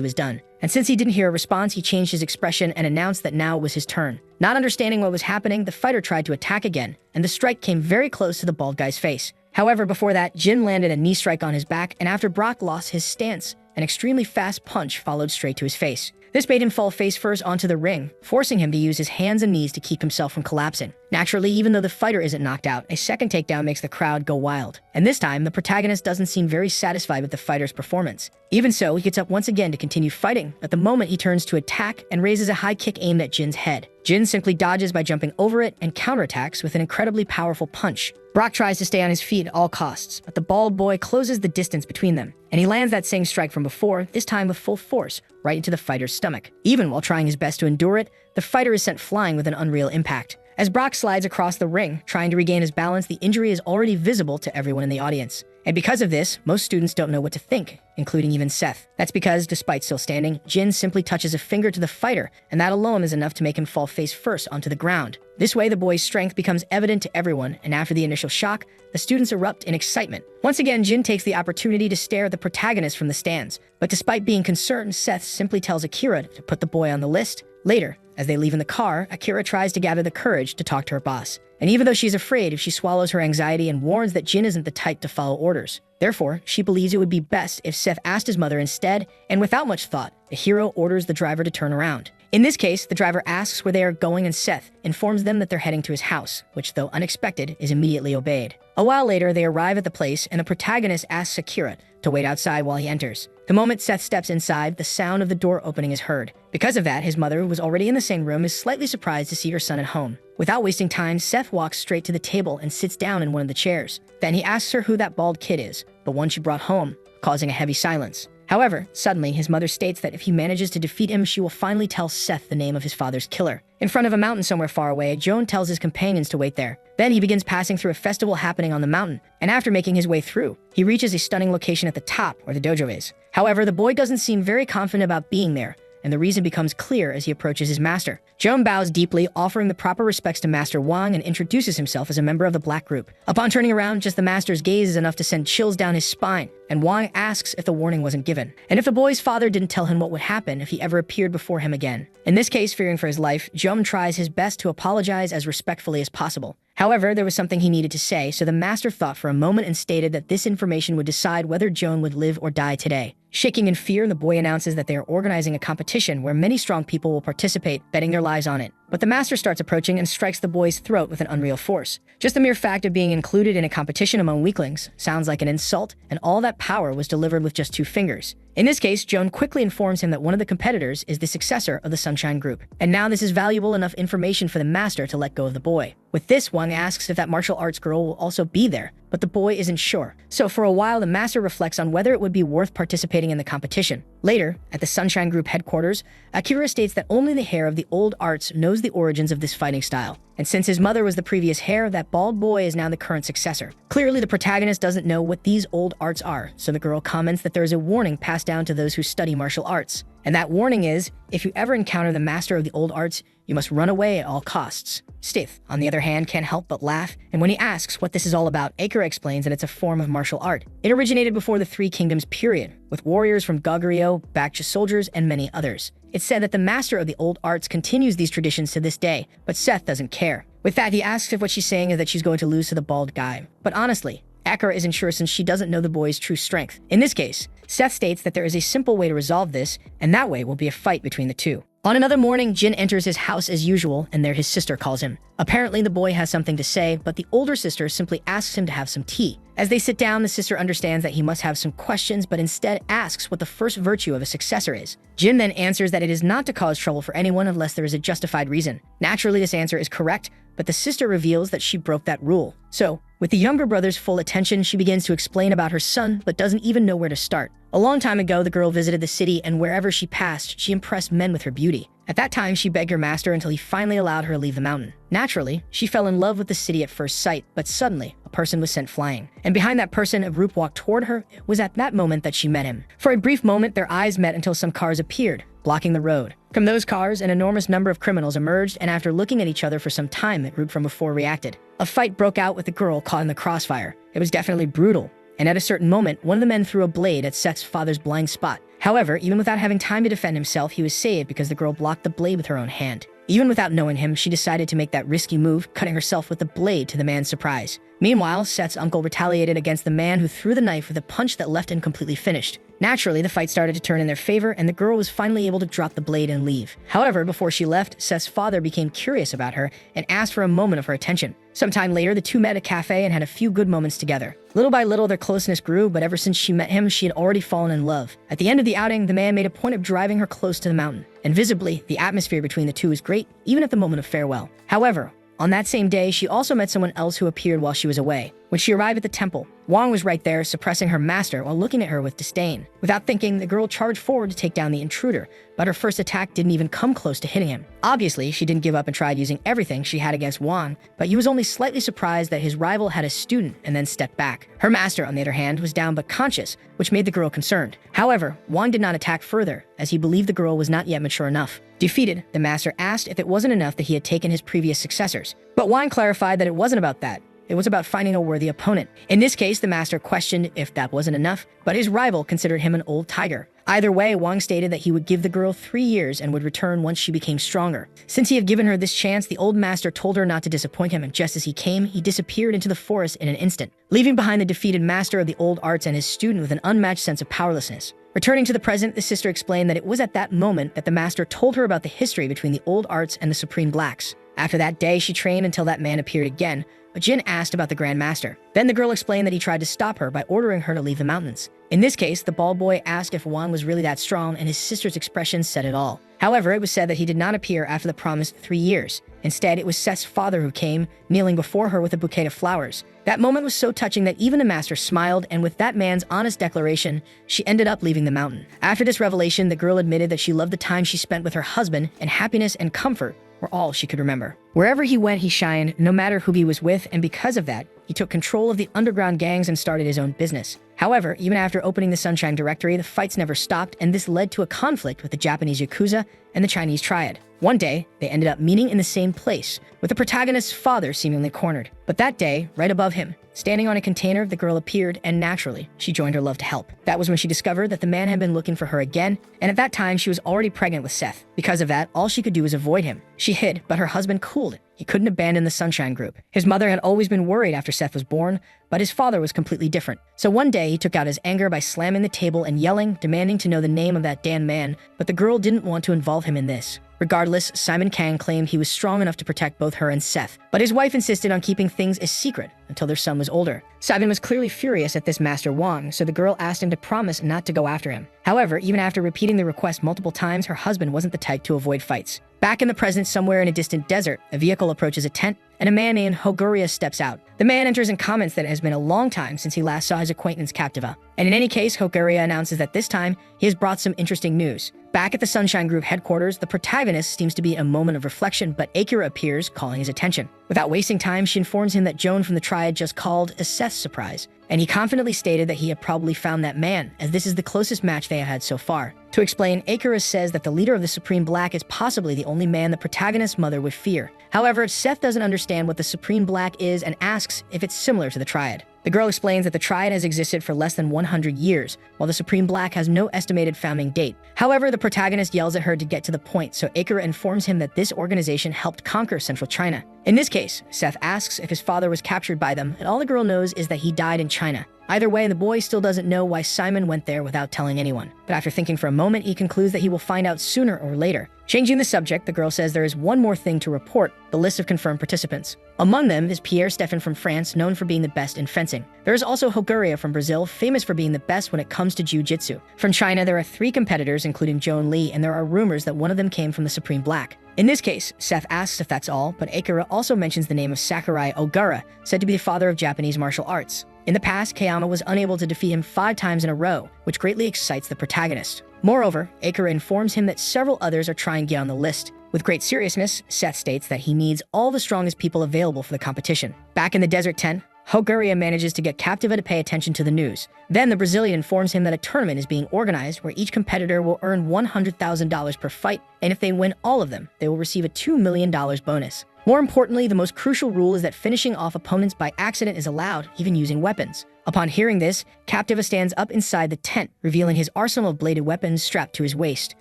was done. And since he didn't hear a response, he changed his expression and announced that now it was his turn. Not understanding what was happening, the fighter tried to attack again, and the strike came very close to the bald guy's face. However, before that, Jin landed a knee strike on his back, and after Brock lost his stance, an extremely fast punch followed straight to his face. This made him fall face first onto the ring, forcing him to use his hands and knees to keep himself from collapsing. Naturally, even though the fighter isn't knocked out, a second takedown makes the crowd go wild. And this time, the protagonist doesn't seem very satisfied with the fighter's performance. Even so, he gets up once again to continue fighting. At the moment, he turns to attack and raises a high kick aimed at Jin's head. Jin simply dodges by jumping over it and counterattacks with an incredibly powerful punch. Brock tries to stay on his feet at all costs, but the bald boy closes the distance between them, and he lands that same strike from before, this time with full force, right into the fighter's stomach. Even while trying his best to endure it, the fighter is sent flying with an unreal impact. As Brock slides across the ring, trying to regain his balance, the injury is already visible to everyone in the audience. And because of this, most students don't know what to think, including even Seth. That's because, despite still standing, Jin simply touches a finger to the fighter, and that alone is enough to make him fall face first onto the ground. This way, the boy's strength becomes evident to everyone, and after the initial shock, the students erupt in excitement. Once again, Jin takes the opportunity to stare at the protagonist from the stands. But despite being concerned, Seth simply tells Akira to put the boy on the list. Later, as they leave in the car, Akira tries to gather the courage to talk to her boss. And even though she's afraid if she swallows her anxiety and warns that Jin isn't the type to follow orders. Therefore, she believes it would be best if Seth asked his mother instead, and without much thought, the hero orders the driver to turn around. In this case, the driver asks where they are going and Seth informs them that they're heading to his house, which though unexpected, is immediately obeyed. A while later, they arrive at the place and the protagonist asks Akira to wait outside while he enters. The moment Seth steps inside, the sound of the door opening is heard. Because of that, his mother, who was already in the same room, is slightly surprised to see her son at home. Without wasting time, Seth walks straight to the table and sits down in one of the chairs. Then he asks her who that bald kid is, the one she brought home, causing a heavy silence. However, suddenly, his mother states that if he manages to defeat him, she will finally tell Seth the name of his father's killer. In front of a mountain somewhere far away, Joan tells his companions to wait there. Then he begins passing through a festival happening on the mountain, and after making his way through, he reaches a stunning location at the top, where the dojo is. However, the boy doesn't seem very confident about being there, and the reason becomes clear as he approaches his master. Joan bows deeply, offering the proper respects to Master Wang and introduces himself as a member of the Black Group. Upon turning around, just the master's gaze is enough to send chills down his spine, and Wang asks if the warning wasn't given, and if the boy's father didn't tell him what would happen if he ever appeared before him again. In this case, fearing for his life, Joan tries his best to apologize as respectfully as possible. However, there was something he needed to say, so the master thought for a moment and stated that this information would decide whether Joan would live or die today. Shaking in fear, the boy announces that they are organizing a competition where many strong people will participate, betting their lives on it. But the master starts approaching and strikes the boy's throat with an unreal force. Just the mere fact of being included in a competition among weaklings sounds like an insult, and all that power was delivered with just 2 fingers. In this case, Joan quickly informs him that one of the competitors is the successor of the Sunshine Group, and now this is valuable enough information for the master to let go of the boy. With this, Wang asks if that martial arts girl will also be there, but the boy isn't sure. So for a while, the master reflects on whether it would be worth participating in the competition. Later, at the Sunshine Group headquarters, Akira states that only the heir of the old arts knows the origins of this fighting style. And since his mother was the previous heir, that bald boy is now the current successor. Clearly, the protagonist doesn't know what these old arts are, so the girl comments that there is a warning passed down to those who study martial arts. And that warning is, if you ever encounter the master of the old arts, you must run away at all costs. Stith, on the other hand, can't help but laugh, and when he asks what this is all about, Akira explains that it's a form of martial art. It originated before the Three Kingdoms period, with warriors from Goguryeo, Baekje soldiers, and many others. It's said that the master of the old arts continues these traditions to this day, but Seth doesn't care. With that, he asks if what she's saying is that she's going to lose to the bald guy. But honestly, Akira isn't sure since she doesn't know the boy's true strength. In this case, Seth states that there is a simple way to resolve this, and that way will be a fight between the two. On another morning, Jin enters his house as usual, and there his sister calls him. Apparently, the boy has something to say, but the older sister simply asks him to have some tea. As they sit down, the sister understands that he must have some questions, but instead asks what the first virtue of a successor is. Jin then answers that it is not to cause trouble for anyone unless there is a justified reason. Naturally, this answer is correct, but the sister reveals that she broke that rule. So, with the younger brother's full attention, she begins to explain about her son, but doesn't even know where to start. A long time ago, the girl visited the city, and wherever she passed, she impressed men with her beauty. At that time, she begged her master until he finally allowed her to leave the mountain. Naturally, she fell in love with the city at first sight, but suddenly, a person was sent flying. And behind that person, a group walked toward her. It was at that moment that she met him. For a brief moment, their eyes met until some cars appeared, blocking the road. From those cars, an enormous number of criminals emerged, and after looking at each other for some time, the group from before reacted. A fight broke out with the girl caught in the crossfire. It was definitely brutal. And at a certain moment, one of the men threw a blade at Seth's father's blind spot. However, even without having time to defend himself, he was saved because the girl blocked the blade with her own hand. Even without knowing him, she decided to make that risky move, cutting herself with the blade to the man's surprise. Meanwhile, Seth's uncle retaliated against the man who threw the knife with a punch that left him completely finished. Naturally, the fight started to turn in their favor, and the girl was finally able to drop the blade and leave. However, before she left, Seth's father became curious about her and asked for a moment of her attention. Sometime later, the two met at a cafe and had a few good moments together. Little by little, their closeness grew, but ever since she met him, she had already fallen in love. At the end of the outing, the man made a point of driving her close to the mountain. And visibly, the atmosphere between the two was great, even at the moment of farewell. However, on that same day, she also met someone else who appeared while she was away. When she arrived at the temple, Wang was right there, suppressing her master while looking at her with disdain. Without thinking, the girl charged forward to take down the intruder, but her first attack didn't even come close to hitting him. Obviously, she didn't give up and tried using everything she had against Wang, but he was only slightly surprised that his rival had a student and then stepped back. Her master, on the other hand, was down but conscious, which made the girl concerned. However, Wang did not attack further, as he believed the girl was not yet mature enough. Defeated, the master asked if it wasn't enough that he had taken his previous successors. But Wang clarified that it wasn't about that. It was about finding a worthy opponent. In this case, the master questioned if that wasn't enough, but his rival considered him an old tiger. Either way, Wang stated that he would give the girl 3 years and would return once she became stronger. Since he had given her this chance, the old master told her not to disappoint him, and just as he came, he disappeared into the forest in an instant, leaving behind the defeated master of the old arts and his student with an unmatched sense of powerlessness. Returning to the present, the sister explained that it was at that moment that the master told her about the history between the old arts and the Supreme Blacks. After that day, she trained until that man appeared again, but Jin asked about the Grand Master. Then the girl explained that he tried to stop her by ordering her to leave the mountains. In this case, the bald boy asked if Wang was really that strong, and his sister's expression said it all. However, it was said that he did not appear after the promised 3 years. Instead, it was Seth's father who came, kneeling before her with a bouquet of flowers. That moment was so touching that even the master smiled, and with that man's honest declaration, she ended up leaving the mountain. After this revelation, the girl admitted that she loved the time she spent with her husband, and happiness and comfort were all she could remember. Wherever he went, he shined, no matter who he was with, and because of that, he took control of the underground gangs and started his own business. However, even after opening the Sunshine Directory, the fights never stopped, and this led to a conflict with the Japanese Yakuza and the Chinese Triad. One day, they ended up meeting in the same place, with the protagonist's father seemingly cornered. But that day, right above him, standing on a container, the girl appeared, and naturally, she joined her love to help. That was when she discovered that the man had been looking for her again, and at that time, she was already pregnant with Seth. Because of that, all she could do was avoid him. She hid, but her husband cooled it. He couldn't abandon the Sunshine Group. His mother had always been worried after Seth was born, but his father was completely different. So one day, he took out his anger by slamming the table and yelling, demanding to know the name of that damn man, but the girl didn't want to involve him in this. Regardless, Simon Kang claimed he was strong enough to protect both her and Seth, but his wife insisted on keeping things a secret until their son was older. Simon was clearly furious at this Master Wang, so the girl asked him to promise not to go after him. However, even after repeating the request multiple times, her husband wasn't the type to avoid fights. Back in the present, somewhere in a distant desert, a vehicle approaches a tent, and a man named Hoguria steps out. The man enters and comments that it has been a long time since he last saw his acquaintance Captiva. And in any case, Hoguria announces that this time, he has brought some interesting news. Back at the Sunshine Group headquarters, the protagonist seems to be in a moment of reflection, but Akira appears, calling his attention. Without wasting time, she informs him that Joan from the Triad just called a Seth's surprise, and he confidently stated that he had probably found that man, as this is the closest match they have had so far. To explain, Akira says that the leader of the Supreme Black is possibly the only man the protagonist's mother would fear. However, Seth doesn't understand what the Supreme Black is and asks if it's similar to the Triad. The girl explains that the Triad has existed for less than 100 years, while the Supreme Black has no estimated founding date. However, the protagonist yells at her to get to the point, so Akira informs him that this organization helped conquer central China. In this case, Seth asks if his father was captured by them, and all the girl knows is that he died in China. Either way, the boy still doesn't know why Simon went there without telling anyone. But after thinking for a moment, he concludes that he will find out sooner or later. Changing the subject, the girl says there is one more thing to report, the list of confirmed participants. Among them is Pierre Stephan from France, known for being the best in fencing. There is also Hoguria from Brazil, famous for being the best when it comes to jiu-jitsu. From China, there are 3 competitors, including Joan Lee, and there are rumors that one of them came from the Supreme Black. In this case, Seth asks if that's all, but Akira also mentions the name of Sakurai Ogura, said to be the father of Japanese martial arts. In the past, Kayama was unable to defeat him 5 times in a row, which greatly excites the protagonist. Moreover, Akira informs him that several others are trying to get on the list. With great seriousness, Seth states that he needs all the strongest people available for the competition. Back in the desert tent, Hoguria manages to get Captiva to pay attention to the news. Then the Brazilian informs him that a tournament is being organized where each competitor will earn $100,000 per fight, and if they win all of them, they will receive a $2 million bonus. More importantly, the most crucial rule is that finishing off opponents by accident is allowed, even using weapons. Upon hearing this, Captiva stands up inside the tent, revealing his arsenal of bladed weapons strapped to his waist.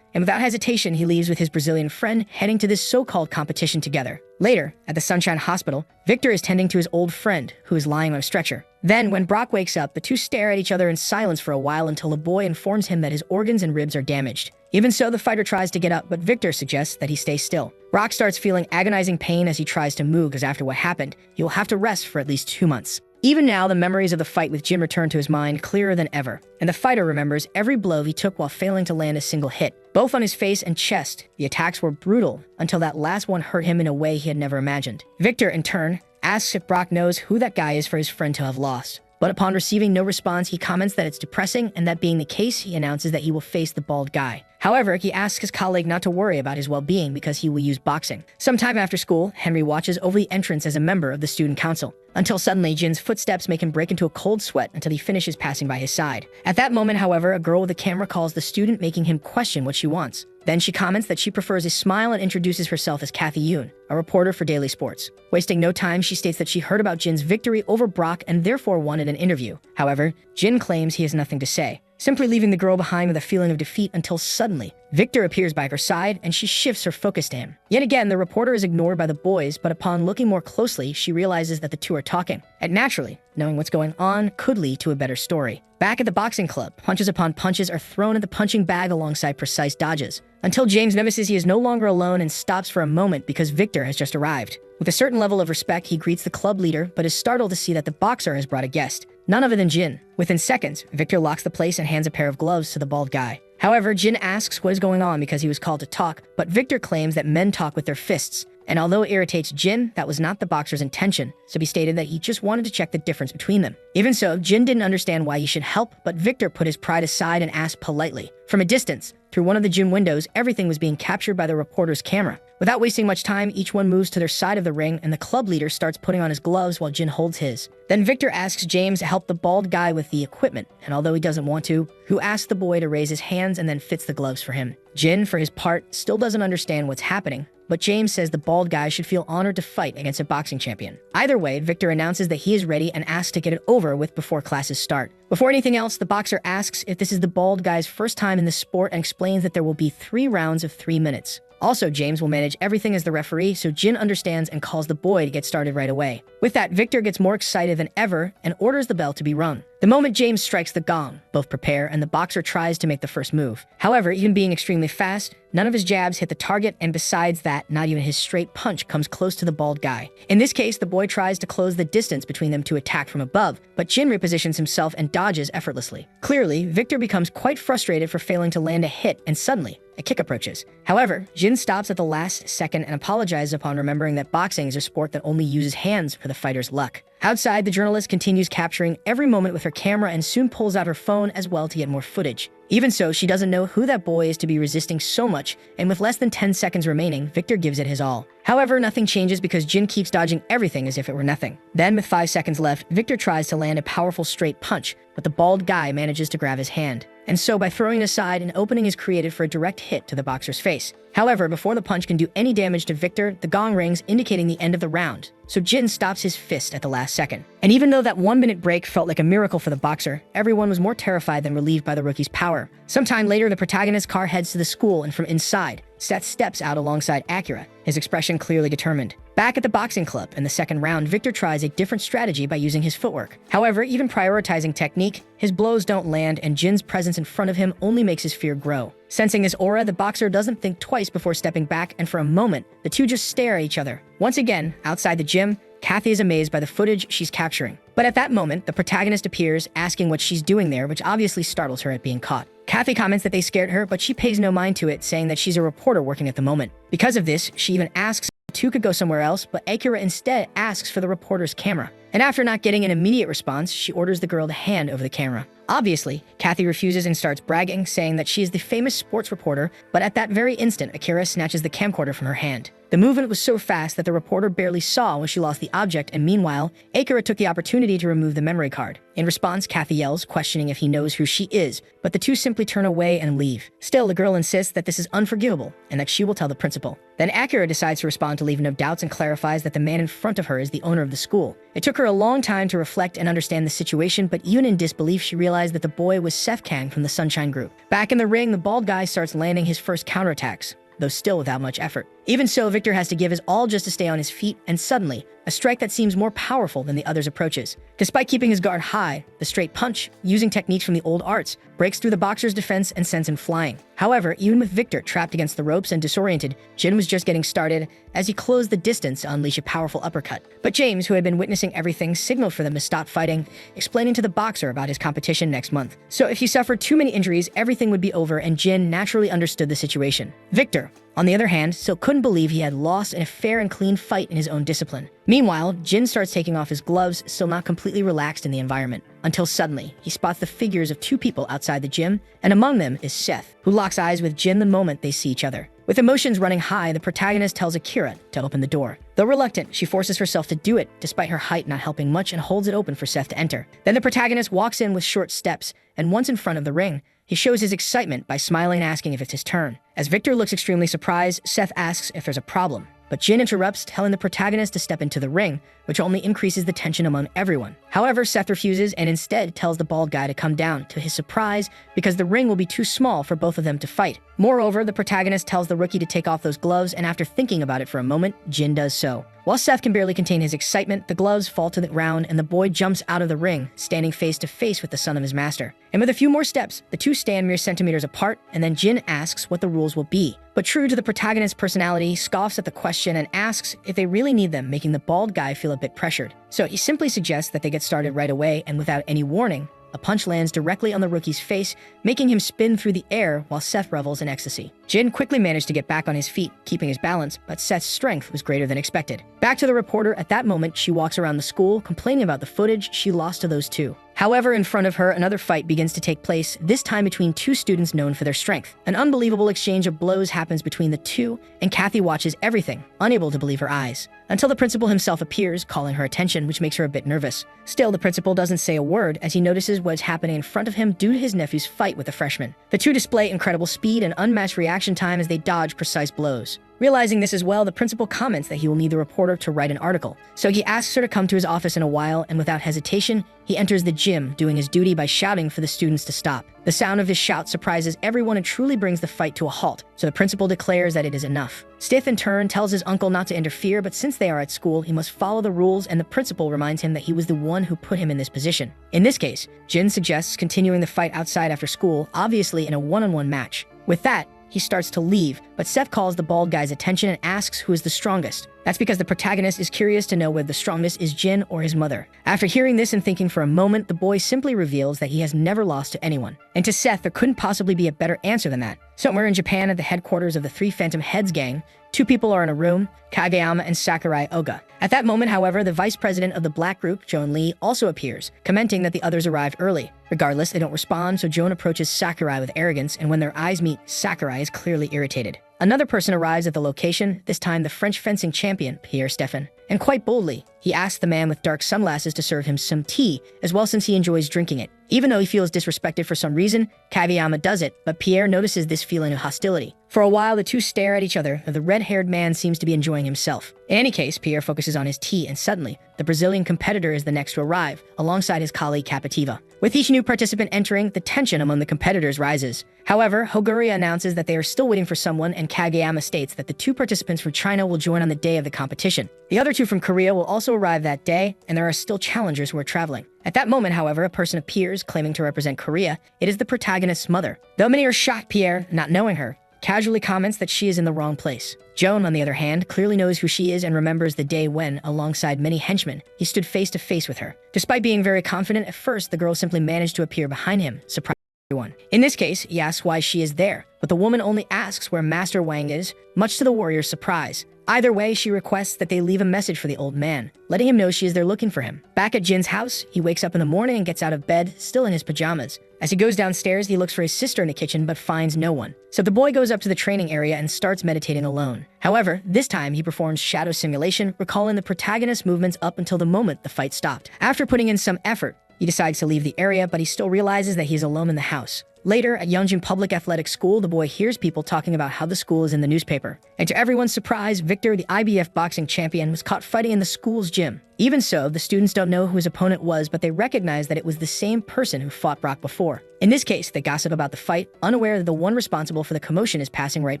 And without hesitation, he leaves with his Brazilian friend, heading to this so-called competition together. Later, at the Sunshine Hospital, Victor is tending to his old friend, who is lying on a stretcher. Then, when Brock wakes up, the two stare at each other in silence for a while until the boy informs him that his organs and ribs are damaged. Even so, the fighter tries to get up, but Victor suggests that he stay still. Brock starts feeling agonizing pain as he tries to move, because after what happened, he will have to rest for at least 2 months. Even now, the memories of the fight with Jin return to his mind clearer than ever, and the fighter remembers every blow he took while failing to land a single hit. Both on his face and chest, the attacks were brutal until that last one hurt him in a way he had never imagined. Victor, in turn, asks if Brock knows who that guy is for his friend to have lost. But upon receiving no response, he comments that it's depressing, and that being the case, he announces that he will face the bald guy. However, he asks his colleague not to worry about his well-being because he will use boxing. Sometime after school, Henry watches over the entrance as a member of the student council, until suddenly Jin's footsteps make him break into a cold sweat until he finishes passing by his side. At that moment, however, a girl with a camera calls the student, making him question what she wants. Then she comments that she prefers a smile and introduces herself as Kathy Yoon, a reporter for Daily Sports. Wasting no time, she states that she heard about Jin's victory over Brock and therefore wanted an interview. However, Jin claims he has nothing to say. simply leaving the girl behind with a feeling of defeat until suddenly, Victor appears by her side and she shifts her focus to him. Yet again, the reporter is ignored by the boys, but upon looking more closely, she realizes that the two are talking. And naturally, knowing what's going on could lead to a better story. Back at the boxing club, punches upon punches are thrown at the punching bag alongside precise dodges, until James notices he is no longer alone and stops for a moment because Victor has just arrived. With a certain level of respect, he greets the club leader, but is startled to see that the boxer has brought a guest, none other than Jin. Within seconds, Victor locks the place and hands a pair of gloves to the bald guy. However, Jin asks what is going on because he was called to talk, but Victor claims that men talk with their fists. And although it irritates Jin, that was not the boxer's intention, so he stated that he just wanted to check the difference between them. Even so, Jin didn't understand why he should help, but Victor put his pride aside and asked politely. From a distance, through one of the gym windows, everything was being captured by the reporter's camera. Without wasting much time, each one moves to their side of the ring, and the club leader starts putting on his gloves while Jin holds his. Then Victor asks James to help the bald guy with the equipment, and although he doesn't want to, who asks the boy to raise his hands and then fits the gloves for him. Jin, for his part, still doesn't understand what's happening, but James says the bald guy should feel honored to fight against a boxing champion. Either way, Victor announces that he is ready and asks to get it over with before classes start. Before anything else, the boxer asks if this is the bald guy's first time in the sport and explains that there will be 3 rounds of 3 minutes. Also, James will manage everything as the referee, so Jin understands and calls the boy to get started right away. With that, Victor gets more excited than ever and orders the bell to be rung. The moment James strikes the gong, both prepare and the boxer tries to make the first move. However, even being extremely fast, none of his jabs hit the target, and besides that, not even his straight punch comes close to the bald guy. In this case, the boy tries to close the distance between them to attack from above, but Jin repositions himself and dodges effortlessly. Clearly, Victor becomes quite frustrated for failing to land a hit, and suddenly, a kick approaches. However, Jin stops at the last second and apologizes upon remembering that boxing is a sport that only uses hands for the fighter's luck. Outside, the journalist continues capturing every moment with her camera and soon pulls out her phone as well to get more footage. Even so, she doesn't know who that boy is to be resisting so much, and with less than 10 seconds remaining, Victor gives it his all. However, nothing changes because Jin keeps dodging everything as if it were nothing. Then, with 5 seconds left, Victor tries to land a powerful straight punch, but the bald guy manages to grab his hand. And so, by throwing it aside, an opening is created for a direct hit to the boxer's face. However, before the punch can do any damage to Victor, the gong rings, indicating the end of the round. So Jin stops his fist at the last second. And even though that 1-minute break felt like a miracle for the boxer, everyone was more terrified than relieved by the rookie's power. Sometime later, the protagonist's car heads to the school, and from inside, Seth steps out alongside Akira, his expression clearly determined. Back at the boxing club, in the second round, Victor tries a different strategy by using his footwork. However, even prioritizing technique, his blows don't land, and Jin's presence in front of him only makes his fear grow. Sensing this aura, the boxer doesn't think twice before stepping back, and for a moment, the two just stare at each other. Once again, outside the gym, Kathy is amazed by the footage she's capturing. But at that moment, the protagonist appears, asking what she's doing there, which obviously startles her at being caught. Kathy comments that they scared her, but she pays no mind to it, saying that she's a reporter working at the moment. Because of this, she even asks if the two could go somewhere else, but Akira instead asks for the reporter's camera. And after not getting an immediate response, she orders the girl to hand over the camera. Obviously, Kathy refuses and starts bragging, saying that she is the famous sports reporter, but at that very instant, Akira snatches the camcorder from her hand. The movement was so fast that the reporter barely saw when she lost the object, and meanwhile, Akira took the opportunity to remove the memory card. In response, Kathy yells, questioning if he knows who she is, but the two simply turn away and leave. Still, the girl insists that this is unforgivable and that she will tell the principal. Then Akira decides to respond to leave no doubts and clarifies that the man in front of her is the owner of the school. It took her a long time to reflect and understand the situation, but even in disbelief, she realized that the boy was Seth Kang from the Sunshine Group. Back in the ring, the bald guy starts landing his first counterattacks, though still without much effort. Even so, Victor has to give his all just to stay on his feet, and suddenly, a strike that seems more powerful than the others approaches. Despite keeping his guard high, the straight punch, using techniques from the old arts, breaks through the boxer's defense and sends him flying. However, even with Victor trapped against the ropes and disoriented, Jin was just getting started as he closed the distance to unleash a powerful uppercut. But James, who had been witnessing everything, signaled for them to stop fighting, explaining to the boxer about his competition next month. So if he suffered too many injuries, everything would be over, and Jin naturally understood the situation. Victor, on the other hand, still couldn't believe he had lost in a fair and clean fight in his own discipline. Meanwhile, Jin starts taking off his gloves, still not completely relaxed in the environment, until suddenly, he spots the figures of 2 people outside the gym, and among them is Seth, who locks eyes with Jin the moment they see each other. With emotions running high, the protagonist tells Akira to open the door. Though reluctant, she forces herself to do it, despite her height not helping much, and holds it open for Seth to enter. Then the protagonist walks in with short steps, and once in front of the ring, he shows his excitement by smiling and asking if it's his turn. As Victor looks extremely surprised, Seth asks if there's a problem. but Jin interrupts, telling the protagonist to step into the ring, which only increases the tension among everyone. However, Seth refuses and instead tells the bald guy to come down, to his surprise, because the ring will be too small for both of them to fight. Moreover, the protagonist tells the rookie to take off those gloves, and after thinking about it for a moment, Jin does so. While Seth can barely contain his excitement, the gloves fall to the ground and the boy jumps out of the ring, standing face to face with the son of his master. And with a few more steps, the two stand mere centimeters apart, and then Jin asks what the rules will be. But true to the protagonist's personality, scoffs at the question and asks if they really need them, making the bald guy feel a bit pressured. So he simply suggests that they get started right away, and without any warning, a punch lands directly on the rookie's face, making him spin through the air while Seth revels in ecstasy. Jin quickly managed to get back on his feet, keeping his balance, but Seth's strength was greater than expected. Back to the reporter, at that moment, she walks around the school, complaining about the footage she lost to those two. However, in front of her, another fight begins to take place, this time between two students known for their strength. An unbelievable exchange of blows happens between the two, and Kathy watches everything, unable to believe her eyes, until the principal himself appears, calling her attention, which makes her a bit nervous. Still, the principal doesn't say a word as he notices what's happening in front of him due to his nephew's fight with the freshman. The two display incredible speed and unmatched reaction time as they dodge precise blows. Realizing this as well, the principal comments that he will need the reporter to write an article. So he asks her to come to his office in a while, and without hesitation, he enters the gym, doing his duty by shouting for the students to stop. The sound of his shout surprises everyone and truly brings the fight to a halt, so the principal declares that it is enough. Stiff, in turn, tells his uncle not to interfere, but since they are at school, he must follow the rules, and the principal reminds him that he was the one who put him in this position. In this case, Jin suggests continuing the fight outside after school, obviously in a one-on-one match. With that, he starts to leave, but Seth calls the bald guy's attention and asks who is the strongest. That's because the protagonist is curious to know whether the strongest is Jin or his mother. After hearing this and thinking for a moment, the boy simply reveals that he has never lost to anyone. And to Seth, there couldn't possibly be a better answer than that. Somewhere in Japan, at the headquarters of the Three Phantom Heads gang, two people are in a room, Kageyama and Sakurai Oga. At that moment, however, the vice president of the Black Group, Joan Lee, also appears, commenting that the others arrived early. Regardless, they don't respond, so Joan approaches Sakurai with arrogance, and when their eyes meet, Sakurai is clearly irritated. Another person arrives at the location, this time the French fencing champion, Pierre Stéphan. And quite boldly, he asks the man with dark sunglasses to serve him some tea, as well since he enjoys drinking it. Even though he feels disrespected for some reason, Kageyama does it, but Pierre notices this feeling of hostility. For a while, the two stare at each other, and the red-haired man seems to be enjoying himself. In any case, Pierre focuses on his tea, and suddenly, the Brazilian competitor is the next to arrive, alongside his colleague Capativa. With each new participant entering, the tension among the competitors rises. However, Hoguria announces that they are still waiting for someone, and Kageyama states that the two participants from China will join on the day of the competition. The other two from Korea will also arrive that day, and there are still challengers who are traveling. At that moment, however, a person appears, claiming to represent Korea. It is the protagonist's mother. Though many are shocked, Pierre, not knowing her, casually comments that she is in the wrong place. Joan, on the other hand, clearly knows who she is and remembers the day when, alongside many henchmen, he stood face to face with her. Despite being very confident at first, the girl simply managed to appear behind him, surprising everyone. In this case, he asks why she is there, but the woman only asks where Master Wang is, much to the warrior's surprise. Either way, she requests that they leave a message for the old man, letting him know she is there looking for him. Back at Jin's house, he wakes up in the morning and gets out of bed, still in his pajamas. As he goes downstairs, he looks for his sister in the kitchen but finds no one. So the boy goes up to the training area and starts meditating alone. However, this time he performs shadow simulation, recalling the protagonist's movements up until the moment the fight stopped. After putting in some effort, he decides to leave the area, but he still realizes that he is alone in the house. Later, at Yeongjin Public Athletic School, the boy hears people talking about how the school is in the newspaper. And to everyone's surprise, Victor, the IBF boxing champion, was caught fighting in the school's gym. Even so, the students don't know who his opponent was, but they recognize that it was the same person who fought Brock before. In this case, they gossip about the fight, unaware that the one responsible for the commotion is passing right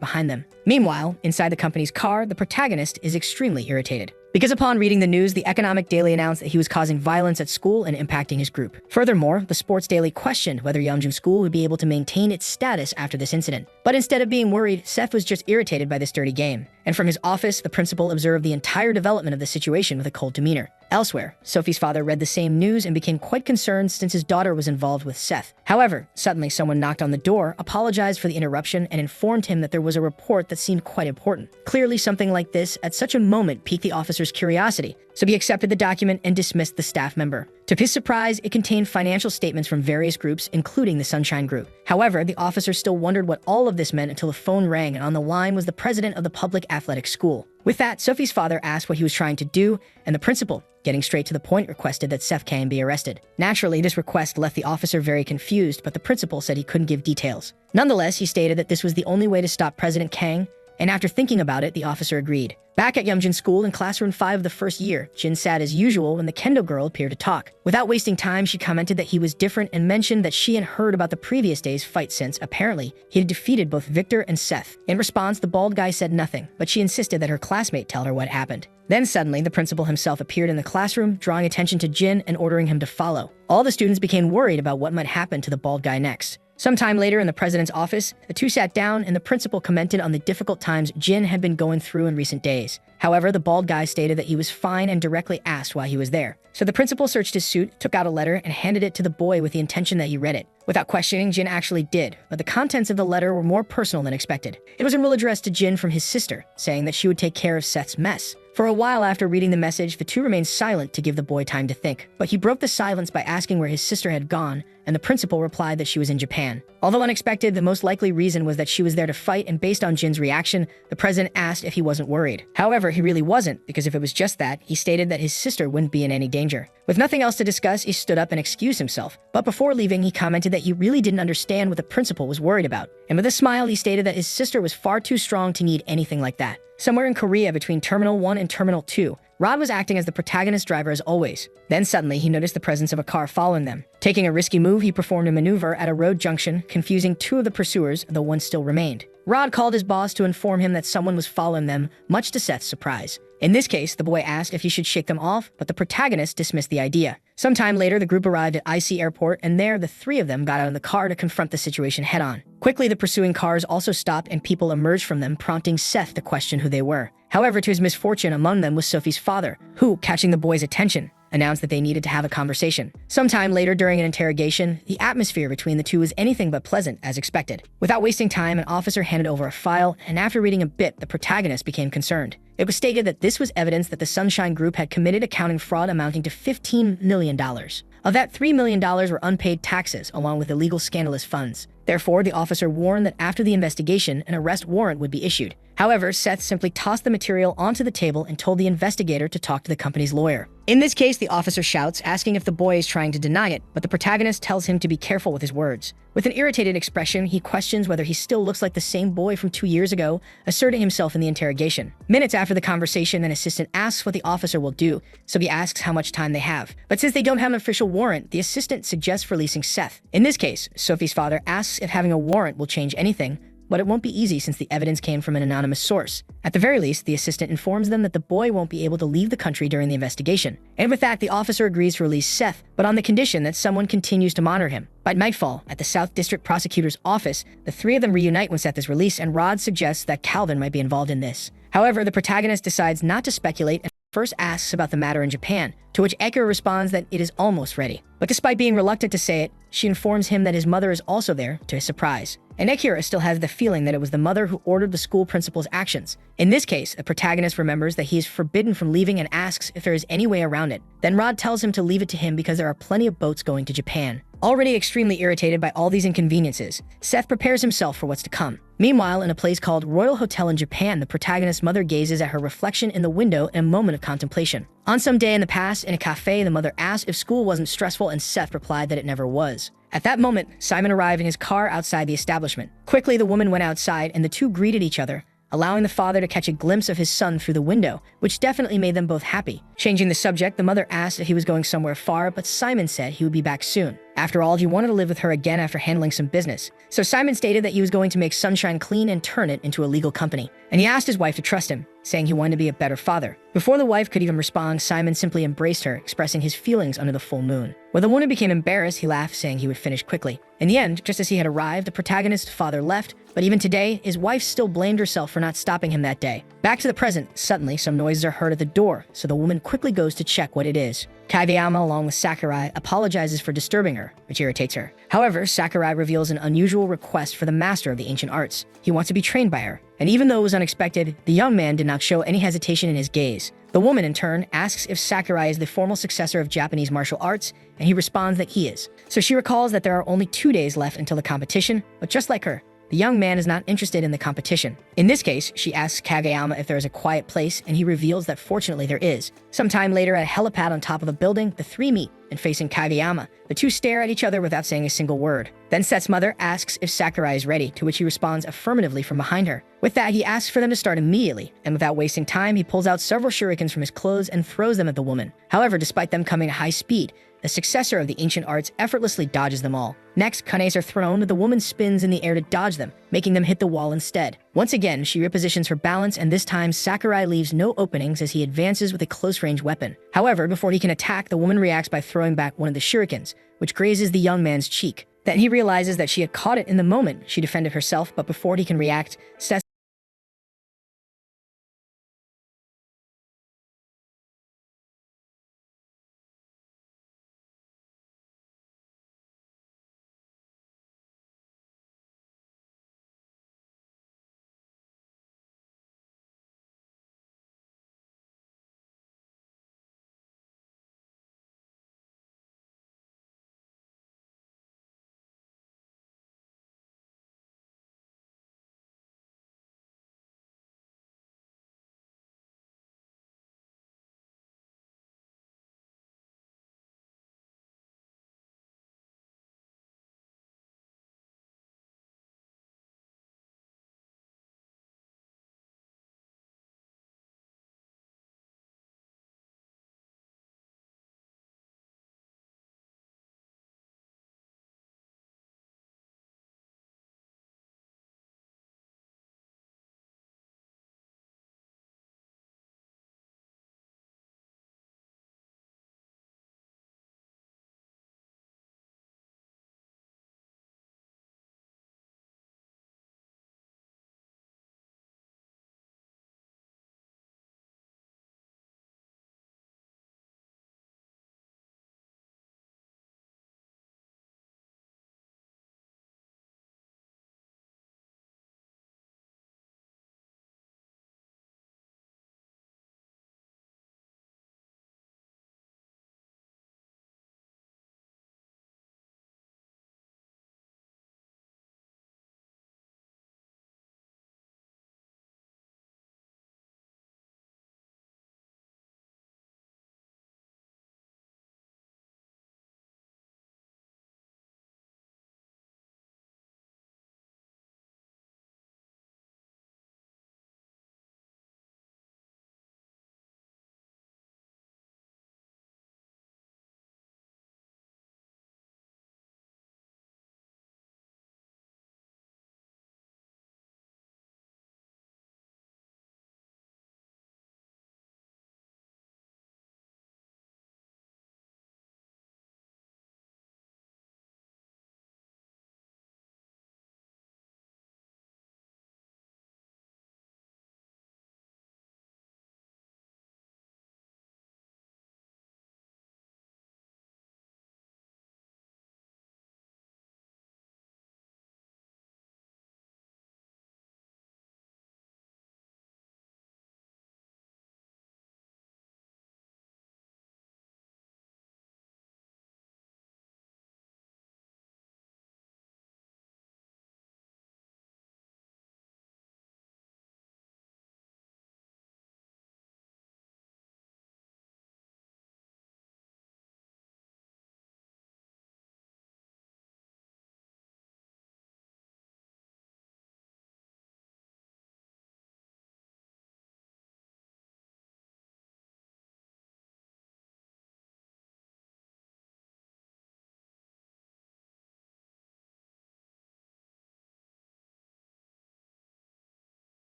behind them. Meanwhile, inside the company's car, the protagonist is extremely irritated, because upon reading the news, the Economic Daily announced that he was causing violence at school and impacting his group. Furthermore, the Sports Daily questioned whether Yeongjin School would be able to maintain its status after this incident. But instead of being worried, Seth was just irritated by this dirty game. And from his office, the principal observed the entire development of the situation with a cold demeanor. Elsewhere, Sophie's father read the same news and became quite concerned since his daughter was involved with Seth. However, suddenly someone knocked on the door, apologized for the interruption, and informed him that there was a report that seemed quite important. Clearly, something like this at such a moment piqued the officer's curiosity, so he accepted the document and dismissed the staff member. To his surprise, it contained financial statements from various groups, including the Sunshine Group. However, the officer still wondered what all of this meant until the phone rang, and on the line was the president of the public athletic school. With that, Sophie's father asked what he was trying to do, and the principal, getting straight to the point, requested that Seth Kang be arrested. Naturally, this request left the officer very confused, but the principal said he couldn't give details. Nonetheless, he stated that this was the only way to stop President Kang, and after thinking about it, the officer agreed. Back at Yeomjin's school in classroom 5 of the first year, Jin sat as usual when the kendo girl appeared to talk. Without wasting time, she commented that he was different and mentioned that she had heard about the previous day's fight since, apparently, he had defeated both Victor and Seth. In response, the bald guy said nothing, but she insisted that her classmate tell her what happened. Then suddenly, the principal himself appeared in the classroom, drawing attention to Jin and ordering him to follow. All the students became worried about what might happen to the bald guy next. Sometime later in the president's office, the two sat down and the principal commented on the difficult times Jin had been going through in recent days. However, the bald guy stated that he was fine and directly asked why he was there. So the principal searched his suit, took out a letter, and handed it to the boy with the intention that he read it. Without questioning, Jin actually did, but the contents of the letter were more personal than expected. It was a real address to Jin from his sister, saying that she would take care of Seth's mess. For a while after reading the message, the two remained silent to give the boy time to think. But he broke the silence by asking where his sister had gone, and the principal replied that she was in Japan. Although unexpected, the most likely reason was that she was there to fight, and based on Jin's reaction, the president asked if he wasn't worried. However, he really wasn't, because if it was just that, he stated that his sister wouldn't be in any danger. With nothing else to discuss, he stood up and excused himself. But before leaving, he commented that he really didn't understand what the principal was worried about. And with a smile, he stated that his sister was far too strong to need anything like that. Somewhere in Korea between Terminal 1 and Terminal 2, Rod was acting as the protagonist driver as always. Then suddenly, he noticed the presence of a car following them. Taking a risky move, he performed a maneuver at a road junction, confusing two of the pursuers, though one still remained. Rod called his boss to inform him that someone was following them, much to Seth's surprise. In this case, the boy asked if he should shake them off, but the protagonist dismissed the idea. Sometime later, the group arrived at IC Airport, and there, the three of them got out of the car to confront the situation head-on. Quickly, the pursuing cars also stopped, and people emerged from them, prompting Seth to question who they were. However, to his misfortune, among them was Sophie's father, who, catching the boys' attention, announced that they needed to have a conversation. Sometime later during an interrogation, the atmosphere between the two was anything but pleasant, as expected. Without wasting time, an officer handed over a file, and after reading a bit, the protagonist became concerned. It was stated that this was evidence that the Sunshine Group had committed accounting fraud amounting to $15 million. Of that, $3 million were unpaid taxes, along with illegal scandalous funds. Therefore, the officer warned that after the investigation, an arrest warrant would be issued. However, Seth simply tossed the material onto the table and told the investigator to talk to the company's lawyer. In this case, the officer shouts, asking if the boy is trying to deny it, but the protagonist tells him to be careful with his words. With an irritated expression, he questions whether he still looks like the same boy from 2 years ago, asserting himself in the interrogation. Minutes after the conversation, an assistant asks what the officer will do, so he asks how much time they have. But since they don't have an official warrant, the assistant suggests releasing Seth. In this case, Sophie's father asks if having a warrant will change anything, but it won't be easy since the evidence came from an anonymous source. At the very least, the assistant informs them that the boy won't be able to leave the country during the investigation. And with that, the officer agrees to release Seth, but on the condition that someone continues to monitor him. By nightfall, at the South District Prosecutor's office, the three of them reunite when Seth is released, and Rod suggests that Calvin might be involved in this. However, the protagonist decides not to speculate and first asks about the matter in Japan, to which Ekira responds that it is almost ready. But despite being reluctant to say it, she informs him that his mother is also there, to his surprise. And Ekira still has the feeling that it was the mother who ordered the school principal's actions. In this case, the protagonist remembers that he is forbidden from leaving and asks if there is any way around it. Then Rod tells him to leave it to him because there are plenty of boats going to Japan. Already extremely irritated by all these inconveniences, Seth prepares himself for what's to come. Meanwhile, in a place called Royal Hotel in Japan, the protagonist's mother gazes at her reflection in the window in a moment of contemplation. On some day in the past, in a cafe, the mother asked if school wasn't stressful, and Seth replied that it never was. At that moment, Simon arrived in his car outside the establishment. Quickly, the woman went outside, and the two greeted each other, allowing the father to catch a glimpse of his son through the window, which definitely made them both happy. Changing the subject, the mother asked if he was going somewhere far, but Simon said he would be back soon. After all, he wanted to live with her again after handling some business. So Simon stated that he was going to make Sunshine clean and turn it into a legal company. And he asked his wife to trust him, saying he wanted to be a better father. Before the wife could even respond, Simon simply embraced her, expressing his feelings under the full moon. When the woman became embarrassed, he laughed, saying he would finish quickly. In the end, just as he had arrived, the protagonist's father left, but even today, his wife still blamed herself for not stopping him that day. Back to the present, suddenly some noises are heard at the door, so the woman quickly goes to check what it is. Kageyama, along with Sakurai, apologizes for disturbing her, which irritates her. However, Sakurai reveals an unusual request for the master of the ancient arts. He wants to be trained by her. And even though it was unexpected, the young man did not show any hesitation in his gaze. The woman, in turn, asks if Sakurai is the formal successor of Japanese martial arts, and he responds that he is. So she recalls that there are only 2 days left until the competition, but just like her, the young man is not interested in the competition. In this case, she asks Kageyama if there is a quiet place, and he reveals that fortunately there is. Sometime later, at a helipad on top of a building, the three meet, and facing Kageyama, the two stare at each other without saying a single word. Then Set's mother asks if Sakurai is ready, to which he responds affirmatively from behind her. With that, he asks for them to start immediately, and without wasting time, he pulls out several shurikens from his clothes and throws them at the woman. However, despite them coming at high speed, the successor of the ancient arts effortlessly dodges them all. Next, kanes are thrown, but the woman spins in the air to dodge them, making them hit the wall instead. Once again, she repositions her balance, and this time Sakurai leaves no openings as he advances with a close-range weapon. However, before he can attack, the woman reacts by throwing back one of the shurikens, which grazes the young man's cheek. Then he realizes that she had caught it in the moment she defended herself, but before he can react, Seth